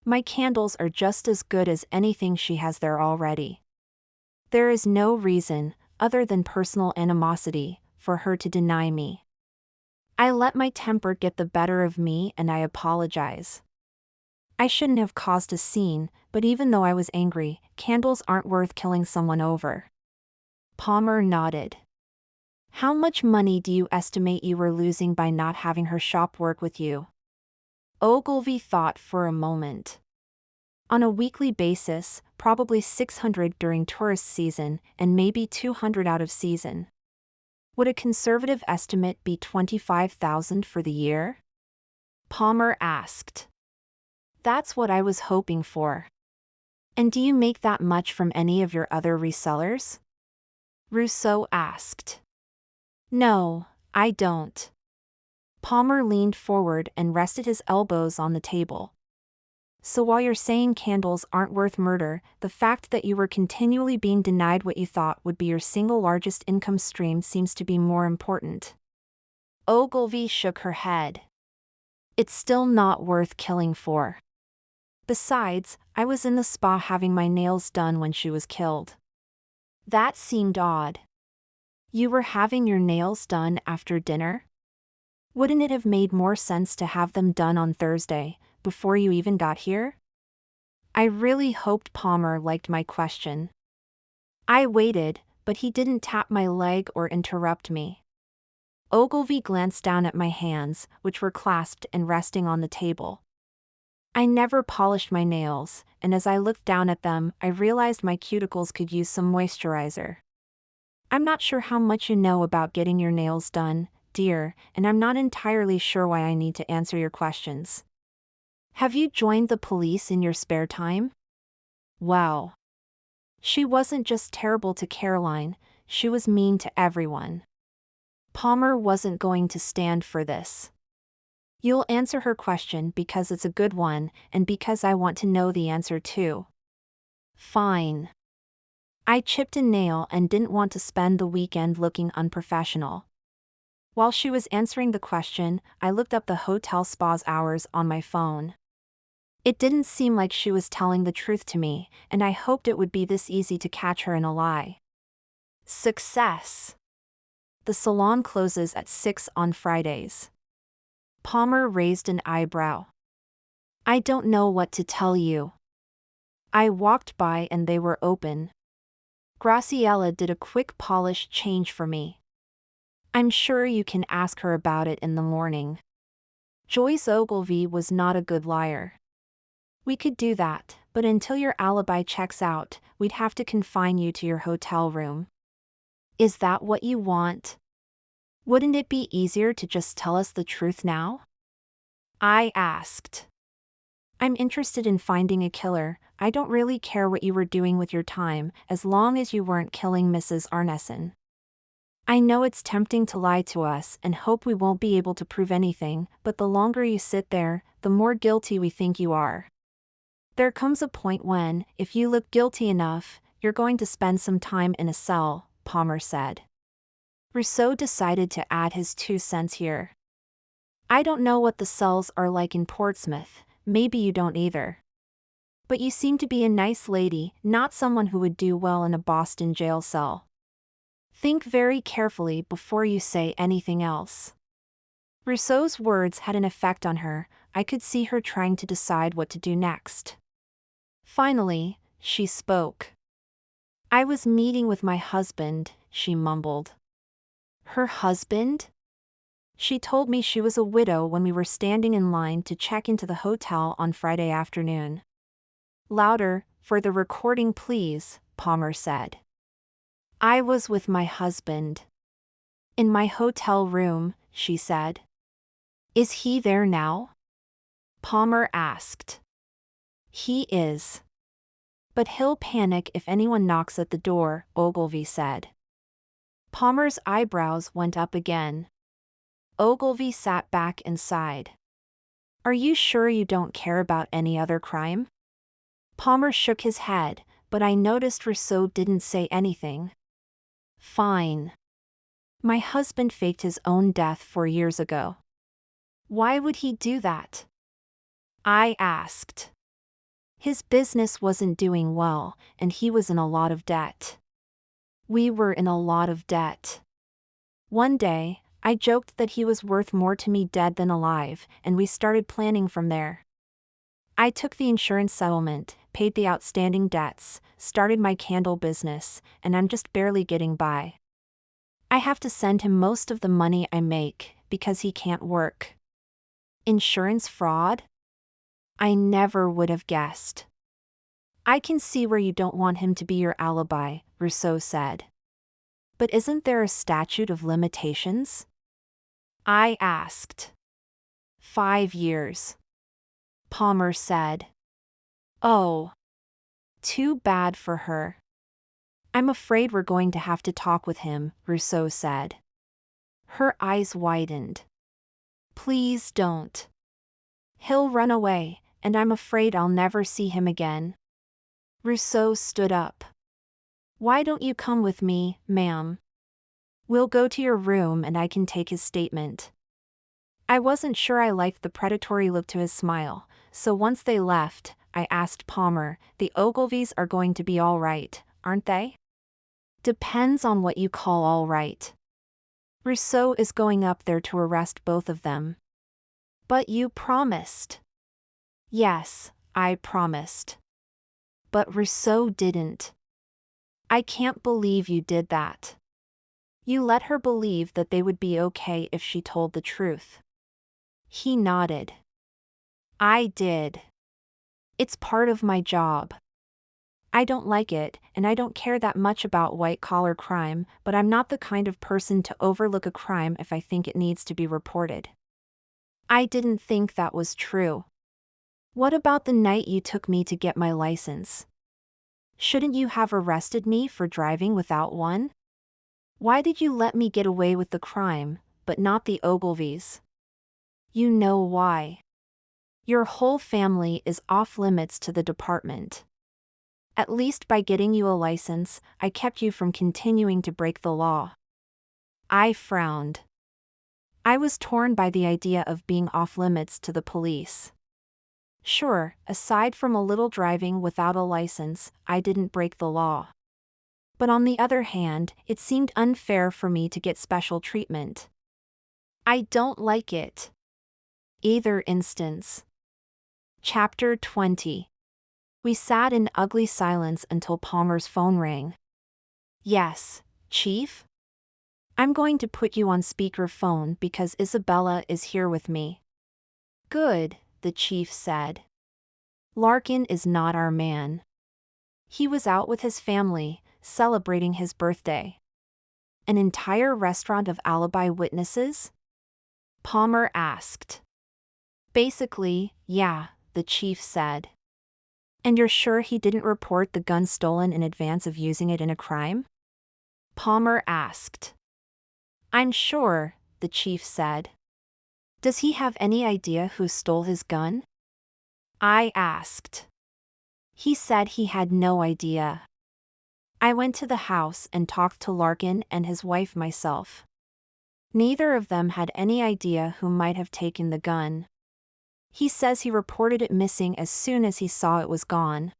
My candles are just as good as anything she has there already. There is no reason, other than personal animosity, for her to deny me. I let my temper get the better of me and I apologize. I shouldn't have caused a scene, but even though I was angry, candles aren't worth killing someone over. Palmer nodded. How much money do you estimate you were losing by not having her shop work with you? Ogilvy thought for a moment. On a weekly basis, probably $600 during tourist season and maybe $200 out of season. Would a conservative estimate be $25,000 for the year? Palmer asked. That's what I was hoping for. And do you make that much from any of your other resellers? Rousseau asked. No, I don't. Palmer leaned forward and rested his elbows on the table. So while you're saying candles aren't worth murder, the fact that you were continually being denied what you thought would be your single largest income stream seems to be more important. Ogilvy shook her head. It's still not worth killing for. Besides, I was in the spa having my nails done when she was killed. That seemed odd. You were having your nails done after dinner? Wouldn't it have made more sense to have them done on Thursday, before you even got here? I really hoped Palmer liked my question. I waited, but he didn't tap my leg or interrupt me. Ogilvy glanced down at my hands, which were clasped and resting on the table. I never polished my nails, and as I looked down at them, I realized my cuticles could use some moisturizer. I'm not sure how much you know about getting your nails done, dear, and I'm not entirely sure why I need to answer your questions. Have you joined the police in your spare time? Wow. She wasn't just terrible to Caroline, she was mean to everyone. Palmer wasn't going to stand for this. You'll answer her question because it's a good one, and because I want to know the answer too. Fine. I chipped a nail and didn't want to spend the weekend looking unprofessional. While she was answering the question, I looked up the hotel spa's hours on my phone. It didn't seem like she was telling the truth to me, and I hoped it would be this easy to catch her in a lie. Success. The salon closes at 6 on Fridays. Palmer raised an eyebrow. I don't know what to tell you. I walked by and they were open. Graciela did a quick polish change for me. I'm sure you can ask her about it in the morning. Joyce Ogilvy was not a good liar. We could do that, But until your alibi checks out, we'd have to confine you to your hotel room. Is that what you want? Wouldn't it be easier to just tell us the truth now? I asked. I'm interested in finding a killer. I don't really care what you were doing with your time, as long as you weren't killing Mrs. Arneson. I know it's tempting to lie to us and hope we won't be able to prove anything, but the longer you sit there, the more guilty we think you are. There comes a point when, if you look guilty enough, you're going to spend some time in a cell, Palmer said. Rousseau decided to add his 2 cents here. I don't know what the cells are like in Portsmouth, maybe you don't either. But you seem to be a nice lady, not someone who would do well in a Boston jail cell. Think very carefully before you say anything else. Rousseau's words had an effect on her. I could see her trying to decide what to do next. Finally, she spoke. I was meeting with my husband, she mumbled. Her husband? She told me she was a widow when we were standing in line to check into the hotel on Friday afternoon. Louder, for the recording please, Palmer said. I was with my husband. In my hotel room, she said. Is he there now? Palmer asked. He is. But he'll panic if anyone knocks at the door, Ogilvy said. Palmer's eyebrows went up again. Ogilvy sat back and sighed. Are you sure you don't care about any other crime? Palmer shook his head, but I noticed Rousseau didn't say anything. Fine. My husband faked his own death 4 years ago. Why would he do that? I asked. His business wasn't doing well, and he was in a lot of debt. We were in a lot of debt. One day, I joked that he was worth more to me dead than alive, and we started planning from there. I took the insurance settlement, paid the outstanding debts, started my candle business, and I'm just barely getting by. I have to send him most of the money I make, because he can't work. Insurance fraud? I never would have guessed. I can see where you don't want him to be your alibi, Rousseau said. But isn't there a statute of limitations? I asked. 5 years. Palmer said. Oh. Too bad for her. I'm afraid we're going to have to talk with him, Rousseau said. Her eyes widened. Please don't. He'll run away, and I'm afraid I'll never see him again. Rousseau stood up. Why don't you come with me, ma'am? We'll go to your room and I can take his statement. I wasn't sure I liked the predatory look to his smile, so once they left, I asked Palmer, the Ogilvys are going to be all right, aren't they? Depends on what you call all right. Rousseau is going up there to arrest both of them. But you promised. Yes, I promised. But Rousseau didn't. I can't believe you did that. You let her believe that they would be okay if she told the truth. He nodded. I did. It's part of my job. I don't like it, and I don't care that much about white-collar crime, but I'm not the kind of person to overlook a crime if I think it needs to be reported. I didn't think that was true. What about the night you took me to get my license? Shouldn't you have arrested me for driving without one? Why did you let me get away with the crime, but not the Ogilvys? You know why. Your whole family is off limits to the department. At least by getting you a license, I kept you from continuing to break the law. I frowned. I was torn by the idea of being off limits to the police. Sure, aside from a little driving without a license, I didn't break the law. But on the other hand, it seemed unfair for me to get special treatment. I don't like it. Either instance. Chapter 20. We sat in ugly silence until Palmer's phone rang. Yes, Chief? I'm going to put you on speakerphone because Isabella is here with me. Good, the chief said. Larkin is not our man. He was out with his family, celebrating his birthday. An entire restaurant of alibi witnesses? Palmer asked. Basically, yeah, the chief said. And you're sure he didn't report the gun stolen in advance of using it in a crime? Palmer asked. I'm sure, the chief said. Does he have any idea who stole his gun? I asked. He said he had no idea. I went to the house and talked to Larkin and his wife myself. Neither of them had any idea who might have taken the gun. He says he reported it missing as soon as he saw it was gone.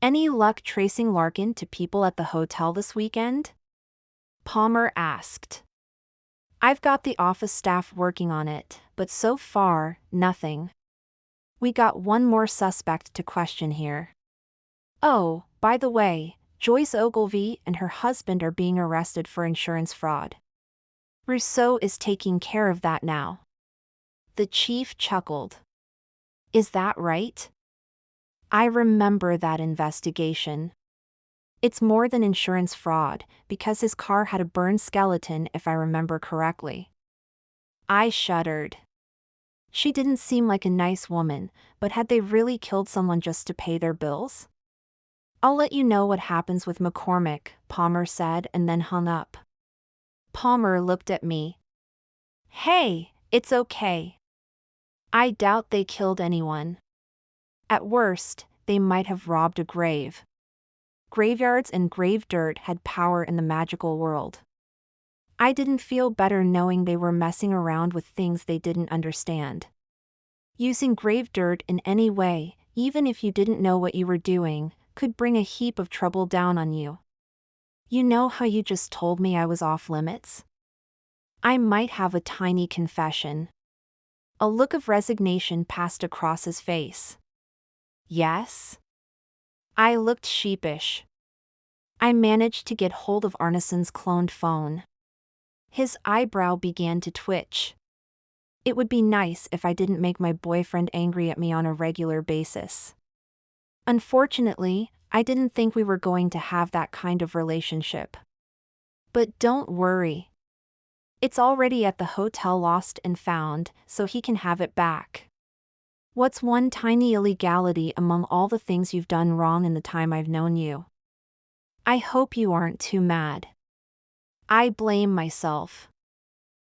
Any luck tracing Larkin to people at the hotel this weekend? Palmer asked. I've got the office staff working on it, but so far, nothing. We got one more suspect to question here. Oh, by the way, Joyce Ogilvy and her husband are being arrested for insurance fraud. Rousseau is taking care of that now. The chief chuckled. Is that right? I remember that investigation. It's more than insurance fraud, because his car had a burned skeleton if I remember correctly. I shuddered. She didn't seem like a nice woman, but had they really killed someone just to pay their bills? I'll let you know what happens with McCormick, Palmer said and then hung up. Palmer looked at me. Hey, it's okay. I doubt they killed anyone. At worst, they might have robbed a grave. Graveyards and grave dirt had power in the magical world. I didn't feel better knowing they were messing around with things they didn't understand. Using grave dirt in any way, even if you didn't know what you were doing, could bring a heap of trouble down on you. You know how you just told me I was off limits? I might have a tiny confession. A look of resignation passed across his face. Yes? I looked sheepish. I managed to get hold of Arneson's cloned phone. His eyebrow began to twitch. It would be nice if I didn't make my boyfriend angry at me on a regular basis. Unfortunately, I didn't think we were going to have that kind of relationship. But don't worry. It's already at the hotel lost and found, so he can have it back. What's one tiny illegality among all the things you've done wrong in the time I've known you? I hope you aren't too mad. I blame myself.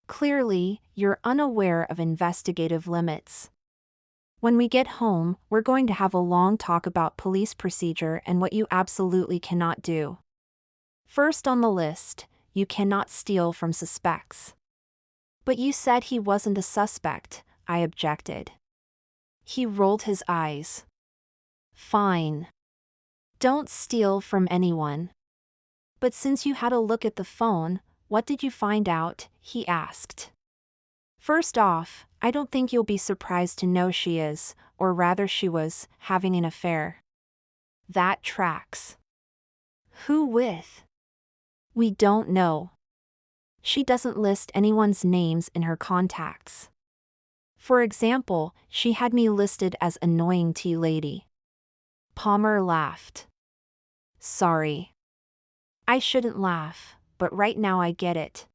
Clearly, you're unaware of investigative limits. When we get home, we're going to have a long talk about police procedure and what you absolutely cannot do. First on the list, you cannot steal from suspects. But you said he wasn't a suspect, I objected. He rolled his eyes. Fine. Don't steal from anyone. But since you had a look at the phone, what did you find out? He asked. First off, I don't think you'll be surprised to know she is, or rather she was, having an affair. That tracks. Who with? We don't know. She doesn't list anyone's names in her contacts. For example, she had me listed as annoying tea lady. Palmer laughed. Sorry. I shouldn't laugh, but right now I get it.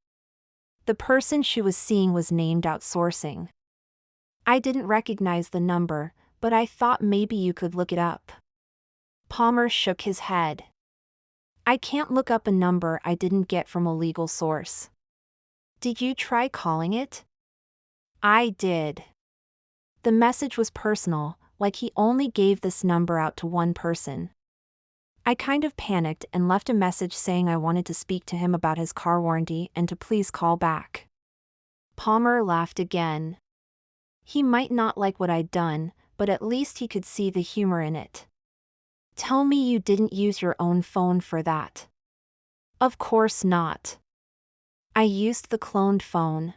The person she was seeing was named outsourcing. I didn't recognize the number, but I thought maybe you could look it up. Palmer shook his head. I can't look up a number I didn't get from a legal source. Did you try calling it? I did. The message was personal, like he only gave this number out to one person. I kind of panicked and left a message saying I wanted to speak to him about his car warranty and to please call back. Palmer laughed again. He might not like what I'd done, but at least he could see the humor in it. Tell me you didn't use your own phone for that. Of course not. I used the cloned phone.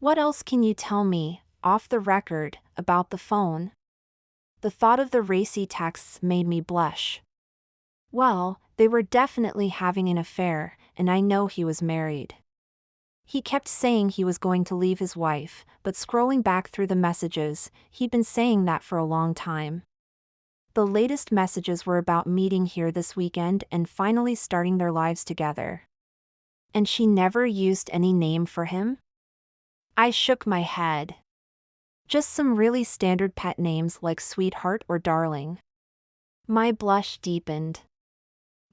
What else can you tell me, off the record, about the phone? The thought of the racy texts made me blush. Well, they were definitely having an affair, and I know he was married. He kept saying he was going to leave his wife, but scrolling back through the messages, he'd been saying that for a long time. The latest messages were about meeting here this weekend and finally starting their lives together. And she never used any name for him? I shook my head. Just some really standard pet names like sweetheart or darling. My blush deepened.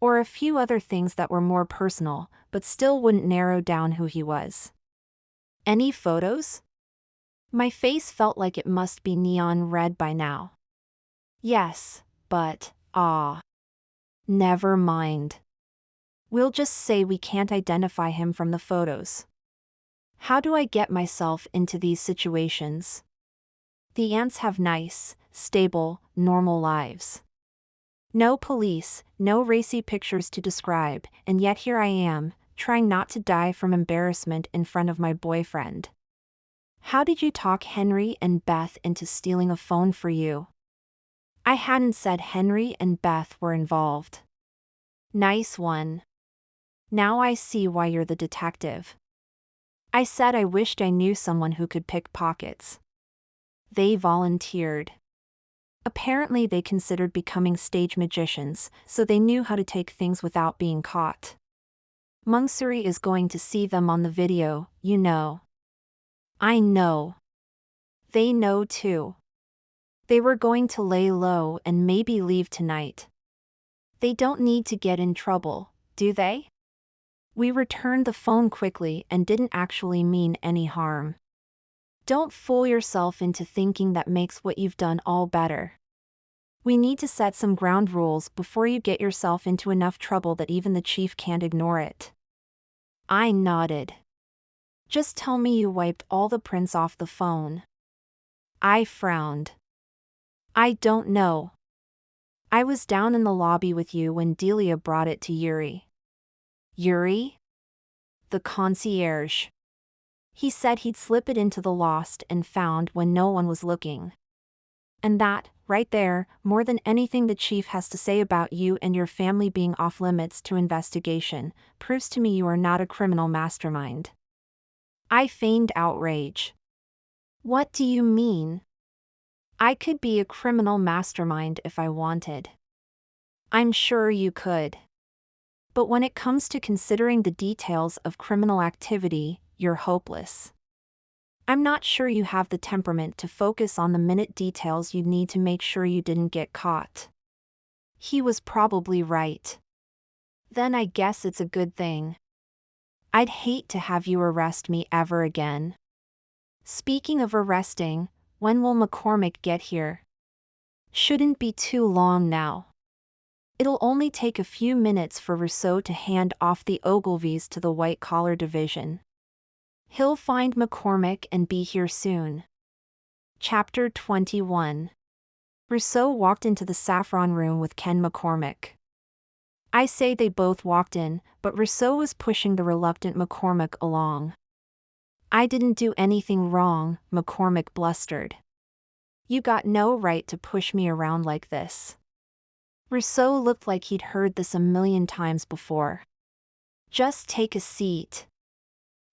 Or a few other things that were more personal, but still wouldn't narrow down who he was. Any photos? My face felt like it must be neon red by now. Yes, but, never mind. We'll just say we can't identify him from the photos. How do I get myself into these situations? The ants have nice, stable, normal lives. No police, no racy pictures to describe, and yet here I am, trying not to die from embarrassment in front of my boyfriend. How did you talk Henry and Beth into stealing a phone for you? I hadn't said Henry and Beth were involved. Nice one. Now I see why you're the detective. I said I wished I knew someone who could pick pockets. They volunteered. Apparently they considered becoming stage magicians, so they knew how to take things without being caught. Mungsuri is going to see them on the video, you know. I know. They know too. They were going to lay low and maybe leave tonight. They don't need to get in trouble, do they? We returned the phone quickly and didn't actually mean any harm. Don't fool yourself into thinking that makes what you've done all better. We need to set some ground rules before you get yourself into enough trouble that even the chief can't ignore it. I nodded. Just tell me you wiped all the prints off the phone. I frowned. I don't know. I was down in the lobby with you when Delia brought it to Yuri. Yuri? The concierge. He said he'd slip it into the lost and found when no one was looking. And that, right there, more than anything the chief has to say about you and your family being off limits to investigation, proves to me you are not a criminal mastermind. I feigned outrage. What do you mean? I could be a criminal mastermind if I wanted. I'm sure you could. But when it comes to considering the details of criminal activity, you're hopeless. I'm not sure you have the temperament to focus on the minute details you'd need to make sure you didn't get caught. He was probably right. Then I guess it's a good thing. I'd hate to have you arrest me ever again. Speaking of arresting, when will McCormick get here? Shouldn't be too long now. It'll only take a few minutes for Rousseau to hand off the Ogilvies to the white-collar division. He'll find McCormick and be here soon. Chapter 21. Rousseau walked into the saffron room with Ken McCormick. I say they both walked in, but Rousseau was pushing the reluctant McCormick along. I didn't do anything wrong, McCormick blustered. You got no right to push me around like this. Rousseau looked like he'd heard this a million times before. Just take a seat.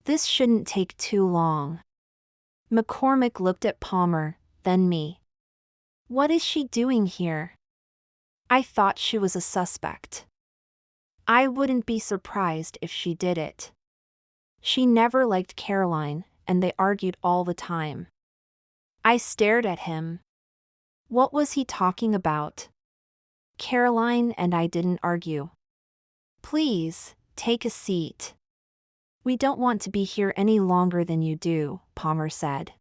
This shouldn't take too long. McCormick looked at Palmer, then me. What is she doing here? I thought she was a suspect. I wouldn't be surprised if she did it. She never liked Caroline, and they argued all the time. I stared at him. What was he talking about? Caroline and I didn't argue. Please, take a seat. We don't want to be here any longer than you do, Palmer said.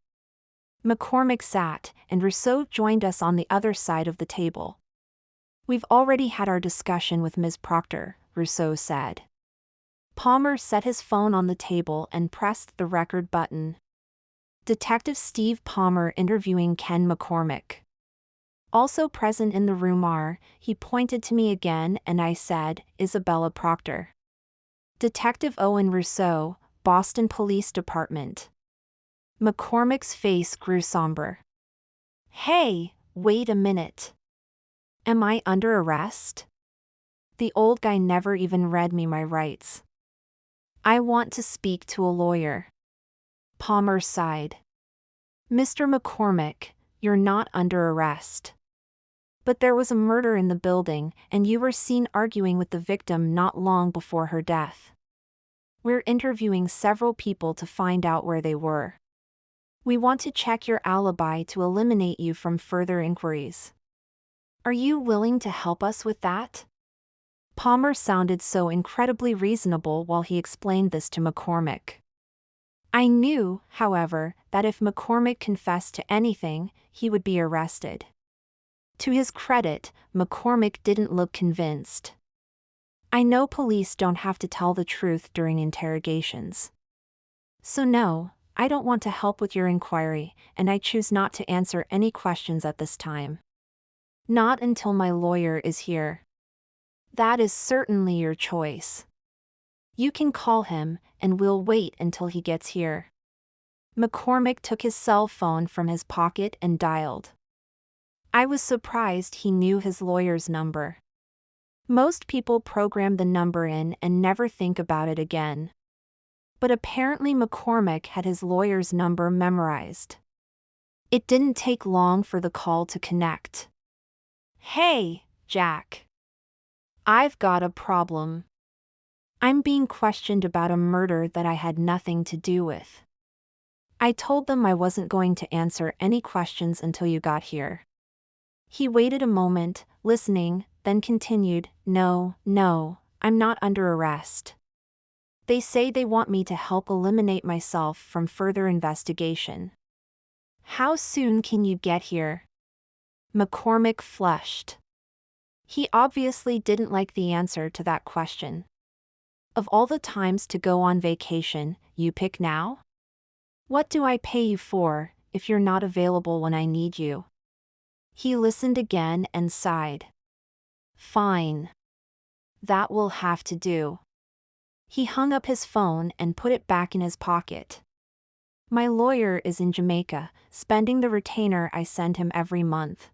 McCormick sat, and Rousseau joined us on the other side of the table. We've already had our discussion with Ms. Proctor, Rousseau said. Palmer set his phone on the table and pressed the record button. Detective Steve Palmer interviewing Ken McCormick. Also present in the room are, he pointed to me again and I said, Isabella Proctor. Detective Owen Rousseau, Boston Police Department. McCormick's face grew somber. Hey, wait a minute. Am I under arrest? The old guy never even read me my rights. I want to speak to a lawyer. Palmer sighed. Mr. McCormick, you're not under arrest. But there was a murder in the building, and you were seen arguing with the victim not long before her death. We're interviewing several people to find out where they were. We want to check your alibi to eliminate you from further inquiries. Are you willing to help us with that? Palmer sounded so incredibly reasonable while he explained this to McCormick. I knew, however, that if McCormick confessed to anything, he would be arrested. To his credit, McCormick didn't look convinced. I know police don't have to tell the truth during interrogations. So no, I don't want to help with your inquiry, and I choose not to answer any questions at this time. Not until my lawyer is here. That is certainly your choice. You can call him, and we'll wait until he gets here. McCormick took his cell phone from his pocket and dialed. I was surprised he knew his lawyer's number. Most people program the number in and never think about it again. But apparently McCormick had his lawyer's number memorized. It didn't take long for the call to connect. Hey, Jack. I've got a problem. I'm being questioned about a murder that I had nothing to do with. I told them I wasn't going to answer any questions until you got here. He waited a moment, listening, then continued, No, I'm not under arrest. They say they want me to help eliminate myself from further investigation. How soon can you get here? McCormick flushed. He obviously didn't like the answer to that question. Of all the times to go on vacation, you pick now? What do I pay you for, if you're not available when I need you? He listened again and sighed. Fine. That will have to do. He hung up his phone and put it back in his pocket. My lawyer is in Jamaica, spending the retainer I send him every month.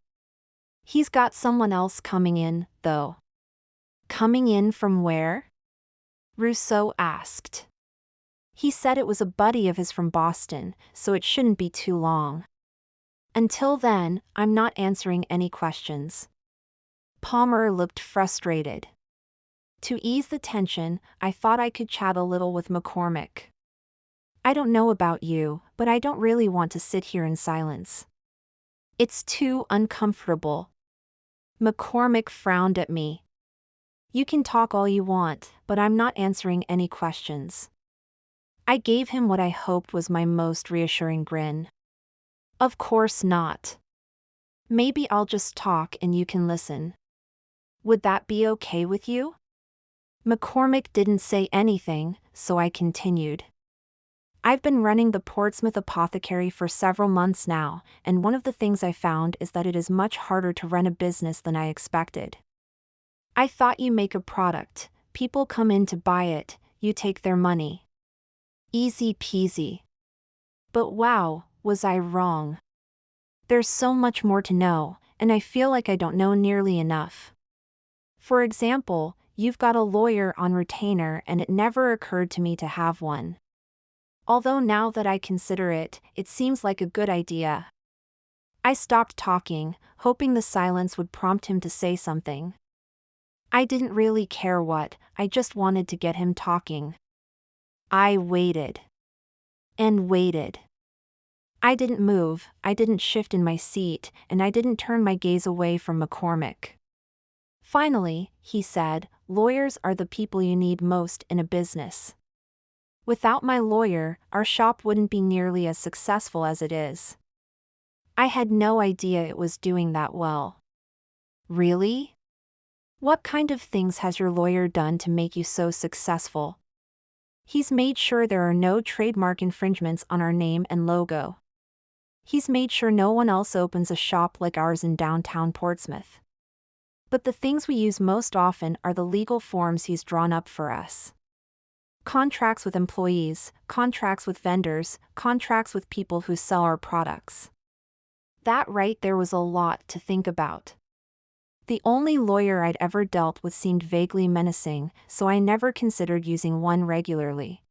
He's got someone else coming in, though. Coming in from where? Rousseau asked. He said it was a buddy of his from Boston, so it shouldn't be too long. Until then, I'm not answering any questions. Palmer looked frustrated. To ease the tension, I thought I could chat a little with McCormick. I don't know about you, but I don't really want to sit here in silence. It's too uncomfortable. McCormick frowned at me. You can talk all you want, but I'm not answering any questions. I gave him what I hoped was my most reassuring grin. Of course not. Maybe I'll just talk and you can listen. Would that be okay with you? McCormick didn't say anything, so I continued. I've been running the Portsmouth apothecary for several months now, and one of the things I found is that it is much harder to run a business than I expected. I thought you make a product, people come in to buy it, you take their money. Easy peasy. But wow, was I wrong. There's so much more to know, and I feel like I don't know nearly enough. For example, you've got a lawyer on retainer and it never occurred to me to have one. Although now that I consider it, it seems like a good idea. I stopped talking, hoping the silence would prompt him to say something. I didn't really care what, I just wanted to get him talking. I waited. And waited. I didn't move, I didn't shift in my seat, and I didn't turn my gaze away from McCormick. Finally, he said, lawyers are the people you need most in a business. Without my lawyer, our shop wouldn't be nearly as successful as it is. I had no idea it was doing that well. Really? What kind of things has your lawyer done to make you so successful? He's made sure there are no trademark infringements on our name and logo. He's made sure no one else opens a shop like ours in downtown Portsmouth. But the things we use most often are the legal forms he's drawn up for us. Contracts with employees, contracts with vendors, contracts with people who sell our products. That right there was a lot to think about. The only lawyer I'd ever dealt with seemed vaguely menacing, so I never considered using one regularly.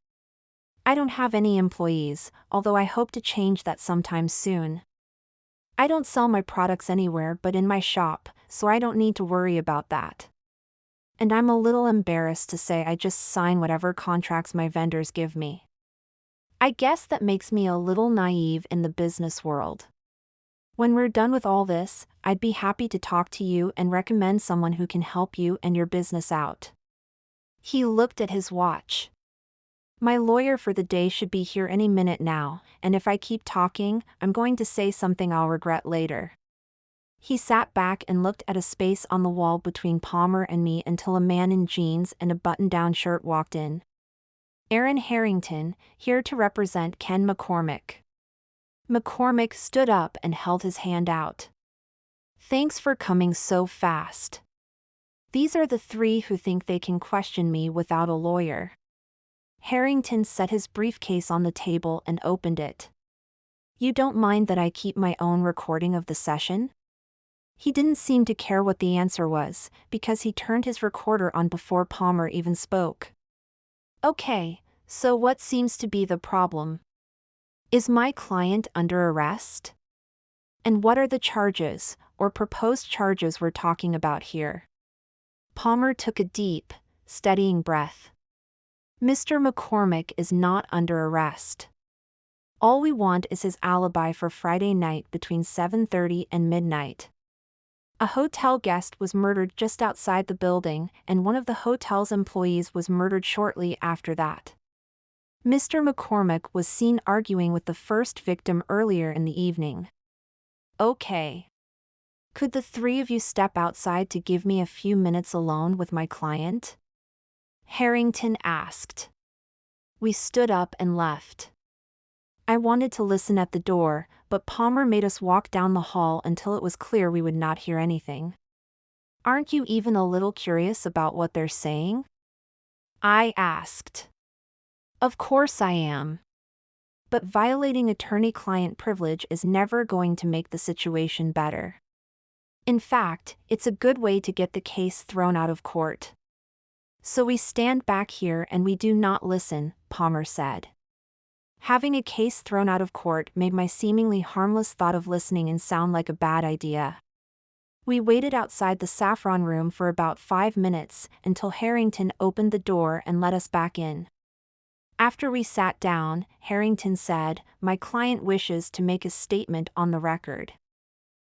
I don't have any employees, although I hope to change that sometime soon. I don't sell my products anywhere but in my shop, so I don't need to worry about that. And I'm a little embarrassed to say I just sign whatever contracts my vendors give me. I guess that makes me a little naive in the business world. When we're done with all this, I'd be happy to talk to you and recommend someone who can help you and your business out. He looked at his watch. My lawyer for the day should be here any minute now, and if I keep talking, I'm going to say something I'll regret later. He sat back and looked at a space on the wall between Palmer and me until a man in jeans and a button-down shirt walked in. Aaron Harrington, here to represent Ken McCormick. McCormick stood up and held his hand out. Thanks for coming so fast. These are the three who think they can question me without a lawyer. Harrington set his briefcase on the table and opened it. You don't mind that I keep my own recording of the session? He didn't seem to care what the answer was, because he turned his recorder on before Palmer even spoke. Okay, so what seems to be the problem? Is my client under arrest? And what are the charges, or proposed charges we're talking about here? Palmer took a deep, steadying breath. Mr. McCormick is not under arrest. All we want is his alibi for Friday night between 7:30 and midnight. A hotel guest was murdered just outside the building, and one of the hotel's employees was murdered shortly after that. Mr. McCormick was seen arguing with the first victim earlier in the evening. Okay. Could the three of you step outside to give me a few minutes alone with my client? Harrington asked. We stood up and left. I wanted to listen at the door, but Palmer made us walk down the hall until it was clear we would not hear anything. Aren't you even a little curious about what they're saying? I asked. Of course I am. But violating attorney-client privilege is never going to make the situation better. In fact, it's a good way to get the case thrown out of court. So we stand back here and we do not listen, Palmer said. Having a case thrown out of court made my seemingly harmless thought of listening and sound like a bad idea. We waited outside the saffron room for about 5 minutes until Harrington opened the door and let us back in. After we sat down, Harrington said, "My client wishes to make a statement on the record."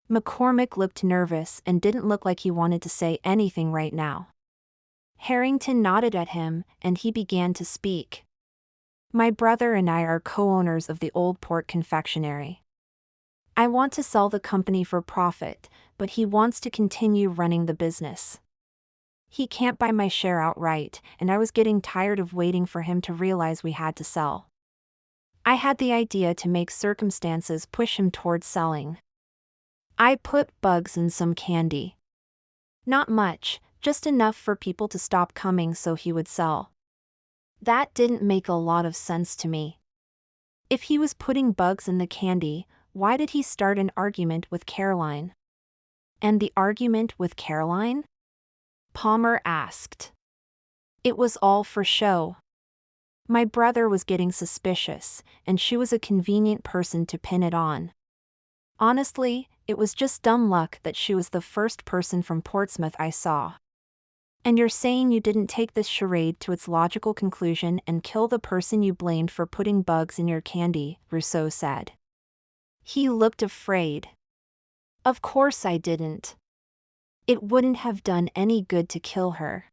McCormick looked nervous and didn't look like he wanted to say anything right now. Harrington nodded at him, and he began to speak. My brother and I are co-owners of the Old Port Confectionery. I want to sell the company for profit, but he wants to continue running the business. He can't buy my share outright, and I was getting tired of waiting for him to realize we had to sell. I had the idea to make circumstances push him towards selling. I put bugs in some candy. Not much, just enough for people to stop coming so he would sell. That didn't make a lot of sense to me. If he was putting bugs in the candy, why did he start an argument with Caroline? And the argument with Caroline? Palmer asked. It was all for show. My brother was getting suspicious, and she was a convenient person to pin it on. Honestly, it was just dumb luck that she was the first person from Portsmouth I saw. And you're saying you didn't take this charade to its logical conclusion and kill the person you blamed for putting bugs in your candy, Rousseau said. He looked afraid. Of course I didn't. It wouldn't have done any good to kill her.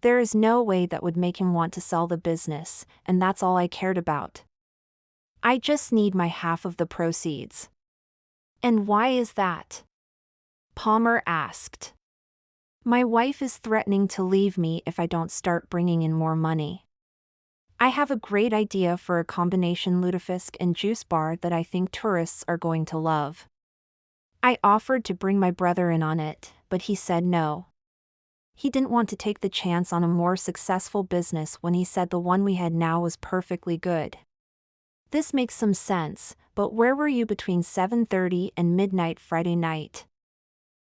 There is no way that would make him want to sell the business, and that's all I cared about. I just need my half of the proceeds. And why is that? Palmer asked. My wife is threatening to leave me if I don't start bringing in more money. I have a great idea for a combination lutefisk and juice bar that I think tourists are going to love. I offered to bring my brother in on it, but he said no. He didn't want to take the chance on a more successful business when he said the one we had now was perfectly good. This makes some sense, but where were you between 7:30 and midnight Friday night?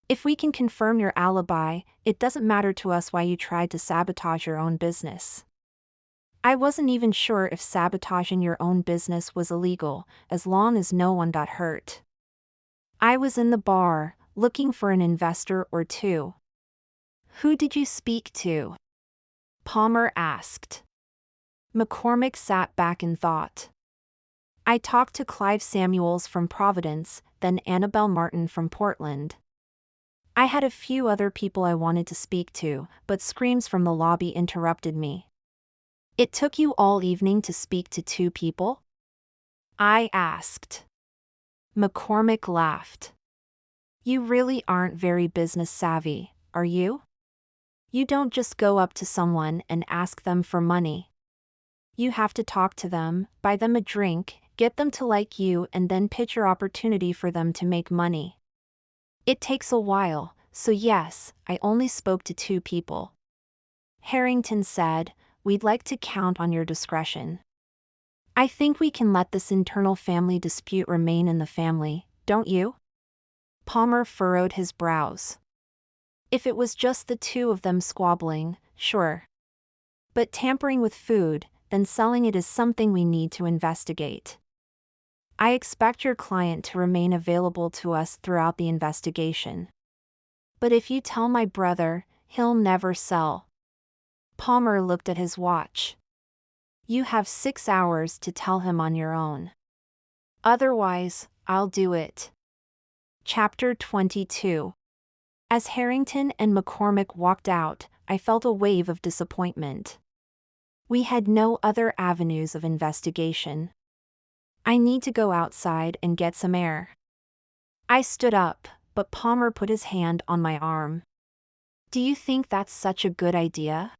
If we can confirm your alibi, it doesn't matter to us why you tried to sabotage your own business. I wasn't even sure if sabotaging your own business was illegal, as long as no one got hurt. I was in the bar, looking for an investor or two. Who did you speak to? Palmer asked. McCormick sat back in thought. I talked to Clive Samuels from Providence, then Annabelle Martin from Portland. I had a few other people I wanted to speak to, but screams from the lobby interrupted me. It took you all evening to speak to 2 people? I asked. McCormick laughed. You really aren't very business savvy, are you? You don't just go up to someone and ask them for money. You have to talk to them, buy them a drink, get them to like you, and then pitch your opportunity for them to make money. It takes a while, so yes, I only spoke to 2 people. Harrington said, we'd like to count on your discretion. I think we can let this internal family dispute remain in the family, don't you? Palmer furrowed his brows. If it was just the 2 of them squabbling, sure. But tampering with food, then selling it is something we need to investigate. I expect your client to remain available to us throughout the investigation. But if you tell my brother, he'll never sell. Palmer looked at his watch. You have 6 hours to tell him on your own. Otherwise, I'll do it. Chapter 22. As Harrington and McCormick walked out, I felt a wave of disappointment. We had no other avenues of investigation. I need to go outside and get some air. I stood up, but Palmer put his hand on my arm. Do you think that's such a good idea?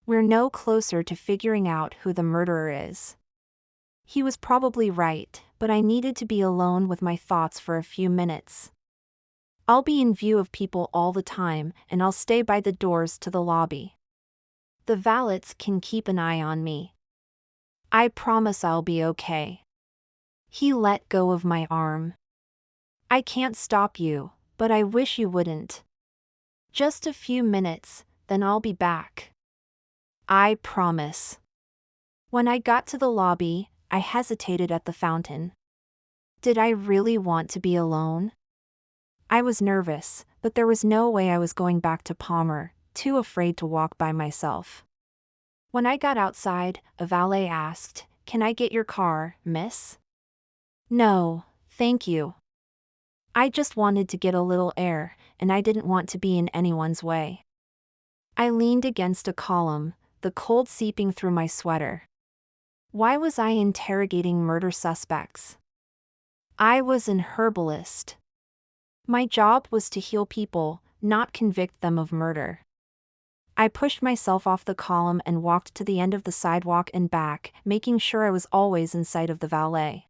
We're no closer to figuring out who the murderer is. He was probably right, but I needed to be alone with my thoughts for a few minutes. I'll be in view of people all the time, and I'll stay by the doors to the lobby. The valets can keep an eye on me. I promise I'll be okay. He let go of my arm. I can't stop you, but I wish you wouldn't. Just a few minutes, then I'll be back. I promise. When I got to the lobby, I hesitated at the fountain. Did I really want to be alone? I was nervous, but there was no way I was going back to Palmer, too afraid to walk by myself. When I got outside, a valet asked, "Can I get your car, miss?" No, thank you. I just wanted to get a little air, and I didn't want to be in anyone's way. I leaned against a column, the cold seeping through my sweater. Why was I interrogating murder suspects? I was an herbalist. My job was to heal people, not convict them of murder. I pushed myself off the column and walked to the end of the sidewalk and back, making sure I was always in sight of the valet.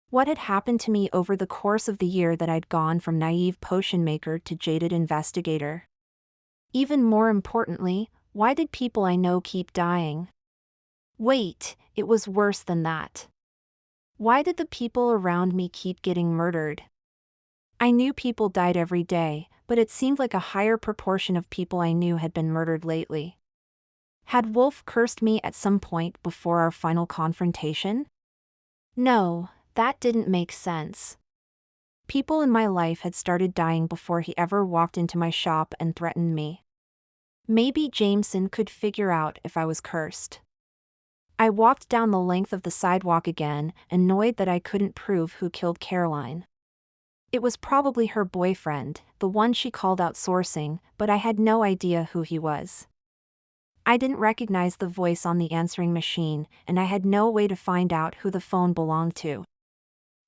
What had happened to me over the course of the year that I'd gone from naive potion maker to jaded investigator? Even more importantly, why did people I know keep dying? Wait, it was worse than that. Why did the people around me keep getting murdered? I knew people died every day, but it seemed like a higher proportion of people I knew had been murdered lately. Had Wolf cursed me at some point before our final confrontation? No, that didn't make sense. People in my life had started dying before he ever walked into my shop and threatened me. Maybe Jameson could figure out if I was cursed. I walked down the length of the sidewalk again, annoyed that I couldn't prove who killed Caroline. It was probably her boyfriend, the one she called outsourcing, but I had no idea who he was. I didn't recognize the voice on the answering machine, and I had no way to find out who the phone belonged to.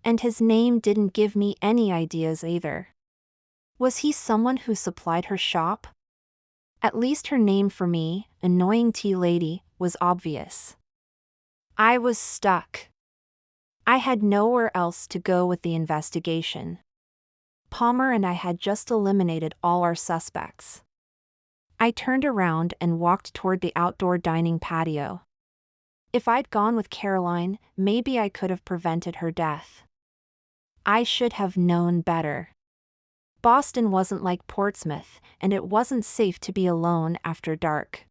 And his name didn't give me any ideas either. Was he someone who supplied her shop? At least her name for me, Annoying Tea Lady, was obvious. I was stuck. I had nowhere else to go with the investigation. Palmer and I had just eliminated all our suspects. I turned around and walked toward the outdoor dining patio. If I'd gone with Caroline, maybe I could have prevented her death. I should have known better. Boston wasn't like Portsmouth, and it wasn't safe to be alone after dark.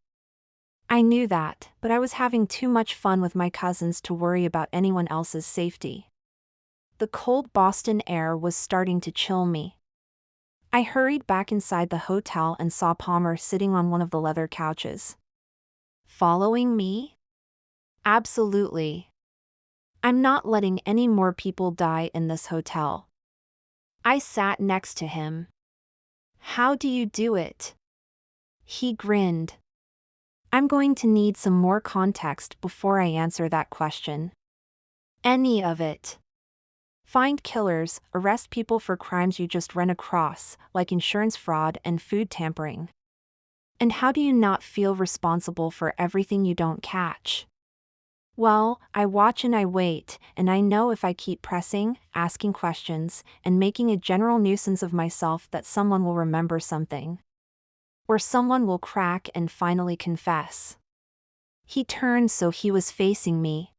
I knew that, but I was having too much fun with my cousins to worry about anyone else's safety. The cold Boston air was starting to chill me. I hurried back inside the hotel and saw Palmer sitting on one of the leather couches. Following me? Absolutely. I'm not letting any more people die in this hotel. I sat next to him. How do you do it? He grinned. I'm going to need some more context before I answer that question. Any of it. Find killers, arrest people for crimes you just ran across, like insurance fraud and food tampering. And how do you not feel responsible for everything you don't catch? Well, I watch and I wait, and I know if I keep pressing, asking questions, and making a general nuisance of myself that someone will remember something. Or someone will crack and finally confess. He turned so he was facing me.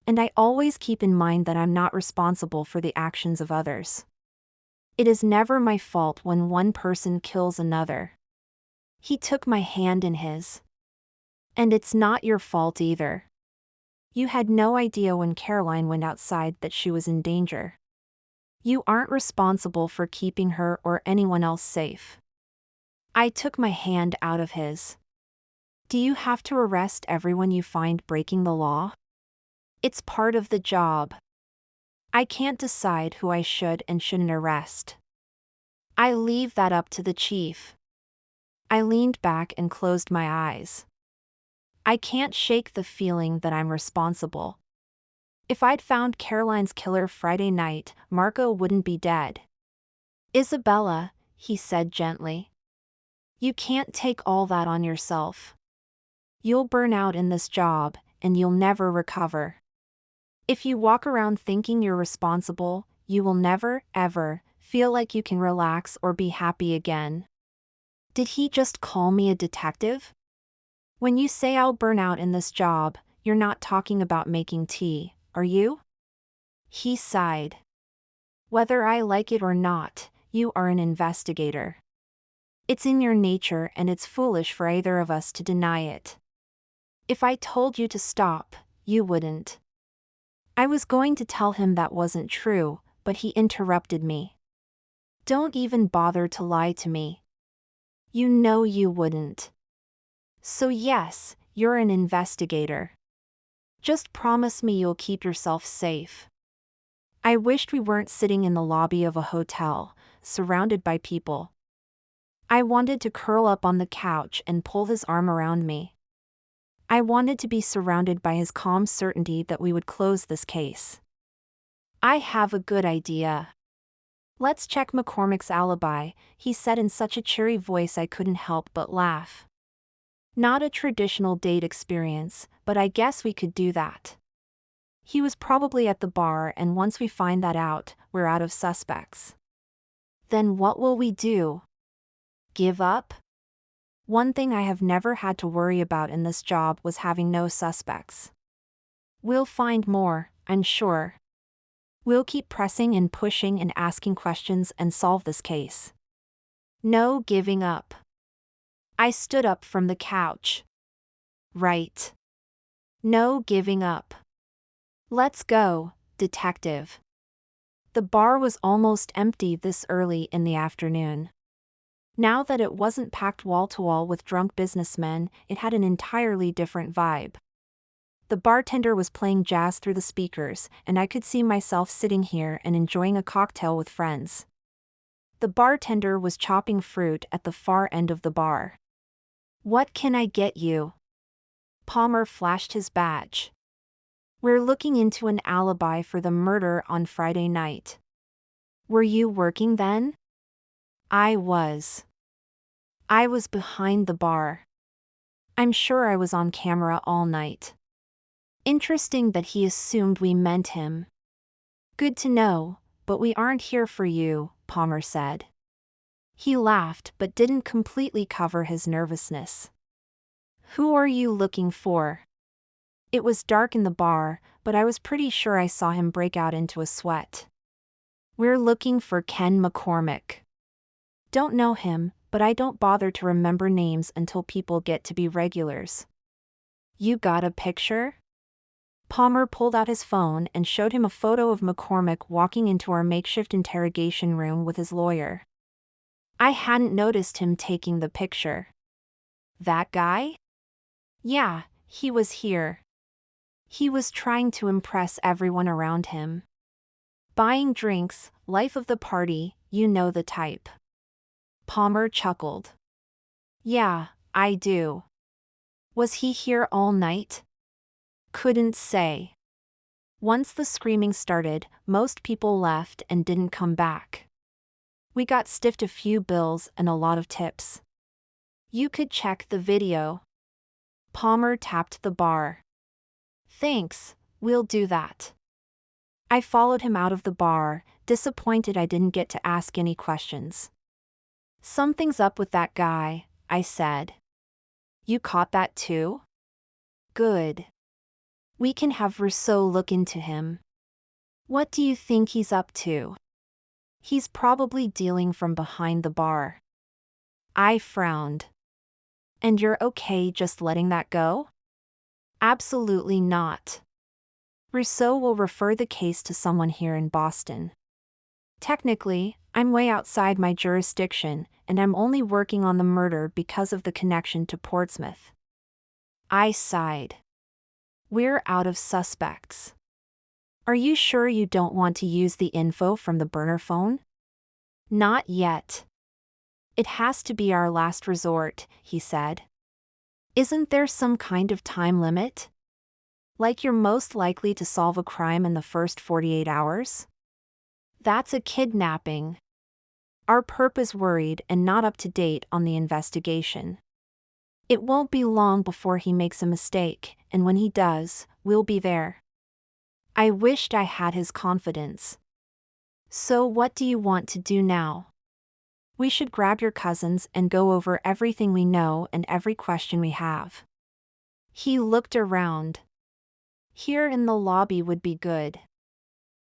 And I always keep in mind that I'm not responsible for the actions of others. It is never my fault when one person kills another. He took my hand in his. And it's not your fault either. You had no idea when Caroline went outside that she was in danger. You aren't responsible for keeping her or anyone else safe. I took my hand out of his. Do you have to arrest everyone you find breaking the law? It's part of the job. I can't decide who I should and shouldn't arrest. I leave that up to the chief. I leaned back and closed my eyes. I can't shake the feeling that I'm responsible. If I'd found Caroline's killer Friday night, Marco wouldn't be dead. Isabella, he said gently. You can't take all that on yourself. You'll burn out in this job, and you'll never recover. If you walk around thinking you're responsible, you will never, ever, feel like you can relax or be happy again. Did he just call me a detective? When you say I'll burn out in this job, you're not talking about making tea, are you? He sighed. Whether I like it or not, you are an investigator. It's in your nature and it's foolish for either of us to deny it. If I told you to stop, you wouldn't. I was going to tell him that wasn't true, but he interrupted me. Don't even bother to lie to me. You know you wouldn't. So yes, you're an investigator. Just promise me you'll keep yourself safe. I wished we weren't sitting in the lobby of a hotel, surrounded by people. I wanted to curl up on the couch and pull his arm around me. I wanted to be surrounded by his calm certainty that we would close this case. I have a good idea. Let's check McCormick's alibi, he said in such a cheery voice I couldn't help but laugh. Not a traditional date experience, but I guess we could do that. He was probably at the bar, and once we find that out, we're out of suspects. Then what will we do? Give up? One thing I have never had to worry about in this job was having no suspects. We'll find more, I'm sure. We'll keep pressing and pushing and asking questions and solve this case. No giving up. I stood up from the couch. Right. No giving up. Let's go, detective. The bar was almost empty this early in the afternoon. Now that it wasn't packed wall-to-wall with drunk businessmen, it had an entirely different vibe. The bartender was playing jazz through the speakers, and I could see myself sitting here and enjoying a cocktail with friends. The bartender was chopping fruit at the far end of the bar. What can I get you? Palmer flashed his badge. We're looking into an alibi for the murder on Friday night. Were you working then? I was. I was behind the bar. I'm sure I was on camera all night. Interesting that he assumed we meant him. Good to know, but we aren't here for you, Palmer said. He laughed but didn't completely cover his nervousness. Who are you looking for? It was dark in the bar, but I was pretty sure I saw him break out into a sweat. We're looking for Ken McCormick. Don't know him, but I don't bother to remember names until people get to be regulars. You got a picture? Palmer pulled out his phone and showed him a photo of McCormick walking into our makeshift interrogation room with his lawyer. I hadn't noticed him taking the picture. That guy? Yeah, he was here. He was trying to impress everyone around him. Buying drinks, life of the party, you know the type. Palmer chuckled. Yeah, I do. Was he here all night? Couldn't say. Once the screaming started, most people left and didn't come back. We got stiffed a few bills and a lot of tips. You could check the video. Palmer tapped the bar. Thanks, we'll do that. I followed him out of the bar, disappointed I didn't get to ask any questions. Something's up with that guy, I said. You caught that too? Good. We can have Rousseau look into him. What do you think he's up to? He's probably dealing from behind the bar. I frowned. And you're okay just letting that go? Absolutely not. Rousseau will refer the case to someone here in Boston. Technically, I'm way outside my jurisdiction, and I'm only working on the murder because of the connection to Portsmouth. I sighed. We're out of suspects. Are you sure you don't want to use the info from the burner phone? Not yet. It has to be our last resort, he said. Isn't there some kind of time limit? Like you're most likely to solve a crime in the first 48 hours? That's a kidnapping. Our perp is worried and not up to date on the investigation. It won't be long before he makes a mistake, and when he does, we'll be there. I wished I had his confidence. So what do you want to do now? We should grab your cousins and go over everything we know and every question we have. He looked around. Here in the lobby would be good.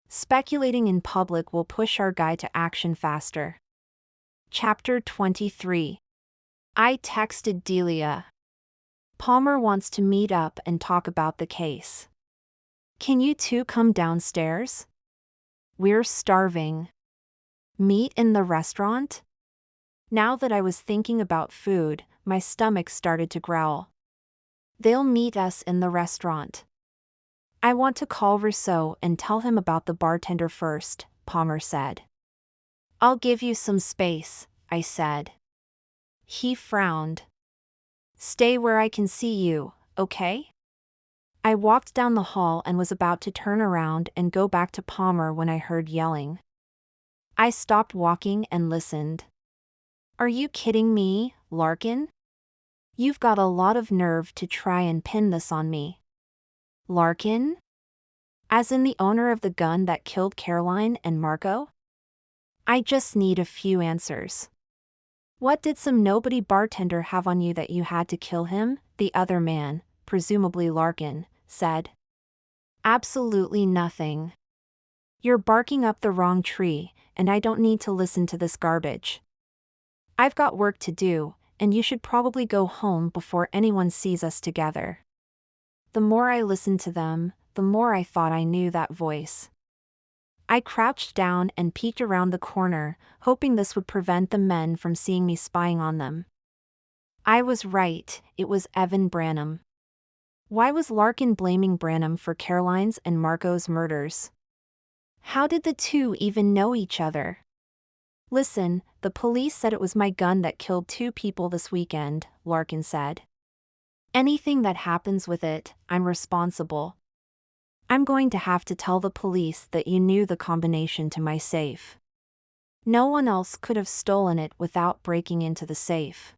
Speculating in public will push our guy to action faster. Chapter 23. I texted Delia. Palmer wants to meet up and talk about the case. Can you two come downstairs? We're starving. Meet in the restaurant? Now that I was thinking about food, my stomach started to growl. They'll meet us in the restaurant. I want to call Rousseau and tell him about the bartender first, Palmer said. I'll give you some space, I said. He frowned. Stay where I can see you, okay? I walked down the hall and was about to turn around and go back to Palmer when I heard yelling. I stopped walking and listened. Are you kidding me, Larkin? You've got a lot of nerve to try and pin this on me. Larkin? As in the owner of the gun that killed Caroline and Marco? I just need a few answers. What did some nobody bartender have on you that you had to kill him? The other man, presumably Larkin, said. Absolutely nothing. You're barking up the wrong tree, and I don't need to listen to this garbage. I've got work to do, and you should probably go home before anyone sees us together. The more I listened to them, the more I thought I knew that voice. I crouched down and peeked around the corner, hoping this would prevent the men from seeing me spying on them. I was right, it was Evan Branham. Why was Larkin blaming Branham for Caroline's and Marco's murders? How did the two even know each other? Listen, the police said it was my gun that killed 2 people this weekend, Larkin said. Anything that happens with it, I'm responsible. I'm going to have to tell the police that you knew the combination to my safe. No one else could have stolen it without breaking into the safe.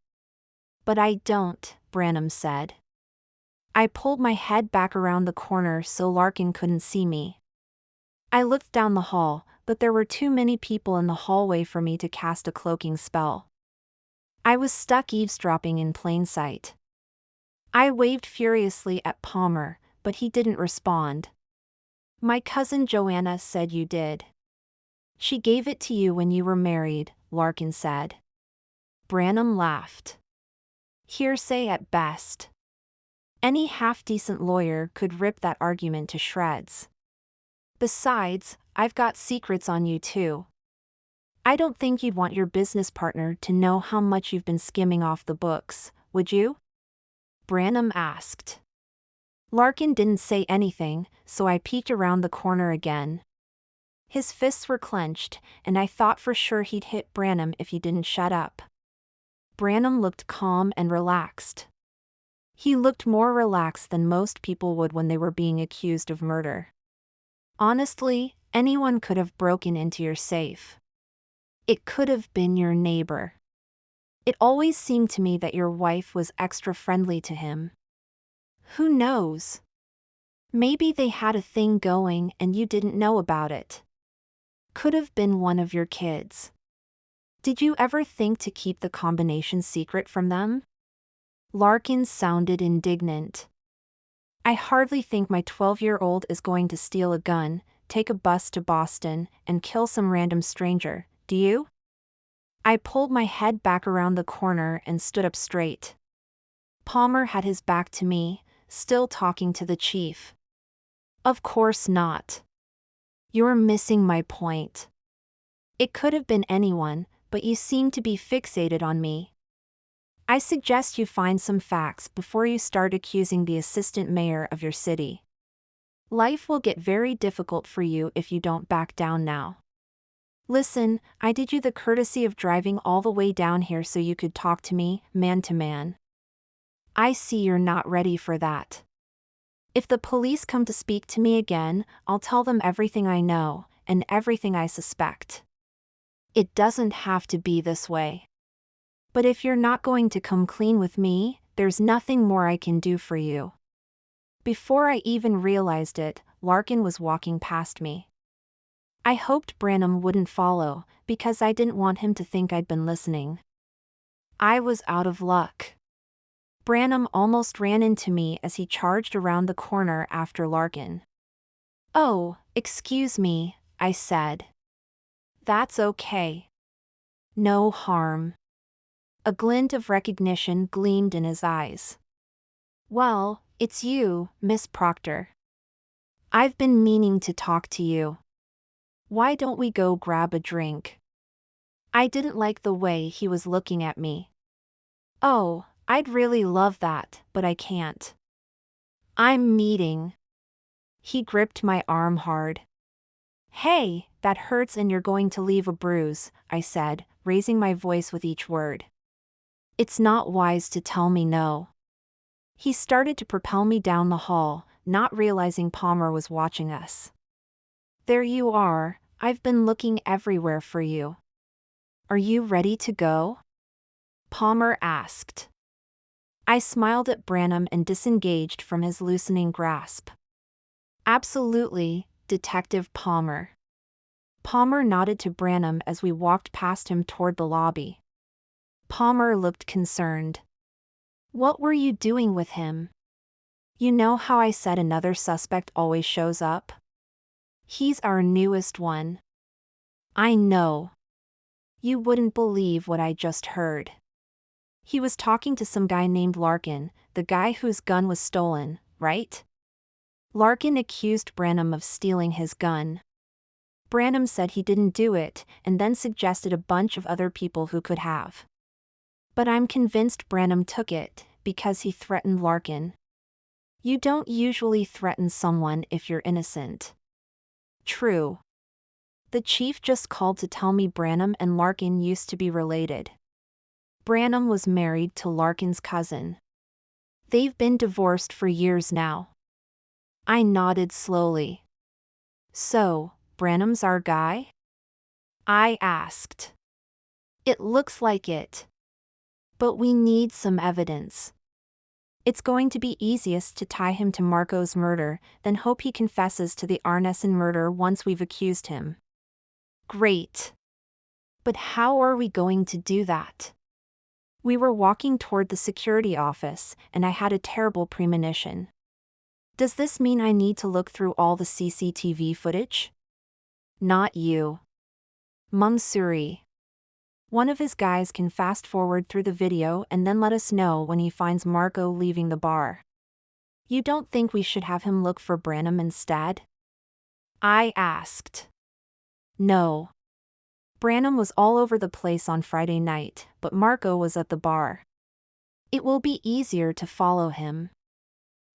But I don't, Branham said. I pulled my head back around the corner so Larkin couldn't see me. I looked down the hall, but there were too many people in the hallway for me to cast a cloaking spell. I was stuck eavesdropping in plain sight. I waved furiously at Palmer, but he didn't respond. My cousin Joanna said you did. She gave it to you when you were married, Larkin said. Branham laughed. Hearsay at best. Any half-decent lawyer could rip that argument to shreds. Besides, I've got secrets on you too. I don't think you'd want your business partner to know how much you've been skimming off the books, would you? Branham asked. Larkin didn't say anything, so I peeked around the corner again. His fists were clenched, and I thought for sure he'd hit Branham if he didn't shut up. Branham looked calm and relaxed. He looked more relaxed than most people would when they were being accused of murder. Honestly, anyone could have broken into your safe. It could have been your neighbor. It always seemed to me that your wife was extra friendly to him. Who knows? Maybe they had a thing going and you didn't know about it. Could have been one of your kids. Did you ever think to keep the combination secret from them? Larkin sounded indignant. I hardly think my 12-year-old is going to steal a gun, take a bus to Boston, and kill some random stranger, do you? I pulled my head back around the corner and stood up straight. Palmer had his back to me, still talking to the chief. Of course not. You're missing my point. It could have been anyone, but you seem to be fixated on me. I suggest you find some facts before you start accusing the assistant mayor of your city. Life will get very difficult for you if you don't back down now. Listen, I did you the courtesy of driving all the way down here so you could talk to me, man to man. I see you're not ready for that. If the police come to speak to me again, I'll tell them everything I know, and everything I suspect. It doesn't have to be this way. But if you're not going to come clean with me, there's nothing more I can do for you. Before I even realized it, Larkin was walking past me. I hoped Branham wouldn't follow, because I didn't want him to think I'd been listening. I was out of luck. Branham almost ran into me as he charged around the corner after Larkin. "Oh, excuse me," I said. "That's okay. No harm." A glint of recognition gleamed in his eyes. "Well, it's you, Miss Proctor. I've been meaning to talk to you. Why don't we go grab a drink?" I didn't like the way he was looking at me. "Oh, I'd really love that, but I can't. I'm meeting." He gripped my arm hard. "Hey, that hurts and you're going to leave a bruise," I said, raising my voice with each word. "It's not wise to tell me no." He started to propel me down the hall, not realizing Palmer was watching us. "There you are, I've been looking everywhere for you. Are you ready to go?" Palmer asked. I smiled at Branham and disengaged from his loosening grasp. "Absolutely, Detective Palmer." Palmer nodded to Branham as we walked past him toward the lobby. Palmer looked concerned. "What were you doing with him? You know how I said another suspect always shows up? He's our newest one." "I know. You wouldn't believe what I just heard. He was talking to some guy named Larkin, the guy whose gun was stolen, right? Larkin accused Branham of stealing his gun. Branham said he didn't do it, and then suggested a bunch of other people who could have. But I'm convinced Branham took it, because he threatened Larkin. You don't usually threaten someone if you're innocent." "True. The chief just called to tell me Branham and Larkin used to be related. Branham was married to Larkin's cousin. They've been divorced for years now." I nodded slowly. "So, Branham's our guy?" I asked. "It looks like it. But we need some evidence. It's going to be easiest to tie him to Marco's murder, then hope he confesses to the Arneson murder once we've accused him." "Great. But how are we going to do that?" We were walking toward the security office, and I had a terrible premonition. "Does this mean I need to look through all the CCTV footage?" "Not you. Mansouri. One of his guys can fast forward through the video and then let us know when he finds Marco leaving the bar. You don't think we should have him look for Branham instead? I asked. No. Branham was all over the place on Friday night, but Marco was at the bar. It will be easier to follow him.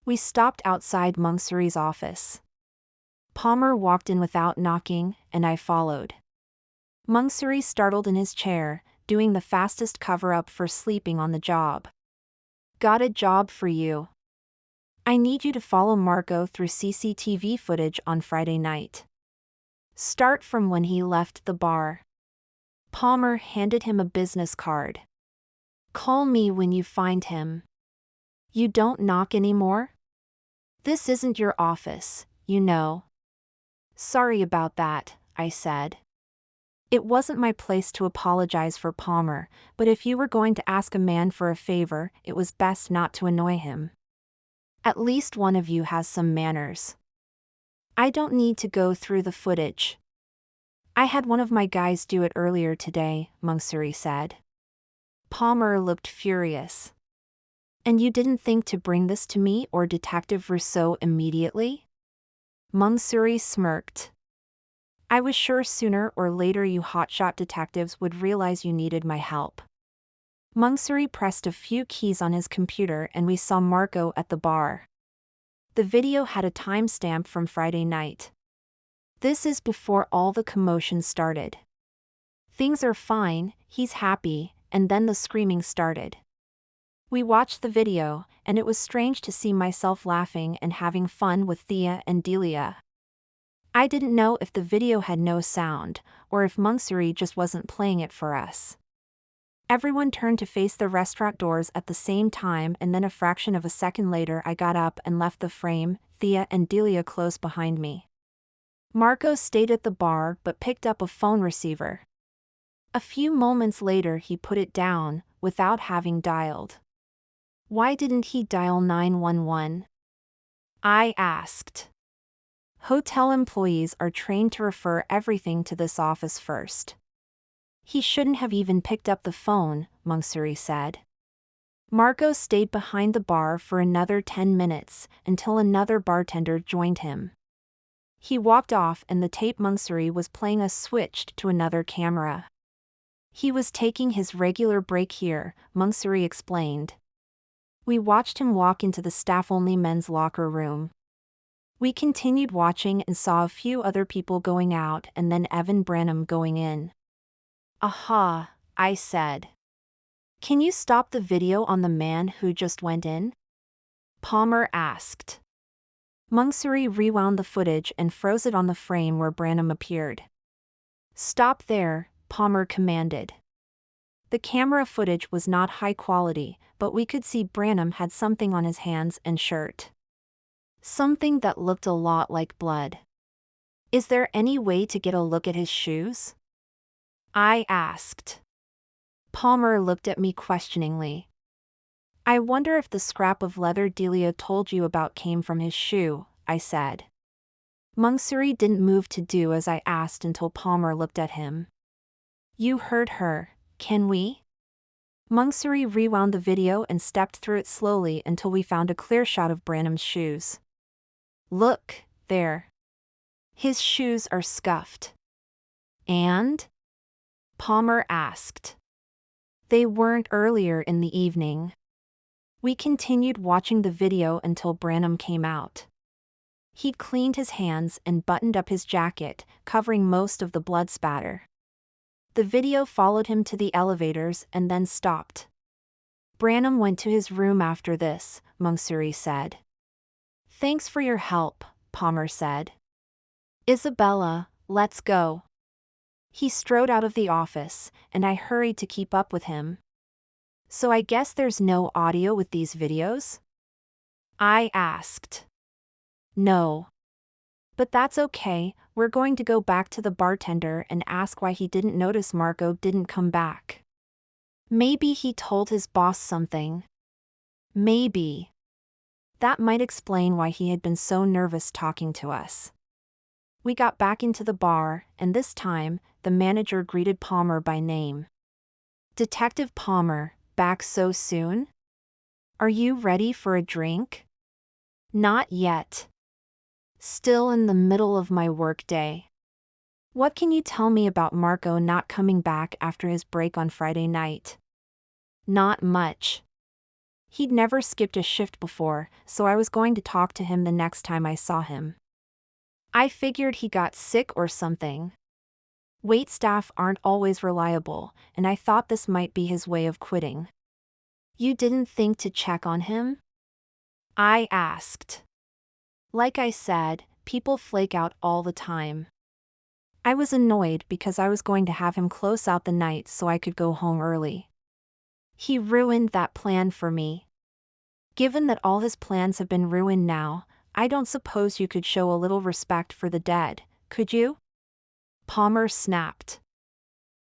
We stopped outside Monksuri's office. Palmer walked in without knocking, and I followed. Monksuri startled in his chair, doing the fastest cover-up for sleeping on the job. Got a job for you. I need you to follow Marco through CCTV footage on Friday night. Start from when he left the bar. Palmer handed him a business card. Call me when you find him. You don't knock anymore? This isn't your office, you know. Sorry about that, I said. It wasn't my place to apologize for Palmer, but if you were going to ask a man for a favor, it was best not to annoy him. At least one of you has some manners. I don't need to go through the footage. I had one of my guys do it earlier today, Monksuri said. Palmer looked furious. And you didn't think to bring this to me or Detective Rousseau immediately? Monksuri smirked. I was sure sooner or later you hotshot detectives would realize you needed my help. Monksuri pressed a few keys on his computer and we saw Marco at the bar. The video had a timestamp from Friday night. This is before all the commotion started. Things are fine, he's happy, and then the screaming started. We watched the video, and it was strange to see myself laughing and having fun with Thea and Delia. I didn't know if the video had no sound, or if Monksuri just wasn't playing it for us. Everyone turned to face the restaurant doors at the same time, and then a fraction of a second later I got up and left the frame, Thea and Delia close behind me. Marco stayed at the bar but picked up a phone receiver. A few moments later he put it down, without having dialed. Why didn't he dial 911? I asked. Hotel employees are trained to refer everything to this office first. He shouldn't have even picked up the phone, Monksuri said. Marco stayed behind the bar for another 10 minutes, until another bartender joined him. He walked off and the tape Monksuri was playing us switched to another camera. He was taking his regular break here, Monksuri explained. We watched him walk into the staff-only men's locker room. We continued watching and saw a few other people going out and then Evan Branham going in. Aha, I said. Can you stop the video on the man who just went in? Palmer asked. Monksuri rewound the footage and froze it on the frame where Branham appeared. Stop there, Palmer commanded. The camera footage was not high quality, but we could see Branham had something on his hands and shirt. Something that looked a lot like blood. Is there any way to get a look at his shoes? I asked. Palmer looked at me questioningly. I wonder if the scrap of leather Delia told you about came from his shoe, I said. Monksuri didn't move to do as I asked until Palmer looked at him. You heard her, can we? Monksuri rewound the video and stepped through it slowly until we found a clear shot of Branham's shoes. Look, there. His shoes are scuffed. And? Palmer asked. They weren't earlier in the evening. We continued watching the video until Branham came out. He'd cleaned his hands and buttoned up his jacket, covering most of the blood spatter. The video followed him to the elevators and then stopped. Branham went to his room after this, Monksuri said. Thanks for your help, Palmer said. Isabella, let's go. He strode out of the office, and I hurried to keep up with him. So I guess there's no audio with these videos? I asked. No. But that's okay, we're going to go back to the bartender and ask why he didn't notice Marco didn't come back. Maybe he told his boss something. Maybe. That might explain why he had been so nervous talking to us. We got back into the bar, and this time, the manager greeted Palmer by name. Detective Palmer, back so soon? Are you ready for a drink? Not yet. Still in the middle of my workday. What can you tell me about Marco not coming back after his break on Friday night? Not much. He'd never skipped a shift before, so I was going to talk to him the next time I saw him. I figured he got sick or something. Waitstaff aren't always reliable, and I thought this might be his way of quitting. You didn't think to check on him? I asked. Like I said, people flake out all the time. I was annoyed because I was going to have him close out the night so I could go home early. He ruined that plan for me. Given that all his plans have been ruined now, I don't suppose you could show a little respect for the dead, could you? Palmer snapped.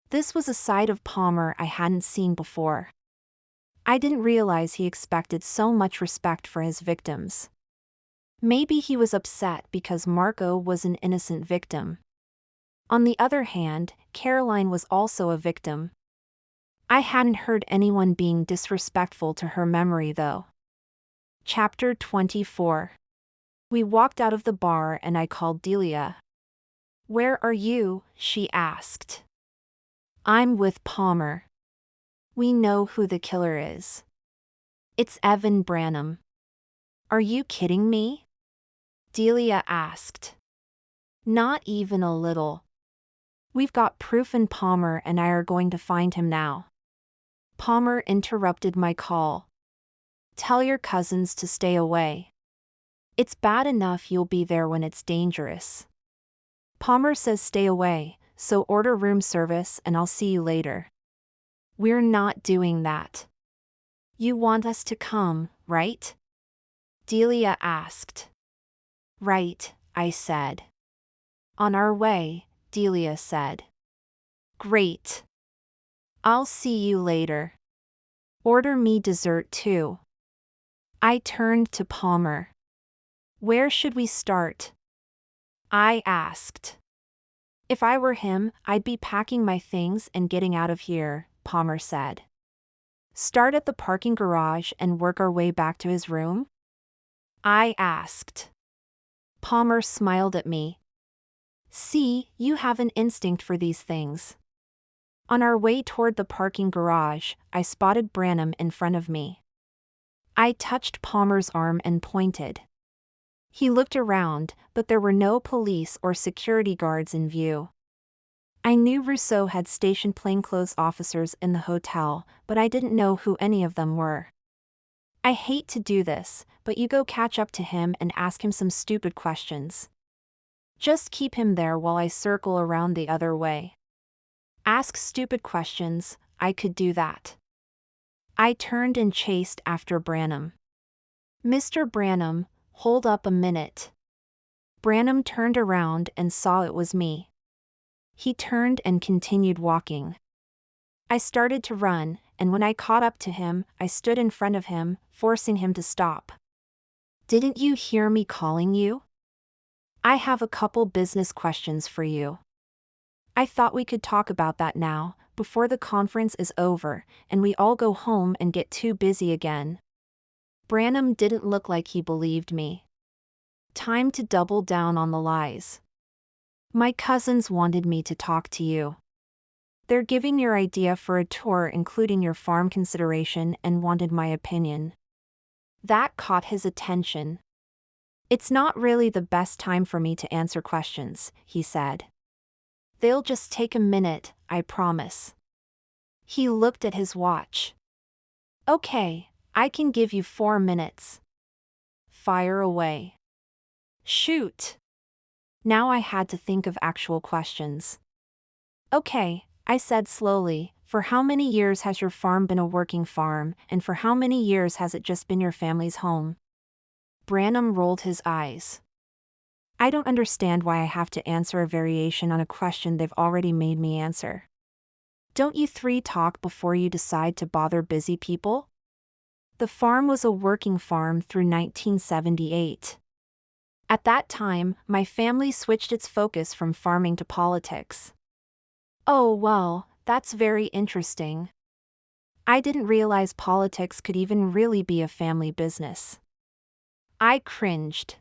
This was a side of Palmer I hadn't seen before. I didn't realize he expected so much respect for his victims. Maybe he was upset because Marco was an innocent victim. On the other hand, Caroline was also a victim. I hadn't heard anyone being disrespectful to her memory though. Chapter 24. We walked out of the bar and I called Delia. Where are you? She asked. I'm with Palmer. We know who the killer is. It's Evan Branham. Are you kidding me? Delia asked. Not even a little. We've got proof and Palmer and I are going to find him now. Palmer interrupted my call. Tell your cousins to stay away. It's bad enough you'll be there when it's dangerous. Palmer says stay away, so order room service and I'll see you later. We're not doing that. You want us to come, right? Delia asked. Right, I said. On our way, Delia said. Great. I'll see you later. Order me dessert too. I turned to Palmer. Where should we start? I asked. If I were him, I'd be packing my things and getting out of here, Palmer said. Start at the parking garage and work our way back to his room? I asked. Palmer smiled at me. See, you have an instinct for these things. On our way toward the parking garage, I spotted Branham in front of me. I touched Palmer's arm and pointed. He looked around, but there were no police or security guards in view. I knew Rousseau had stationed plainclothes officers in the hotel, but I didn't know who any of them were. I hate to do this, but you go catch up to him and ask him some stupid questions. Just keep him there while I circle around the other way. Ask stupid questions, I could do that. I turned and chased after Branham. Mr. Branham, hold up a minute. Branham turned around and saw it was me. He turned and continued walking. I started to run, and when I caught up to him, I stood in front of him, forcing him to stop. Didn't you hear me calling you? I have a couple business questions for you. I thought we could talk about that now, before the conference is over, and we all go home and get too busy again. Branham didn't look like he believed me. Time to double down on the lies. My cousins wanted me to talk to you. They're giving your idea for a tour including your farm consideration and wanted my opinion. That caught his attention. It's not really the best time for me to answer questions, he said. They'll just take a minute, I promise. He looked at his watch. Okay, I can give you 4 minutes. Fire away. Shoot. Now I had to think of actual questions. Okay, I said slowly, for how many years has your farm been a working farm, and for how many years has it just been your family's home? Branham rolled his eyes. I don't understand why I have to answer a variation on a question they've already made me answer. Don't you three talk before you decide to bother busy people? The farm was a working farm through 1978. At that time, my family switched its focus from farming to politics. Oh well, that's very interesting. I didn't realize politics could even really be a family business. I cringed.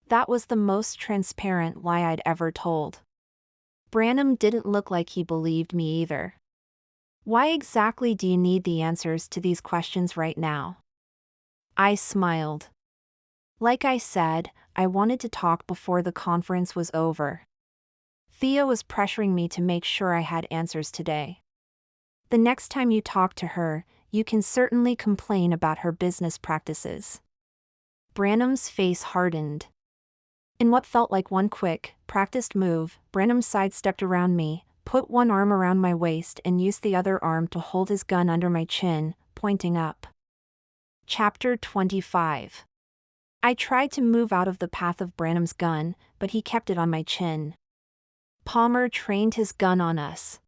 That was the most transparent lie I'd ever told. Branham didn't look like he believed me either. Why exactly do you need the answers to these questions right now? I smiled. Like I said, I wanted to talk before the conference was over. Thea was pressuring me to make sure I had answers today. The next time you talk to her, you can certainly complain about her business practices. Branham's face hardened. In what felt like one quick, practiced move, Branham sidestepped around me, put one arm around my waist and used the other arm to hold his gun under my chin, pointing up. Chapter 25. I tried to move out of the path of Branham's gun, but he kept it on my chin. Palmer trained his gun on us.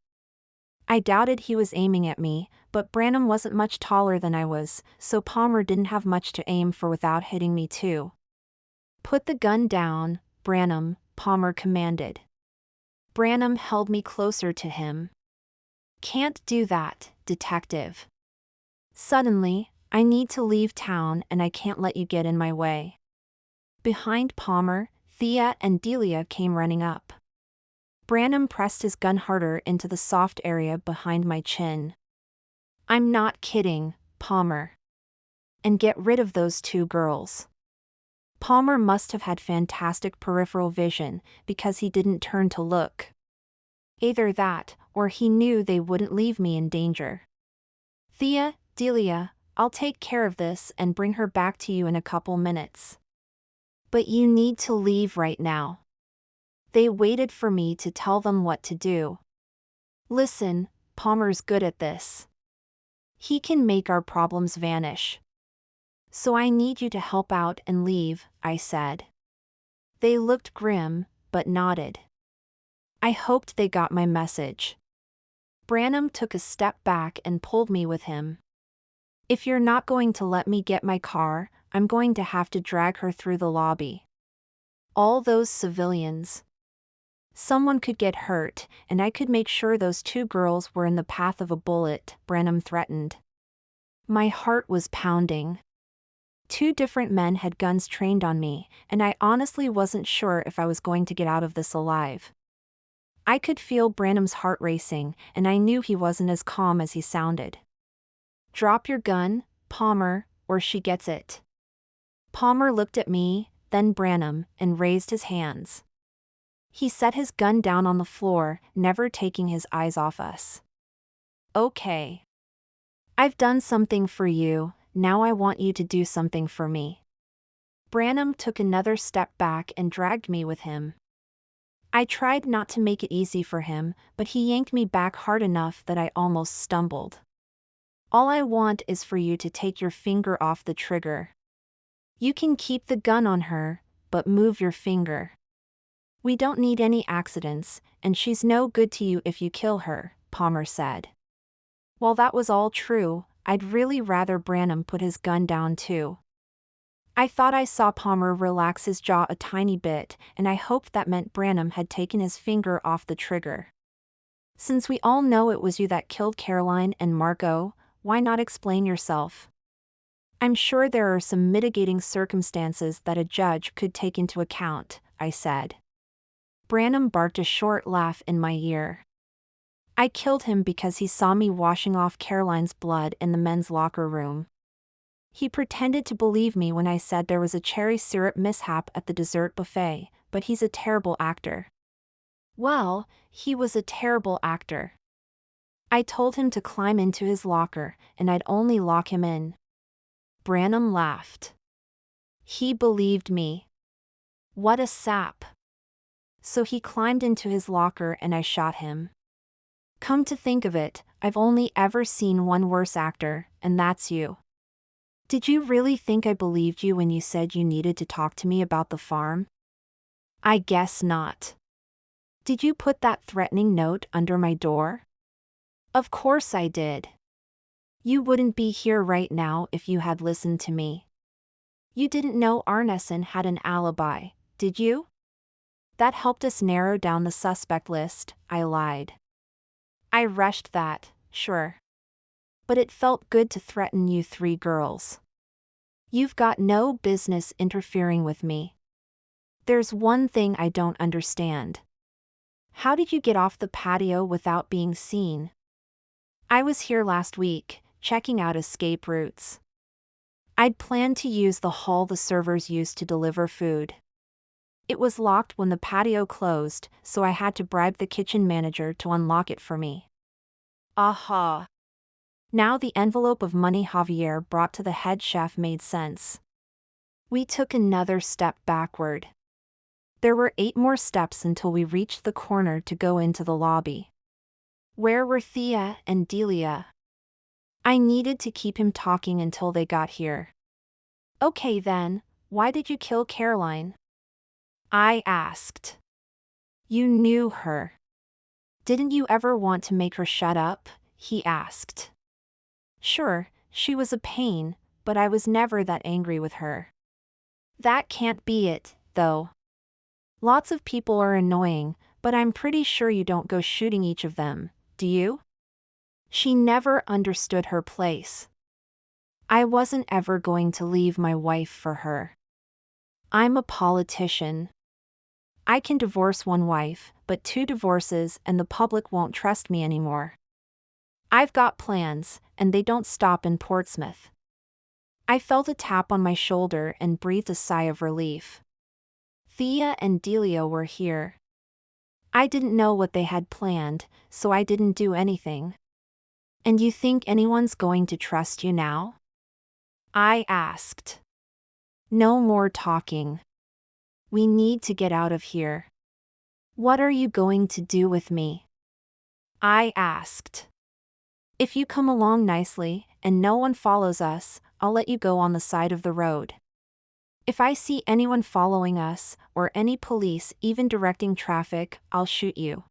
I doubted he was aiming at me, but Branham wasn't much taller than I was, so Palmer didn't have much to aim for without hitting me too. Put the gun down, Branham, Palmer commanded. Branham held me closer to him. Can't do that, detective. Suddenly, I need to leave town and I can't let you get in my way. Behind Palmer, Thea and Delia came running up. Branham pressed his gun harder into the soft area behind my chin. I'm not kidding, Palmer. And get rid of those two girls. Palmer must have had fantastic peripheral vision because he didn't turn to look. Either that, or he knew they wouldn't leave me in danger. Thea, Delia, I'll take care of this and bring her back to you in a couple minutes. But you need to leave right now. They waited for me to tell them what to do. Listen, Palmer's good at this. He can make our problems vanish. So I need you to help out and leave, I said. They looked grim, but nodded. I hoped they got my message. Branham took a step back and pulled me with him. If you're not going to let me get my car, I'm going to have to drag her through the lobby. All those civilians. Someone could get hurt, and I could make sure those two girls were in the path of a bullet, Branham threatened. My heart was pounding. 2 different men had guns trained on me, and I honestly wasn't sure if I was going to get out of this alive. I could feel Branham's heart racing, and I knew he wasn't as calm as he sounded. Drop your gun, Palmer, or she gets it. Palmer looked at me, then Branham, and raised his hands. He set his gun down on the floor, never taking his eyes off us. Okay. I've done something for you, now I want you to do something for me. Branham took another step back and dragged me with him. I tried not to make it easy for him, but he yanked me back hard enough that I almost stumbled. All I want is for you to take your finger off the trigger. You can keep the gun on her, but move your finger. We don't need any accidents, and she's no good to you if you kill her, Palmer said. While that was all true, I'd really rather Branham put his gun down too. I thought I saw Palmer relax his jaw a tiny bit, and I hoped that meant Branham had taken his finger off the trigger. Since we all know it was you that killed Caroline and Margot, why not explain yourself? I'm sure there are some mitigating circumstances that a judge could take into account, I said. Branham barked a short laugh in my ear. I killed him because he saw me washing off Caroline's blood in the men's locker room. He pretended to believe me when I said there was a cherry syrup mishap at the dessert buffet, but he's a terrible actor. Well, he was a terrible actor. I told him to climb into his locker, and I'd only lock him in. Branham laughed. He believed me. What a sap. So he climbed into his locker and I shot him. Come to think of it, I've only ever seen one worse actor, and that's you. Did you really think I believed you when you said you needed to talk to me about the farm? I guess not. Did you put that threatening note under my door? Of course I did. You wouldn't be here right now if you had listened to me. You didn't know Arneson had an alibi, did you? That helped us narrow down the suspect list, I lied. I rushed that, sure. But it felt good to threaten you 3 girls. You've got no business interfering with me. There's one thing I don't understand. How did you get off the patio without being seen? I was here last week, checking out escape routes. I'd planned to use the hall the servers used to deliver food. It was locked when the patio closed, so I had to bribe the kitchen manager to unlock it for me. Aha! Now the envelope of money Javier brought to the head chef made sense. We took another step backward. There were 8 more steps until we reached the corner to go into the lobby. Where were Thea and Delia? I needed to keep him talking until they got here. Okay then, why did you kill Caroline? I asked. You knew her. Didn't you ever want to make her shut up? He asked. Sure, she was a pain, but I was never that angry with her. That can't be it, though. Lots of people are annoying, but I'm pretty sure you don't go shooting each of them, do you? She never understood her place. I wasn't ever going to leave my wife for her. I'm a politician. I can divorce one wife, but 2 divorces and the public won't trust me anymore. I've got plans, and they don't stop in Portsmouth. I felt a tap on my shoulder and breathed a sigh of relief. Thea and Delia were here. I didn't know what they had planned, so I didn't do anything. And you think anyone's going to trust you now? I asked. No more talking. We need to get out of here. What are you going to do with me? I asked. If you come along nicely, and no one follows us, I'll let you go on the side of the road. If I see anyone following us, or any police even directing traffic, I'll shoot you.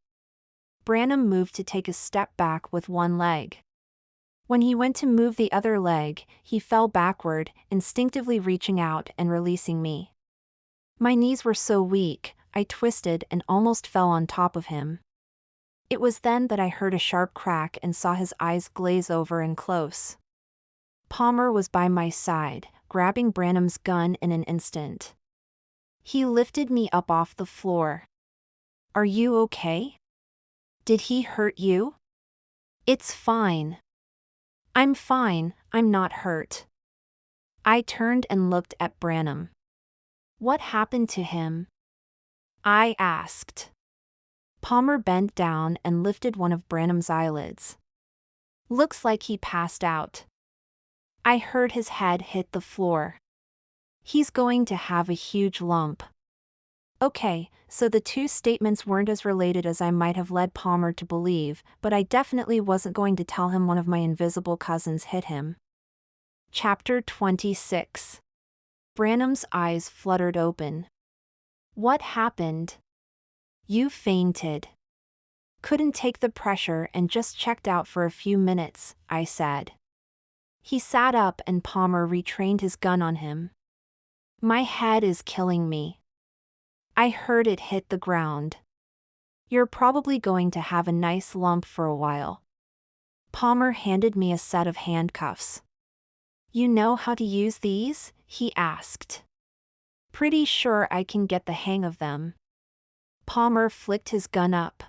Branham moved to take a step back with one leg. When he went to move the other leg, he fell backward, instinctively reaching out and releasing me. My knees were so weak, I twisted and almost fell on top of him. It was then that I heard a sharp crack and saw his eyes glaze over and close. Palmer was by my side, grabbing Branham's gun in an instant. He lifted me up off the floor. Are you okay? Did he hurt you? It's fine. I'm fine, I'm not hurt. I turned and looked at Branham. What happened to him? I asked. Palmer bent down and lifted one of Branham's eyelids. Looks like he passed out. I heard his head hit the floor. He's going to have a huge lump. Okay, so the 2 statements weren't as related as I might have led Palmer to believe, but I definitely wasn't going to tell him one of my invisible cousins hit him. Chapter 26. Branham's eyes fluttered open. What happened? You fainted. Couldn't take the pressure and just checked out for a few minutes, I said. He sat up and Palmer retrained his gun on him. My head is killing me. I heard it hit the ground. You're probably going to have a nice lump for a while. Palmer handed me a set of handcuffs. You know how to use these? He asked. Pretty sure I can get the hang of them. Palmer flicked his gun up.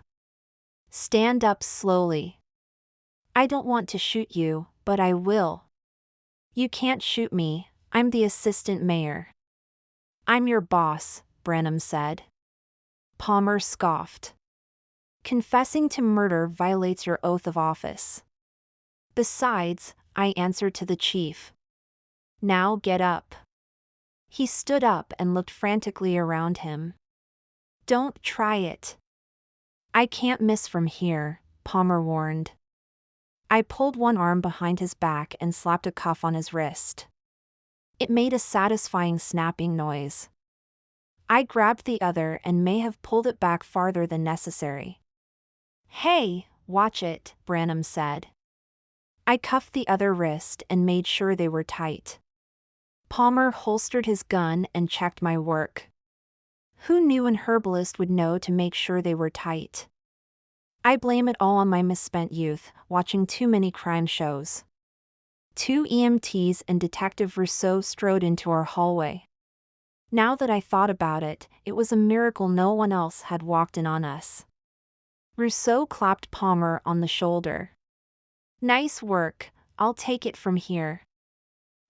Stand up slowly. I don't want to shoot you, but I will. You can't shoot me, I'm the assistant mayor. I'm your boss, Branham said. Palmer scoffed. Confessing to murder violates your oath of office. Besides, I answer to the chief. Now get up. He stood up and looked frantically around him. Don't try it. I can't miss from here, Palmer warned. I pulled one arm behind his back and slapped a cuff on his wrist. It made a satisfying snapping noise. I grabbed the other and may have pulled it back farther than necessary. Hey, watch it, Branham said. I cuffed the other wrist and made sure they were tight. Palmer holstered his gun and checked my work. Who knew an herbalist would know to make sure they were tight? I blame it all on my misspent youth, watching too many crime shows. Two EMTs and Detective Rousseau strode into our hallway. Now that I thought about it, it was a miracle no one else had walked in on us. Rousseau clapped Palmer on the shoulder. "Nice work, I'll take it from here."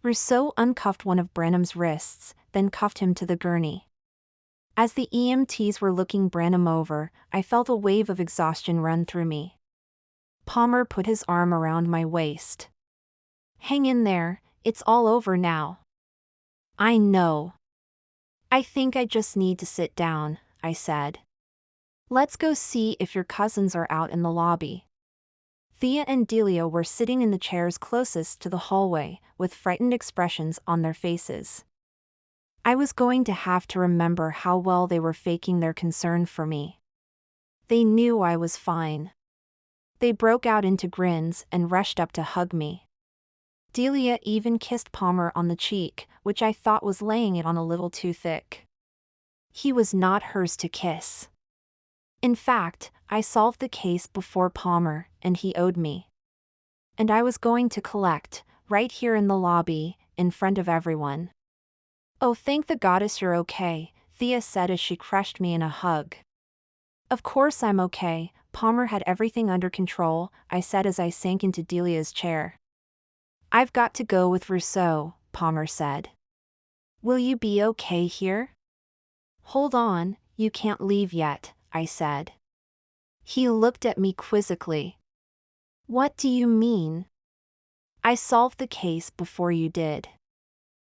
Rousseau uncuffed one of Branham's wrists, then cuffed him to the gurney. As the EMTs were looking Branham over, I felt a wave of exhaustion run through me. Palmer put his arm around my waist. "Hang in there, it's all over now." "I know. I think I just need to sit down," I said. "Let's go see if your cousins are out in the lobby." Thea and Delia were sitting in the chairs closest to the hallway, with frightened expressions on their faces. I was going to have to remember how well they were faking their concern for me. They knew I was fine. They broke out into grins and rushed up to hug me. Delia even kissed Palmer on the cheek, which I thought was laying it on a little too thick. He was not hers to kiss. In fact, I solved the case before Palmer, and he owed me. And I was going to collect, right here in the lobby, in front of everyone. "Oh, thank the goddess you're okay," Thea said as she crushed me in a hug. "Of course I'm okay, Palmer had everything under control," I said as I sank into Delia's chair. "I've got to go with Rousseau," Palmer said. "Will you be okay here?" "Hold on, you can't leave yet," I said. He looked at me quizzically. "What do you mean?" "I solved the case before you did.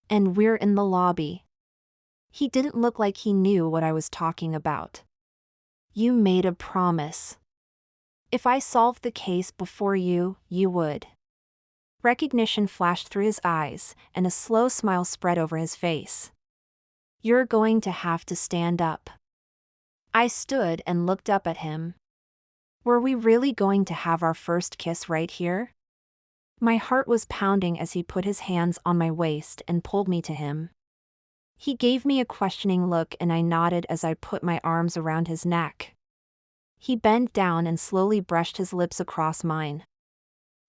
And we're in the lobby." He didn't look like he knew what I was talking about. "You made a promise. If I solved the case before you, you would." Recognition flashed through his eyes, and a slow smile spread over his face. "You're going to have to stand up." I stood and looked up at him. Were we really going to have our first kiss right here? My heart was pounding as he put his hands on my waist and pulled me to him. He gave me a questioning look and I nodded as I put my arms around his neck. He bent down and slowly brushed his lips across mine.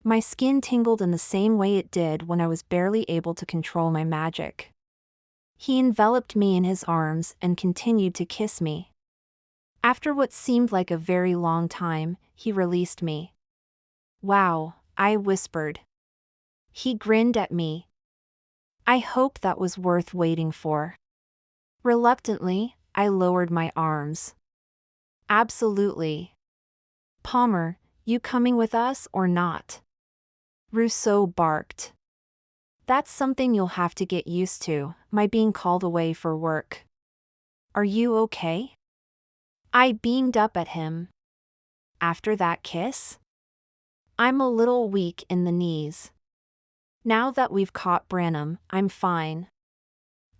My skin tingled in the same way it did when I was barely able to control my magic. He enveloped me in his arms and continued to kiss me. After what seemed like a very long time, he released me. "Wow," I whispered. He grinned at me. "I hope that was worth waiting for." Reluctantly, I lowered my arms. "Absolutely." "Palmer, you coming with us or not?" Rousseau barked. "That's something you'll have to get used to, my being called away for work." "Are you okay?" I beamed up at him. "After that kiss?" "I'm a little weak in the knees. Now that we've caught Branham, I'm fine.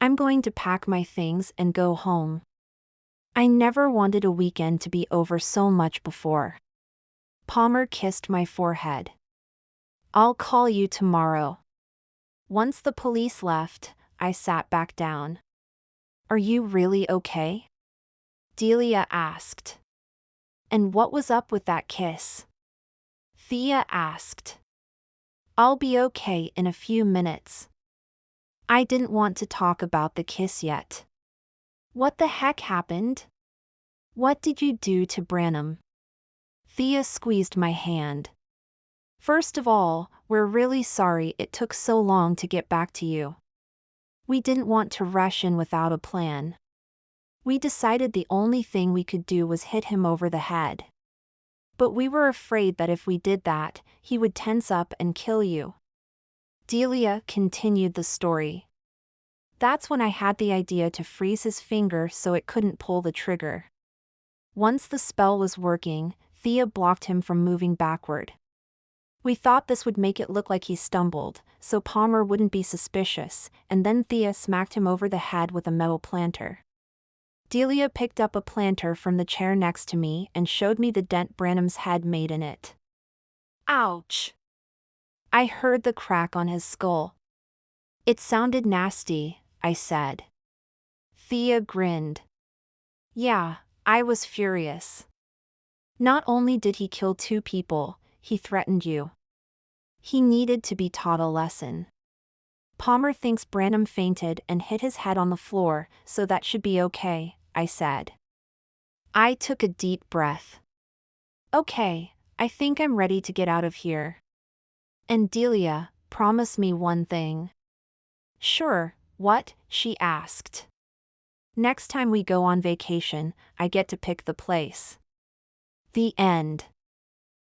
I'm going to pack my things and go home. I never wanted a weekend to be over so much before." Palmer kissed my forehead. "I'll call you tomorrow." Once the police left, I sat back down. "Are you really okay?" Delia asked. "And what was up with that kiss?" Thea asked. "I'll be okay in a few minutes." I didn't want to talk about the kiss yet. "What the heck happened? What did you do to Branham?" Thea squeezed my hand. "First of all, we're really sorry it took so long to get back to you. We didn't want to rush in without a plan. We decided the only thing we could do was hit him over the head. But we were afraid that if we did that, he would tense up and kill you." Delia continued the story. "That's when I had the idea to freeze his finger so it couldn't pull the trigger. Once the spell was working, Thea blocked him from moving backward. We thought this would make it look like he stumbled, so Palmer wouldn't be suspicious, and then Thea smacked him over the head with a metal planter." Delia picked up a planter from the chair next to me and showed me the dent Branham's head made in it. "Ouch!" I heard the crack on his skull. "It sounded nasty," I said. Thea grinned. "Yeah, I was furious. Not only did he kill 2 people, he threatened you." He needed to be taught a lesson. Palmer thinks Branham fainted and hit his head on the floor, so that should be okay, I said. I took a deep breath. Okay, I think I'm ready to get out of here. And Delia, promise me one thing. Sure, what? She asked. Next time we go on vacation, I get to pick the place. The end.